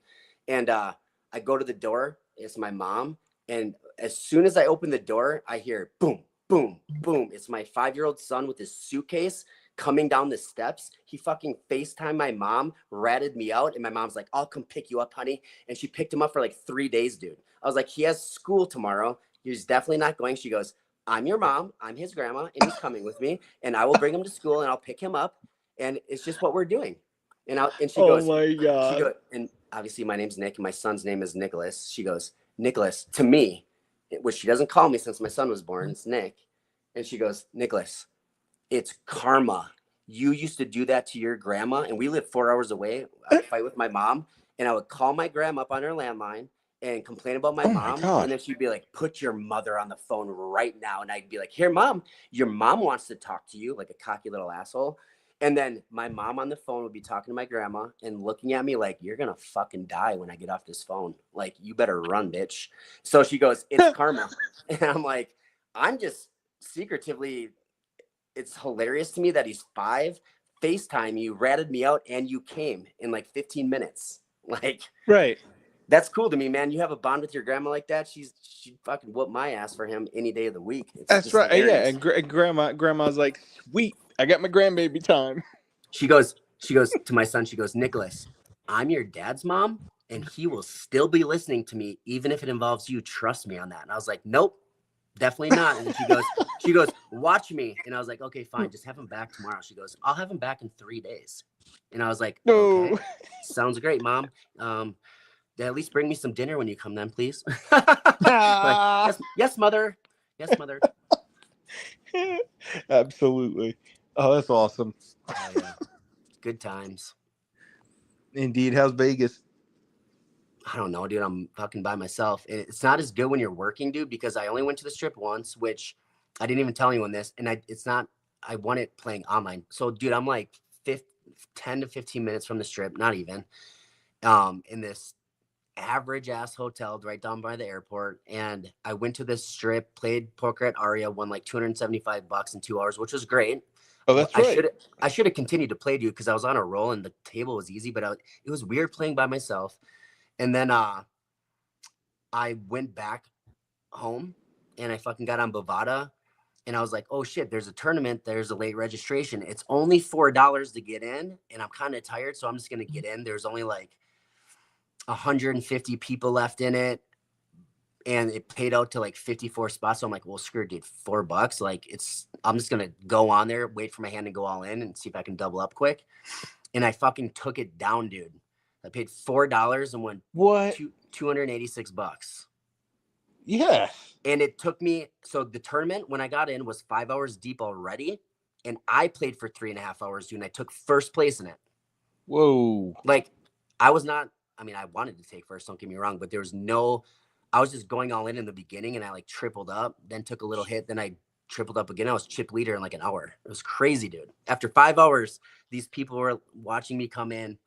And I go to the door. It's my mom. And as soon as I open the door, I hear boom, boom, boom. It's my 5-year-old son with his suitcase coming down the steps. He fucking FaceTimed my mom, ratted me out. And my mom's like, I'll come pick you up, honey. And she picked him up for like 3 days, dude. I was like, he has school tomorrow. He's definitely not going. She goes, I'm your mom. I'm his grandma. And he's coming with me. And I will bring him to school and I'll pick him up. And it's just what we're doing. And she goes, my God. She goes, and obviously my name's Nick and my son's name is Nicholas. She goes, Nicholas, to me, which she doesn't call me since my son was born, it's Nick. And she goes, Nicholas, it's karma. You used to do that to your grandma, and we lived 4 hours away. I'd fight with my mom, and I would call my grandma up on her landline and complain about my mom. And then she'd be like, put your mother on the phone right now. And I'd be like, here, mom, your mom wants to talk to you, like a cocky little asshole. And then my mom on the phone would be talking to my grandma and looking at me like, you're going to fucking die when I get off this phone. Like, you better run, bitch. So she goes, it's karma. And I'm like, I'm just secretively, it's hilarious to me that he's 5. FaceTime, you ratted me out and you came in like 15 minutes. Like, right. That's cool to me, man. You have a bond with your grandma like that. She'd fucking whoop my ass for him any day of the week. That's right. Hilarious. Yeah. And grandma's like, sweet, I got my grandbaby time. She goes to my son. She goes, Nicholas, I'm your dad's mom, and he will still be listening to me, even if it involves you. Trust me on that. And I was like, nope, definitely not. And she goes, watch me. And I was like, okay, fine. Just have him back tomorrow. She goes, I'll have him back in 3 days. And I was like, no. Okay, sounds great, mom. At least bring me some dinner when you come then, please. Like, yes, mother. Yes, mother. Absolutely. Oh, that's awesome. Oh, yeah. Good times. Indeed. How's Vegas? I don't know, dude. I'm fucking by myself. It's not as good when you're working, dude, because I only went to the strip once, which I didn't even tell anyone this. And I won it playing online. So, dude, I'm like 10 to 15 minutes from the strip, not even, in this average ass hotel right down by the airport. And I went to this strip, played poker at Aria, won like $275 in 2 hours, which was great. Oh, that's right. I should have continued to play, dude, because I was on a roll and the table was easy, but it was weird playing by myself. And then I went back home and I fucking got on Bovada and I was like, oh shit, there's a tournament. There's a late registration. It's only $4 to get in. And I'm kind of tired. So I'm just going to get in. There's only like 150 people left in it. And it paid out to like 54 spots. So I'm like, well, screw it, dude, $4. Like I'm just going to go on there, wait for my hand to go all in and see if I can double up quick. And I fucking took it down, dude. I paid $4 and won $286. Yeah. And it took me, so the tournament when I got in was 5 hours deep already. And I played for 3.5 hours, dude. And I took first place in it. Whoa. Like I wanted to take first, don't get me wrong, but I was just going all in the beginning and I like tripled up, then took a little hit. Then I tripled up again. I was chip leader in like an hour. It was crazy, dude. After 5 hours, these people were watching me come in.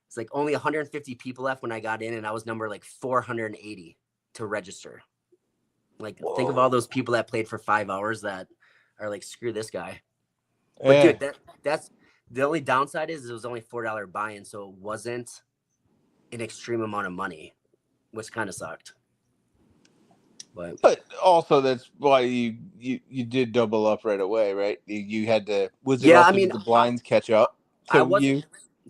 It's like only 150 people left when I got in and I was number like 480 to register. Like, whoa. Think of all those people that played for 5 hours that are like, screw this guy. But dude, that's the only downside is it was only $4 buy-in. So it wasn't an extreme amount of money, which kind of sucked. But also that's why you did double up right away, right? You had to, did the blinds catch up to you?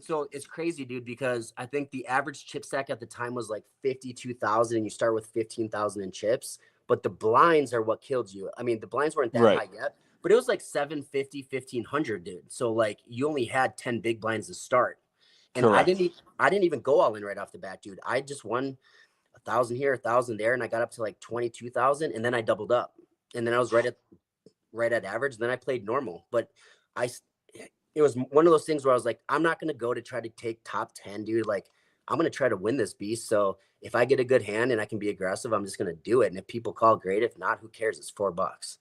So it's crazy, dude, because I think the average chip stack at the time was like 52,000 and you start with 15,000 in chips, but the blinds are what killed you. I mean, the blinds weren't that high yet, but it was like 750, 1,500, dude. So like you only had 10 big blinds to start. And correct. I didn't even go all in right off the bat, dude. I just won 1,000 here, 1,000 there, and I got up to like 22,000 and then I doubled up. And then I was right at average. And then I played normal, but it was one of those things where I was like, I'm not going to go to try to take top 10, dude. Like, I'm going to try to win this beast. So if I get a good hand and I can be aggressive, I'm just going to do it. And if people call, great. If not, who cares? It's $4.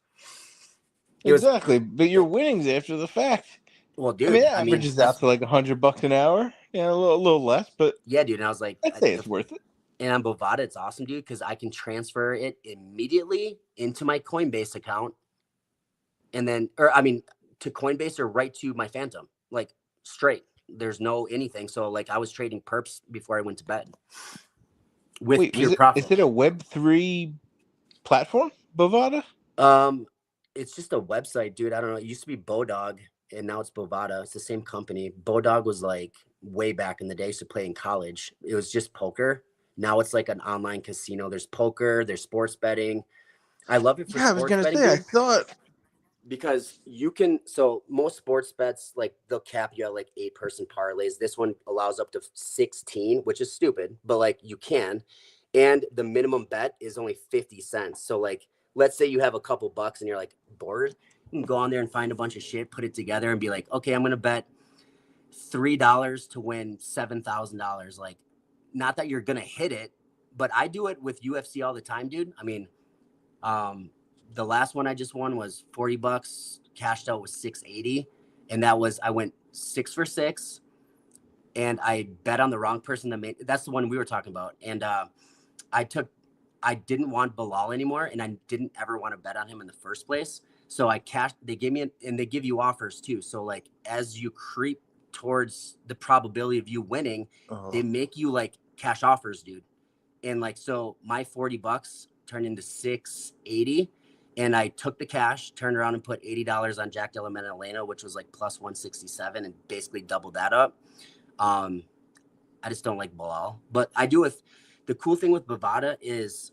Exactly. But your winnings after the fact. Well, dude, I mean, it averages out to like $100 an hour. Yeah, a little less, but yeah, dude. And I was like, I'd say it's worth it. And on Bovada, it's awesome, dude, because I can transfer it immediately into my Coinbase account, and then, to Coinbase or right to my Phantom, like straight. There's no anything. So like I was trading perps before I went to bed with pure profit. Is it a Web3 platform, Bovada? It's just a website, dude. I don't know. It used to be Bodog, and now it's Bovada. It's the same company. Bodog was like way back in the day. I used to play in college. It was just poker. Now it's like an online casino. There's poker. There's sports betting. I love it for sports betting. I was gonna say, I thought because you can. So most sports bets, like they'll cap you at like 8-person parlays. This one allows up to 16, which is stupid, but like you can. And the minimum bet is only 50 cents. So like, let's say you have a couple bucks and you're like bored, you can go on there and find a bunch of shit, put it together and be like, okay, I'm going to bet $3 to win $7,000. Like, not that you're going to hit it, but I do it with UFC all the time, dude. I mean, the last one I just won was $40, cashed out was $680. And that was, I went 6 for 6 and I bet on the wrong person that made, that's the one we were talking about. And, I didn't want Bilal anymore, and I didn't ever want to bet on him in the first place. So I cashed. They gave me, and they give you offers too. So like as you creep towards the probability of you winning, they make you like cash offers, dude. And like so, my $40 turned into $680, and I took the cash, turned around, and put $80 on Jack Della Maddalena, which was like plus 167, and basically doubled that up. I just don't like Bilal, but I do with. The cool thing with Bovada is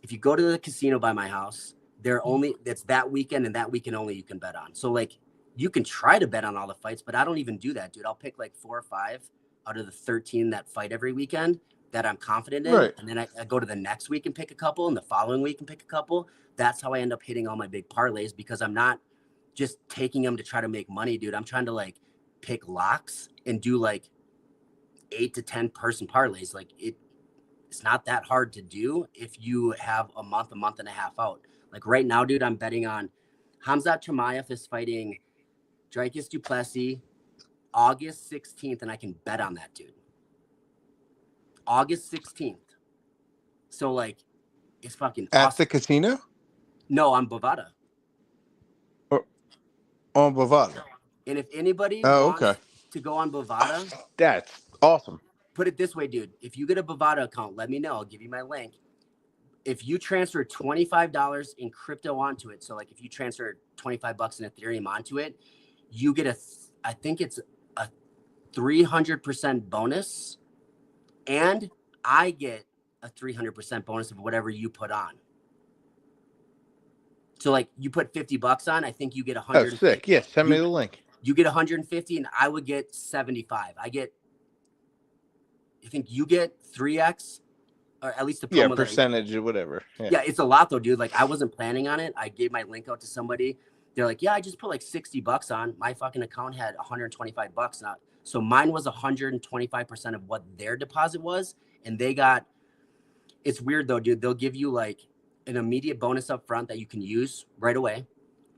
if you go to the casino by my house, it's that weekend and that weekend only you can bet on. So like you can try to bet on all the fights, but I don't even do that, dude. I'll pick like 4 or 5 out of the 13 that fight every weekend that I'm confident in. Right. And then I go to the next week and pick a couple, and the following week and pick a couple. That's how I end up hitting all my big parlays, because I'm not just taking them to try to make money, dude. I'm trying to like pick locks and do like 8 to 10 person parlays. Like it's not that hard to do if you have a month and a half out. Like right now, dude, I'm betting on Hamzat Chimaev is fighting Dricus du Plessis August 16th, and I can bet on that, dude. August 16th. So like, it's fucking at awesome. The casino? No, on Bovada. On Bovada. And if anybody wants to go on Bovada, that's awesome. Put it this way, dude. If you get a Bovada account, let me know. I'll give you my link. If you transfer $25 in crypto onto it, so like if you transfer $25 in Ethereum onto it, you get I think it's a 300% bonus, and I get a 300% bonus of whatever you put on. So like you put $50 on, I think you get 100. Oh, sick. Yes, send me the link. You get 150, and I would get 75. I think you get 3x, or at least the promo percentage or whatever. Yeah, it's a lot though, dude. Like I wasn't planning on it. I gave my link out to somebody. They're like, yeah, I just put like $60 on. My fucking account had $125 now. So mine was 125% of what their deposit was. And they got, it's weird though, dude. They'll give you like an immediate bonus up front that you can use right away.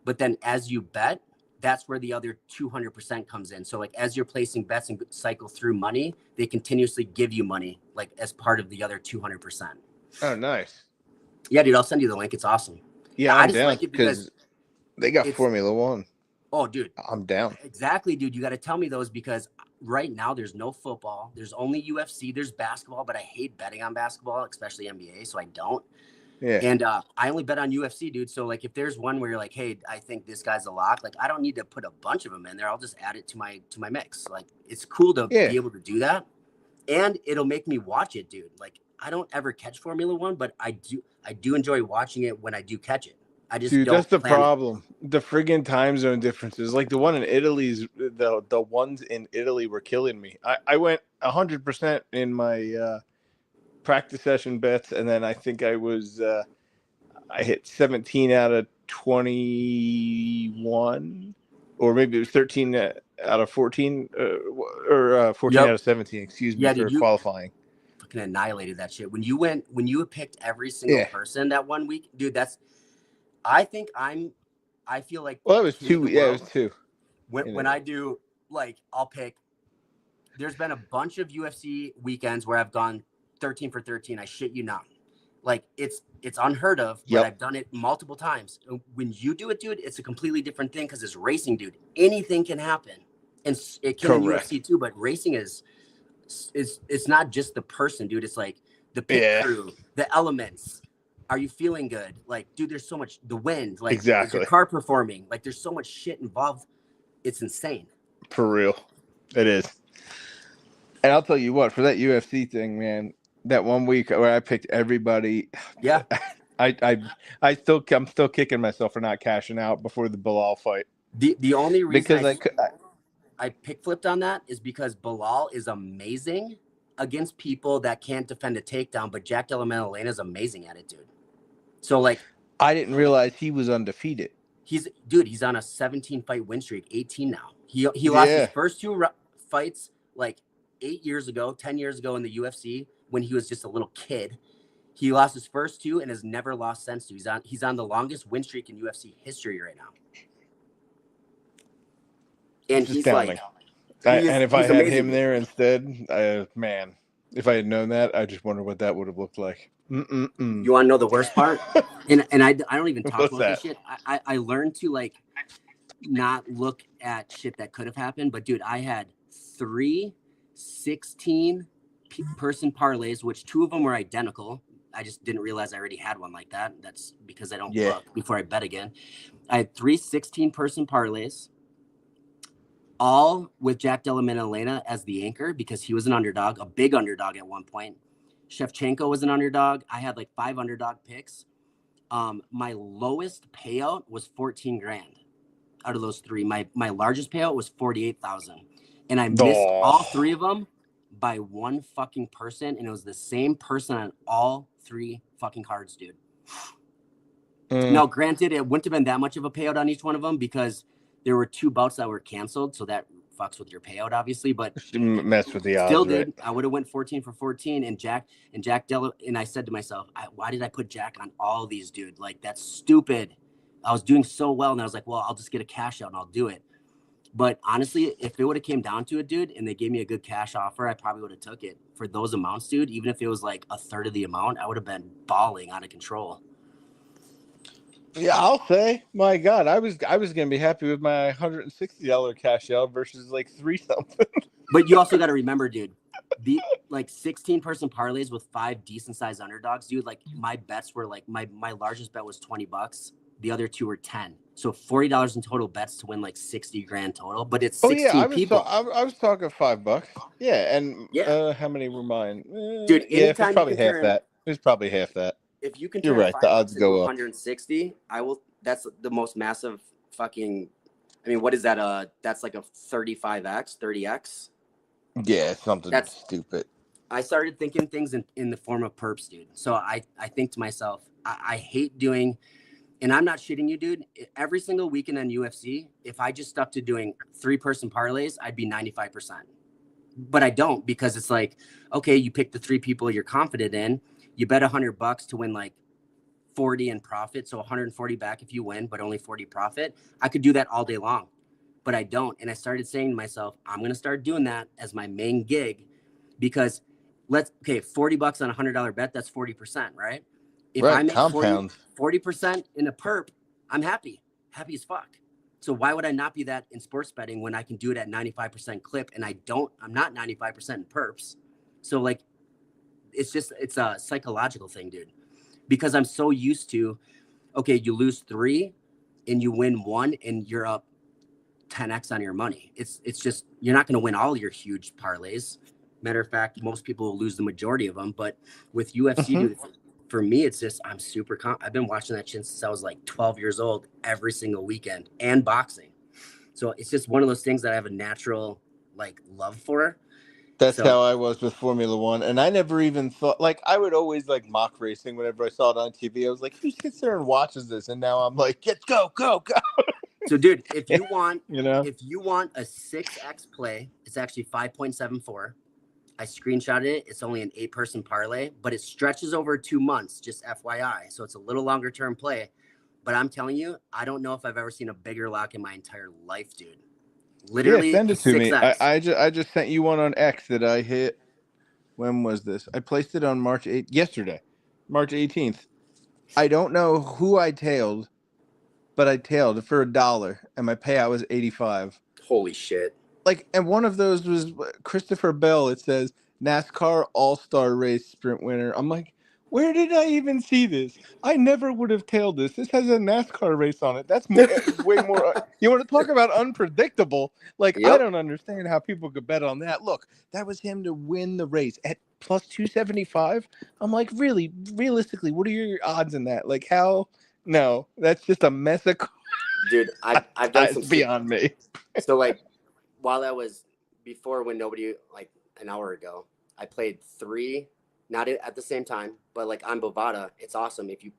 But then as you bet, that's where the other 200% comes in. So like as you're placing bets and cycle through money, they continuously give you money like as part of the other 200%. Oh, nice. Yeah, dude, I'll send you the link. It's awesome. Yeah, I just like it because they got Formula One. Oh, dude, I'm down. Exactly, dude. You got to tell me those, because right now there's no football. There's only UFC. There's basketball, but I hate betting on basketball, especially NBA. So I don't. Yeah. And I only bet on UFC, dude. So like, if there's one where you're like, hey, I think this guy's a lock, like I don't need to put a bunch of them in there. I'll just add it to my mix. Like it's cool to be able to do that, and it'll make me watch it, dude. Like I don't ever catch Formula One, but I do enjoy watching it when I do catch it. I just don't. That's the problem. The friggin' time zone differences. Like the one in Italy's, the ones in Italy were killing me. I went 100% in my practice session bets, and then I think I hit 17 out of 21, or maybe it was 13 out of 14, or 14 out of 17. Excuse me, for qualifying. Fucking annihilated that shit. When you picked every single person that 1 week, dude. I feel like. Well, it was 2. Yeah, it was 2. when I do, like, I'll pick. There's been a bunch of UFC weekends where I've gone 13 for 13. I shit you not. Like, it's unheard of, but I've done it multiple times. When you do it, dude, it's a completely different thing because it's racing, dude. Anything can happen, and it can in UFC too. But racing is it's not just the person, dude. It's like the pit crew, the elements. Are you feeling good? Like, dude, there's so much. The wind, like, is your car performing? Like, there's so much shit involved. It's insane. For real, it is. And I'll tell you what, for that UFC thing, man, that 1 week where I picked everybody, I'm still kicking myself for not cashing out before the Bilal fight. The only reason because I pick flipped on that is because Bilal is amazing against people that can't defend a takedown, but Jack Della Maddalena is amazing at it, dude. So, like, I didn't realize he was undefeated. He's on a 17-fight win streak, 18 now. He lost his first two fights like 10 years ago in the UFC when he was just a little kid. He lost his first two and has never lost since. He's on the longest win streak in UFC history right now. And he's astounding. And if I had him there instead, man, if I had known that, I just wonder what that would have looked like. You want to know the worst part? and I don't even talk about this shit. I learned to, like, not look at shit that could have happened. But, dude, I had 3 16-person parlays, which 2 of them were identical. I just didn't realize I already had one like that. That's because I don't look before I bet again. I had 3 16-person parlays, all with Jack Della Maddalena as the anchor because he was an underdog, a big underdog at one point. Shevchenko was an underdog. I had like 5 underdog picks. My lowest payout was 14 grand out of those 3. My largest payout was 48,000. And I missed all 3 of them by 1 fucking person. And it was the same person on all 3 fucking cards, dude. Now, granted, it wouldn't have been that much of a payout on each one of them because there were 2 bouts that were canceled. So that fucks with your payout, obviously, but mess with the odds. Still did. Right? I would have went 14 for 14, and Jack Della. And I said to myself, why did I put Jack on all these, dude? Like, that's stupid. I was doing so well, and I was like, well, I'll just get a cash out and I'll do it. But honestly, if it would have came down to it, dude, and they gave me a good cash offer, I probably would have took it for those amounts, dude. Even if it was like a third of the amount, I would have been balling out of control. Yeah, I'll say, my God, I was gonna be happy with my $160 cash out versus like 3 something. But you also got to remember, dude, the like 16-person parlays with 5 decent sized underdogs, dude. Like, my bets were like my largest bet was $20. The other 2 were 10. So $40 in total bets to win like 60 grand total. But it's 16 people. I was talking $5. Yeah, and how many were mine? Dude, it's probably half that. It was probably half that. If you can turn right, the odds go up 160, I will. That's the most massive fucking. I mean, what is that? That's like a 35x, 30x. Yeah, something stupid. I started thinking things in the form of perps, dude. So I think to myself, I hate doing, and I'm not shitting you, dude. Every single weekend on UFC, if I just stuck to doing 3-person parlays, I'd be 95%. But I don't, because it's like, okay, you pick the 3 people you're confident in. You bet $100 to win like 40 in profit. So 140 back if you win, but only 40 profit. I could do that all day long, but I don't. And I started saying to myself, I'm going to start doing that as my main gig because $40 on a $100 bet, that's 40%, right? If I make 40% in a perp, I'm happy as fuck. So why would I not be that in sports betting when I can do it at 95% clip? And I'm not 95% in perps. So like, it's a psychological thing, dude, because I'm so used to, okay, you lose 3 and you win 1 and you're up 10x on your money. It's just, you're not going to win all your huge parlays. Matter of fact, most people will lose the majority of them. But with UFC, dude, for me, it's just, I'm super I've been watching that shit since I was like 12 years old, every single weekend, and boxing. So it's just one of those things that I have a natural like love for. That's how I was with Formula One. And I never even thought, like, I would always like mock racing whenever I saw it on TV. I was like, who sits there and watches this? And now I'm like, let's go. So, dude, if you want, if you want a 6x play, it's actually 5.74. I screenshotted it. It's only an 8-person parlay, but it stretches over 2 months, just FYI. So it's a little longer term play. But I'm telling you, I don't know if I've ever seen a bigger lock in my entire life, dude. Literally, send it to me. 6x. I just sent you one on X that I hit. When was this? I placed it on March 8th, yesterday, March 18th. I don't know who I tailed, but I tailed for $1, and my payout was 85. Holy shit. Like, and one of those was Christopher Bell. It says NASCAR All-Star Race Sprint winner. I'm like, where did I even see this? I never would have tailed this. This has a NASCAR race on it. That's way more. You want to talk about unpredictable? Like, I Yep. don't understand how people could bet on that. Look, that was him to win the race at plus 275. I'm like, really, realistically, what are your odds in that? Like, how? No, that's just a mess of. Dude, I've done some It's beyond me. So like while I was before, when nobody, like an hour ago, I played 3, not at the same time, but like on Bovada, it's awesome. If you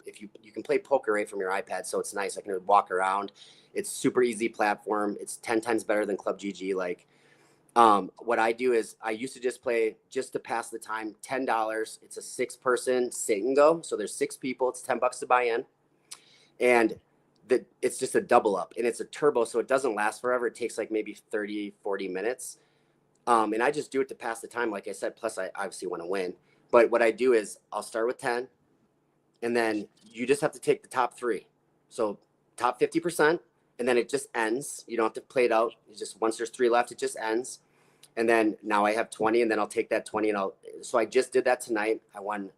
can play poker right from your iPad, so it's nice. I can walk around. It's super easy platform. It's 10 times better than Club GG. Like, what I do is I used to just play just to pass the time, $10. It's a 6-person sit and go. So there's 6 people. It's $10 to buy in. And it's just a double up, and it's a turbo. So it doesn't last forever. It takes like maybe 30, 40 minutes. And I just do it to pass the time. Like I said, plus I obviously want to win. But what I do is I'll start with 10, and then you just have to take the top 3. So top 50%, and then it just ends. You don't have to play it out. It's just once there's 3 left, it just ends. And then now I have 20, and then I'll take that 20, so I just did that tonight. I won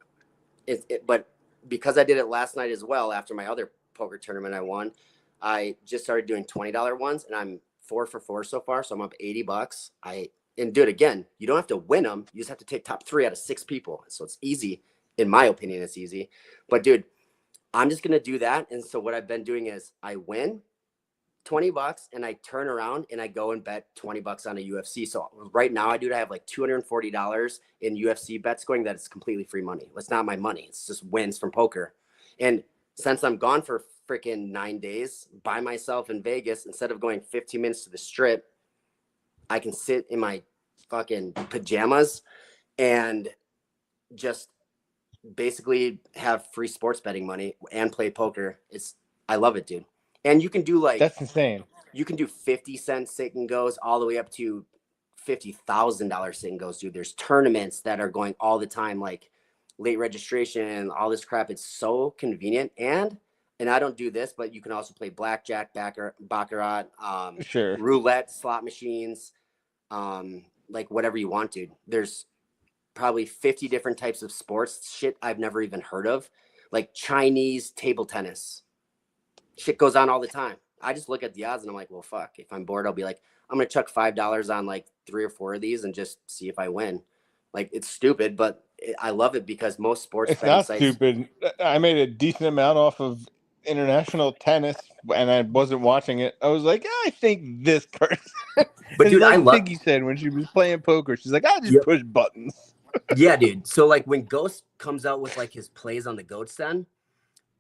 but because I did it last night as well, after my other poker tournament I won, I just started doing $20 ones, and I'm 4 for 4 so far. So I'm up $80. And do it again. You don't have to win them. You just have to take top 3 out of 6 people. So it's easy. In my opinion, it's easy. But dude, I'm just going to do that. And so what I've been doing is I win $20, and I turn around and I go and bet $20 on a UFC. So right now I have like $240 in UFC bets going. That is completely free money. It's not my money. It's just wins from poker. And since I'm gone for freaking 9 days by myself in Vegas, instead of going 15 minutes to the strip, I can sit in my fucking pajamas and just basically have free sports betting money and play poker. I love it, dude. And you can do like, That's insane. You can do 50-cent sit and goes all the way up to $50,000 sit and goes, dude. There's tournaments that are going all the time, like late registration, all this crap. It's so convenient. And I don't do this, but you can also play blackjack, baccarat, Sure, roulette, slot machines, like whatever you want, dude. There's probably 50 different types of sports, shit I've never even heard of, like Chinese table tennis. Shit goes on all the time. I just look at the odds and I'm like, well, fuck. If I'm bored, I'll be like, I'm going to chuck $5 on like 3 or 4 of these and just see if I win. Like, it's stupid, but I love it because most sports it's betting not sites. stupid. I made a decent amount off of international tennis, and I wasn't watching it. I was like, I think this person. But dude, like I love. Piggy said when she was playing poker, she's like, I just Yep. push buttons. Yeah, dude. So like when Ghost comes out with like his plays on the Goat Stand,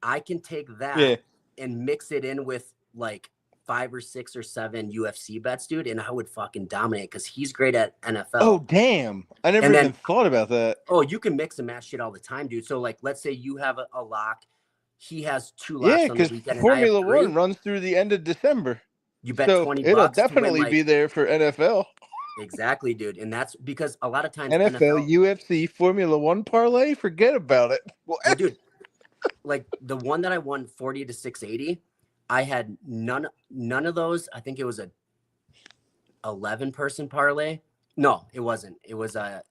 I can take that and mix it in with like 5 or 6 or 7 UFC bets, dude, and I would fucking dominate because he's great at NFL. Oh, damn. I never even thought about that. Oh, you can mix and match shit all the time, dude. So like, let's say you have a lock. He has 2 locks on the weekend. Because Formula One runs through the end of December. You bet so $20. It'll definitely be there for NFL. Exactly, dude. And that's because a lot of times NFL, UFC, Formula One parlay, forget about it. Well, dude, like the one that I won 40 to 680, I had none of those. I think it was a 11-person parlay. No, it wasn't. It was a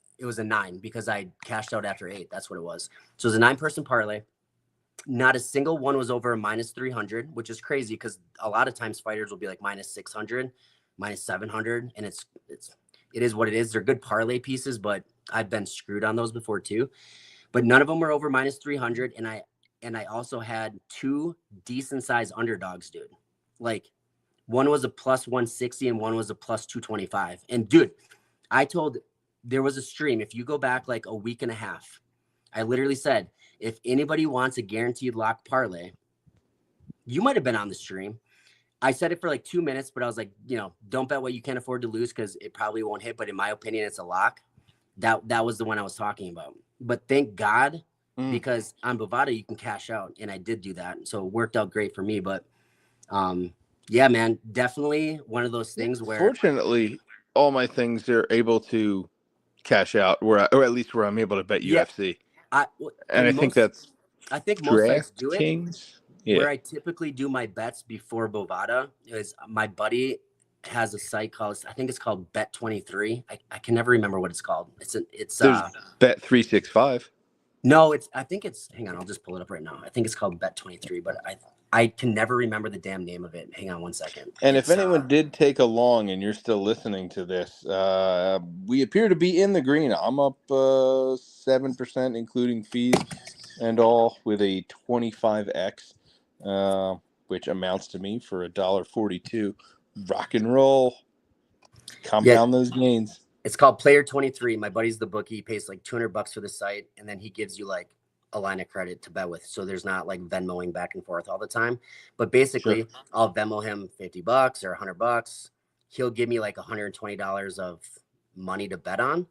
9 because I cashed out after 8. That's what it was. So it was a 9-person parlay. Not a single one was over a -300, which is crazy because a lot of times fighters will be like -600, -700, and it is what it is. They're good parlay pieces, but I've been screwed on those before too. But none of them were over -300, and I also had 2 decent sized underdogs, dude. Like one was a +160 and one was a +225. And dude, there was a stream. If you go back like a week and a half, I literally said, if anybody wants a guaranteed lock parlay, you might have been on the stream. I said it for like 2 minutes, but I was like, don't bet what you can't afford to lose because it probably won't hit. But in my opinion, it's a lock. That was the one I was talking about. But thank God, because on Bovada, you can cash out. And I did do that. So it worked out great for me. But Yeah, man, definitely one of those things where Fortunately, all my things are able to cash out, or at least where I'm able to bet yeah, UFC. I And I think that's I think most sites do it. DraftKings. Yeah. Where I typically do my bets before Bovada is my buddy has a site called, I think it's called Bet23. I can never remember what it's called. There's Bet365. No, I think it's, hang on, I'll just pull it up right now. I think it's called Bet23, but I can never remember the damn name of it. Hang on one second. And if anyone did take along and you're still listening to this, we appear to be in the green. I'm up 7%, including fees and all, with a 25x, which amounts to me for $1.42. Rock and roll. Compound those gains. It's called Player 23. My buddy's the bookie. He pays like $200 for the site, and then he gives you like a line of credit to bet with. So there's not like Venmoing back and forth all the time. But basically, I'll Venmo him $50 or $100. He'll give me like $120 of money to bet on.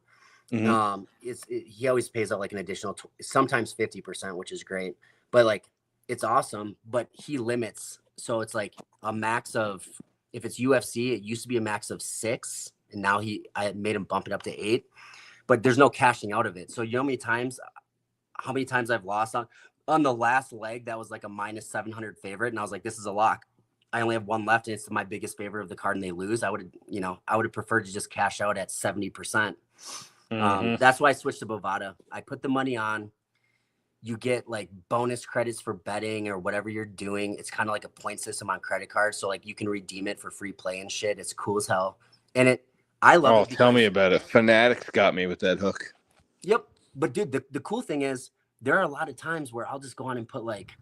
He always pays out like an additional, sometimes 50%, which is great. But like, it's awesome. But he limits. So it's like a max of, if it's UFC, it used to be a max of 6. And now I made him bump it up to 8, but there's no cashing out of it. So you know how many times I've lost on the last leg that was like a minus 700 favorite, and I was like, this is a lock. I only have one left, and it's my biggest favorite of the card, and they lose. I would have preferred to just cash out at 70%. That's why I switched to Bovada. I put the money on. You get like bonus credits for betting or whatever you're doing. It's kind of like a point system on credit cards, so like you can redeem it for free play and shit. It's cool as hell, and I love it. Tell me about it. Fanatics got me with that hook. Yep. But dude, the cool thing is there are a lot of times where I'll just go on and put like,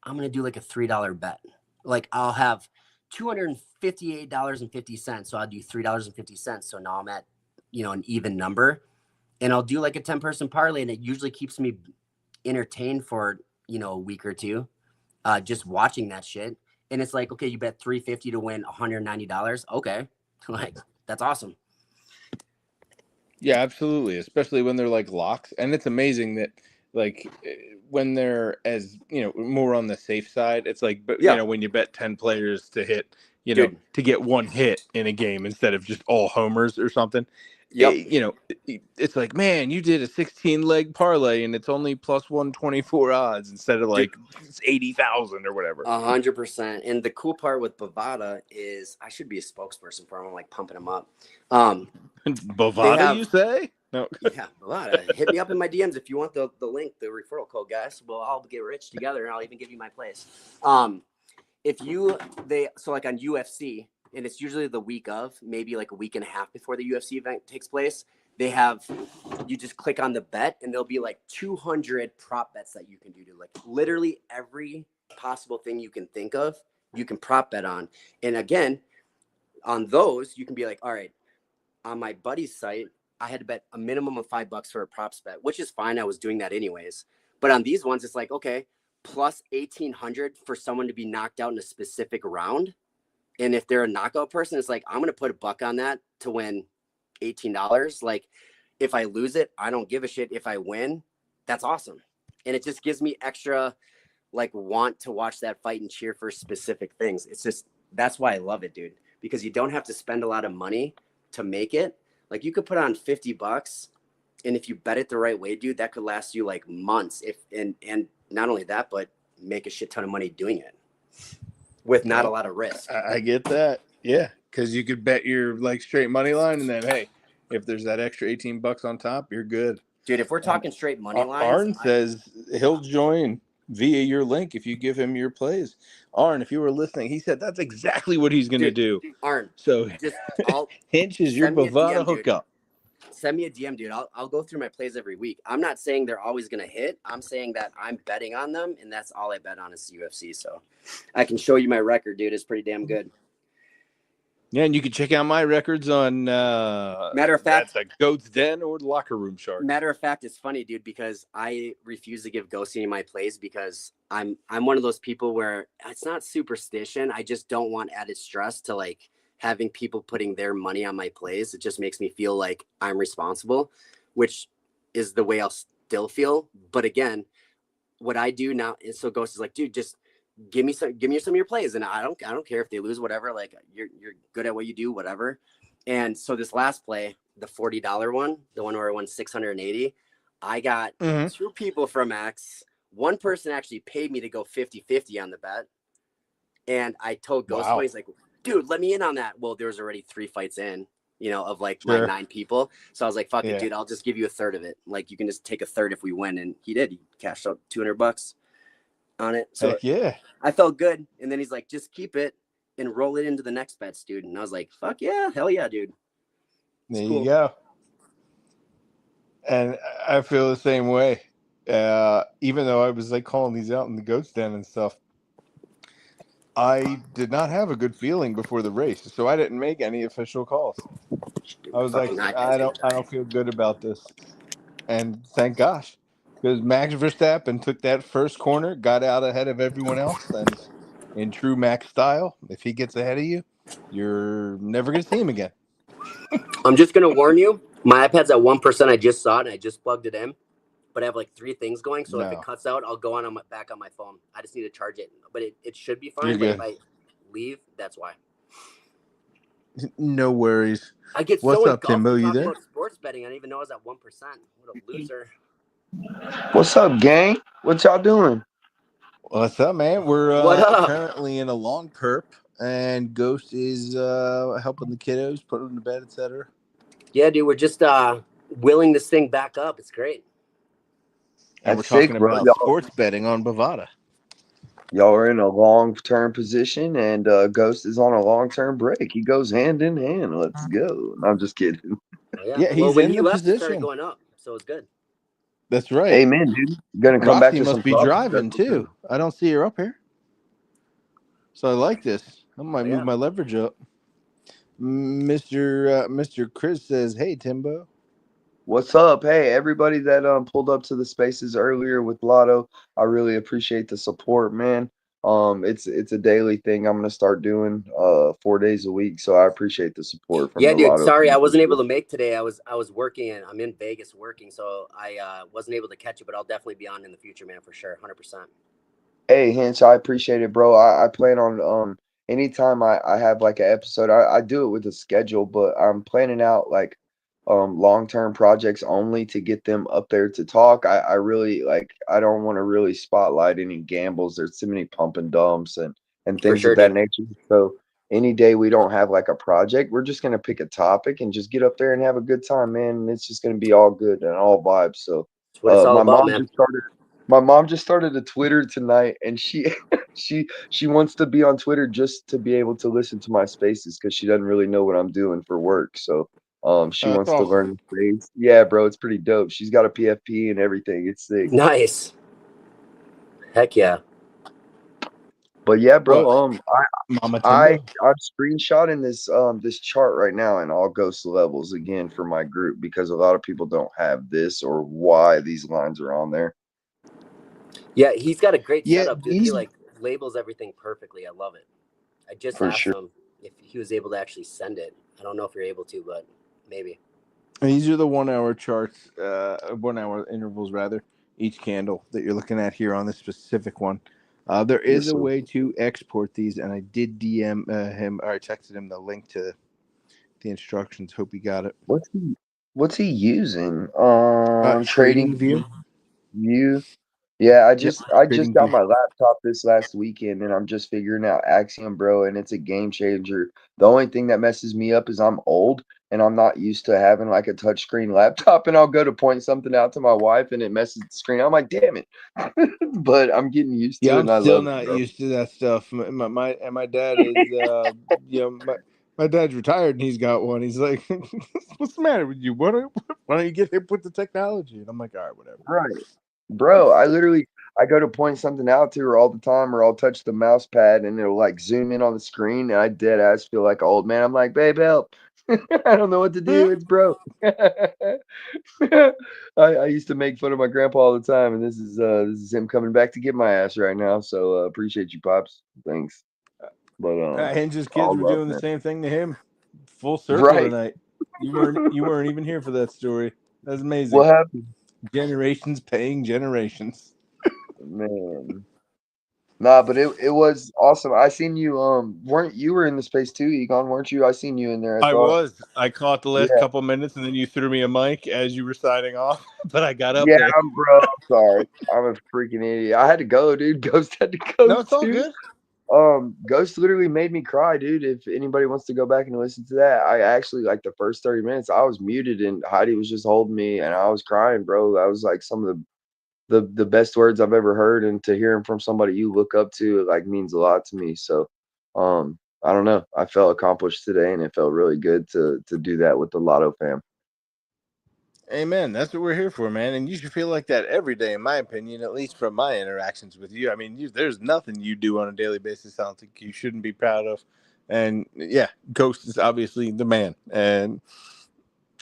I'm going to do like a $3 bet. Like I'll have $258.50. So I'll do $3.50. So now I'm at, an even number, and I'll do like a 10-person parlay, and it usually keeps me entertained for, a week or two, just watching that shit. And it's like, okay, you bet $350 to win $190. Okay. Like, that's awesome. Yeah, absolutely. Especially when they're like locks. And it's amazing that like when they're as, more on the safe side, it's like, but when you bet 10 players to hit, to get one hit in a game instead of just all homers or something. Yep. It's like, man, you did a 16-leg parlay and it's only plus 124 odds instead of like 80,000 or whatever. 100%. And the cool part with Bovada is I should be a spokesperson for them. I'm like pumping them up. Bovada, you say? No. Yeah, Bovada. Hit me up in my DMs if you want the link, the referral code, guys. We'll all get rich together, and I'll even give you my place. So like on UFC, and it's usually the week of, maybe like a week and a half before the UFC event takes place, you just click on the bet, and there'll be like 200 prop bets that you can do to like literally every possible thing you can think of, you can prop bet on. And again, on those, you can be like, all right, on my buddy's site, I had to bet a minimum of $5 for a props bet, which is fine. I was doing that anyways. But on these ones, it's like, okay, plus 1,800 for someone to be knocked out in a specific round. And if they're a knockout person, it's like, I'm going to put $1 on that to win $18. Like, if I lose it, I don't give a shit. If I win, that's awesome. And it just gives me extra, like, want to watch that fight and cheer for specific things. It's just, that's why I love it, dude, because you don't have to spend a lot of money to make it. Like, you could put on $50, and if you bet it the right way, dude, that could last you like months. And not only that, but make a shit ton of money doing it with not a lot of risk. I get that. Yeah. Cause you could bet your like straight money line, and then, hey, if there's that extra $18 on top, you're good. Dude, if we're talking straight money lines, Arn says he'll join via your link if you give him your plays. Arn, if you were listening, he said that's exactly what he's going to do. Arn, so Hinch is your Bovada hookup. Send me a DM, dude. I'll go through my plays every week. I'm not saying they're always going to hit. I'm saying that I'm betting on them, and that's all I bet on is UFC. So I can show you my record, dude. It's pretty damn good. Yeah, and you can check out my records on matter of fact, that's a Goat's Den or the Locker Room Shark. Matter of fact, it's funny, dude, because I refuse to give Ghosty any of my plays because I'm one of those people where it's not superstition. I just don't want added stress to like having people putting their money on my plays. It just makes me feel like I'm responsible, which is the way I'll still feel. But again, what I do now is, so Ghost is like, dude, just give me some of your plays, and I don't care if they lose, whatever. Like you're good at what you do, whatever. And so this last play, the $40 one, the one where I won 680, I got two people from X. One person actually paid me to go 50-50 on the bet, and I told Ghostboy, he's like, dude, let me in on that. Well, there was already 3 fights in, of like my 9 people. So I was like, fuck it, dude, I'll just give you a third of it. Like you can just take a third if we win. And he did. He cashed out $200 on it. So Heck I felt good. And then he's like, just keep it and roll it into the next bets, dude. And I was like, fuck yeah, hell yeah, dude. There you go. And I feel the same way. Even though I was like calling these out in the ghost den and stuff, I did not have a good feeling before the race, so I didn't make any official calls. I was like, I don't feel good about this, and thank gosh, because Max Verstappen took that first corner, got out ahead of everyone else, and in true Max style, if he gets ahead of you, you're never gonna see him again. I'm just gonna warn you, my iPad's at 1%. I just saw it and I just plugged it in. But I have like 3 things going, so if it cuts out, I'll go on back on my phone. I just need to charge it, but it should be fine. But if I leave, that's why. No worries. I get What's so up, Timbo? You there? about sports betting, I didn't even know I was at 1%. What a loser! What's up, gang? What y'all doing? What's up, man? We're What up? currently in a long perp, and Ghost is helping the kiddos, putting them to bed, etc. Yeah, dude, we're just wheeling this thing back up. It's great. And That's we're talking sick, bro. about sports betting on Bovada. Y'all are in a long-term position, and Ghost is on a long-term break. He goes hand in hand. Let's go. I'm just kidding. Oh, yeah. Yeah, he's when in he the left, it started position. going up, so it's good. That's right. Amen, dude. Gonna come back Roxy to must some be profit. driving too. I don't see her up here, so I like this. I might move my leverage up. Mr. Chris says, "Hey, Timbo." What's up? Hey, everybody that pulled up to the spaces earlier with Lotto. I really appreciate the support, man. It's a daily thing I'm gonna start doing 4 days a week. So I appreciate the support from the Dude. Lotto. Sorry, I wasn't able to make today. I was working, and I'm in Vegas working, so I wasn't able to catch it. But I'll definitely be on in the future, man, for sure, 100%. Hey, Hinch, I appreciate it, bro. I plan on anytime I have like an episode, I do it with a schedule, but I'm planning out like long-term projects only to get them up there to talk. I really like I don't want to really spotlight any gambles. There's too many pump and dumps and things of that nature. So any day we don't have like a project, we're just gonna pick a topic and just get up there and have a good time, man. And it's just gonna be all good and all vibes. So That's what it's all my about, mom man. just started a Twitter tonight, and she she wants to be on Twitter just to be able to listen to my spaces because she doesn't really know what I'm doing for work. So she wants to learn the space. Yeah, bro, it's pretty dope. She's got a PFP and everything. It's sick. Nice. Heck yeah. But yeah, bro, Mama I'm Timbo. screenshotting this chart right now in all ghost levels again for my group because a lot of people don't have this or why these lines are on there. Yeah, he's got a great setup, dude. He like labels everything perfectly. I love it. I just asked him if he was able to actually send it. I don't know if you're able to, but maybe. These are the 1 hour charts, 1 hour intervals rather, each candle that you're looking at here on this specific one. There is a way to export these, and I did DM him, or I texted him the link to the instructions. Hope he got it. What's he using? Trading View. Yeah, I just got my laptop this last weekend, and I'm just figuring out Axiom, bro, and it's a game changer. The only thing that messes me up is I'm old and I'm not used to having like a touchscreen laptop, and I'll go to point something out to my wife and it messes the screen. I'm like, damn it. But I'm getting used to it, and I I'm still love it, not bro. used to that stuff. My dad is my dad's retired and he's got one. He's like, what's the matter with you? Why don't you get hip with the technology? And I'm like, all right, whatever. Right. Bro, I go to point something out to her all the time, or I'll touch the mouse pad and it'll like zoom in on the screen, and I dead ass feel like an old man. I'm like, babe, help. I don't know what to do. It's broke. I used to make fun of my grandpa all the time, and this is him coming back to get my ass right now. So appreciate you, pops. Thanks. But Hinge's kids all were love, doing the man. same thing to him. Full circle Right. tonight. You weren't even here for that story. That's amazing. What happened? Generations paying generations. Man. Nah, but it was awesome. I seen you weren't you were in the space too, Egon, weren't you? I seen you in there, I I thought. was. I caught the last Yeah. couple minutes, and then you threw me a mic as you were signing off. But I got up Yeah, there. bro. I'm sorry. I'm a freaking idiot. I had to go, dude. Ghost had to go No, it's all too. good. Ghost literally made me cry, dude. If anybody wants to go back and listen to that, I actually like the first 30 minutes, I was muted and Heidi was just holding me and I was crying, bro. That was like some of the best words I've ever heard, and to hear them from somebody you look up to, it like means a lot to me. So, I don't know. I felt accomplished today, and it felt really good to do that with the Lotto fam. Amen. That's what we're here for, man. And you should feel like that every day, in my opinion, at least from my interactions with you. I mean, there's nothing you do on a daily basis I don't think you shouldn't be proud of. And yeah, Ghost is obviously the man. And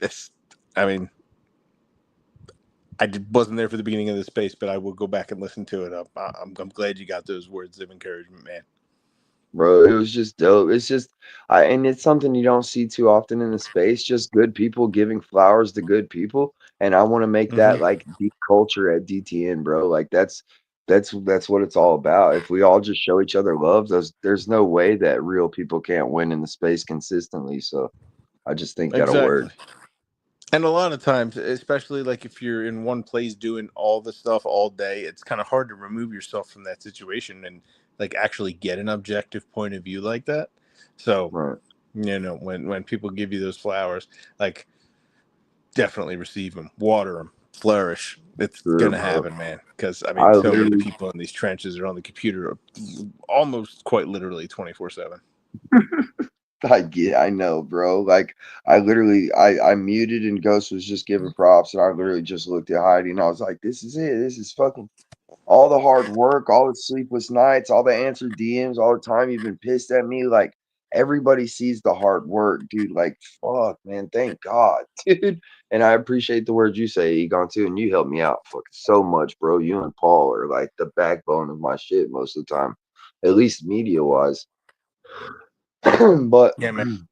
it's, I mean, wasn't there for the beginning of the space, but I will go back and listen to it. I'm glad you got those words of encouragement, man. Bro, it was just dope. It's just and it's something you don't see too often in the space, just good people giving flowers to good people. And I want to make that Mm-hmm. like deep culture at DTN, bro. Like that's what it's all about. If we all just show each other love, there's no way that real people can't win in the space consistently. So I just think that'll work. Exactly. And a lot of times, especially like if you're in one place doing all the stuff all day, it's kind of hard to remove yourself from that situation and like actually get an objective point of view like that. So, Right. when people give you those flowers, like definitely receive them, water them, flourish. It's Sure, gonna bro. happen, man. Because I mean, I so many literally people in these trenches are on the computer, almost quite literally 24/7. I know, bro. Like I muted and Ghost was just giving props and I literally just looked at Heidi and I was like, this is it. This is fucking all the hard work, all the sleepless nights, all the answered DMs, all the time you've been pissed at me. Like everybody sees the hard work, dude. Like, fuck, man. Thank God, dude. And I appreciate the words you say, Egon, too. And you helped me out fucking so much, bro. You and Paul are like the backbone of my shit most of the time, at least media wise. But Yeah, man.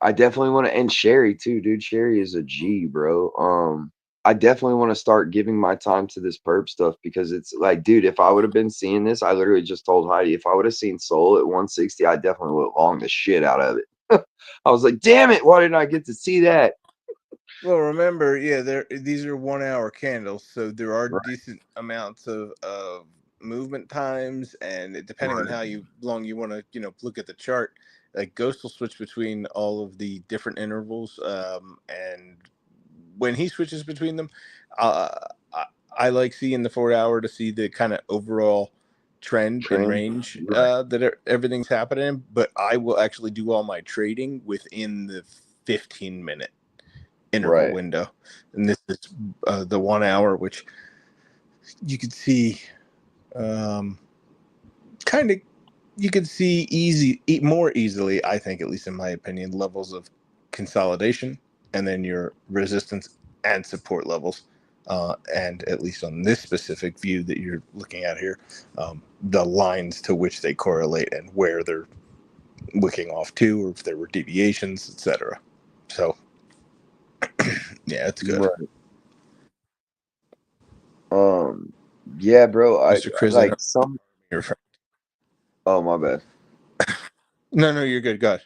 I definitely want to, and Sherry too, dude. Sherry is a G, bro. I definitely want to start giving my time to this perp stuff because it's like, dude, if I would have been seeing this, I literally just told Heidi, if I would have seen Soul at 160, I definitely would have longed the shit out of it. I was like, damn it, why didn't I get to see that? Well, remember, yeah, these are 1 hour candles, so there are Right, decent amounts of movement times, and depending on right, how long you want to, look at the chart, like Ghost will switch between all of the different intervals, and when he switches between them, uh, I, I like seeing the 4 hour to see the kind of overall trend and trend, range right, that everything's happening. But I will actually do all my trading within the 15-minute interval right, window, and this is the 1 hour, which you could see kind of you could see more easily, I think, at least in my opinion, levels of consolidation and then your resistance and support levels, and at least on this specific view that you're looking at here, the lines to which they correlate and where they're wicking off to, or if there were deviations, etc. So yeah, it's good. right. Um, yeah, bro. Mr. Chris, I Like don't some. your friend. Oh, my bad. No, you're good. God.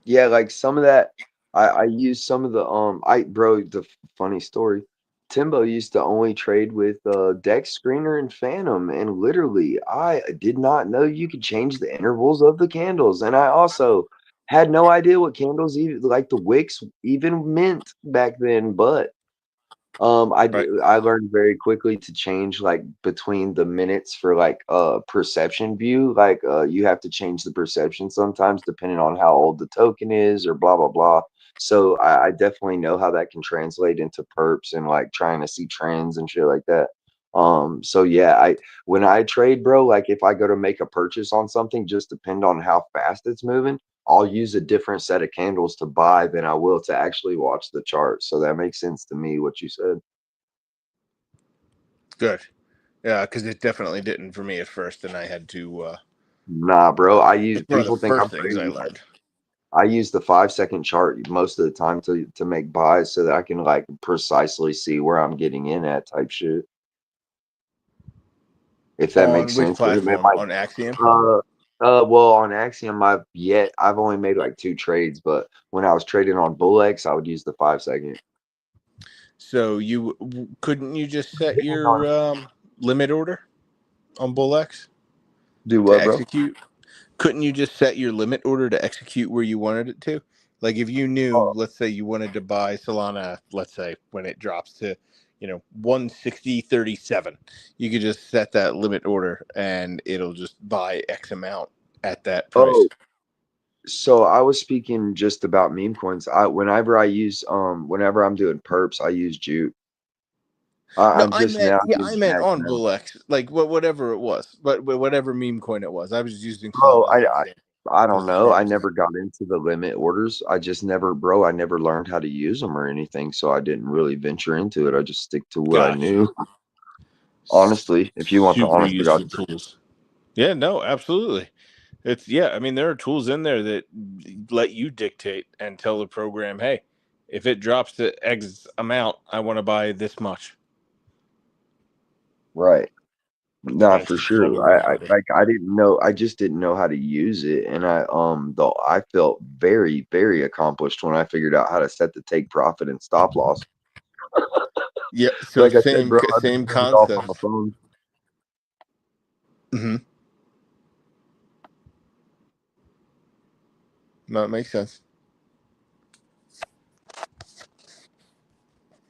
Yeah, like some of that, I use some of the bro, the funny story. Timbo used to only trade with Dex Screener and Phantom, and literally, I did not know you could change the intervals of the candles, and I also had no idea what candles even like the wicks even meant back then. But Right. I learned very quickly to change like between the minutes for like perception view. Like you have to change the perception sometimes depending on how old the token is or blah blah blah. So I definitely know how that can translate into perps and like trying to see trends and shit like that. So yeah, I when I trade, bro, like if I go to make a purchase on something, just depend on how fast it's moving. I'll use a different set of candles to buy than I will to actually watch the chart. So that makes sense to me what you said. Good. Yeah, because it definitely didn't for me at first, and I had to. Nah, bro. I use It's one of the people think I'm first things I crazy. learned. I use the 5 second chart most of the time to make buys so that I can like precisely see where I'm getting in at type shit. if that On makes which sense. It platform? might, On Axiom? well, on Axiom, I've only made like 2 trades, but when I was trading on Bullex, I would use the 5-second. So couldn't you just set Depending your on limit order on Bullex do to what, bro? execute? Couldn't you just set your limit order to execute where you wanted it to? Like if you knew, Oh, let's say you wanted to buy Solana, let's say when it drops to, 160.37, you could just set that limit order and it'll just buy X amount at that price. oh, so I was speaking just about meme coins. Whenever I'm doing perps, I use Jute. No, I'm I just meant now I using meant X on now. Bullex, like whatever it was, but whatever meme coin it was. I was using Oh, Solana as an example I because don't the know. chart I was never there. got into the limit orders. I never learned how to use them or anything, so I didn't really venture into it. I just stick to what I Gotcha. knew. Honestly, if you want the Super honest to God useful tools. Yeah, no, absolutely. I mean, there are tools in there that let you dictate and tell the program, hey, if it drops to X amount, I want to buy this much. right. And Not for it's sure. totally free. I didn't know. I just didn't know how to use it, and though I felt very very accomplished when I figured out how to set the take profit and stop loss. Yeah, so Like I said, same bro, I've been same doing it all from concept. my phone. Mm-hmm. No, it makes sense.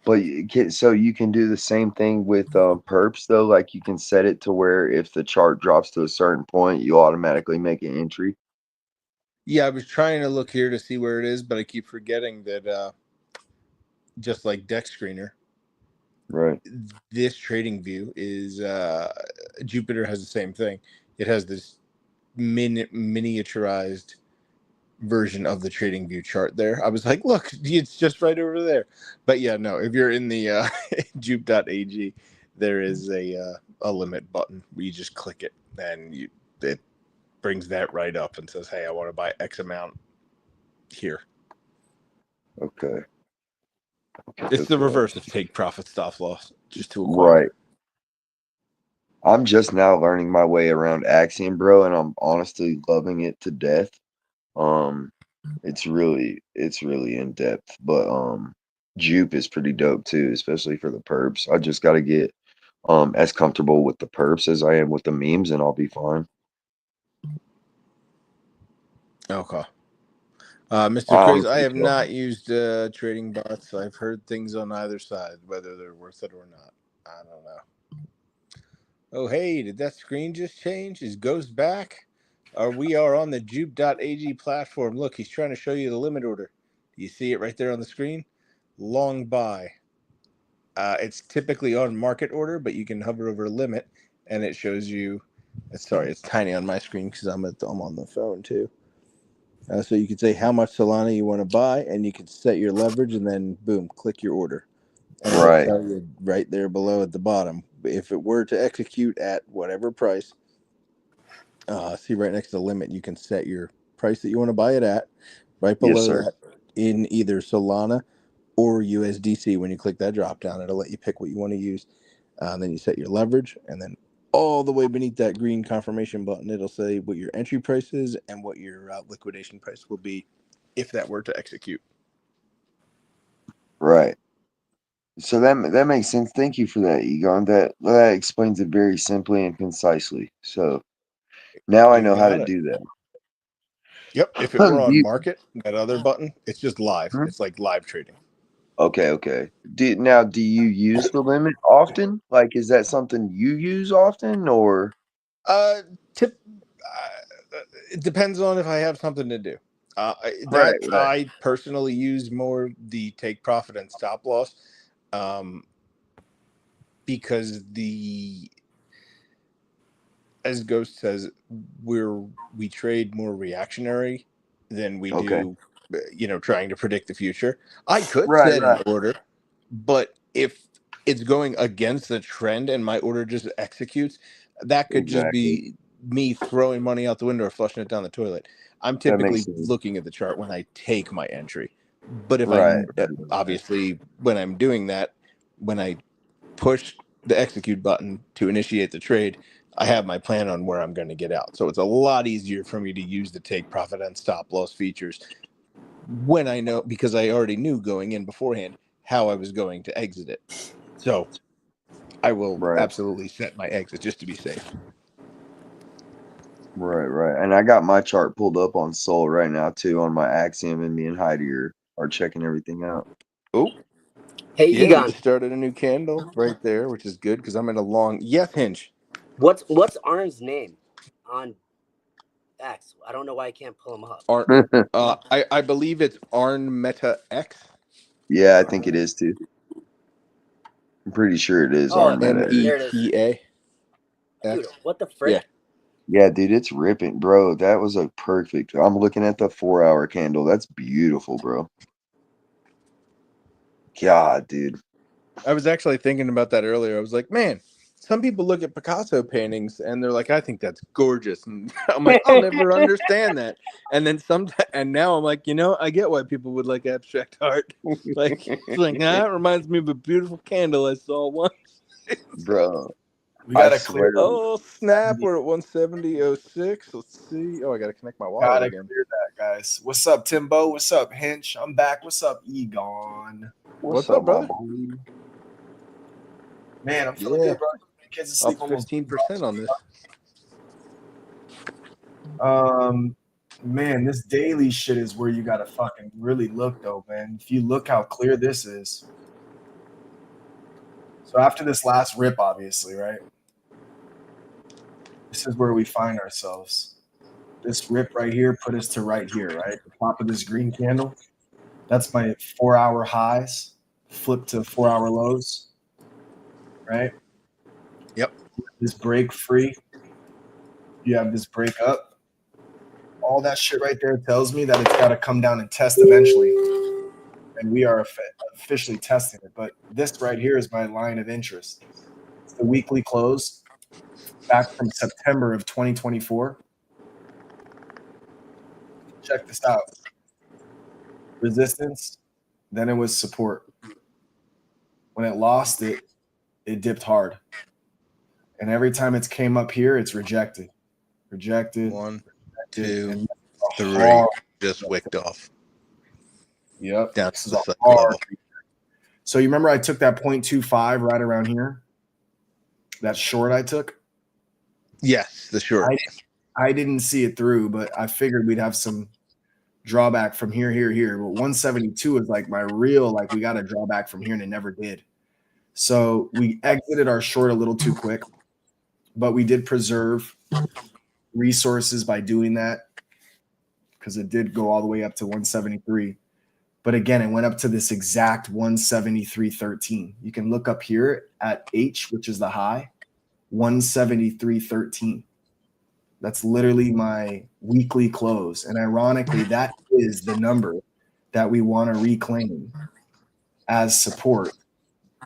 But so you can do the same thing with perps though. Like you can set it to where if the chart drops to a certain point, you automatically make an entry. Yeah, I was trying to look here to see where it is, but I keep forgetting that just like Deck Screener, Right. this trading view is Jupiter has the same thing. It has this miniaturized version of the trading view chart there. I was like, look, it's just right over there. But yeah, no, if you're in the jupe.ag, there is a limit button where you just click it and it brings that right up and says, hey, I want to buy X amount here. Okay. It's the reverse of take profit stop loss, just to acquire. Right. I'm just now learning my way around Axiom, bro, and I'm honestly loving it to death. Um, it's really in depth, but Jupe is pretty dope too, especially for the perps. I just got to get as comfortable with the perps as I am with the memes, and I'll be fine. Okay. Mr. I Craze, I honestly have feel not used trading bots. I've heard things on either side, whether they're worth it or not. I don't know. Oh, hey, did that screen just change? Is Ghost back? We are on the jupe.ag platform. Look, he's trying to show you the limit order. Do you see it right there on the screen? Long buy. It's typically on market order, but you can hover over limit, and it shows you. Sorry, it's tiny on my screen because I'm on the phone too. So you can say how much Solana you want to buy, and you can set your leverage, and then boom, click your order, and it'll right. tell you right there below at the bottom. If it were to execute at whatever price, see right next to the limit, you can set your price that you want to buy it at. Right Yes, below sir. that, in either Solana or USDC, when you click that drop down, it'll let you pick what you want to use. Then you set your leverage, and then all the way beneath that green confirmation button, it'll say what your entry price is and what your liquidation price will be if that were to execute. Right. So that makes sense. Thank you for that, Egon. That explains it very simply and concisely. So now I You know how to got it. do that. Yep. If it were Do on you, market, that other button, it's just live. hmm? It's like live trading. Okay. Do you use the limit often? Like, is that something you use often, or Uh, tip. It depends on if I have something to do. right, That right, I personally use more the take profit and stop loss, um, because as Ghost says, we trade more reactionary than we okay, do, trying to predict the future. I could right, set an right, order, but if it's going against the trend and my order just executes, that could just exactly. be me throwing money out the window or flushing it down the toilet. I'm That makes typically sense. looking at the chart when I take my entry, but if Right, right. obviously when I'm doing that, when I push the execute button to initiate the trade, I have my plan on where I'm going to get out. So it's a lot easier for me to use the take profit and stop loss features when I know, because I already knew going in beforehand how I was going to exit it. So I will absolutely set my exit just to be safe. Right. And I got my chart pulled up on Sol right now too on my Axiom, and me and Heidi are checking everything out. Oh, Hey, yeah, Egon. we started a new candle right there, which is good because I'm in a long Hinge. What's Arn's name on X? I don't know why I can't pull him up. I believe it's Arn Meta X. Yeah, I think it is too. I'm pretty sure it is Arn Meta. META. Dude, what the frick? Yeah, dude, it's ripping, bro. That was a perfect. I'm looking at the 4-hour candle. That's beautiful, bro. God, dude. I was actually thinking about that earlier. I was like, man, some people look at Picasso paintings and they're like, I think that's gorgeous. And I'm like, I'll never understand that. And then and now I'm like, I get why people would like abstract art. Like, it's like, it reminds me of a beautiful candle I saw once. Bro. We gotta clear. Oh, snap. We're at 170.06. Let's see. Oh, I got to connect my wallet again. Clear that, guys. What's up, Timbo? What's up, Hinch? I'm back. What's up, Egon? What's up, brother? Man, I'm feeling good, bro. Kids asleep up 15% on this. Man, this daily shit is where you gotta fucking really look, though, man. If you look how clear this is. So after this last rip, obviously, right? This is where we find ourselves. This rip right here put us to right here, right? The top of this green candle. That's my 4-hour highs, flip to 4-hour lows, right? Yep. This break free. You have this break up. All that shit right there tells me that it's got to come down and test eventually. And we are officially testing it. But this right here is my line of interest. It's the weekly close back from September of 2024. Check this out. Resistance, then it was support. When it lost it, it dipped hard. And every time it's came up here, it's rejected. Rejected. 1, rejected, 2, 3. Just wicked off. Yep. Down This to is the a second hard. level. So you remember I took that 0.25 right around here? That short I took? Yes, the short. I didn't see it through, but I figured we'd have some drawback from here. But 172 is like my real, like we got a drawback from here, and it never did. So we exited our short a little too quick, but we did preserve resources by doing that because it did go all the way up to 173. But again, it went up to this exact 173.13. You can look up here at H, which is the high, 173.13. That's literally my weekly close. And ironically, that is the number that we want to reclaim as support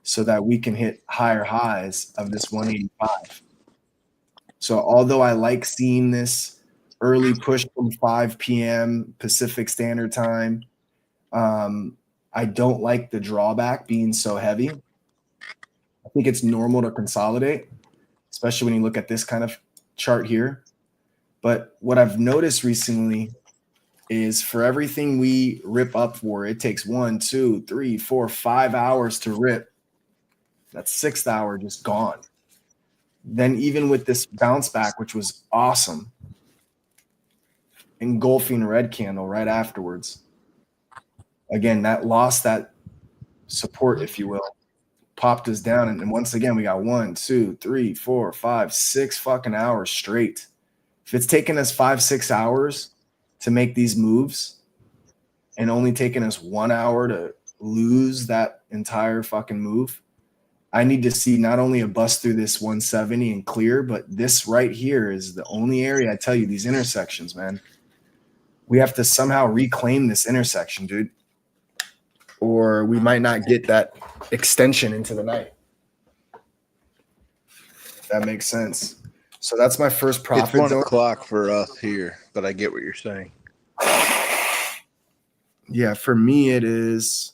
so that we can hit higher highs of this 185. So although I like seeing this early push from 5 p.m. Pacific Standard Time, I don't like the drawback being so heavy. I think it's normal to consolidate, especially when you look at this kind of chart here. But what I've noticed recently is for everything we rip up for, it takes 1, 2, 3, 4, 5 hours to rip. That 6th hour just gone. Then even with this bounce back, which was awesome, engulfing red candle right afterwards. Again, that lost that support, if you will, popped us down. And once again, we got 1, 2, 3, 4, 5, 6 fucking hours straight. If it's taken us 5, 6 hours to make these moves and only taken us 1 hour to lose that entire fucking move, I need to see not only a bust through this 170 and clear, but this right here is the only area I tell you, these intersections, man. We have to somehow reclaim this intersection, dude. Or we might not get that extension into the night. If that makes sense. So that's my first profit It's 1 zone. o'clock for us here, but I get what you're saying. Yeah, for me it is.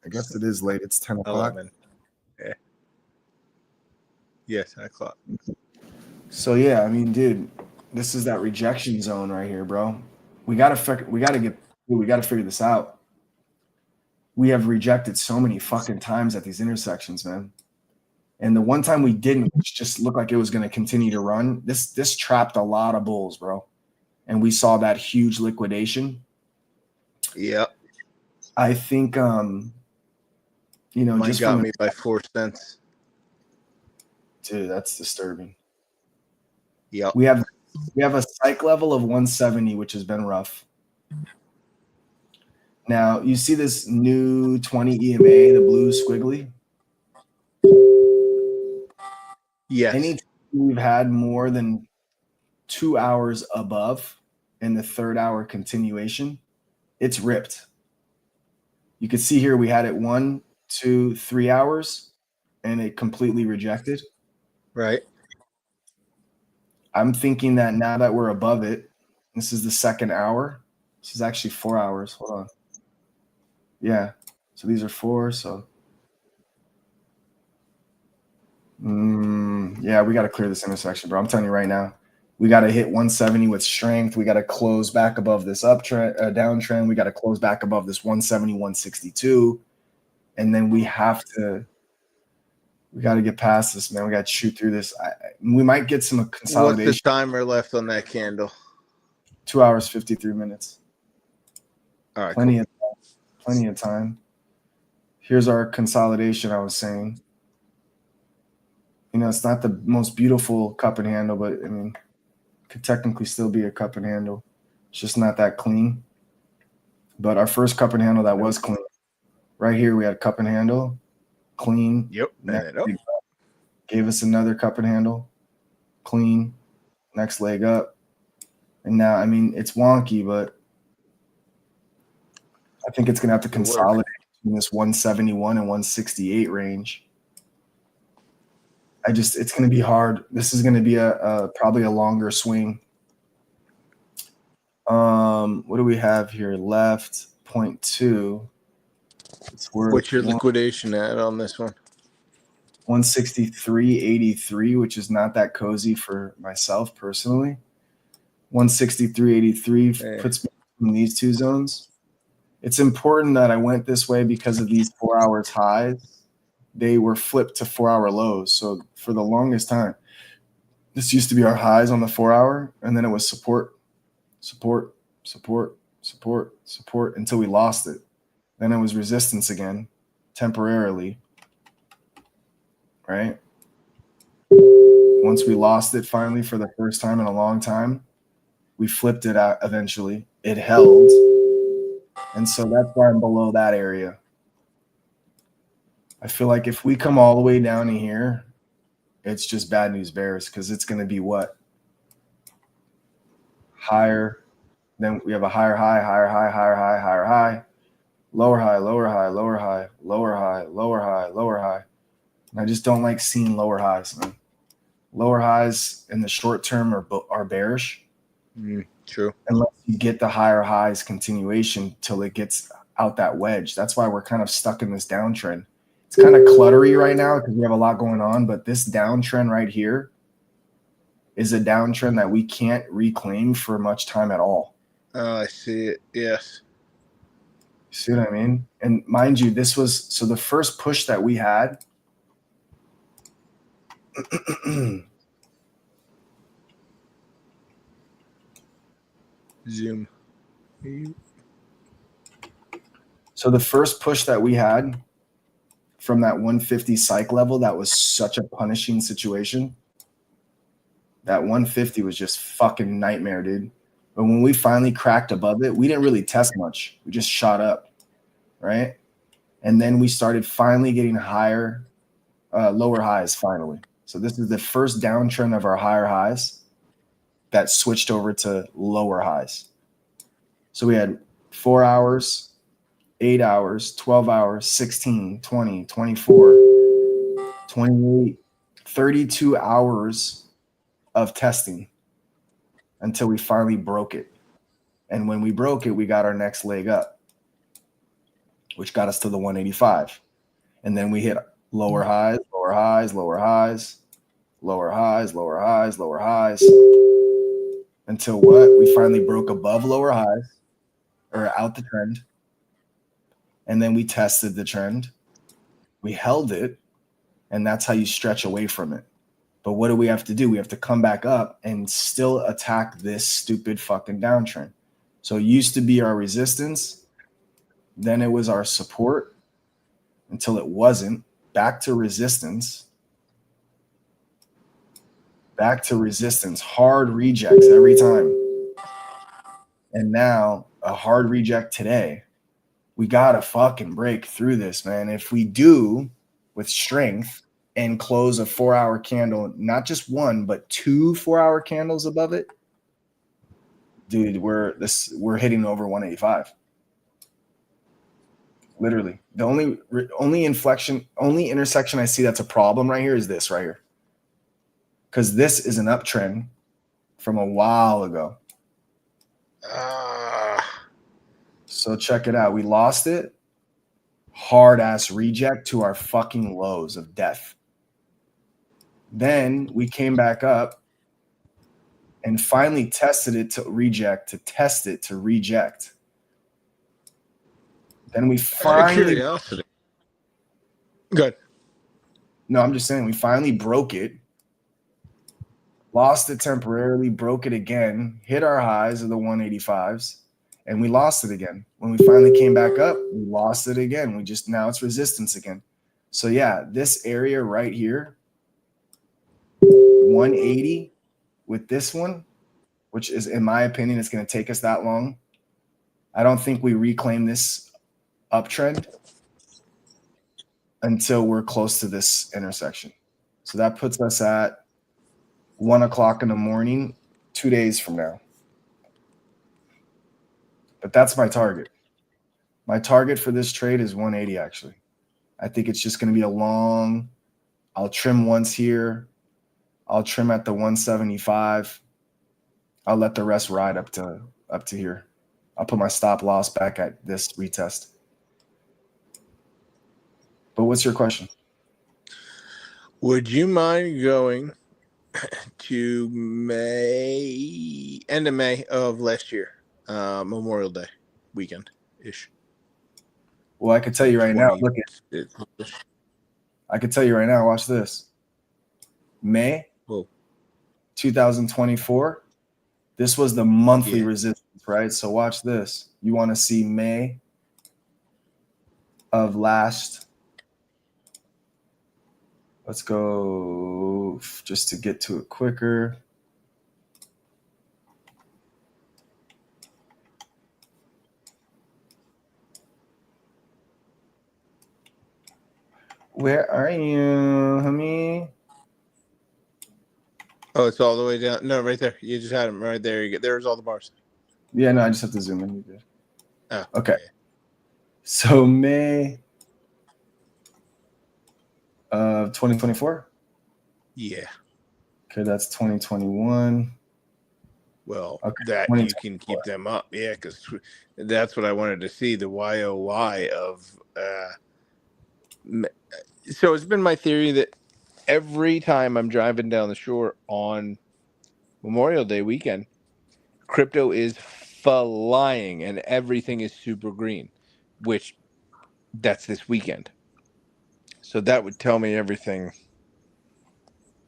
I guess it is late. It's 10 o'clock. 11. Yeah. Yes, 10 o'clock. So yeah, I mean, dude, this is that rejection zone right here, bro. We gotta figure this out. We have rejected so many fucking times at these intersections, man. And the one time we didn't, which just looked like it was going to continue to run, this trapped a lot of bulls, bro. And we saw that huge liquidation. Yep. I think Mine just got from me by 4 cents. dude, that's disturbing. Yep. We have a psych level of 170, which has been rough. Now you see this new 20 EMA, the blue squiggly. Yes. Anytime we've had more than 2 hours above in the third hour continuation, it's ripped. You can see here we had it 1, 2, 3 hours, and it completely rejected. Right. I'm thinking that now that we're above it, this is the second hour. This is actually 4 hours. Hold on. Yeah. So these are 4. So yeah, we got to clear this intersection, bro. I'm telling you right now, we got to hit 170 with strength. We got to close back above this uptrend, downtrend. We got to close back above this 170, 162. And then we got to get past this, man. We got to shoot through this. We might get some consolidation. What's the timer left on that candle? 2 hours, 53 minutes. All right, Plenty of time. Here's our consolidation I was saying. It's not the most beautiful cup and handle, but I mean, could technically still be a cup and handle. It's just not that clean. But our first cup and handle that was clean. Right here, we had cup and handle, clean. Yep. Gave us another cup and handle, clean. Next leg up. And now, I mean, it's wonky, but I think it's going to have to consolidate in this 171 and 168 range. It's going to be hard. This is going to be probably a longer swing. What do we have here left? 0.2. What's your liquidation at on this one? 163.83, which is not that cozy for myself personally. 163.83 puts me in these two zones. It's important that I went this way because of these 4 hours highs. They were flipped to 4 hour lows. So for the longest time, this used to be our highs on the 4 hour, and then it was support until we lost it. Then it was resistance again, temporarily, right? Once we lost it finally for the first time in a long time, we flipped it out eventually. It held. And so that's why I'm below that area. I feel like if we come all the way down to here, it's just bad news bears because it's going to be what? Higher. Then we have a higher high, higher high, higher high, higher high, lower high, lower high, lower high, lower high, lower high, lower high. And I just don't like seeing lower highs, man. Lower highs in the short term are bearish. True. Unless you get the higher highs continuation till it gets out that wedge. That's why we're kind of stuck in this downtrend. It's kind of cluttery right now because we have a lot going on, but this downtrend right here is a downtrend that we can't reclaim for much time at all. Oh, I see it. Yes. See what I mean? And mind you, this was so the first push that we had. Zoom. So the first push that we had from that 150 psych level, that was such a punishing situation. That 150 was just fucking nightmare, dude. But when we finally cracked above it, we didn't really test much. We just shot up, right? And then we started finally getting lower highs finally. So this is the first downtrend of our higher highs that switched over to lower highs. So we had 4 hours, 8 hours, 12 hours, 16, 20, 24, 28, 32 hours of testing until we finally broke it. And when we broke it, we got our next leg up, which got us to the 185. And then we hit lower highs, lower highs, lower highs. lower highs, lower highs, lower highs. Until what? We finally broke above lower highs or out the trend. And then we tested the trend. We held it. And that's how you stretch away from it. But what do we have to do? We have to come back up and still attack this stupid fucking downtrend. So it used to be our resistance. Then it was our support until it wasn't. Back to resistance. Back to resistance. Hard rejects every time. And now a hard reject today. We got to fucking break through this, man. If we do with strength and close a 4-hour candle, not just one, but 2 4-hour candles above it, dude, we're hitting over 185. Literally. The only intersection I see that's a problem right here is this right here. Because this is an uptrend from a while ago. So check it out. We lost it. Hard ass reject to our fucking lows of death. Then we came back up and finally tested it to reject, to test it to reject. Then we finally. Curiosity. Good. No, I'm just saying we finally broke it. Lost it temporarily, broke it again, hit our highs of the 185s, and we lost it again. When we finally came back up, we lost it again. Now it's resistance again. So yeah, this area right here, 180 with this one, which is, in my opinion, it's going to take us that long. I don't think we reclaim this uptrend until we're close to this intersection. So that puts us at 1 o'clock in the morning, 2 days from now. But that's my target. My target for this trade is 180, actually. I think it's just going to be a long, I'll trim once here. I'll trim at the 175. I'll let the rest ride up to here. I'll put my stop loss back at this retest. But what's your question? Would you mind going to end of May of last year, Memorial Day weekend-ish? Well, I could tell you right now, look at. I could tell you right now, watch this. May 2024. This was the monthly resistance, right? So watch this. You want to see May of last. Let's go just to get to it quicker. Where are you, homie? Oh, it's all the way down. No, right there. You just had them right there. You get there's all the bars. Yeah, no, I just have to zoom in. You did. Oh, okay. So May of 2024. Yeah. Okay, that's 2021. Well, that you can keep them up, yeah, because that's what I wanted to see, the YOY of. So it's been my theory that every time I'm driving down the shore on Memorial Day weekend, crypto is flying and everything is super green, which that's this weekend. So that would tell me everything.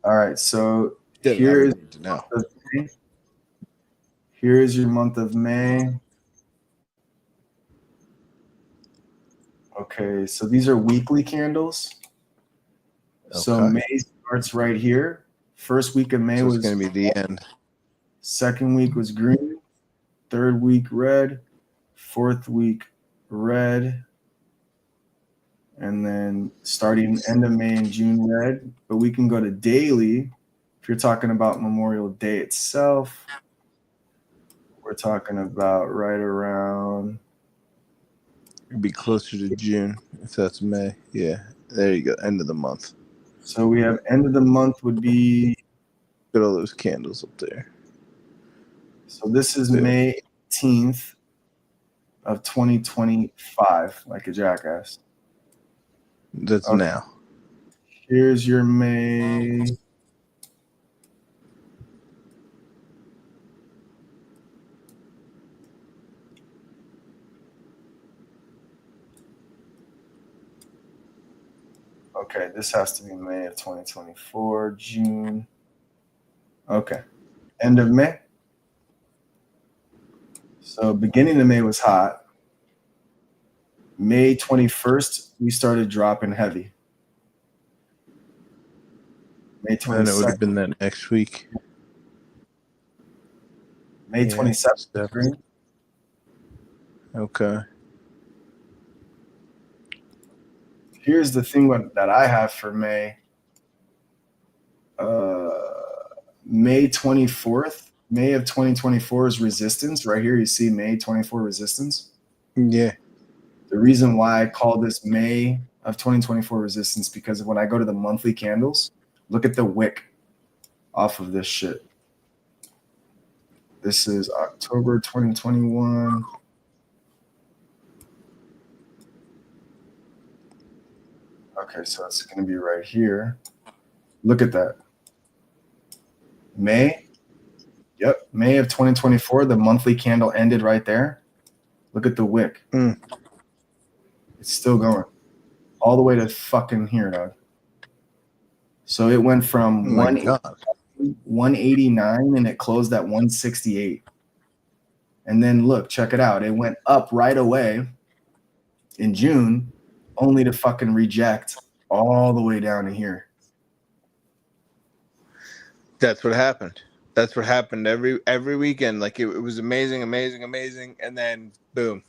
All right, so here's to know. Here's your month of May. Okay, so these are weekly candles. Okay. So May starts right here. First week of May was going to be the end. Second week was green. Third week red. Fourth week red. And then starting end of May and June red. But we can go to daily. If you're talking about Memorial Day itself, we're talking about right around. It'd be closer to June if that's May. Yeah, there you go. End of the month. So we have end of the month would be. Got all those candles up there. So this is May 18th of 2025, like a jackass. That's now. Here's your May This has to be May of 2024, June. Okay. End of May. So beginning of May was hot. May 21st, we started dropping heavy. May 22nd. And it would have been that next week. May 27th. Green. Okay. Here's the thing that I have for May. May 24th, May of 2024 is resistance. Right here, you see May 24 resistance. Yeah. The reason why I call this May of 2024 resistance, because when I go to the monthly candles, look at the wick off of this shit. This is October 2021. Okay, so it's going to be right here. Look at that. May. Yep, May of 2024, the monthly candle ended right there. Look at the wick. It's still going all the way to fucking here, dog. So it went from 189 and it closed at 168. And then look, check it out. It went up right away in June, only to fucking reject all the way down to here. That's what happened. That's what happened every weekend. Like it was amazing, and then boom,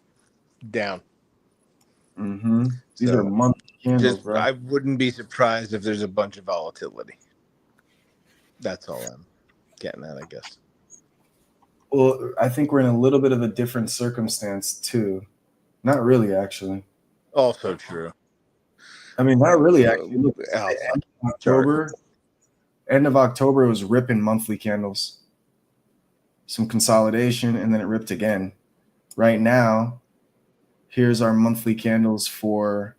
down. Mm-hmm. These are monthly candles, bro. I wouldn't be surprised if there's a bunch of volatility. That's all I'm getting at, I guess. Well, I think we're in a little bit of a different circumstance too. Not really, actually. Also true. I mean, not really, actually. Look, end of October, it was ripping monthly candles. Some consolidation, and then it ripped again. Right now, here's our monthly candles for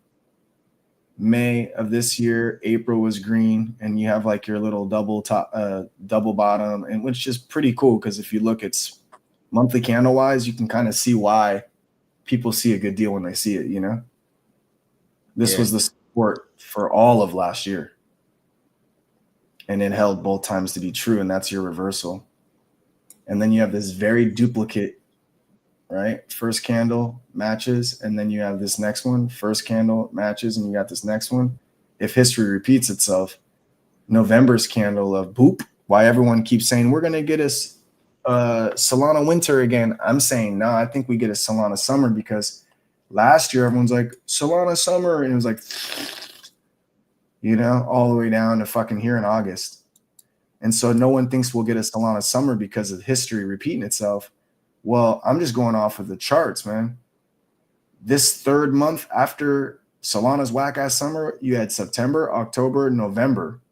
May of this year. April was green, and you have like your little double bottom, and which is pretty cool because if you look, it's monthly candle wise, you can kind of see why people see a good deal when they see it. You know, this was the support for all of last year, and it held both times to be true, and that's your reversal. And then you have this very duplicate, right? First candle matches, and then you have this next one. First candle matches, and you got this next one. If history repeats itself, November's candle of boop, why everyone keeps saying we're going to get a Solana winter again. I'm saying, no, I think we get a Solana summer because last year everyone's like, Solana summer, and it was like, you know, all the way down to fucking here in August. And so no one thinks we'll get a Solana summer because of history repeating itself. Well, I'm just going off of the charts, man. This third month after Solana's whack-ass summer, you had September, October, November.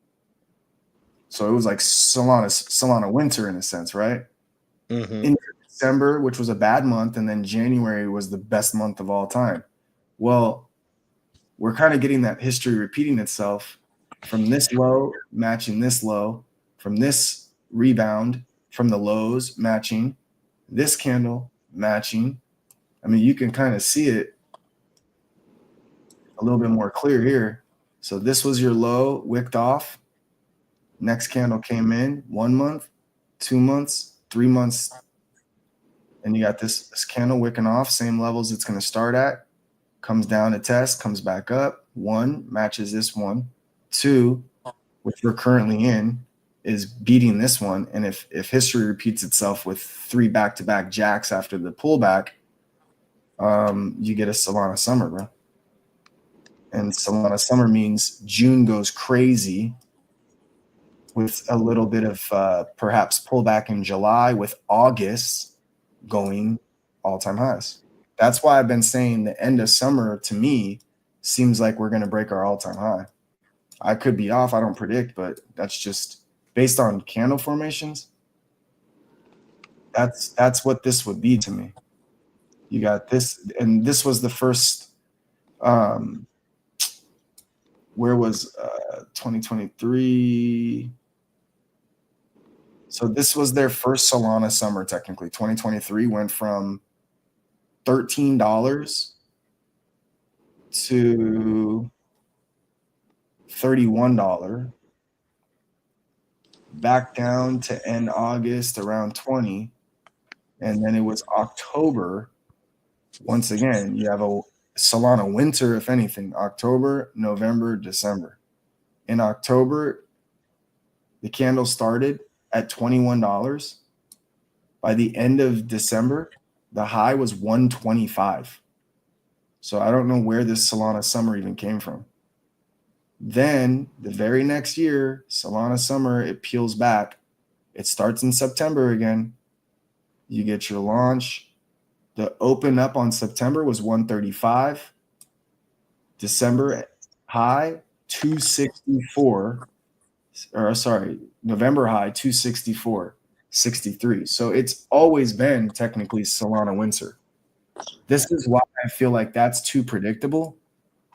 So it was like Solana winter in a sense, right? Mm-hmm. In December, which was a bad month, and then January was the best month of all time. Well, we're kind of getting that history repeating itself from this low matching this low, from this rebound, from the lows matching, this candle matching. I mean, you can kind of see it a little bit more clear here. So this was your low, wicked off. Next candle came in 1 month, 2 months, 3 months. And you got this candle wicking off, same levels it's going to start at. Comes down to test, comes back up. 1 matches this one. 2, which we're currently in, is beating this one. And if history repeats itself with 3 back-to-back jacks after the pullback, you get a Solana summer, bro. And Solana summer means June goes crazy with a little bit of perhaps pullback in July, with August going all-time highs. That's why I've been saying the end of summer to me seems like we're going to break our all-time high. I could be off. I don't predict, but that's just based on candle formations. That's what this would be to me. You got this, and this was the first. Where was 2023? So this was their first Solana summer. Technically, 2023 went from $13 to $31, back down to end August around 20, and then it was October. Once again, you have a Solana winter, if anything, October, November, December. In October, the candle started at $21. By the end of December, the high was 125. So I don't know where this Solana summer even came from. Then the very next year, Solana summer, it peels back. It starts in September again. You get your launch. The open up on September was 135. December high, 264. Or sorry, November high, 264.63. So it's always been technically Solana winter. This is why I feel like that's too predictable.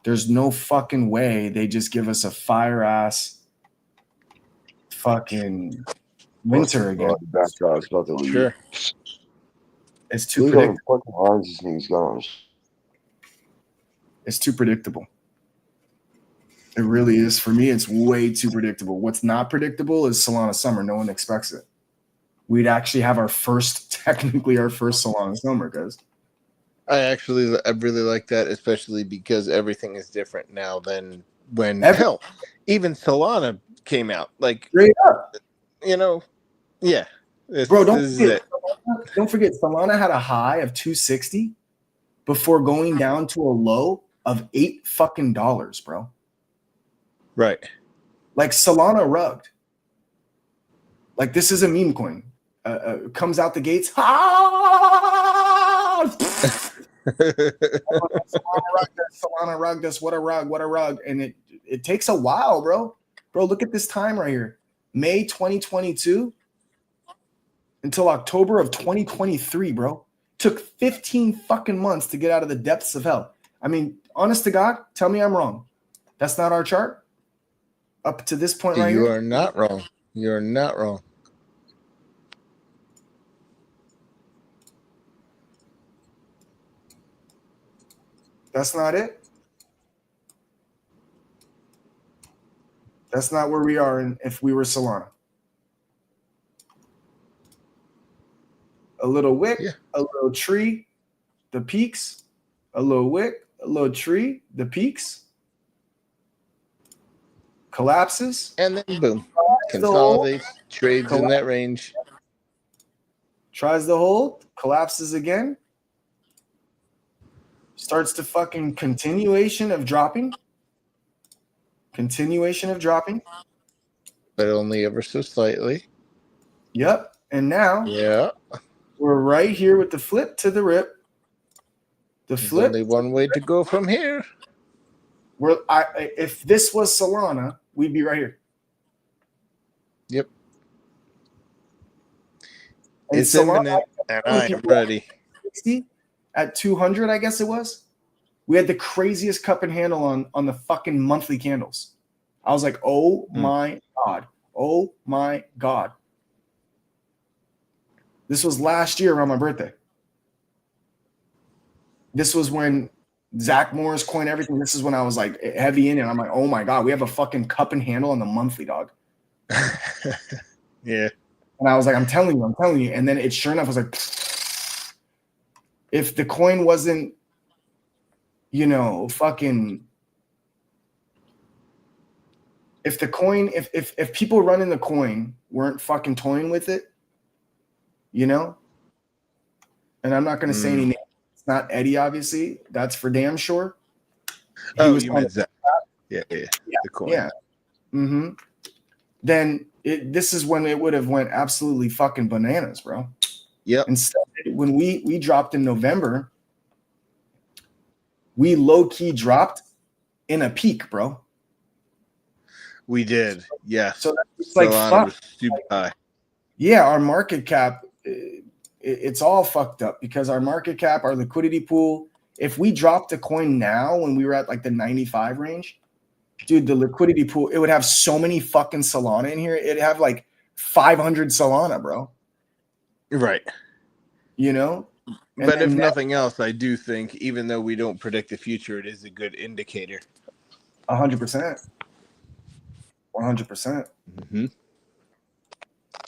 There's no fucking way they just give us a fire ass fucking winter again. Backdrop's about to leave. Sure. It's too Look how predictable. fucking orange this thing's gone. It's too predictable. It really is. For me, it's way too predictable. What's not predictable is Solana summer. No one expects it. We'd actually have technically our first Solana summer, guys. I really like that, especially because everything is different now than when hell, even Solana came out. Like, straight up, yeah. Bro, don't forget, Solana had a high of 260 before going down to a low of $8 fucking, bro. Right. Like Solana rugged. Like this is a meme coin. Comes out the gates. Solana rugged us. What a rug. And it takes a while, bro. Bro, look at this time right here. May 2022 until October of 2023, bro. Took 15 fucking months to get out of the depths of hell. I mean, honest to God, tell me I'm wrong. That's not our chart? Up to this point right here? You are not wrong. You're not wrong. That's not it? That's not where we are if we were Solana. A little wick, a little tree, the peaks, a little wick, a little tree, the peaks, collapses, and then boom, consolidates, trades in that range. Tries to hold, collapses again, starts to fucking continuation of dropping. But only ever so slightly. Yep. And now we're right here with the flip to the rip. There's only one way to go from here. If this was Solana, we'd be right here. Yep. And it's imminent, and I am ready. At 200, I guess it was. We had the craziest cup and handle on the fucking monthly candles. I was like, oh my God. Oh my God. This was last year around my birthday. This was when Zach Morris coined everything. This is when I was like heavy in it. I'm like, oh my God, we have a fucking cup and handle on the monthly, dog. Yeah. And I was like, I'm telling you. And then it sure enough was like, if the coin wasn't, fucking, if people running the coin weren't fucking toying with it, and I'm not going to say any names. It's not Eddie, obviously. That's for damn sure. You meant Zach. Yeah. The coin. Yeah. Mm-hmm. Then this is when it would have went absolutely fucking bananas, bro. Yep. Instead, when we dropped in November, we low-key dropped in a peak, bro. We did, yes. So it's like fuck. Was super high. Yeah, our market cap, it's all fucked up because our market cap, our liquidity pool, if we dropped a coin now when we were at like the 95 range, dude, the liquidity pool, it would have so many fucking Solana in here. It'd have like 500 Solana, bro. Right. But if nothing else, I do think, even though we don't predict the future, it is a good indicator. 100%. 100%. Mm-hmm.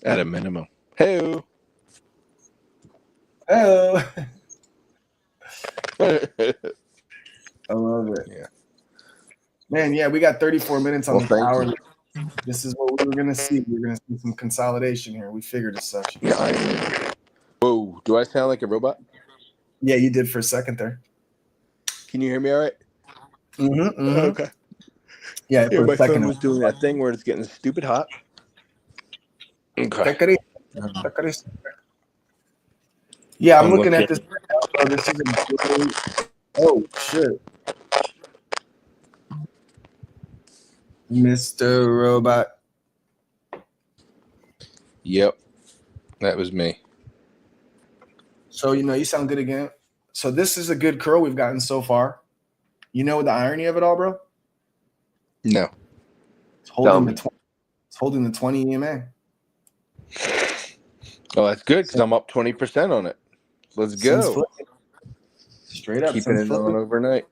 At a minimum. Hey. Oh. I love it. Yeah. Man, yeah, we got 34 minutes on Well, the thank hour. you. This is what we were going to see. We were going to see some consolidation here. We figured as such. Nice. Whoa, do I sound like a robot? Yeah, you did for a second there. Can you hear me all right? Mm-hmm, mm-hmm. Okay. Yeah, Yeah, for my a second. phone was doing that thing where it's getting stupid hot. Okay. Yeah, I'm I'm looking at looking. this right now, bro. This is a great. Oh, shit. Mr. Robot. Yep. That was me. So, you sound good again. So this is a good curl we've gotten so far. You know the irony of it all, bro? No. It's holding it's holding the 20 EMA. Oh, that's good because I'm up 20% on it. Let's Since go. flipping. Straight up. Keeping Since it on flipping. overnight.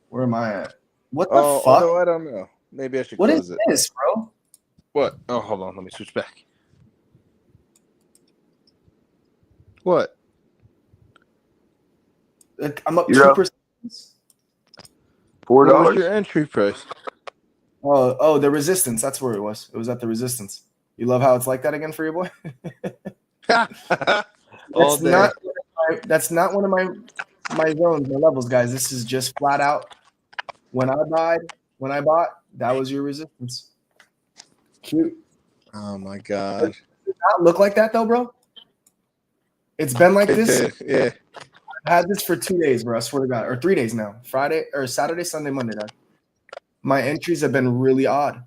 Where am I at? What the Oh, fuck? although I don't know. Maybe I should What close is it. this, bro? What? Oh, hold on. Let me switch back. What? I'm up You're up 2%. What was $4. your entry price? Oh, the resistance. That's where it was. It was at the resistance. You love how it's like that again for your boy? All day. That's not one of my zones, my levels, guys. This is just flat out. When I bought, that was your resistance. Cute. Oh my god. Does it not look like that though, bro? It's been like this. Yeah. I had this for 2 days, bro. I swear to God, or 3 days now. Friday or Saturday, Sunday, Monday. Dad. My entries have been really odd.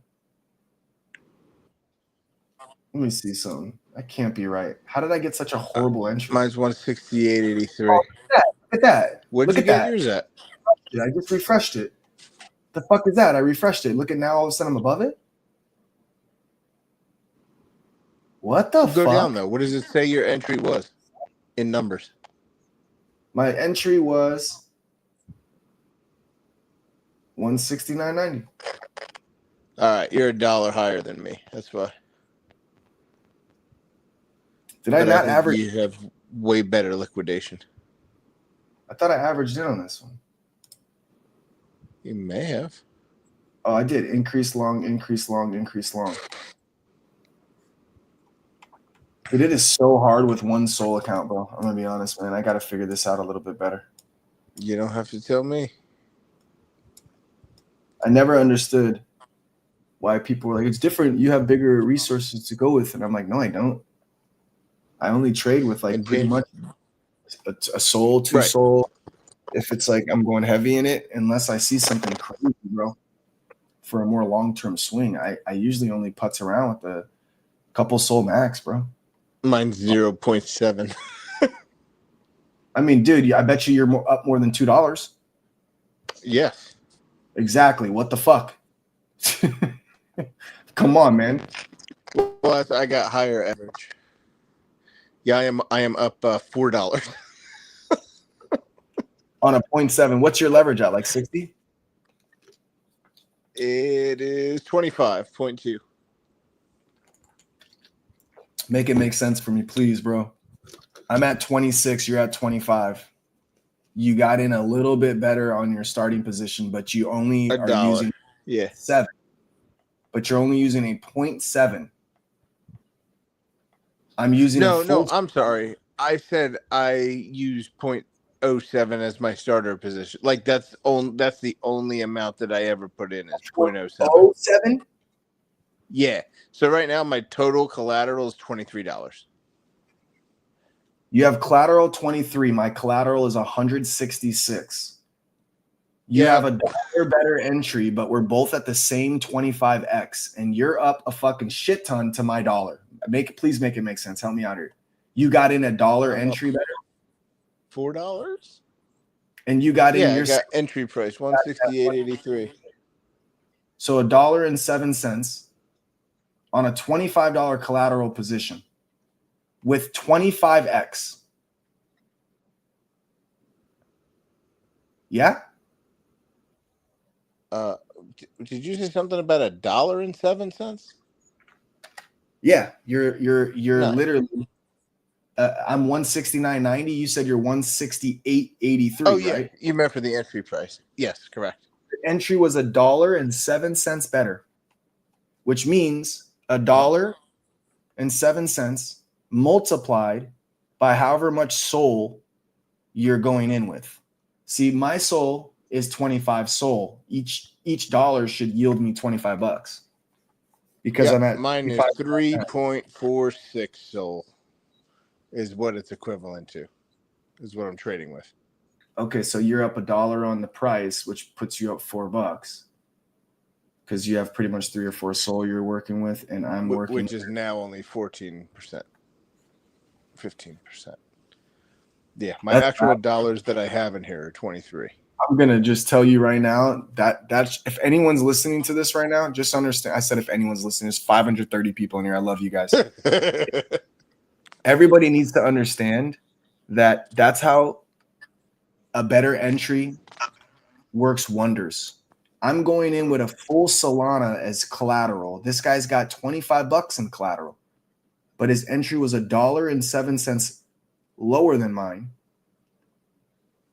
Let me see something. That can't be right. How did I get such a horrible entry? Mine's 168.83. Oh, look at that. What'd Look you at get that. yours at? I just refreshed it. The fuck is that? I refreshed it. Look at now all of a sudden I'm above it. What the Go fuck? down though. What does it say your entry was in numbers? My entry was 169.90. All right, you're $1 higher than me. That's why. Did I But not think average? you have way better liquidation. I thought I averaged in on this one. You may have. Oh, I did. Increase long, increase long, increase long. Dude, it is so hard with one sole account, bro. I'm going to be honest, man. I got to figure this out a little bit better. You don't have to tell me. I never understood why people were like, it's different. You have bigger resources to go with. And I'm like, no, I don't. I only trade with like pretty much a soul, two soul. If it's like I'm going heavy in it, unless I see something crazy, bro, for a more long-term swing, I usually only putz around with a couple soul max, bro. Mine's 0.7. I mean, dude, I bet you you're up more than $2. Yes. Exactly. What the fuck? Come on, man. Well, I got higher average. Yeah, I am up $4. On a 0.7. What's your leverage at? Like 60? It is 25.2. Make it make sense for me, please, bro. I'm at 26. You're at 25. You got in a little bit better on your starting position, but you only are using 7. But you're only using a 0.7. I'm using No, I'm sorry. I said I use 0.07 as my starter position. Like that's the only amount that I ever put in is 0.07. 0.07? Yeah. So right now my total collateral is $23. You have collateral 23. My collateral is 166. You have a dollar better entry, but we're both at the same 25x, and you're up a fucking shit ton to my dollar. Please make it make sense. Help me out here. You got in a dollar entry better. $4? And you got in your your entry price 168.83. So $1.07 on a $25 collateral position with 25x. Yeah. Did you say something about $1.07? Yeah, you're No. literally. I'm 169.90. You said you're 168.83. Oh yeah, right? you meant for the entry price. Yes, correct. The entry was $1.07 better, which means $1.07 multiplied by however much SOL you're going in with. See, my SOL is 25 SOL. Each dollar should yield me $25 because Yep, I'm at mine is 3.46 SOL is what it's equivalent to. Is what I'm trading with. Okay, so you're up $1 on the price, which puts you up $4 because you have pretty much 3 or 4 SOL you're working with, and I'm working, which is now only 14%, 15%. Yeah, my actual dollars that I have in here are 23. I'm gonna just tell you right now that's if anyone's listening to this right now, just understand. I said if anyone's listening, there's 530 people in here. I love you guys. Everybody needs to understand that that's how a better entry works wonders. I'm going in with a full Solana as collateral. This guy's got $25 in collateral, but his entry was $1.07 lower than mine,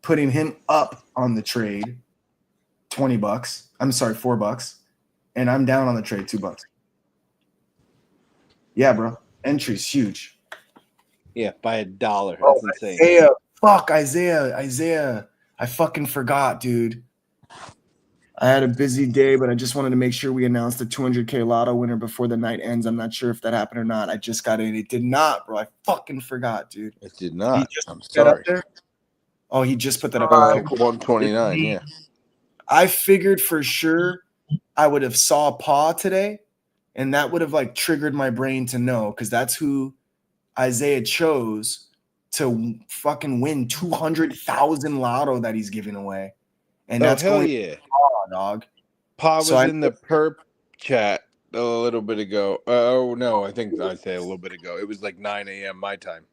putting him up on the trade $20. I'm sorry, $4, and I'm down on the trade $2. Yeah, bro. Entry's huge. Yeah, by $1. That's insane. Isaiah. Fuck, Isaiah. I fucking forgot, dude. I had a busy day, but I just wanted to make sure we announced the 200K Lotto winner before the night ends. I'm not sure if that happened or not. I just got in. It did not, bro. I fucking forgot, dude. It did not. I'm Put that up sorry. there? Oh, he just put that up. 129, yeah. I figured for sure I would have saw Paw today, and that would have like triggered my brain to know, because that's who Isaiah chose to fucking win 200,000 Lotto that he's giving away. And that's hell going yeah. Paw, dog. Pa was in the perp chat a little bit ago. Oh no, I think I'd say a little bit ago. It was like 9 a.m. my time.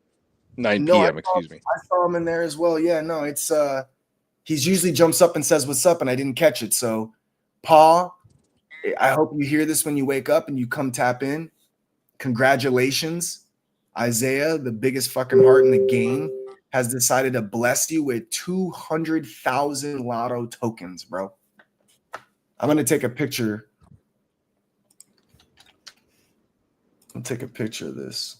9 p.m. Excuse me. I saw him in there as well. Yeah, no, it's he's usually jumps up and says what's up, and I didn't catch it. So, Pa, I hope you hear this when you wake up and you come tap in. Congratulations, Isaiah, the biggest fucking heart in the game, has decided to bless you with 200,000 Lotto tokens, bro. I'm gonna take a picture. I'll take a picture of this.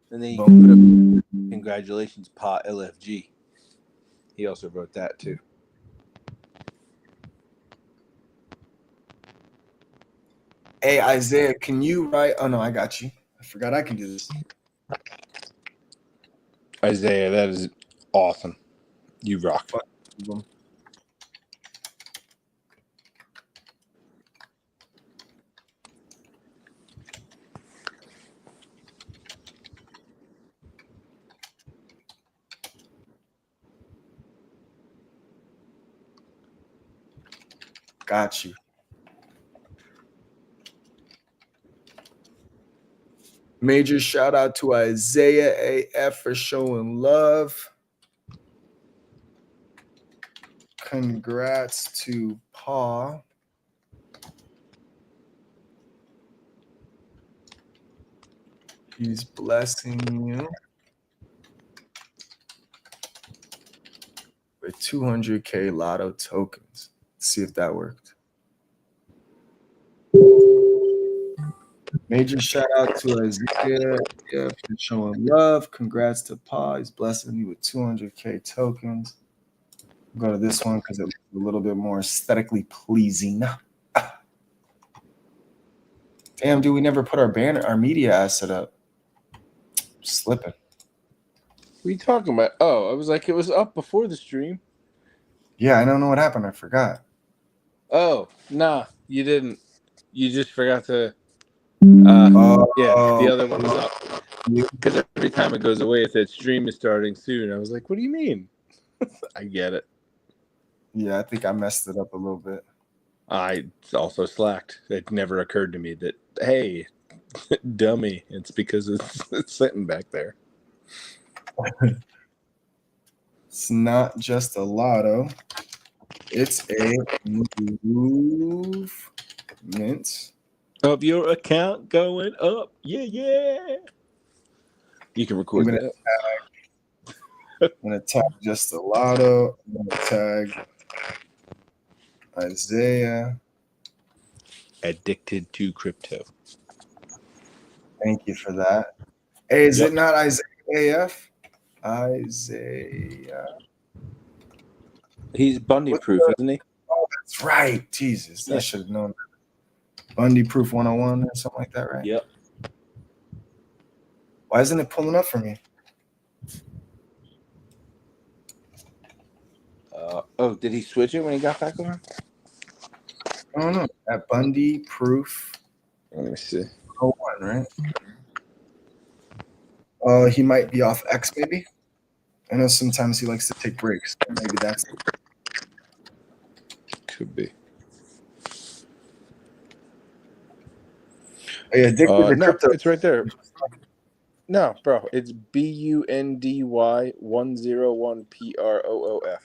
And then you can put up congratulations, Pa LFG. He also wrote that too. Hey, Isaiah, can you write? Oh, no, I got you. I forgot I can do this. Isaiah, that is awesome. You rock. Got you. Major shout out to Isaiah AF for showing love. Congrats to Pa. He's blessing you with 200K Lotto tokens. Let's see if that worked. Major shout out to Isaiah for showing love. Congrats to Pa. He's blessing you with 200K tokens. Go to this one because it looks a little bit more aesthetically pleasing. Damn, dude, we never put our banner, our media asset up. Slipping. What are you talking about? Oh, I was like, it was up before the stream. Yeah, I don't know what happened. I forgot. Oh, nah, you didn't. You just forgot to. Yeah, the other one was up. Because every time it goes away, it said stream is starting soon. I was like, what do you mean? I get it. Yeah, I think I messed it up a little bit. I also slacked. It never occurred to me that, hey, Dummy. It's because it's sitting back there. It's not just a lotto. It's a movement. Of your account going up. Yeah. You can record that. I'm gonna tag just a lotto. I'm gonna tag Isaiah. Addicted to crypto. Thank you for that. Hey, is Yep. it not Isaiah AF? Isaiah. He's Bundy What's proof, the- isn't he? Oh, that's right. Jesus, I Yeah. should have known that. Bundy Proof 101 or something like that, right? Yep. Why isn't it pulling up for me? Did he switch it when he got back on? I don't know. At Bundy Proof Let me see. 101, right? He might be off X, maybe. I know sometimes he likes to take breaks. Maybe that's Could be. Are you addicted to No, crypto? it's right there. No, bro, it's BUNDY101PROOF.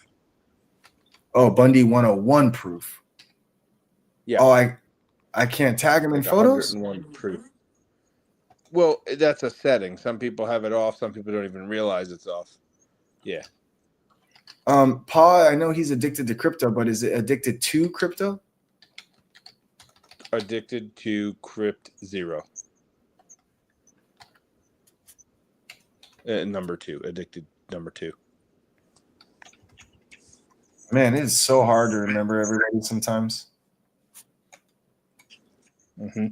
Oh, Bundy 101 proof. Yeah. Oh, I can't tag him in Like photos? 101 proof. Well, that's a setting. Some people have it off. Some people don't even realize it's off. Yeah. Paul, I know he's addicted to crypto, but is it addicted to crypto? Addicted to Crypt 0. Number 2. Addicted number 2. Man, it is so hard to remember everybody sometimes. Mm-hmm.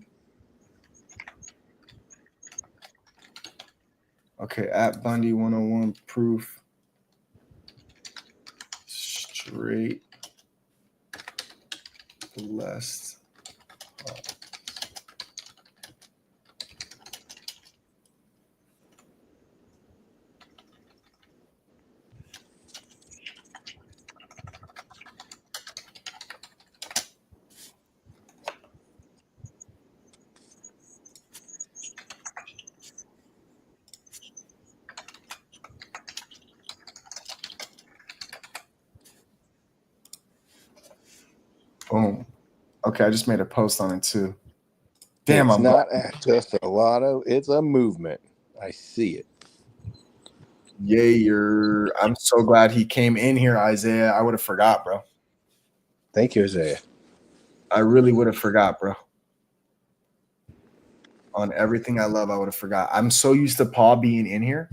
Okay, at Bundy 101 proof. Straight blessed. Boom. Okay, I just made a post on it too. Damn, It's I'm not just a lotto. It's a movement. I see it. I'm so glad he came in here, Isaiah. I would have forgot, bro. Thank you, Isaiah. I really would have forgot, bro. On everything I love, I would have forgot. I'm so used to Paul being in here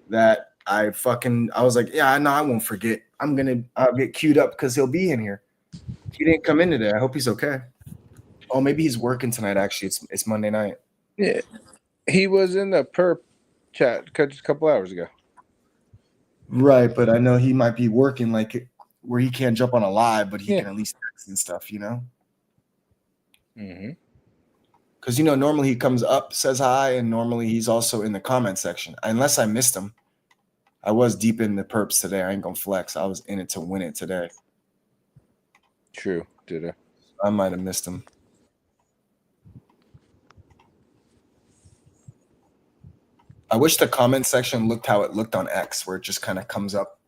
that I was like, yeah, no, I won't forget. I'll get queued up because he'll be in here. He didn't come in today. I hope he's okay. Oh, maybe he's working tonight. Actually, it's Monday night. Yeah, he was in the perp chat just a couple hours ago. Right, but I know he might be working like where he can't jump on a live, but he can at least text and stuff, you know? Mm-hmm. Because, normally he comes up, says hi, and normally he's also in the comment section. Unless I missed him. I was deep in the perps today. I ain't going to flex. I was in it to win it today. True. Did I? I might have missed him. I wish the comment section looked how it looked on X, where it just kind of comes up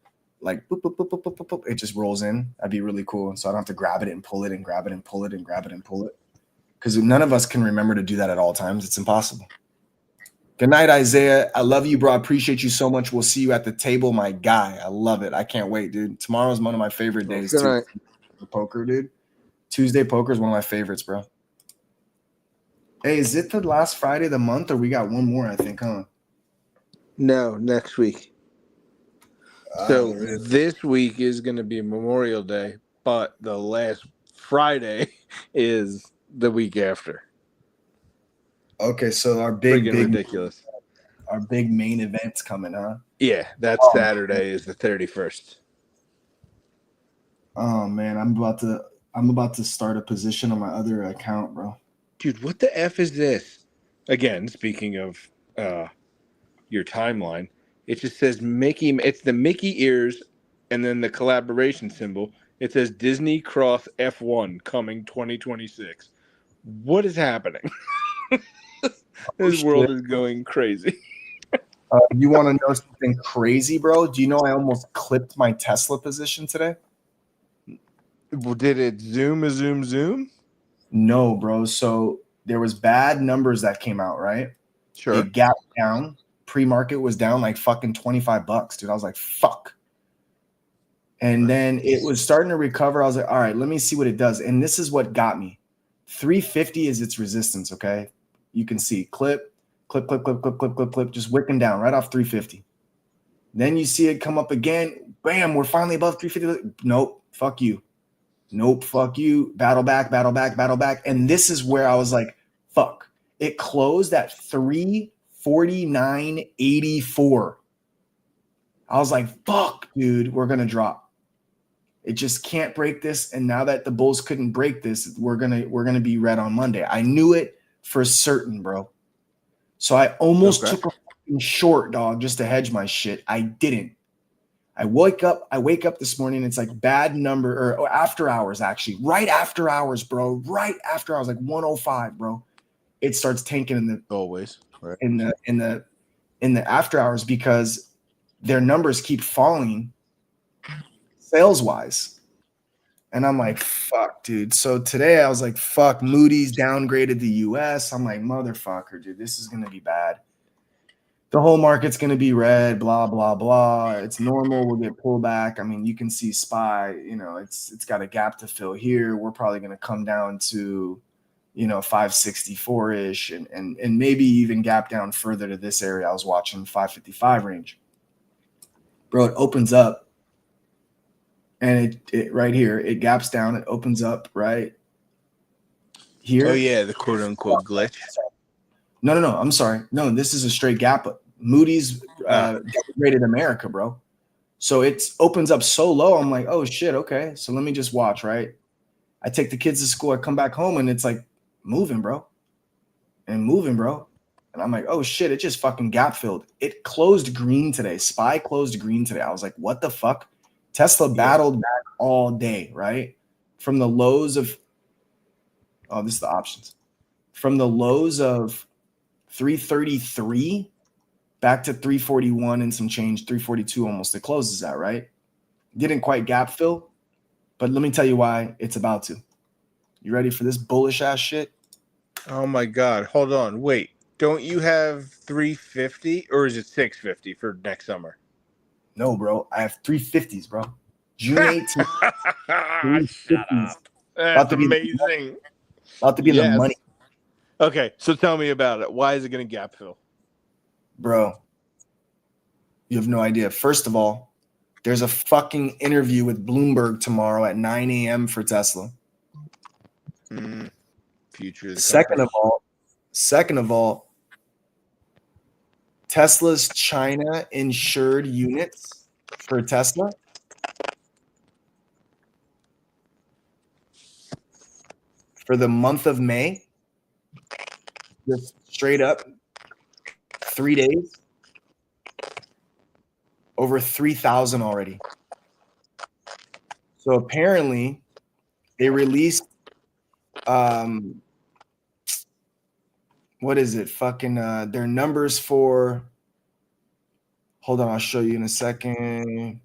like boop, boop, boop, boop, boop, boop, boop. It just rolls in. That'd be really cool. So I don't have to grab it and pull it and grab it and pull it and grab it and pull it. Because none of us can remember to do that at all times. It's impossible. Good night, Isaiah. I love you, bro. I appreciate you so much. We'll see you at the table, my guy. I love it. I can't wait, dude. Tomorrow's one of my favorite days too. For poker, dude. Tuesday poker is one of my favorites, bro. Hey, is it the last Friday of the month, or we got one more? I think, huh? No, next week. So this week is going to be Memorial Day, but the last Friday is the week after. Okay, so our big ridiculous. Our big main event's coming, huh? Yeah, that's Saturday is the 31st. Oh man, I'm about to start a position on my other account, bro. Dude, what the F is this? Again, speaking of your timeline, it just says Mickey. It's the Mickey ears and then the collaboration symbol. It says Disney Cross F1 coming 2026. What is happening? This world shit. is going crazy. You want to know something crazy, bro? Do you know I almost clipped my Tesla position today? Well, did it zoom? No, bro. So there was bad numbers that came out, right? Sure. It gapped down. Pre-market was down like fucking $25, dude. I was like, fuck. And then it was starting to recover. I was like, all right, let me see what it does. And this is what got me. 350 is its resistance, okay? You can see clip, just wicking down right off 350. Then you see it come up again. Bam, we're finally above 350. Nope, fuck you. Nope, fuck you. Battle back. And this is where I was like, fuck. It closed at 349.84. I was like, fuck, dude, we're going to drop. It just can't break this. And now that the bulls couldn't break this, we're gonna be red on Monday. I knew it for certain, bro. So I almost took a fucking short, dog, just to hedge my shit. I didn't. I wake up this morning. It's like bad number or after hours, actually. Right after hours, bro. Right after hours, like 105, bro. It starts tanking in the Always. Right. in the after hours because their numbers keep falling sales wise. And I'm like, fuck, dude. So today I was like, fuck, Moody's downgraded the US. I'm like, motherfucker, dude, this is going to be bad. The whole market's going to be red, blah, blah, blah. It's normal. We'll get pullback. I mean, you can see SPY, it's got a gap to fill here. We're probably going to come down to, 564-ish and maybe even gap down further to this area. I was watching 555 range. Bro, it opens up. And it right here, it gaps down. It opens up right here. Oh, yeah, the quote-unquote glitch. No. I'm sorry. No, this is a straight gap. Moody's downgraded America, bro. So it opens up so low. I'm like, oh, shit, okay. So let me just watch, right? I take the kids to school. I come back home, and it's like moving, bro. And I'm like, oh, shit, it just fucking gap filled. It closed green today. SPY closed green today. I was like, what the fuck? Tesla battled back all day, right? From the lows of, this is the options. From the lows of 333 back to 341 and some change, 342 almost. It closes at, right? Didn't quite gap fill, but let me tell you why it's about to. You ready for this bullish ass shit? Oh my God. Hold on. Wait. Don't you have 350 or is it 650 for next summer? No, bro. I have 350s, bro. June 18th. Shut up. That's amazing. About to be in the money. Okay, so tell me about it. Why is it going to gap fill? Bro, you have no idea. First of all, there's a fucking interview with Bloomberg tomorrow at 9 a.m. for Tesla. Future of the Second of all, Tesla's China insured units for Tesla for the month of May, just straight up 3 days, over 3,000 already. So apparently they released what is it? Fucking their numbers for, hold on, I'll show you in a second.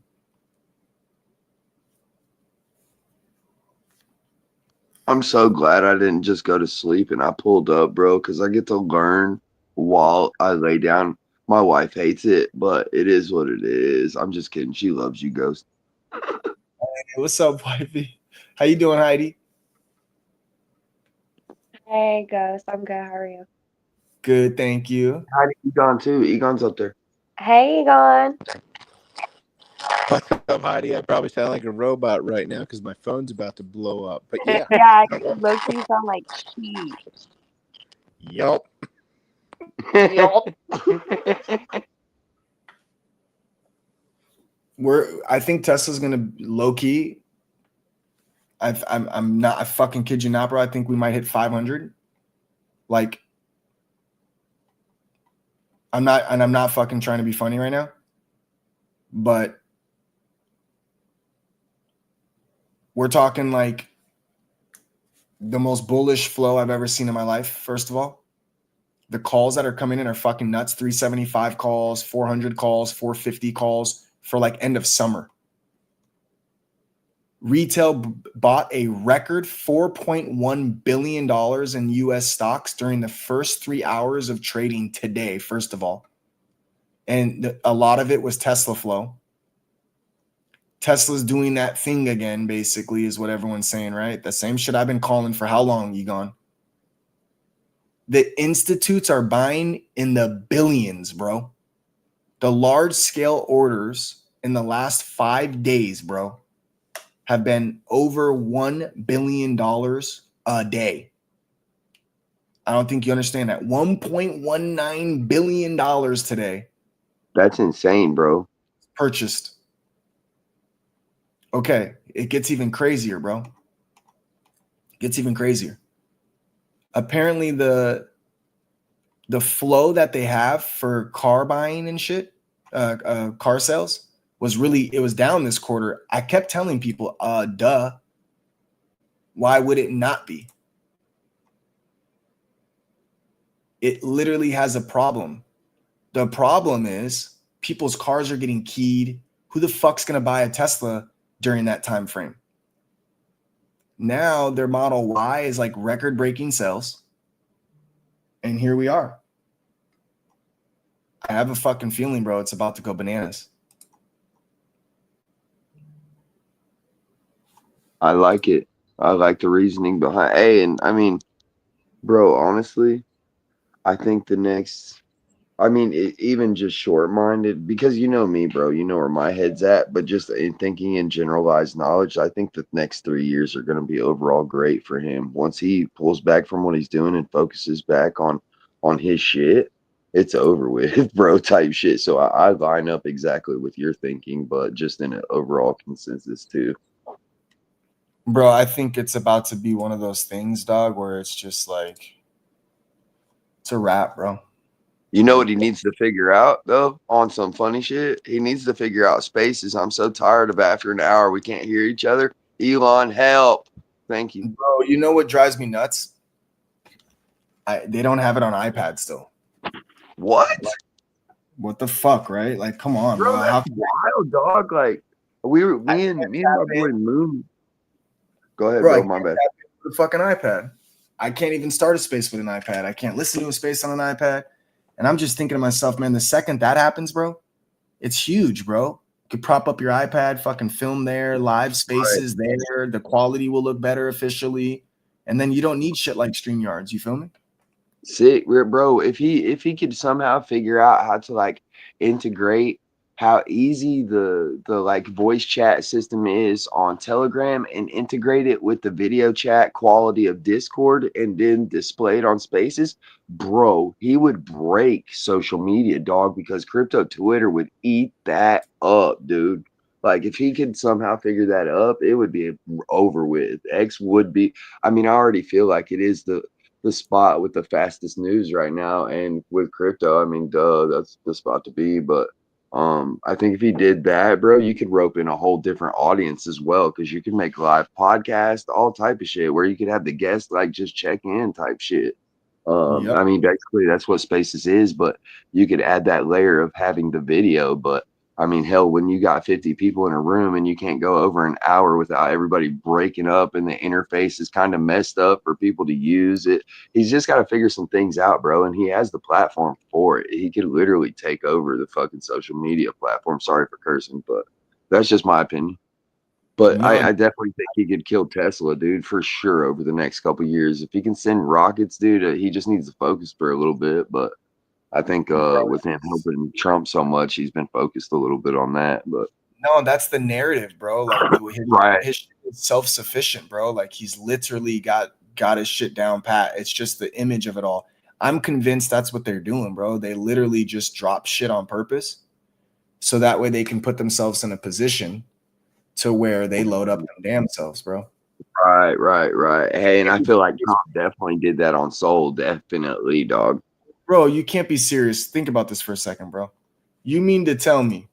I'm so glad I didn't just go to sleep and I pulled up, bro, because I get to learn while I lay down. My wife hates it, but it is what it is. I'm just kidding. She loves you, Ghost. Hey, what's up, wifey? How you doing, Heidi? Hey, Ghost. I'm good. How are you? Good, thank you. Heidi, Egon too. Egon's up there. Hey, Egon. What's up, Heidi? I probably sound like a robot right now because my phone's about to blow up. But yeah. Yeah, you sound like sheep. Yup. I think Tesla's gonna low key. I'm not. I fucking kid you not, bro. I think we might hit 500. Like, I'm not fucking trying to be funny right now, but we're talking like the most bullish flow I've ever seen in my life. First of all, The calls that are coming in are fucking nuts. 375 calls, 400 calls, 450 calls for like end of summer. Retail bought a record $4.1 billion in US stocks during the first 3 hours of trading today, first of all. And a lot of it was Tesla flow. Tesla's doing that thing again, basically, is what everyone's saying, right? The same shit I've been calling for how long, Egon? The institutes are buying in the billions, bro. The large scale orders in the last 5 days, bro, have been over $1 billion a day. I don't think you understand that. $1.19 billion today. That's insane, bro. Purchased. Okay, it gets even crazier, bro. It gets even crazier. Apparently, the flow that they have for car buying and shit, car sales, it was down this quarter. I kept telling people, duh. Why would it not be? It literally has a problem. The problem is people's cars are getting keyed. Who the fuck's going to buy a Tesla during that time frame? Now their Model Y is like record-breaking sales. And here we are. I have a fucking feeling, bro, it's about to go bananas. I like it. I like the reasoning behind. Hey, and I mean, bro, honestly, I think the next, even just short-minded, because you know me, bro, you know where my head's at, but just in thinking in generalized knowledge, I think the next 3 years are going to be overall great for him. Once he pulls back from what he's doing and focuses back on his shit, it's over with, bro, type shit. So I line up exactly with your thinking, but just in an overall consensus too. Bro, I think it's about to be one of those things, dog, where it's just like, it's a wrap, bro. You know what he needs to figure out, though, on some funny shit? He needs to figure out spaces. I'm so tired of after an hour we can't hear each other. Elon, help. Thank you. Bro, you know what drives me nuts? They don't have it on iPad still. What? Like, what the fuck, right? Like, come on, Bro, bro. that's wild, dog. Like, me and my boy Moon. Go ahead, Bro, I bro. can't My bad. tap into the fucking iPad. I can't even start a space with an iPad. I can't listen to a space on an iPad. And I'm just thinking to myself, man, the second that happens, bro, it's huge, bro. You could prop up your iPad, fucking film there, live spaces there. The quality will look better officially. And then you don't need shit like StreamYards. You feel me? Sick, bro. If he could somehow figure out how to like integrate how easy the like voice chat system is on Telegram and integrate it with the video chat quality of Discord and then display it on Spaces, bro, he would break social media, dog, because crypto Twitter would eat that up, dude. Like if he could somehow figure that up, it would be over with. X would be. I mean, I already feel like it is the spot with the fastest news right now, and with crypto, I mean, duh, that's the spot to be. But I think if he did that, bro, you could rope in a whole different audience as well, because you can make live podcast, all type of shit, where you could have the guests like just check in type shit. Yep. I mean, basically that's what Spaces is, but you could add that layer of having the video. But I mean, hell, when you got 50 people in a room and you can't go over an hour without everybody breaking up and the interface is kind of messed up for people to use it, he's just got to figure some things out, bro. And he has the platform for it. He could literally take over the fucking social media platform. Sorry for cursing, but that's just my opinion. But No, I definitely think he could kill Tesla, dude, for sure over the next couple of years. If he can send rockets, dude, he just needs to focus for a little bit. But I think with him helping Trump so much, he's been focused a little bit on that. But no, that's the narrative, bro. Like right, his shit is self-sufficient, bro. Like he's literally got his shit down pat. It's just the image of it all. I'm convinced that's what they're doing, bro. They literally just drop shit on purpose, so that way they can put themselves in a position to where they load up them damn selves, bro. right. Hey, and I feel like Trump definitely did that on Soul, definitely, dog. Bro, you can't be serious. Think about this for a second, bro. You mean to tell me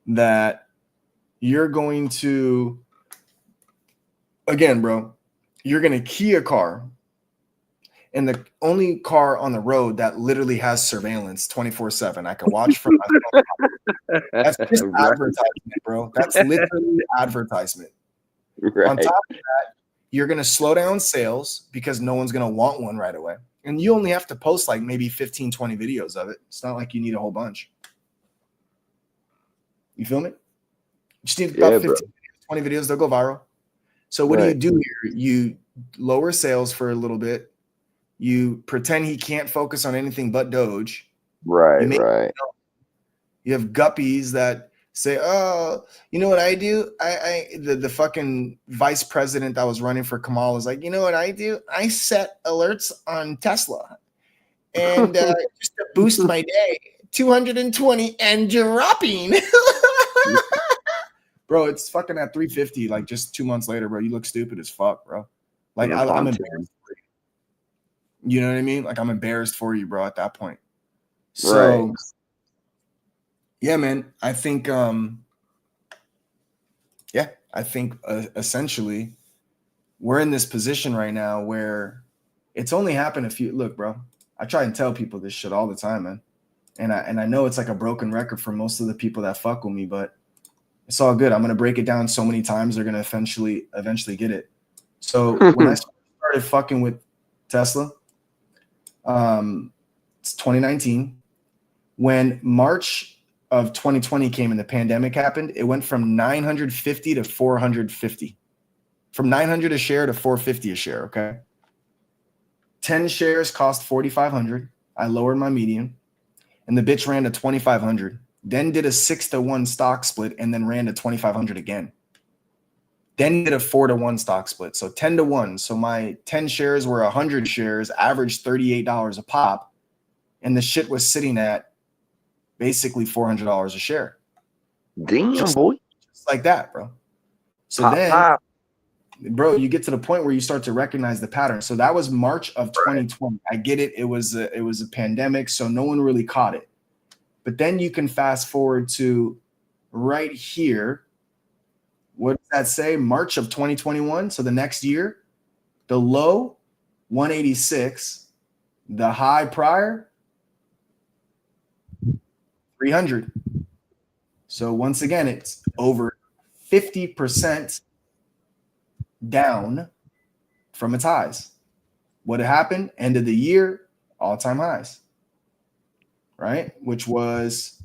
that you're going to, again, bro, you're going to key a car and the only car on the road that literally has surveillance 24/7. I can watch from my phone. That's just Right. advertisement, bro. That's literally advertisement. On Right. top of that, you're going to slow down sales because no one's going to want one right away. And you only have to post like maybe 15, 20 videos of it. It's not like you need a whole bunch. You feel me? You just need about Yeah, 15, bro. 20 videos. They'll go viral. So what do you Right. do here? You lower sales for a little bit. You pretend he can't focus on anything but Doge. You Right. make Right. You have guppies that say, "Oh, you know what I do? The fucking vice president that was running for Kamal is like, you know what I do? I set alerts on Tesla, and just to boost my day, 220 and dropping." Bro, it's fucking at 350. Like just 2 months later, bro, you look stupid as fuck, bro. Like On a I'm pontoon. embarrassed for you. You know what I mean? Like I'm embarrassed for you, bro. At that point, so. Right. Yeah, man. I think essentially we're in this position right now where it's only happened a few. Look, bro, I try and tell people this shit all the time, man. And I know it's like a broken record for most of the people that fuck with me, but it's all good. I'm gonna break it down so many times they're gonna eventually get it. So when I started fucking with Tesla, it's 2019. When March of 2020 came and the pandemic happened, it went from 950 to 450. From 900 a share to 450 a share, okay? 10 shares cost 4,500. I lowered my median, and the bitch ran to 2,500. Then did a 6-to-1 stock split and then ran to 2,500 again. Then did a 4-to-1 stock split, so 10-to-1. So my 10 shares were 100 shares, averaged $38 a pop, and the shit was sitting at basically $400 a share. Damn, Just boy. like that, bro. So Pop, then, pop. bro, you get to the point where you start to recognize the pattern. So that was March of 2020. I get it. It was a pandemic, so no one really caught it. But then you can fast forward to right here. What does that say? March of 2021. So the next year, the low 186, the high prior 300. So once again, it's over 50% down from its highs. What happened? End of the year, all-time highs, right? Which was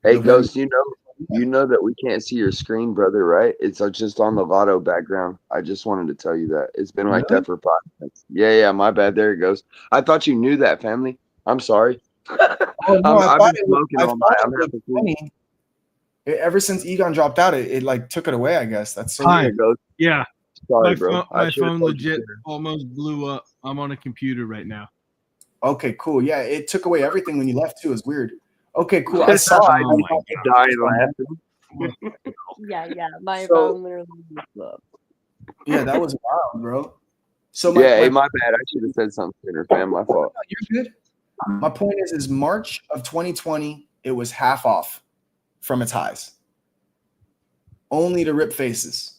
Hey, November. Ghost, you know that we can't see your screen, brother, right? It's just on the Lotto background. I just wanted to tell you that. It's been like that for 5 minutes. Yeah, my bad. There it goes. I thought you knew that, family. I'm sorry. Oh no, I've been smoking all night. I'm was happy. funny. Ever since Egon dropped out, it like took it away, I guess. That's so There weird. it goes. Yeah. Sorry, bro. My should've phone told you legit sooner. almost blew up. I'm on a computer right now. Okay, cool. Yeah, it took away everything when you left too. It's weird. Okay, cool. I saw Oh it. my God. Dying laughing. Yeah. My So- phone literally blew up. Yeah, that was wild, bro. So Hey, my bad. I should have said something sooner, fam. My fault. you're good. My point is March of 2020, it was half off from its highs. Only to rip faces.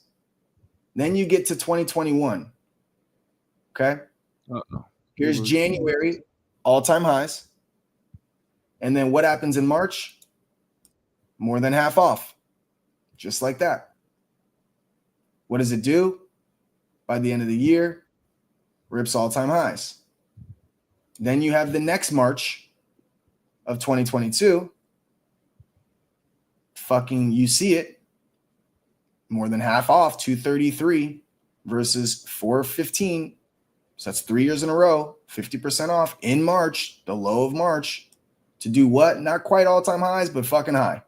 Then you get to 2021. Okay. Uh-oh. Here's January, all-time highs. And then what happens in March? More than half off. Just like that. What does it do? By the end of the year, rips all-time highs. Then you have the next March of 2022. Fucking, you see it. More than half off, 233 versus 415. So that's 3 years in a row, 50% off in March, the low of March, to do what? Not quite all-time highs, but fucking high.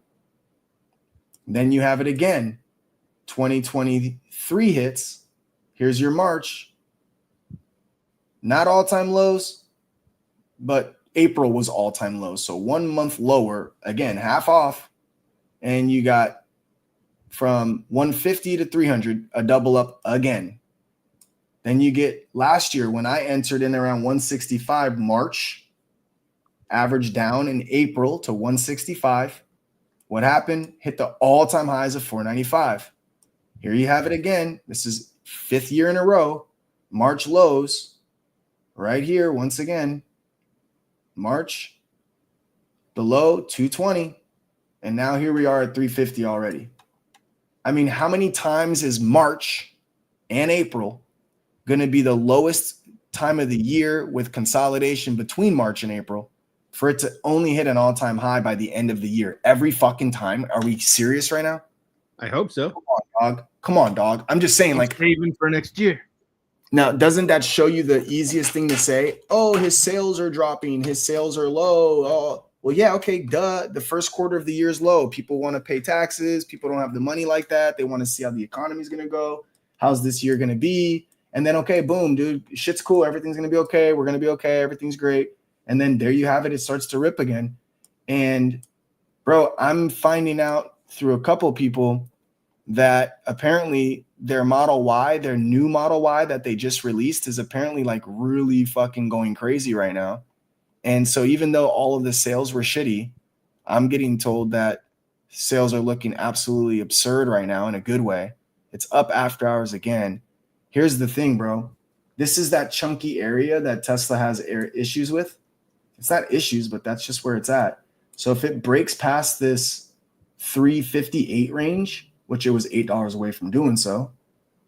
Then you have it again. 2023 hits. Here's your March. Not all-time lows, but April was all-time lows. So 1 month lower, again, half off. And you got from 150 to 300, a double up again. Then you get last year when I entered in around 165 March, average down in April to 165. What happened? Hit the all-time highs of 495. Here you have it again. This is 5th year in a row. March lows, right here, once again, March, below 220. And now here we are at 350 already. I mean, how many times is March and April going to be the lowest time of the year with consolidation between March and April for it to only hit an all-time high by the end of the year? Every fucking time? Are we serious right now? I hope so. Come on, dog. Come on, dog. I'm just saying, I'm like, saving for next year. now, doesn't that show you the easiest thing to say? Oh, his sales are dropping. His sales are low. Oh, well, yeah, okay, duh. The first quarter of the year is low. People want to pay taxes. People don't have the money like that. They want to see how the economy is going to go. How's this year going to be? And then, okay, boom, dude, shit's cool. Everything's going to be okay. We're going to be okay. Everything's great. And then there you have it. It starts to rip again. And, bro, I'm finding out through a couple people that apparently their Model Y, their new Model Y that they just released, is apparently like really fucking going crazy right now. And so even though all of the sales were shitty, I'm getting told that sales are looking absolutely absurd right now in a good way. It's up after hours again. Here's the thing, bro. This is that chunky area that Tesla has issues with. It's not issues, but that's just where it's at. So if it breaks past this 358 range, which it was $8 away from doing so,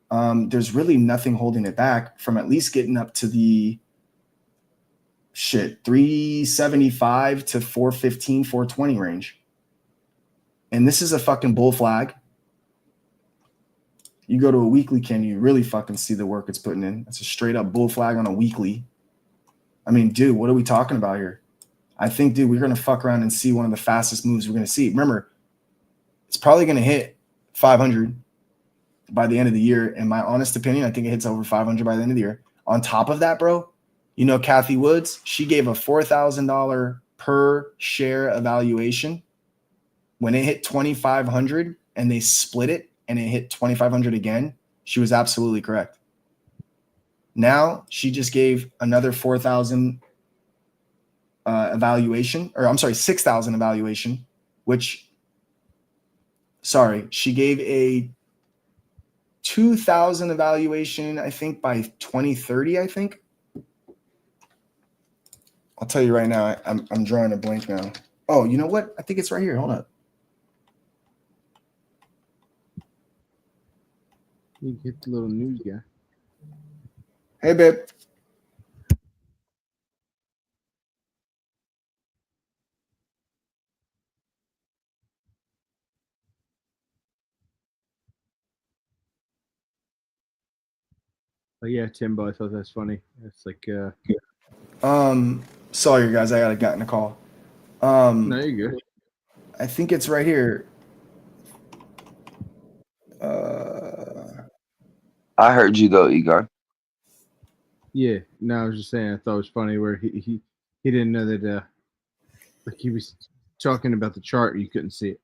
there's really nothing holding it back from at least getting up to the 375 to 415, 420 range. And this is a fucking bull flag. You go to a weekly, can you really fucking see the work it's putting in? It's a straight up bull flag on a weekly. I mean, dude, what are we talking about here? I think, dude, we're going to fuck around and see one of the fastest moves we're going to see. Remember, it's probably going to hit 500 by the end of the year. In my honest opinion, I think it hits over 500 by the end of the year. On top of that, bro, you know Kathy Woods, she gave a $4,000 per share evaluation. When it hit 2,500 and they split it and it hit 2,500 again, she was absolutely correct. Now she just gave another 4,000 evaluation, or I'm sorry, 6,000 evaluation, which, sorry, she gave a 2,000 evaluation, I think, by 2030, I think. I'll tell you right now, I'm drawing a blank now. Oh, you know what? I think it's right here. Hold up. You get the little news guy. Hey, babe. But yeah, Timbo, I thought that's funny. It's like Sorry, guys, I got in a call. no, you're good. I think it's right here. I heard you though, Egon. Yeah, no, I was just saying I thought it was funny where he didn't know that like he was talking about the chart, you couldn't see it.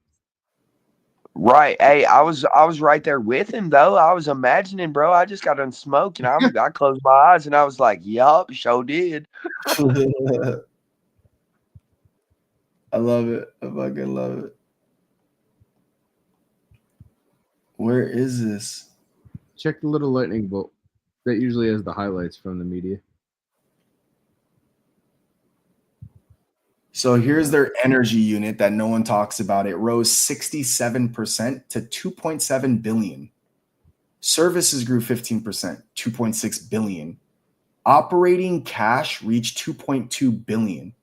Right. Hey, I was right there with him though. I was imagining, bro. I just got done smoking. I closed my eyes and I was like, yup, sure did. I love it. I fucking love it. Where is this? Check the little lightning bolt. That usually has the highlights from the media. So here's their energy unit that no one talks about. It rose 67% to 2.7 billion. Services grew 15%, 2.6 billion. Operating cash reached 2.2 billion.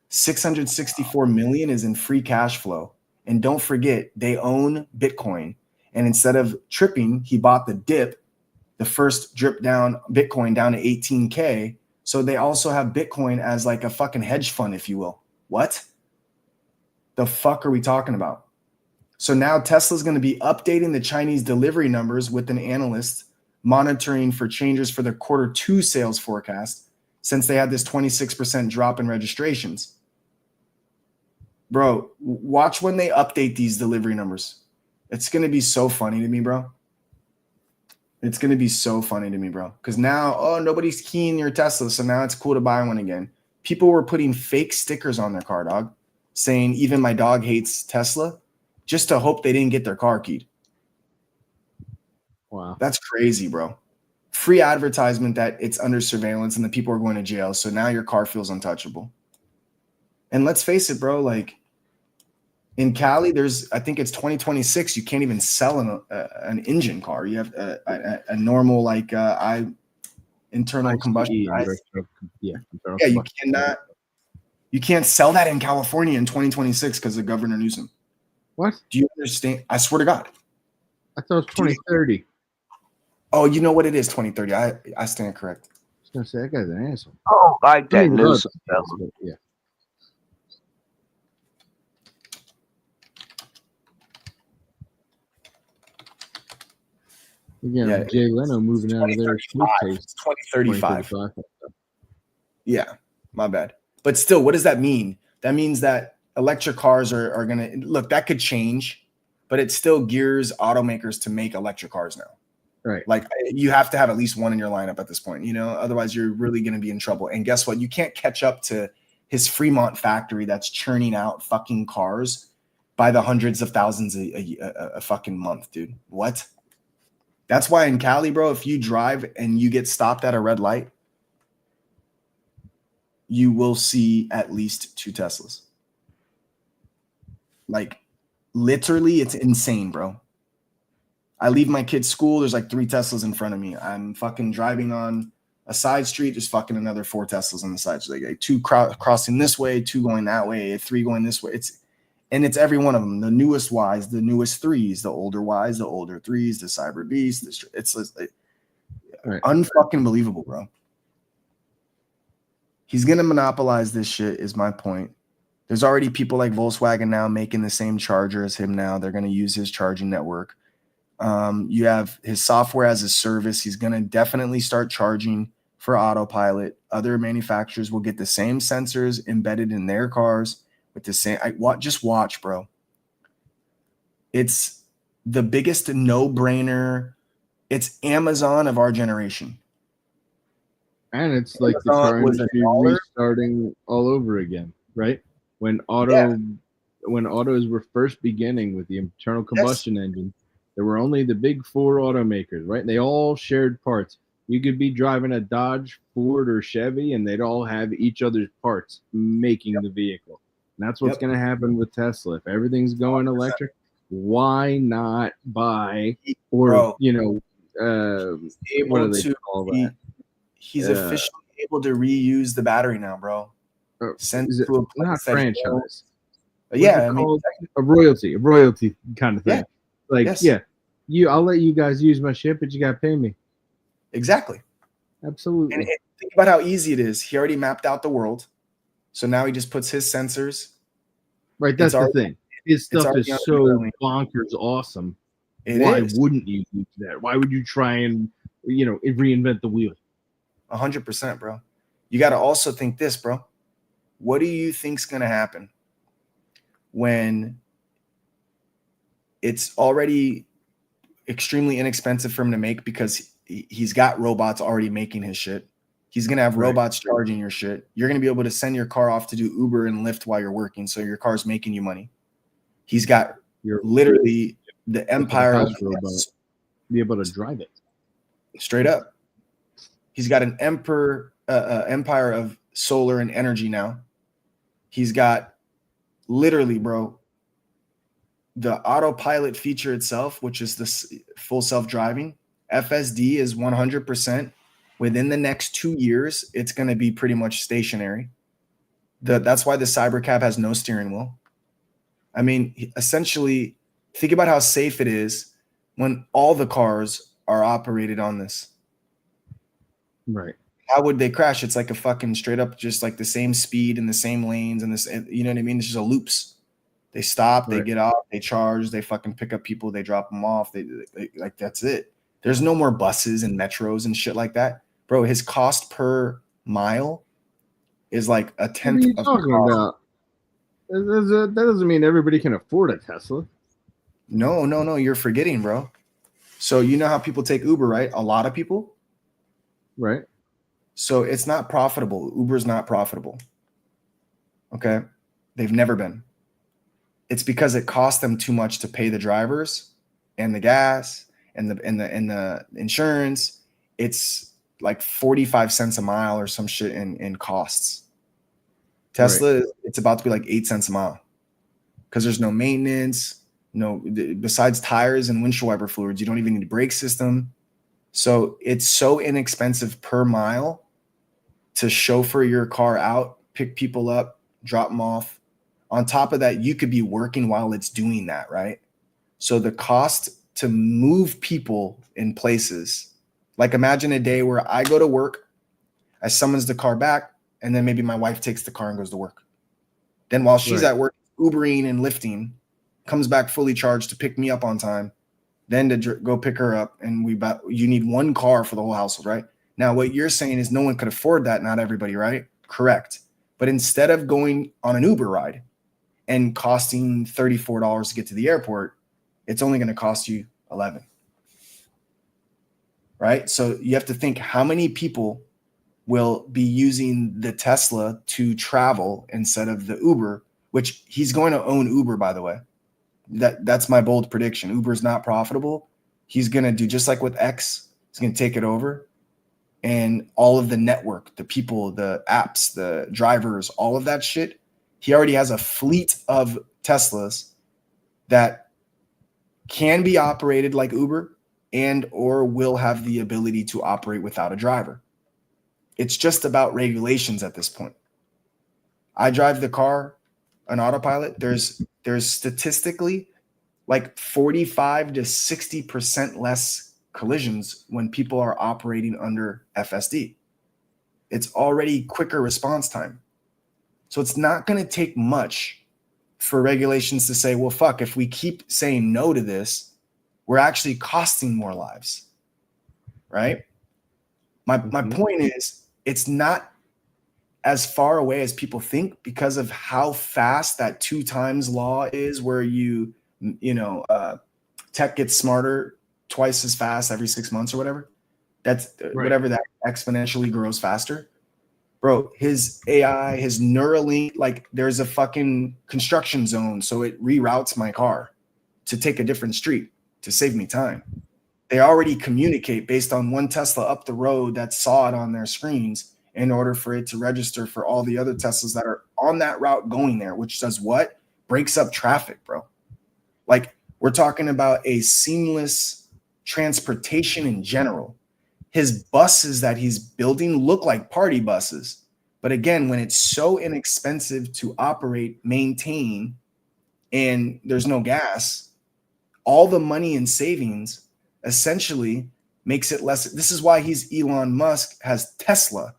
664 million is in free cash flow. And don't forget, they own Bitcoin. And instead of tripping, he bought the dip, the first drip down Bitcoin down to 18K. So they also have Bitcoin as like a fucking hedge fund, if you will. What the fuck are we talking about? So now Tesla's going to be updating the Chinese delivery numbers with an analyst monitoring for changes for their Q2 sales forecast since they had this 26% drop in registrations. Bro, watch when they update these delivery numbers. It's going to be so funny to me, bro. It's going to be so funny to me, bro. Because now, oh, nobody's keying your Tesla, so now it's cool to buy one again. People were putting fake stickers on their car, dog, saying even my dog hates Tesla, just to hope they didn't get their car keyed. Wow. That's crazy, bro. free advertisement that it's under surveillance and the people are going to jail. So now your car feels untouchable. And let's face it, bro, like in Cali, I think it's 2026. You can't even sell an engine car. You have a normal, like, internal combustion. Yeah, you cannot. You can't sell that in California in 2026 because of Governor Newsom. What? Do you understand? I swear to God. I thought it was 2030. Oh, you know what it is, 2030. I stand correct. I was gonna say that guy's an asshole. Oh, like that news. Yeah. Yeah, Jay Leno moving out of there. 2035. Yeah, my bad. But still, what does that mean? That means that electric cars are going to look, that could change, but it still gears automakers to make electric cars now. Right. Like you have to have at least one in your lineup at this point, otherwise you're really going to be in trouble. And guess what? You can't catch up to his Fremont factory that's churning out fucking cars by the hundreds of thousands a fucking month, dude. What? That's why in Cali, bro, if you drive and you get stopped at a red light, you will see at least 2 Teslas. Like, literally, it's insane, bro. I leave my kid's school, there's like 3 Teslas in front of me. I'm fucking driving on a side street, there's fucking another 4 Teslas on the side. So like 2 crossing this way, 2 going that way, 3 going this way. And it's every one of them. The newest Ys, the newest 3s, the older Ys, the older 3s, the Cyber Beast. It's unfucking believable, bro. He's going to monopolize this shit is my point. There's already people like Volkswagen now making the same charger as him now. They're going to use his charging network. You have his software as a service. He's going to definitely start charging for autopilot. Other manufacturers will get the same sensors embedded in their cars with the same. Just watch, bro. It's the biggest no-brainer. It's Amazon of our generation. And it's like the car industry restarting all over again, right? When autos were first beginning with the internal combustion engine, there were only the big 4 automakers, right? They all shared parts. You could be driving a Dodge, Ford, or Chevy, and they'd all have each other's parts making the vehicle. And that's what's going to happen with Tesla. If everything's going electric, why not buy or, what do they call that? He's officially able to reuse the battery now, bro. Not franchise. Yeah, a royalty kind of thing. Yeah. Like, I'll let you guys use my shit, but you got to pay me. Exactly. Absolutely. And think about how easy it is. He already mapped out the world. So now he just puts his sensors. Right, that's the thing. His stuff is so bonkers awesome. Why wouldn't you use that? Why would you try and, reinvent the wheel? 100%, bro. You got to also think this, bro. What do you think's going to happen when it's already extremely inexpensive for him to make because he's got robots already making his shit? He's going to have robots charging your shit. You're going to be able to send your car off to do Uber and Lyft while you're working, so your car's making you money. He's got literally the empire of be able to drive it. Straight up. He's got an empire of solar and energy now. He's got literally, bro, the autopilot feature itself, which is this full self-driving. FSD is 100%. Within the next 2 years, it's going to be pretty much stationary. That's why the Cybercab has no steering wheel. I mean, essentially, think about how safe it is when all the cars are operated on this. Right. How would they crash? It's like a fucking straight up, just like the same speed and the same lanes and this, you know what I mean? It's just a loops. They stop, they get off, they charge, they fucking pick up people, they drop them off. They like, that's it. There's no more buses and metros and shit like that. Bro, his cost per mile is like a tenth of the cost. That doesn't mean everybody can afford a Tesla. No. You're forgetting, bro. So you know how people take Uber, right? A lot of people. Right. So it's not profitable. Uber's not profitable. Okay. They've never been. It's because it costs them too much to pay the drivers and the gas and the insurance it's like 45 cents a mile or some shit in costs. Tesla, it's about to be like 8 cents a mile because there's no maintenance, besides tires and windshield wiper fluids, you don't even need a brake system. So it's so inexpensive per mile to chauffeur your car out, pick people up, drop them off. On top of that, you could be working while it's doing that, right? So the cost to move people in places, like imagine a day where I go to work, I summons the car back, and then maybe my wife takes the car and goes to work. Then while she's at work, Ubering and lifting, comes back fully charged to pick me up on time, then to go pick her up, and you need one car for the whole household, right? Now, what you're saying is no one could afford that, not everybody, right? Correct. But instead of going on an Uber ride and costing $34 to get to the airport, it's only going to cost you $11. Right? So you have to think how many people will be using the Tesla to travel instead of the Uber, which he's going to own Uber, by the way. That's my bold prediction. Uber is not profitable. He's going to do just like with X. He's going to take it over, and all of the network, the people, the apps, the drivers, all of that shit. He already has a fleet of Teslas that can be operated like Uber and or will have the ability to operate without a driver. It's just about regulations at this point. I drive the car, an autopilot. There's statistically like 45 to 60% less collisions when people are operating under FSD. It's already quicker response time. So it's not going to take much for regulations to say, well, fuck, if we keep saying no to this, we're actually costing more lives, right? My point is, it's not as far away as people think because of how fast that 2 times law is, where tech gets smarter twice as fast every 6 months or whatever. That's whatever that exponentially grows faster. Bro, his AI, his Neuralink, like there's a fucking construction zone, so it reroutes my car to take a different street to save me time. They already communicate based on one Tesla up the road that saw it on their screens in order for it to register for all the other Teslas that are on that route going there, which does what? Breaks up traffic, bro. Like we're talking about a seamless transportation in general. His buses that he's building look like party buses. But again, when it's so inexpensive to operate, maintain, and there's no gas, all the money in savings essentially makes it less. This is why Elon Musk has Tesla.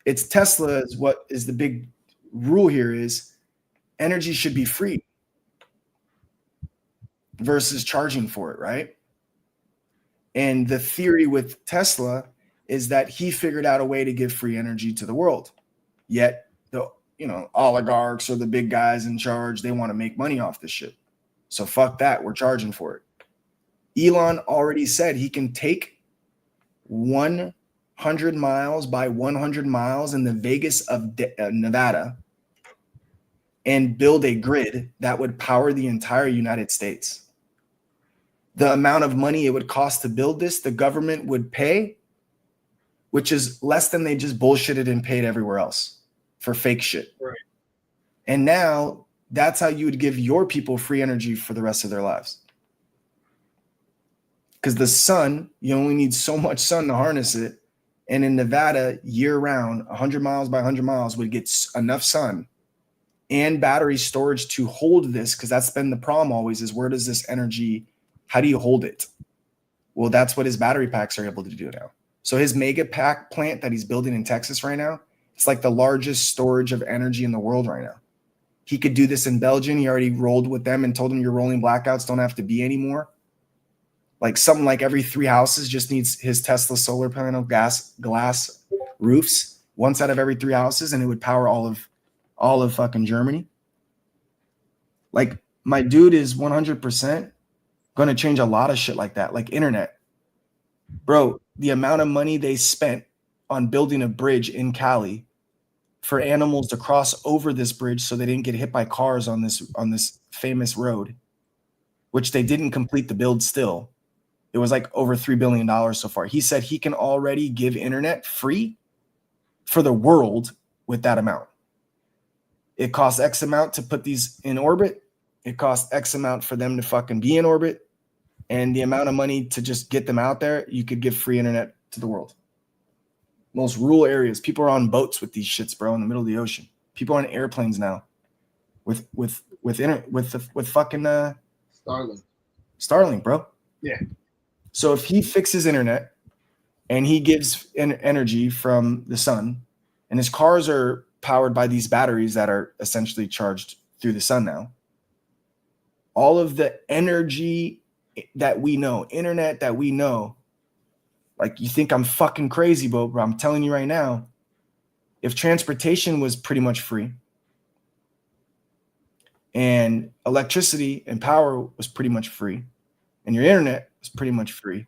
It's Tesla is what is the big rule here is energy should be free versus charging for it, right? And the theory with Tesla is that he figured out a way to give free energy to the world. Yet the oligarchs or the big guys in charge, they want to make money off this shit. So fuck that, we're charging for it. Elon already said he can take 100 miles by 100 miles in the Vegas of Nevada and build a grid that would power the entire United States. The amount of money it would cost to build this, the government would pay, which is less than they just bullshitted and paid everywhere else for fake shit. Right. And now that's how you would give your people free energy for the rest of their lives. Because the sun, you only need so much sun to harness it. And in Nevada, year round, 100 miles by 100 miles would get enough sun and battery storage to hold this. Because that's been the problem always is where does this energy, how do you hold it? Well, that's what his battery packs are able to do now. So his mega pack plant that he's building in Texas right now, it's like the largest storage of energy in the world right now. He could do this in Belgium. He already rolled with them and told them your rolling blackouts don't have to be anymore. Like something like every 3 houses just needs his Tesla solar panel glass roofs, once out of every 3 houses, and it would power all of fucking Germany. Like my dude is 100% going to change a lot of shit like that, like internet. Bro, the amount of money they spent on building a bridge in Cali for animals to cross over this bridge so they didn't get hit by cars on this famous road, which they didn't complete the build still. It was like over $3 billion so far. He said he can already give internet free for the world with that amount. It costs X amount to put these in orbit. It costs X amount for them to fucking be in orbit. And the amount of money to just get them out there, you could give free internet to the world. Most rural areas, people are on boats with these shits, bro, in the middle of the ocean. People are on airplanes now with fucking Starlink, bro. Yeah. So if he fixes internet and he gives energy from the sun, and his cars are powered by these batteries that are essentially charged through the sun now, all of the energy that we know, internet that we know, like you think I'm fucking crazy, bro, but I'm telling you right now, if transportation was pretty much free and electricity and power was pretty much free and your internet was pretty much free,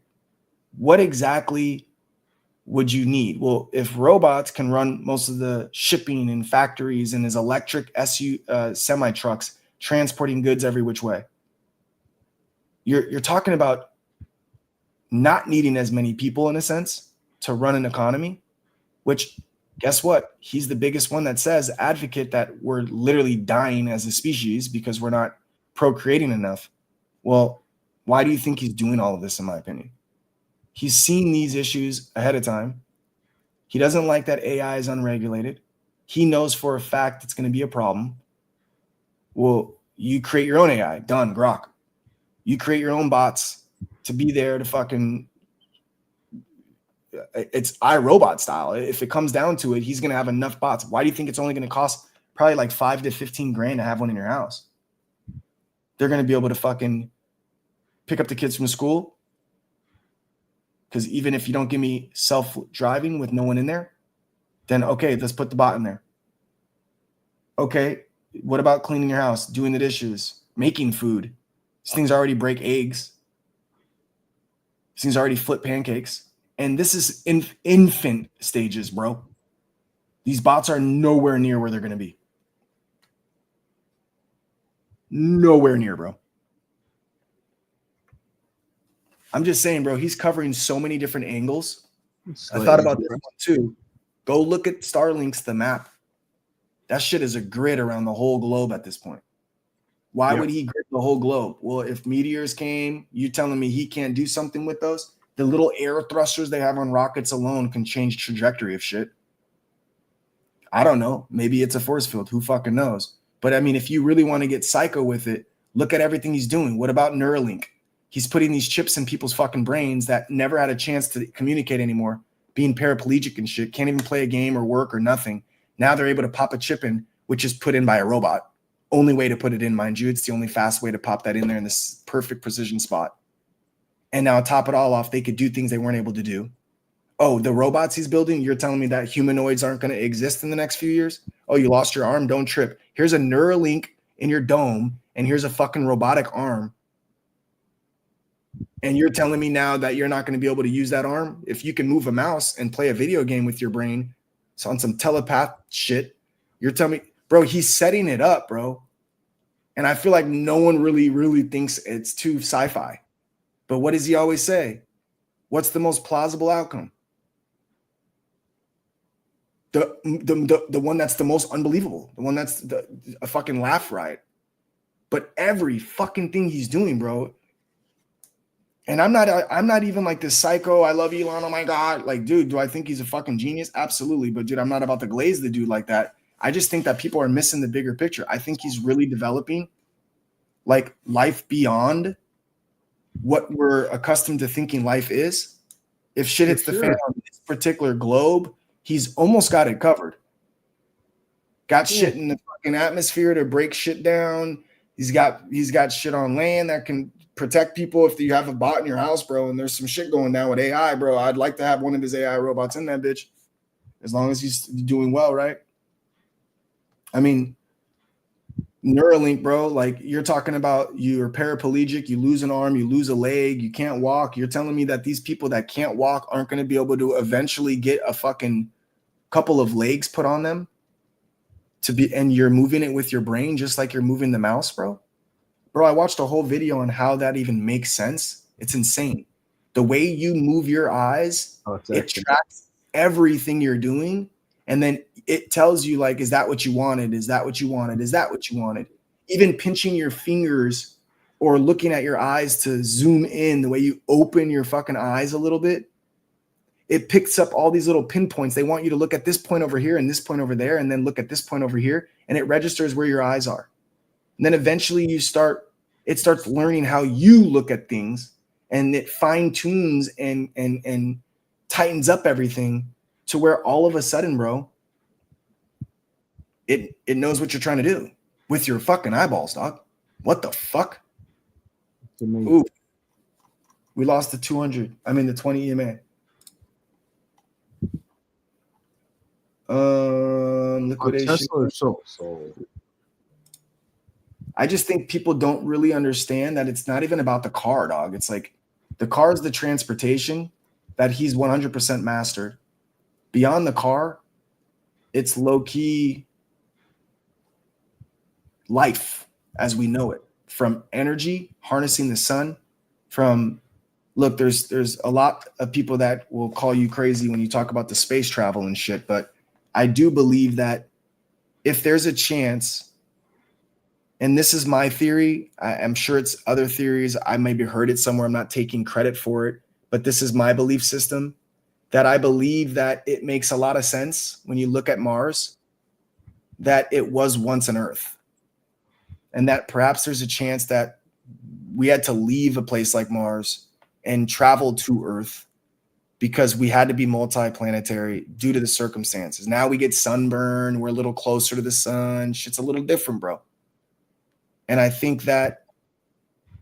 what exactly would you need? Well, if robots can run most of the shipping in factories and his electric semi trucks transporting goods every which way, you're talking about not needing as many people in a sense to run an economy, which guess what? He's the biggest one that says, advocate, that we're literally dying as a species because we're not procreating enough. Well, why do you think he's doing all of this, in my opinion? He's seen these issues ahead of time. He doesn't like that AI is unregulated. He knows for a fact it's going to be a problem. Well, you create your own AI. Done, Grok. You create your own bots to be there to fucking, it's iRobot style. If it comes down to it, he's going to have enough bots. Why do you think it's only going to cost probably like $5 to $15 to have one in your house? They're going to be able to fucking pick up the kids from school. Because even if you don't give me self-driving with no one in there, then okay, let's put the bot in there. Okay, what about cleaning your house, doing the dishes, making food? These things already break eggs. These things already flip pancakes. And this is in infant stages, bro. These bots are nowhere near where they're going to be. Nowhere near, bro. I'm just saying, bro, he's covering so many different angles. I thought about this one too. Go look at Starlink's The Map. That shit is a grid around the whole globe at this point. Why would he grid the whole globe? Well, if meteors came, you telling me he can't do something with those? The little air thrusters they have on rockets alone can change trajectory of shit. I don't know. Maybe it's a force field. Who fucking knows? But I mean, if you really want to get psycho with it, look at everything he's doing. What about Neuralink? He's putting these chips in people's fucking brains that never had a chance to communicate anymore, being paraplegic and shit, can't even play a game or work or nothing. Now they're able to pop a chip in, which is put in by a robot. Only way to put it in, mind you. It's the only fast way to pop that in there in this perfect precision spot. And now top it all off, they could do things they weren't able to do. Oh, the robots he's building, you're telling me that humanoids aren't going to exist in the next few years? Oh, you lost your arm? Don't trip. Here's a Neuralink in your dome, and here's a fucking robotic arm. And you're telling me now that you're not going to be able to use that arm? If you can move a mouse and play a video game with your brain, so on some telepath shit, you're telling me, bro, he's setting it up, bro. And I feel like no one really thinks it's too sci-fi. But what does he always say? What's the most plausible outcome? The one that's the most unbelievable, the one that's a fucking laugh riot. But every fucking thing he's doing, bro. And I'm not even like this psycho, I love Elon, oh my God. Like, dude, do I think he's a fucking genius? Absolutely. But dude, I'm not about to glaze the dude like that. I just think that people are missing the bigger picture. I think he's really developing like life beyond what we're accustomed to thinking life is. If shit hits the fan on this particular globe, he's almost got it covered. Got shit in the fucking atmosphere to break shit down. He's got shit on land that can protect people if you have a bot in your house, bro, and there's some shit going down with AI, bro. I'd like to have one of his AI robots in that bitch, as long as he's doing well, right? I mean, Neuralink, bro, like you're talking about you're paraplegic, you lose an arm, you lose a leg, you can't walk. You're telling me that these people that can't walk aren't going to be able to eventually get a fucking couple of legs put on them and you're moving it with your brain just like you're moving the mouse, bro? Bro, I watched a whole video on how that even makes sense. It's insane. the way you move your eyes, it tracks everything you're doing. And then it tells you, like, is that what you wanted? Is that what you wanted? Is that what you wanted? Even pinching your fingers or looking at your eyes to zoom in, the way you open your fucking eyes a little bit, it picks up all these little pinpoints. They want you to look at this point over here and this point over there, and then look at this point over here, and it registers where your eyes are. And then eventually it starts learning how you look at things, and it fine tunes and tightens up everything to where all of a sudden, bro, it knows what you're trying to do with your fucking eyeballs, dog. What the fuck? Ooh, we lost the 200. I mean the 20 EMA. Liquidation. Tesla sold. I just think people don't really understand that it's not even about the car, dog. It's like the car is the transportation that he's 100% mastered. Beyond the car, it's low-key life as we know it. From energy, harnessing the sun, from look, there's a lot of people that will call you crazy when you talk about the space travel and shit, but I do believe that if there's a chance, and this is my theory, I'm sure it's other theories, I maybe heard it somewhere, I'm not taking credit for it, but this is my belief system, that I believe that it makes a lot of sense when you look at Mars, that it was once an Earth. And that perhaps there's a chance that we had to leave a place like Mars and travel to Earth because we had to be multiplanetary due to the circumstances. Now we get sunburn, we're a little closer to the sun, shit's a little different, bro. And I think that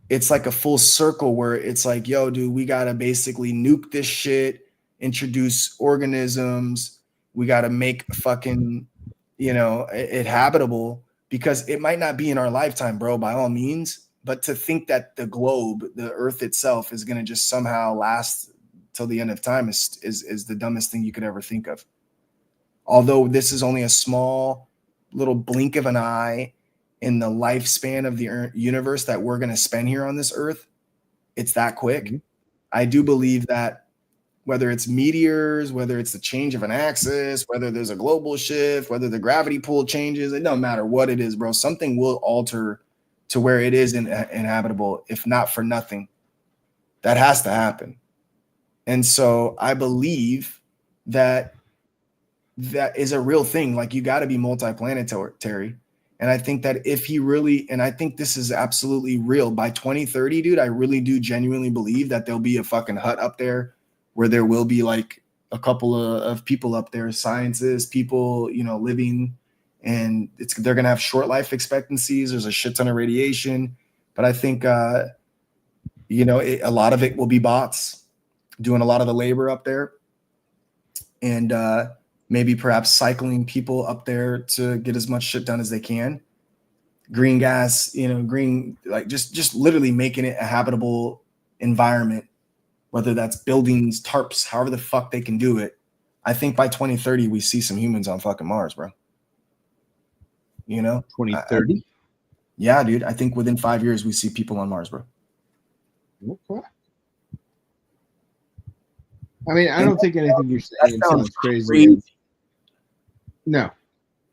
it's like a full circle where it's like, yo, dude, we got to basically nuke this shit, introduce organisms. We got to make fucking, it habitable, because it might not be in our lifetime, bro, by all means. But to think that the globe, the Earth itself, is going to just somehow last till the end of time is the dumbest thing you could ever think of. Although this is only a small little blink of an eye in the lifespan of the universe that we're going to spend here on this Earth, it's that quick. Mm-hmm. I do believe that whether it's meteors, whether it's the change of an axis, whether there's a global shift, whether the gravity pull changes, it doesn't matter what it is, bro. Something will alter to where it is inhabitable, if not for nothing. That has to happen. And so I believe that is a real thing. Like, you got to be multiplanetary. And I think that if he really, and I think this is absolutely real, by 2030, dude, I really do genuinely believe that there'll be a fucking hut up there where there will be like a couple of people up there, scientists, people, living, and they're going to have short life expectancies. There's a shit ton of radiation. But I think, a lot of it will be bots doing a lot of the labor up there. And maybe perhaps cycling people up there to get as much shit done as they can. Green gas, like just literally making it a habitable environment, whether that's buildings, tarps, however the fuck they can do it. I think by 2030, we see some humans on fucking Mars, bro. 2030? Yeah, dude. I think within 5 years, we see people on Mars, bro. Okay. I mean, I don't think anything you're saying sounds crazy. No,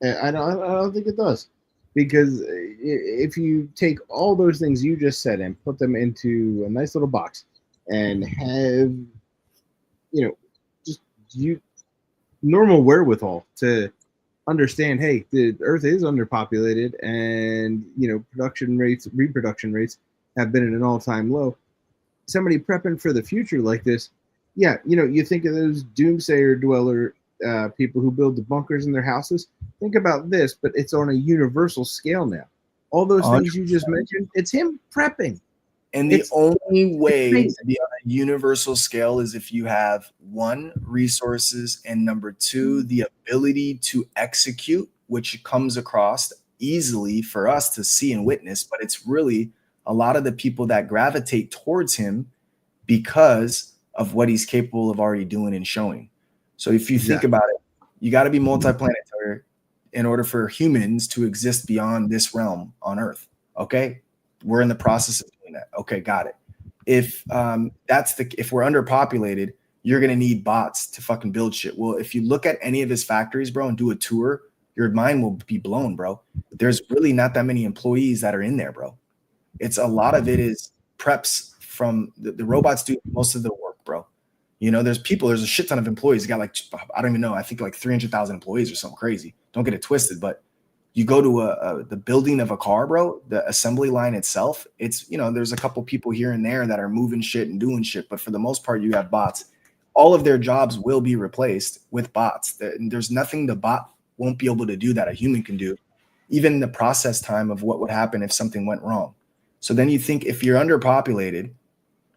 I don't think it does, because if you take all those things you just said and put them into a nice little box and have, just normal wherewithal to understand, hey, the Earth is underpopulated and, reproduction rates have been at an all-time low. Somebody prepping for the future like this, yeah, you think of those doomsayer dweller people who build the bunkers in their houses. Think about this, but it's on a universal scale now. All those 100%. Things you just mentioned, it's him prepping. And the only way to be on a universal scale is if you have, 1, resources, and number 2, the ability to execute, which comes across easily for us to see and witness. But it's really a lot of the people that gravitate towards him because of what he's capable of already doing and showing. So if you think about it, you got to be multiplanetary in order for humans to exist beyond this realm on Earth. Okay. We're in the process of doing that. Okay. Got it. if if we're underpopulated, you're gonna need bots to fucking build shit. Well, if you look at any of his factories, bro, and do a tour, your mind will be blown, bro. There's really not that many employees that are in there, bro. It's a lot of it is preps from the robots do most of the work, bro. You know, there's a shit ton of employees. You got like, I don't even know. I think like 300,000 employees or something crazy. Don't get it twisted, but you go to the building of a car, bro, the assembly line itself, it's, you know, there's a couple people here and there that are moving shit and doing shit. But for the most part, you have bots. All of their jobs will be replaced with bots. There's nothing the bot won't be able to do that a human can do, even the process time of what would happen if something went wrong. So then you think if you're underpopulated,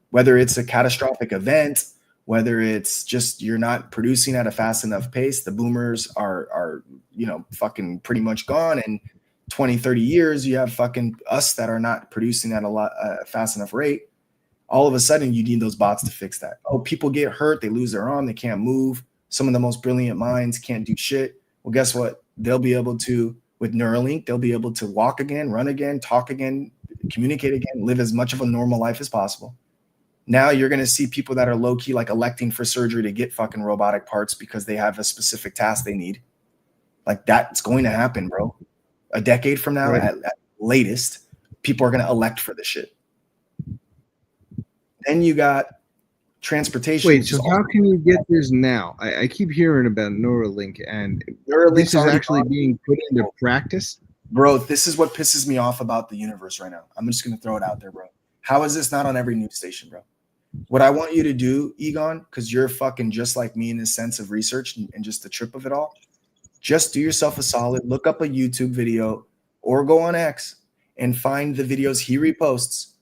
whether it's a catastrophic event, whether it's just you're not producing at a fast enough pace, the boomers are you know, fucking pretty much gone. And 20, 30 years, you have fucking us that are not producing at a fast enough rate. All of a sudden, you need those bots to fix that. Oh, people get hurt. They lose their arm. They can't move. Some of the most brilliant minds can't do shit. Well, guess what? They'll be able to, with Neuralink, they'll be able to walk again, run again, talk again, communicate again, live as much of a normal life as possible. Now you're going to see people that are low-key like electing for surgery to get fucking robotic parts because they have a specific task they need. Like that's going to happen, bro. A decade from now, Right. at latest, people are going to elect for this shit. Then you got transportation. Wait, so how can you get this now? I keep hearing about Neuralink, and Neuralink's this is actually being put into practice? Bro, this is what pisses me off about the universe right now. I'm just going to throw it out there, bro. How is this not on every news station, bro? What I want you to do, Egon, because you're fucking just like me in the sense of research and just the trip of it all, just do yourself a solid, look up a YouTube video or go on X and find the videos he reposts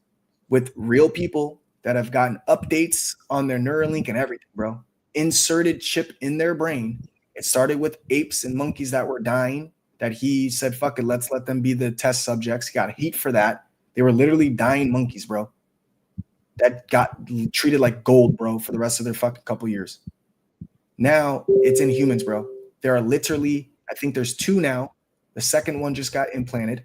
with real people that have gotten updates on their Neuralink and everything, bro. Inserted chip in their brain. It started with apes and monkeys that were dying that he said, fuck it, let's let them be the test subjects. He got heat for that. They were literally dying monkeys, bro, that got treated like gold, bro, for the rest of their fucking couple years. Now it's in humans, bro. There are literally, I think there's 2 now. The second one just got implanted.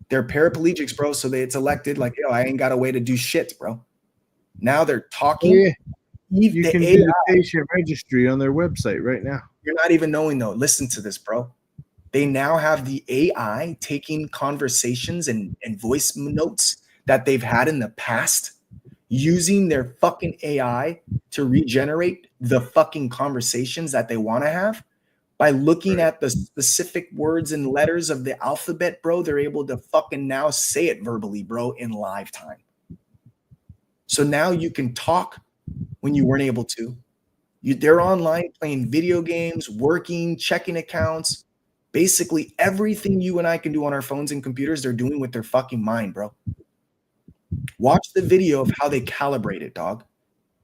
They're paraplegics, bro. So it's elected like, yo, I ain't got a way to do shit, bro. Now they're talking. Oh, yeah. You can do the patient registry on their website right now. You're not even knowing though. Listen to this, bro. They now have the AI taking conversations and voice notes that they've had in the past, using their fucking AI to regenerate the fucking conversations that they want to have. By looking at the specific words and letters of the alphabet, bro, they're able to fucking now say it verbally, bro, in live time. So now you can talk when you weren't able to. They're online playing video games, working, checking accounts. Basically everything you and I can do on our phones and computers, they're doing with their fucking mind, bro. Watch the video of how they calibrate it, dog.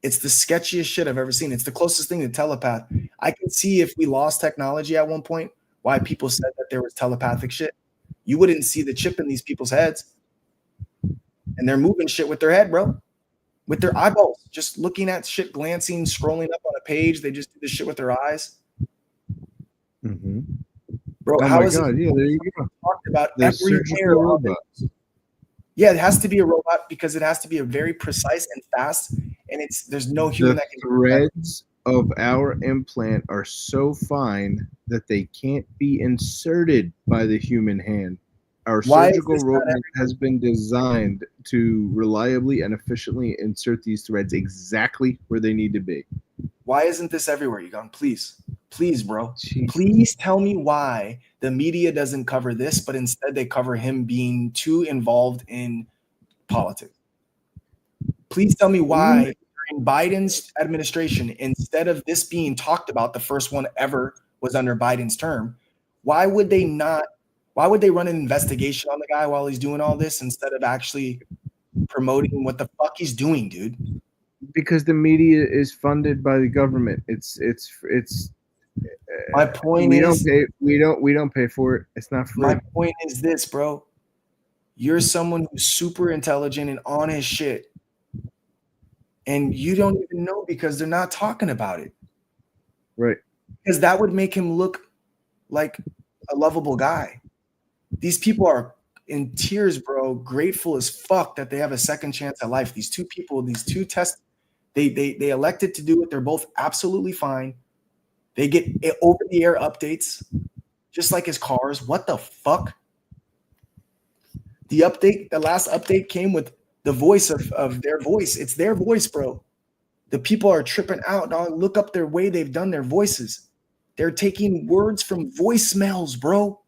It's the sketchiest shit I've ever seen. It's the closest thing to telepath. I can see if we lost technology at one point, why people said that there was telepathic shit. You wouldn't see the chip in these people's heads. And they're moving shit with their head, bro. With their eyeballs. Just looking at shit, glancing, scrolling up on a page. They just do this shit with their eyes. Mm-hmm. Bro, oh how my is God. it Yeah, there you go. talked about They're every surgical robots. Yeah, it has to be a robot because it has to be a very precise and fast, and there's no human The that can threads of our implant are so fine that they can't be inserted by the human hand. Our Why is surgical this not robot has been designed to reliably and efficiently insert these threads exactly where they need to be. Why isn't this everywhere, Egon? Please, bro. Jeez. Please tell me why the media doesn't cover this, but instead they cover him being too involved in politics. Please tell me why in Biden's administration, instead of this being talked about, the first one ever was under Biden's term. Why would they run an investigation on the guy while he's doing all this instead of actually promoting what the fuck he's doing, dude? Because the media is funded by the government. It's my point we is we don't pay for it. It's not free. My point is this, bro. You're someone who's super intelligent and on his shit. And you don't even know because they're not talking about it. Right. Because that would make him look like a lovable guy. These people are in tears, bro, grateful as fuck that they have a second chance at life. These two people, these two tests, they elected to do it. They're both absolutely fine. They get over the air updates, just like his cars. What the fuck? The last update came with the voice of their voice. It's their voice, bro. The people are tripping out, dog. Look up their way they've done their voices. They're taking words from voicemails, bro.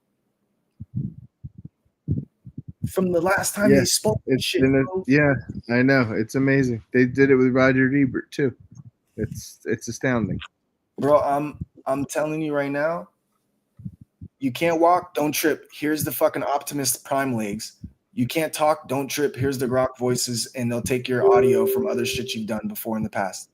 From the last time they spoke shit, bro. Yeah, I know. It's amazing. They did it with Roger Ebert too. It's astounding. Bro, I'm telling you right now, you can't walk, don't trip. Here's the fucking Optimus Prime legs. You can't talk, don't trip. Here's the Grok voices, and they'll take your audio from other shit you've done before in the past.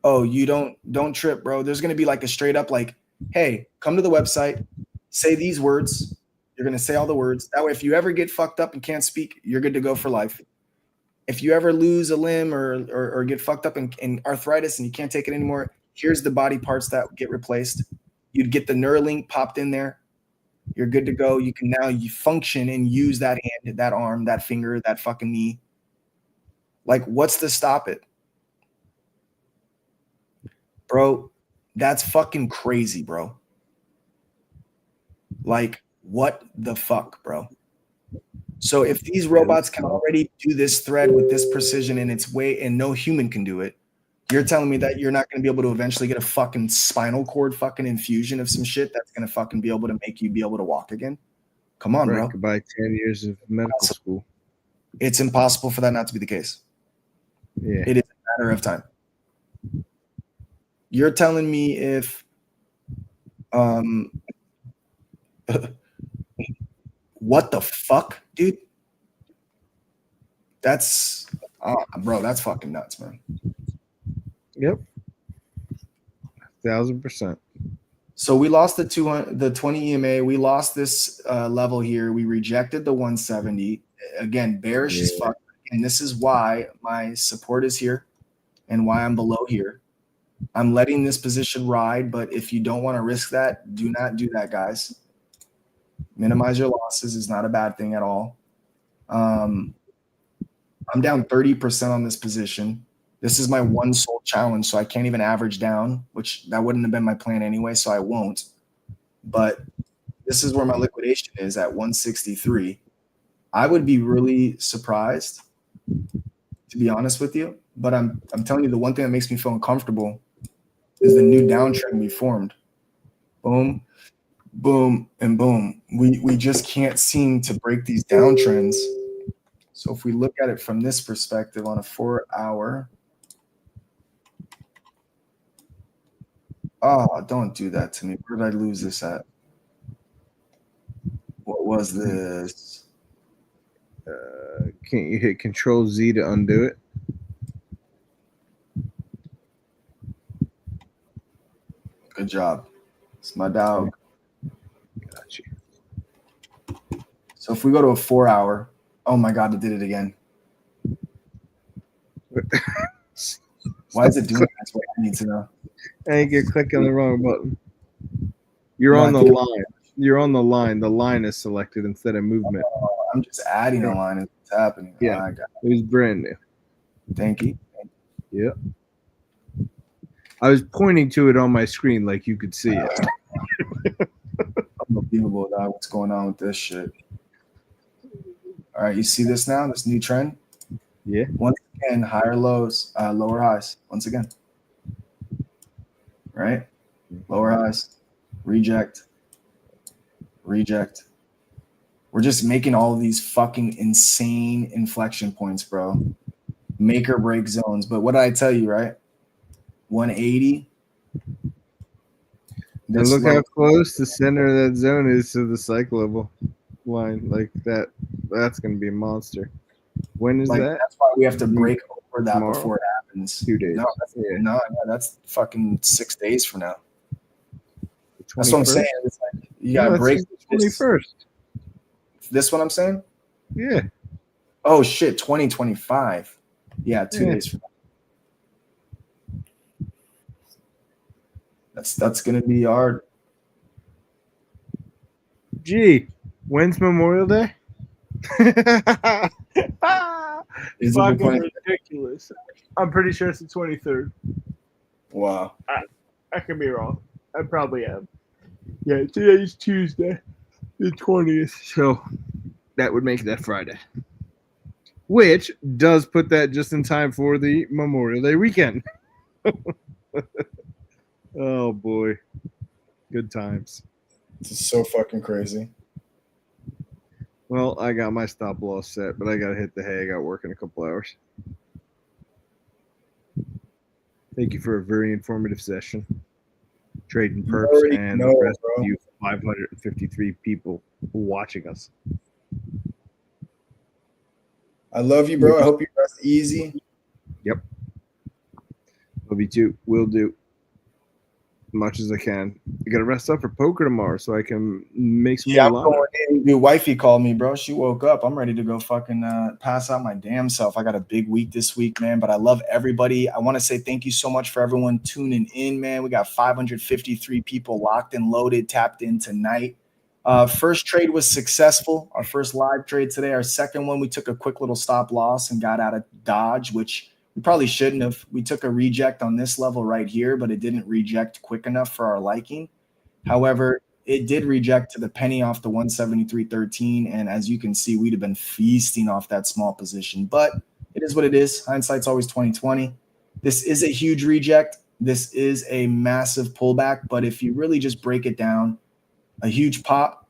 Oh, you don't trip, bro. There's gonna be like a straight up like, hey, come to the website, say these words. You're gonna say all the words. That way, if you ever get fucked up and can't speak, you're good to go for life. If you ever lose a limb or get fucked up in arthritis and you can't take it anymore, here's the body parts that get replaced. You'd get the Neuralink popped in there. You're good to go. You can now function and use that hand, that arm, that finger, that fucking knee. Like, what's to stop it? Bro, that's fucking crazy, bro. Like, what the fuck, bro? So if these robots can already do this thread with this precision in its way and no human can do it, you're telling me that you're not going to be able to eventually get a fucking spinal cord fucking infusion of some shit that's going to fucking be able to make you be able to walk again? Come on, bro. Could buy 10 years of medical school. It's impossible for that not to be the case. Yeah. It is a matter of time. You're telling me if what the fuck, dude? That's bro, that's fucking nuts, man. Yep. 1000%. So we lost the 20 EMA. We lost this level here. We rejected the 170. Again, bearish as fuck. And this is why my support is here and why I'm below here. I'm letting this position ride, but if you don't want to risk that, do not do that, guys. Minimize your losses is not a bad thing at all. I'm down 30% on this position. This is my one sold challenge, so I can't even average down, which that wouldn't have been my plan anyway, so I won't. But this is where my liquidation is at 163. I would be really surprised, to be honest with you. But I'm telling you, the one thing that makes me feel uncomfortable is the new downtrend we formed. Boom, boom, and boom. We just can't seem to break these downtrends. So if we look at it from this perspective on a 4-hour, oh, don't do that to me. Where did I lose this at? What was this? Can't you hit Control Z to undo it? Good job. It's my dog. Got you. So if we go to a 4-hour, oh my God, it did it again. Why is it doing that? That's what I need to know. I think you're clicking the wrong button. You're on the line. You're on the line. The line is selected instead of movement. I'm just adding a line. It's happening. Yeah, it was brand new. Thank you. Yep. I was pointing to it on my screen like you could see it. Unbelievable, dog. What's going on with this shit? All right, you see this now? This new trend? Yeah. Once again, higher lows, lower highs. Once again. Right? Lower highs. Reject. Reject. We're just making all of these fucking insane inflection points, bro. Make or break zones. But what did I tell you, right? 180. And look how close the center of that zone is to the cyclable line. Like that. That's going to be a monster. When is that? That's why we have to break over that Tomorrow? before it happens. 2 days. No, that's fucking 6 days from now. That's what I'm saying. It's like you gotta break the 21st. This what I'm saying? Yeah. Oh shit, 2025. Yeah, 2 days from now. That's gonna be our. Gee, when's Memorial Day? Is it Fucking the ridiculous. I'm pretty sure it's the 23rd. Wow. I could be wrong. I probably am. Yeah, today's Tuesday, the 20th. So that would make that Friday. Which does put that just in time for the Memorial Day weekend. Oh, boy. Good times. This is so fucking crazy. Well, I got my stop loss set, but I got to hit the hay. I got work in a couple hours. Thank you for a very informative session. Trading perps already and know, the rest bro. of you 553 people watching us. I love you, bro. I hope you rest easy. Yep. Love you too. Will do. Much as I can. I got to rest up for poker tomorrow so I can make some Yeah, more I'm lotto. going in. Dude, wifey called me, bro. She woke up. I'm ready to go fucking pass out my damn self. I got a big week this week, man. But I love everybody. I want to say thank you so much for everyone tuning in, man. We got 553 people locked and loaded, tapped in tonight. First trade was successful. Our first live trade today. Our second one, we took a quick little stop loss and got out of dodge, which we probably shouldn't have. We took a reject on this level right here, but it didn't reject quick enough for our liking. However, it did reject to the penny off the 173.13. And as you can see, we'd have been feasting off that small position. But it is what it is. Hindsight's always 20/20. This is a huge reject. This is a massive pullback. But if you really just break it down, a huge pop,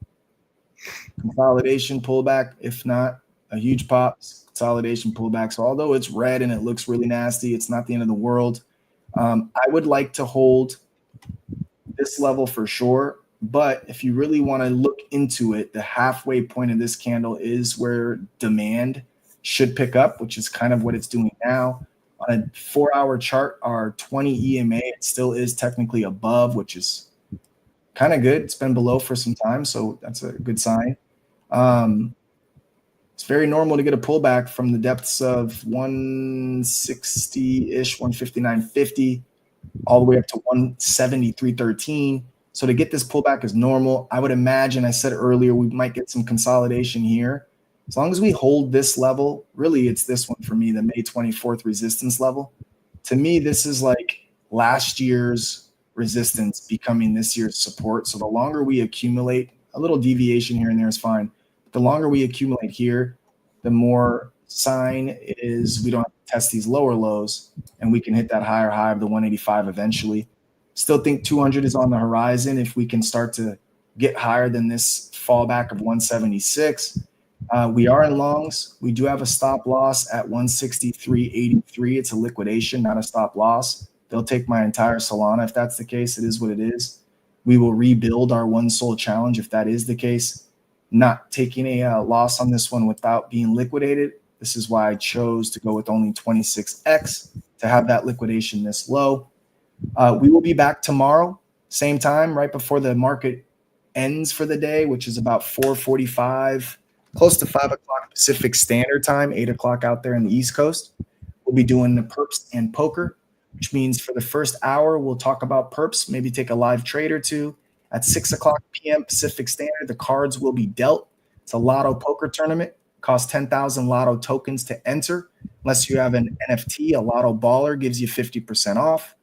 consolidation pullback. If not, a huge pop, consolidation pullback. So although it's red and it looks really nasty, it's not the end of the world. I would like to hold this level for sure. But if you really want to look into it, the halfway point of this candle is where demand should pick up, which is kind of what it's doing now. On a 4-hour chart, our 20 EMA, it still is technically above, which is kind of good. It's been below for some time, so that's a good sign. It's very normal to get a pullback from the depths of 160-ish, 159.50, all the way up to 173.13. So to get this pullback is normal. I would imagine, I said earlier, we might get some consolidation here. As long as we hold this level, really it's this one for me, the May 24th resistance level. To me, this is like last year's resistance becoming this year's support. So the longer we accumulate, a little deviation here and there is fine. The longer we accumulate here, the more sign is we don't have to test these lower lows and we can hit that higher high of the 185 eventually. Still think 200 is on the horizon if we can start to get higher than this fallback of 176. We are in longs. We do have a stop loss at 163.83. It's a liquidation, not a stop loss. They'll take my entire Solana if that's the case. It is what it is. We will rebuild our one soul challenge if that is the case. Not taking a loss on this one without being liquidated. This is why I chose to go with only 26x to have that liquidation this low. We will be back tomorrow, same time, right before the market ends for the day, which is about 4:45, close to 5 o'clock Pacific Standard Time, 8 o'clock out there in the East Coast. We'll be doing the perps and poker, which means for the first hour, we'll talk about perps, maybe take a live trade or two. At 6 o'clock p.m. Pacific Standard, the cards will be dealt. It's a Lotto poker tournament. Costs 10,000 Lotto tokens to enter. Unless you have an NFT, a Lotto baller gives you 50% off.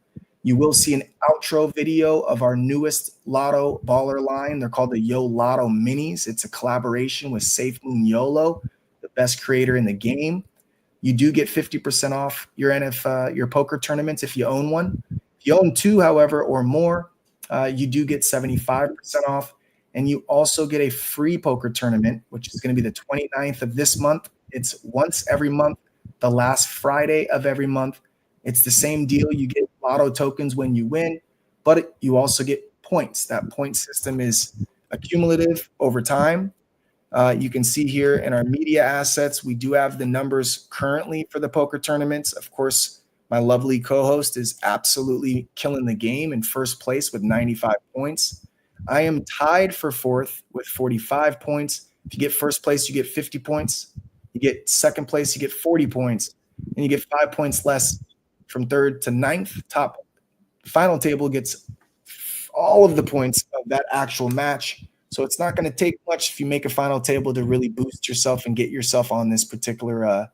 You will see an outro video of our newest Lotto baller line. They're called the Yo Lotto Minis. It's a collaboration with Safe Moon YOLO, the best creator in the game. You do get 50% off your poker tournaments if you own one. If you own two, however, or more, you do get 75% off. And you also get a free poker tournament, which is going to be the 29th of this month. It's once every month, the last Friday of every month. It's the same deal. You get Lotto tokens when you win, but you also get points. That point system is accumulative over time. You can see here in our media assets, we do have the numbers currently for the poker tournaments. Of course, my lovely co-host is absolutely killing the game in first place with 95 points. I am tied for fourth with 45 points. If you get first place, you get 50 points. You get second place, you get 40 points. And you get 5 points less from third to ninth. Top final table gets all of the points of that actual match. So it's not going to take much if you make a final table to really boost yourself and get yourself on this particular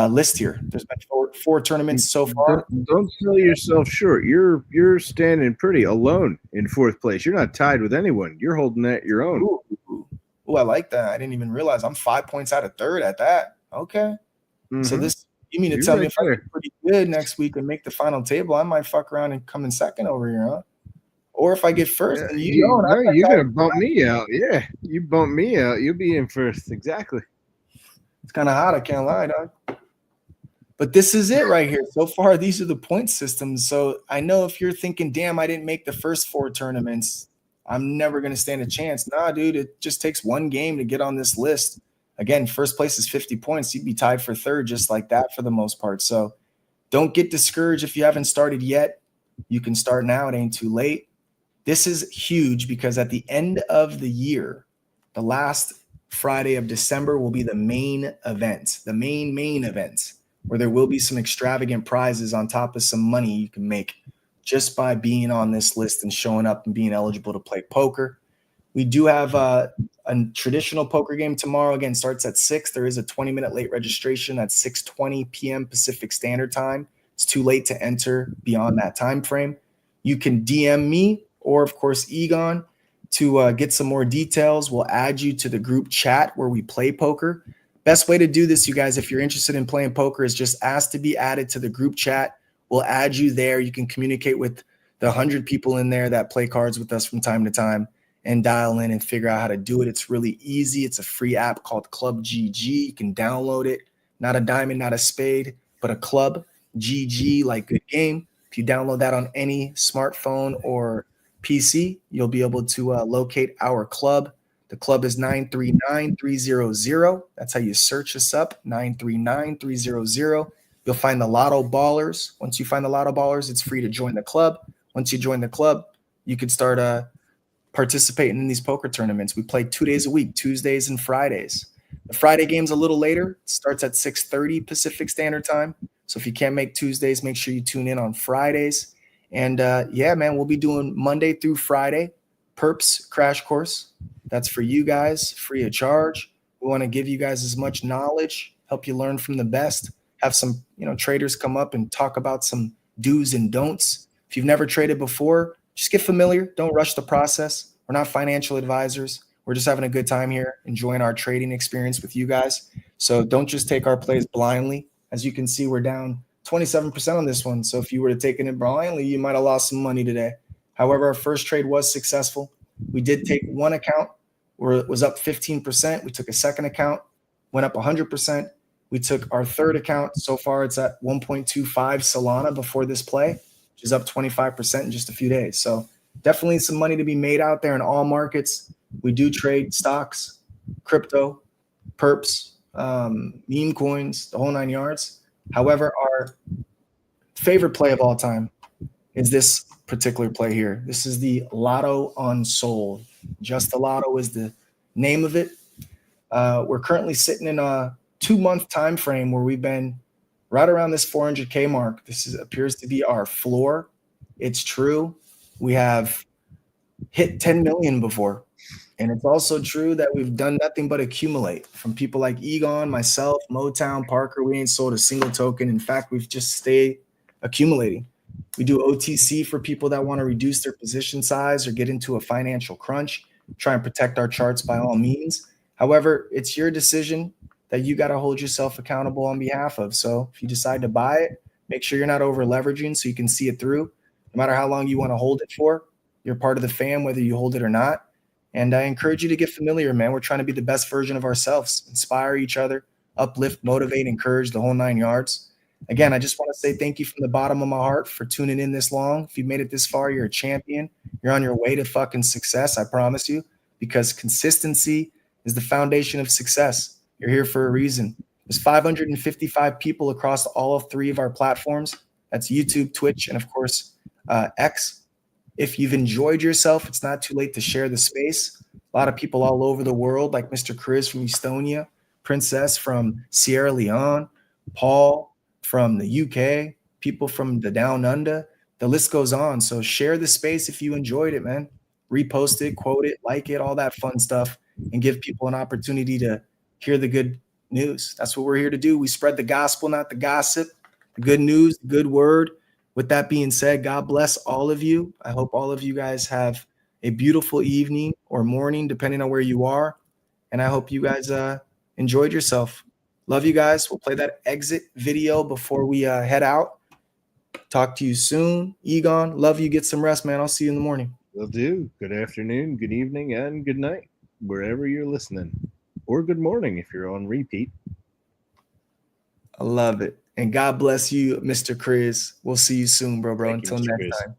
list here. There's been four tournaments so far. Don't sell yourself short. You're standing pretty alone in 4th place. You're not tied with anyone. You're holding that your own. Ooh, I like that. I didn't even realize I'm 5 points out of 3rd at that. Okay. So this, you mean to tell me if I do pretty good next week and make the final table, I might fuck around and come in 2nd over here, huh? Or if I get 1st, then you're gonna bump me out. Yeah, you bump me out, you'll be in 1st. Exactly. It's kind of hot, I can't lie, dog. But this is it right here. So far, these are the point systems. So I know if you're thinking, damn, I didn't make the first 4 tournaments, I'm never going to stand a chance. Nah, dude, it just takes one game to get on this list. Again, 1st place is 50 points. You'd be tied for 3rd just like that for the most part. So don't get discouraged if you haven't started yet. You can start now. It ain't too late. This is huge because at the end of the year, the last Friday of December will be the main event, the main event, where there will be some extravagant prizes on top of some money you can make just by being on this list and showing up and being eligible to play poker. We do have a traditional poker game tomorrow. Again, starts at 6. There is a 20-minute late registration at 6:20 p.m. Pacific Standard Time. It's too late to enter beyond that time frame. You can DM me or, of course, Egon to get some more details. We'll add you to the group chat where we play poker. Best way to do this, you guys, if you're interested in playing poker, is just ask to be added to the group chat. We'll add you there. You can communicate with the 100 people in there that play cards with us from time to time and dial in and figure out how to do it. It's really easy. It's a free app called Club GG. You can download it. Not a diamond, not a spade, but a club, GG, like good game. If you download that on any smartphone or PC, you'll be able to locate our club. The club is 939300. That's how you search us up, 939300. You'll find the Lotto Ballers. Once you find the Lotto Ballers, it's free to join the club. Once you join the club, you can start participating in these poker tournaments. We play 2 days a week, Tuesdays and Fridays. The Friday game's a little later. It starts at 6:30 Pacific Standard Time. So if you can't make Tuesdays, make sure you tune in on Fridays. And yeah, man, we'll be doing Monday through Friday, Perps Crash Course. That's for you guys, free of charge. We want to give you guys as much knowledge, help you learn from the best, have some, traders come up and talk about some do's and don'ts. If you've never traded before, just get familiar. Don't rush the process. We're not financial advisors. We're just having a good time here, enjoying our trading experience with you guys. So don't just take our plays blindly. As you can see, we're down 27% on this one. So if you were to take it blindly, you might have lost some money today. However, our first trade was successful. We did take one account where it was up 15%. We took a second account, went up 100%. We took our third account. So far, it's at 1.25 Solana before this play, which is up 25% in just a few days. So definitely some money to be made out there in all markets. We do trade stocks, crypto, perps, meme coins, the whole 9 yards. However, our favorite play of all time is this particular play here. This is the Lotto Unsold. Just the Lotto is the name of it. We're currently sitting in a 2-month time frame where we've been right around this 400K mark. This appears to be our floor. It's true. We have hit 10 million before. And it's also true that we've done nothing but accumulate from people like Egon, myself, Motown, Parker. We ain't sold a single token. In fact, we've just stayed accumulating. We do OTC for people that want to reduce their position size or get into a financial crunch, try and protect our charts by all means. However, it's your decision that you got to hold yourself accountable on behalf of. So if you decide to buy it, make sure you're not over leveraging so you can see it through. No matter how long you want to hold it for, you're part of the fam, whether you hold it or not. And I encourage you to get familiar, man. We're trying to be the best version of ourselves, inspire each other, uplift, motivate, encourage, the whole 9 yards. Again, I just want to say thank you from the bottom of my heart for tuning in this long. If you made it this far, you're a champion. You're on your way to fucking success, I promise you, because consistency is the foundation of success. You're here for a reason. There's 555 people across all of 3 of our platforms. That's YouTube, Twitch, and of course, X. If you've enjoyed yourself, it's not too late to share the space. A lot of people all over the world, like Mr. Chris from Estonia, Princess from Sierra Leone, Paul from the UK, people from the Down Under. The list goes on. So share the space if you enjoyed it, man. repost it, quote it, like it, all that fun stuff, and give people an opportunity to hear the good news. That's what we're here to do. We spread the gospel, not the gossip, the good news, the good word. With that being said, God bless all of you. I hope all of you guys have a beautiful evening or morning, depending on where you are. And I hope you guys enjoyed yourself. Love you guys. We'll play that exit video before we head out. Talk to you soon. Egon, love you. Get some rest, man. I'll see you in the morning. Will do. Good afternoon, good evening, and good night, wherever you're listening. Or good morning if you're on repeat. I love it. And God bless you, Mr. Chris. We'll see you soon, bro. Thank you, Until Mr. next Chris. time.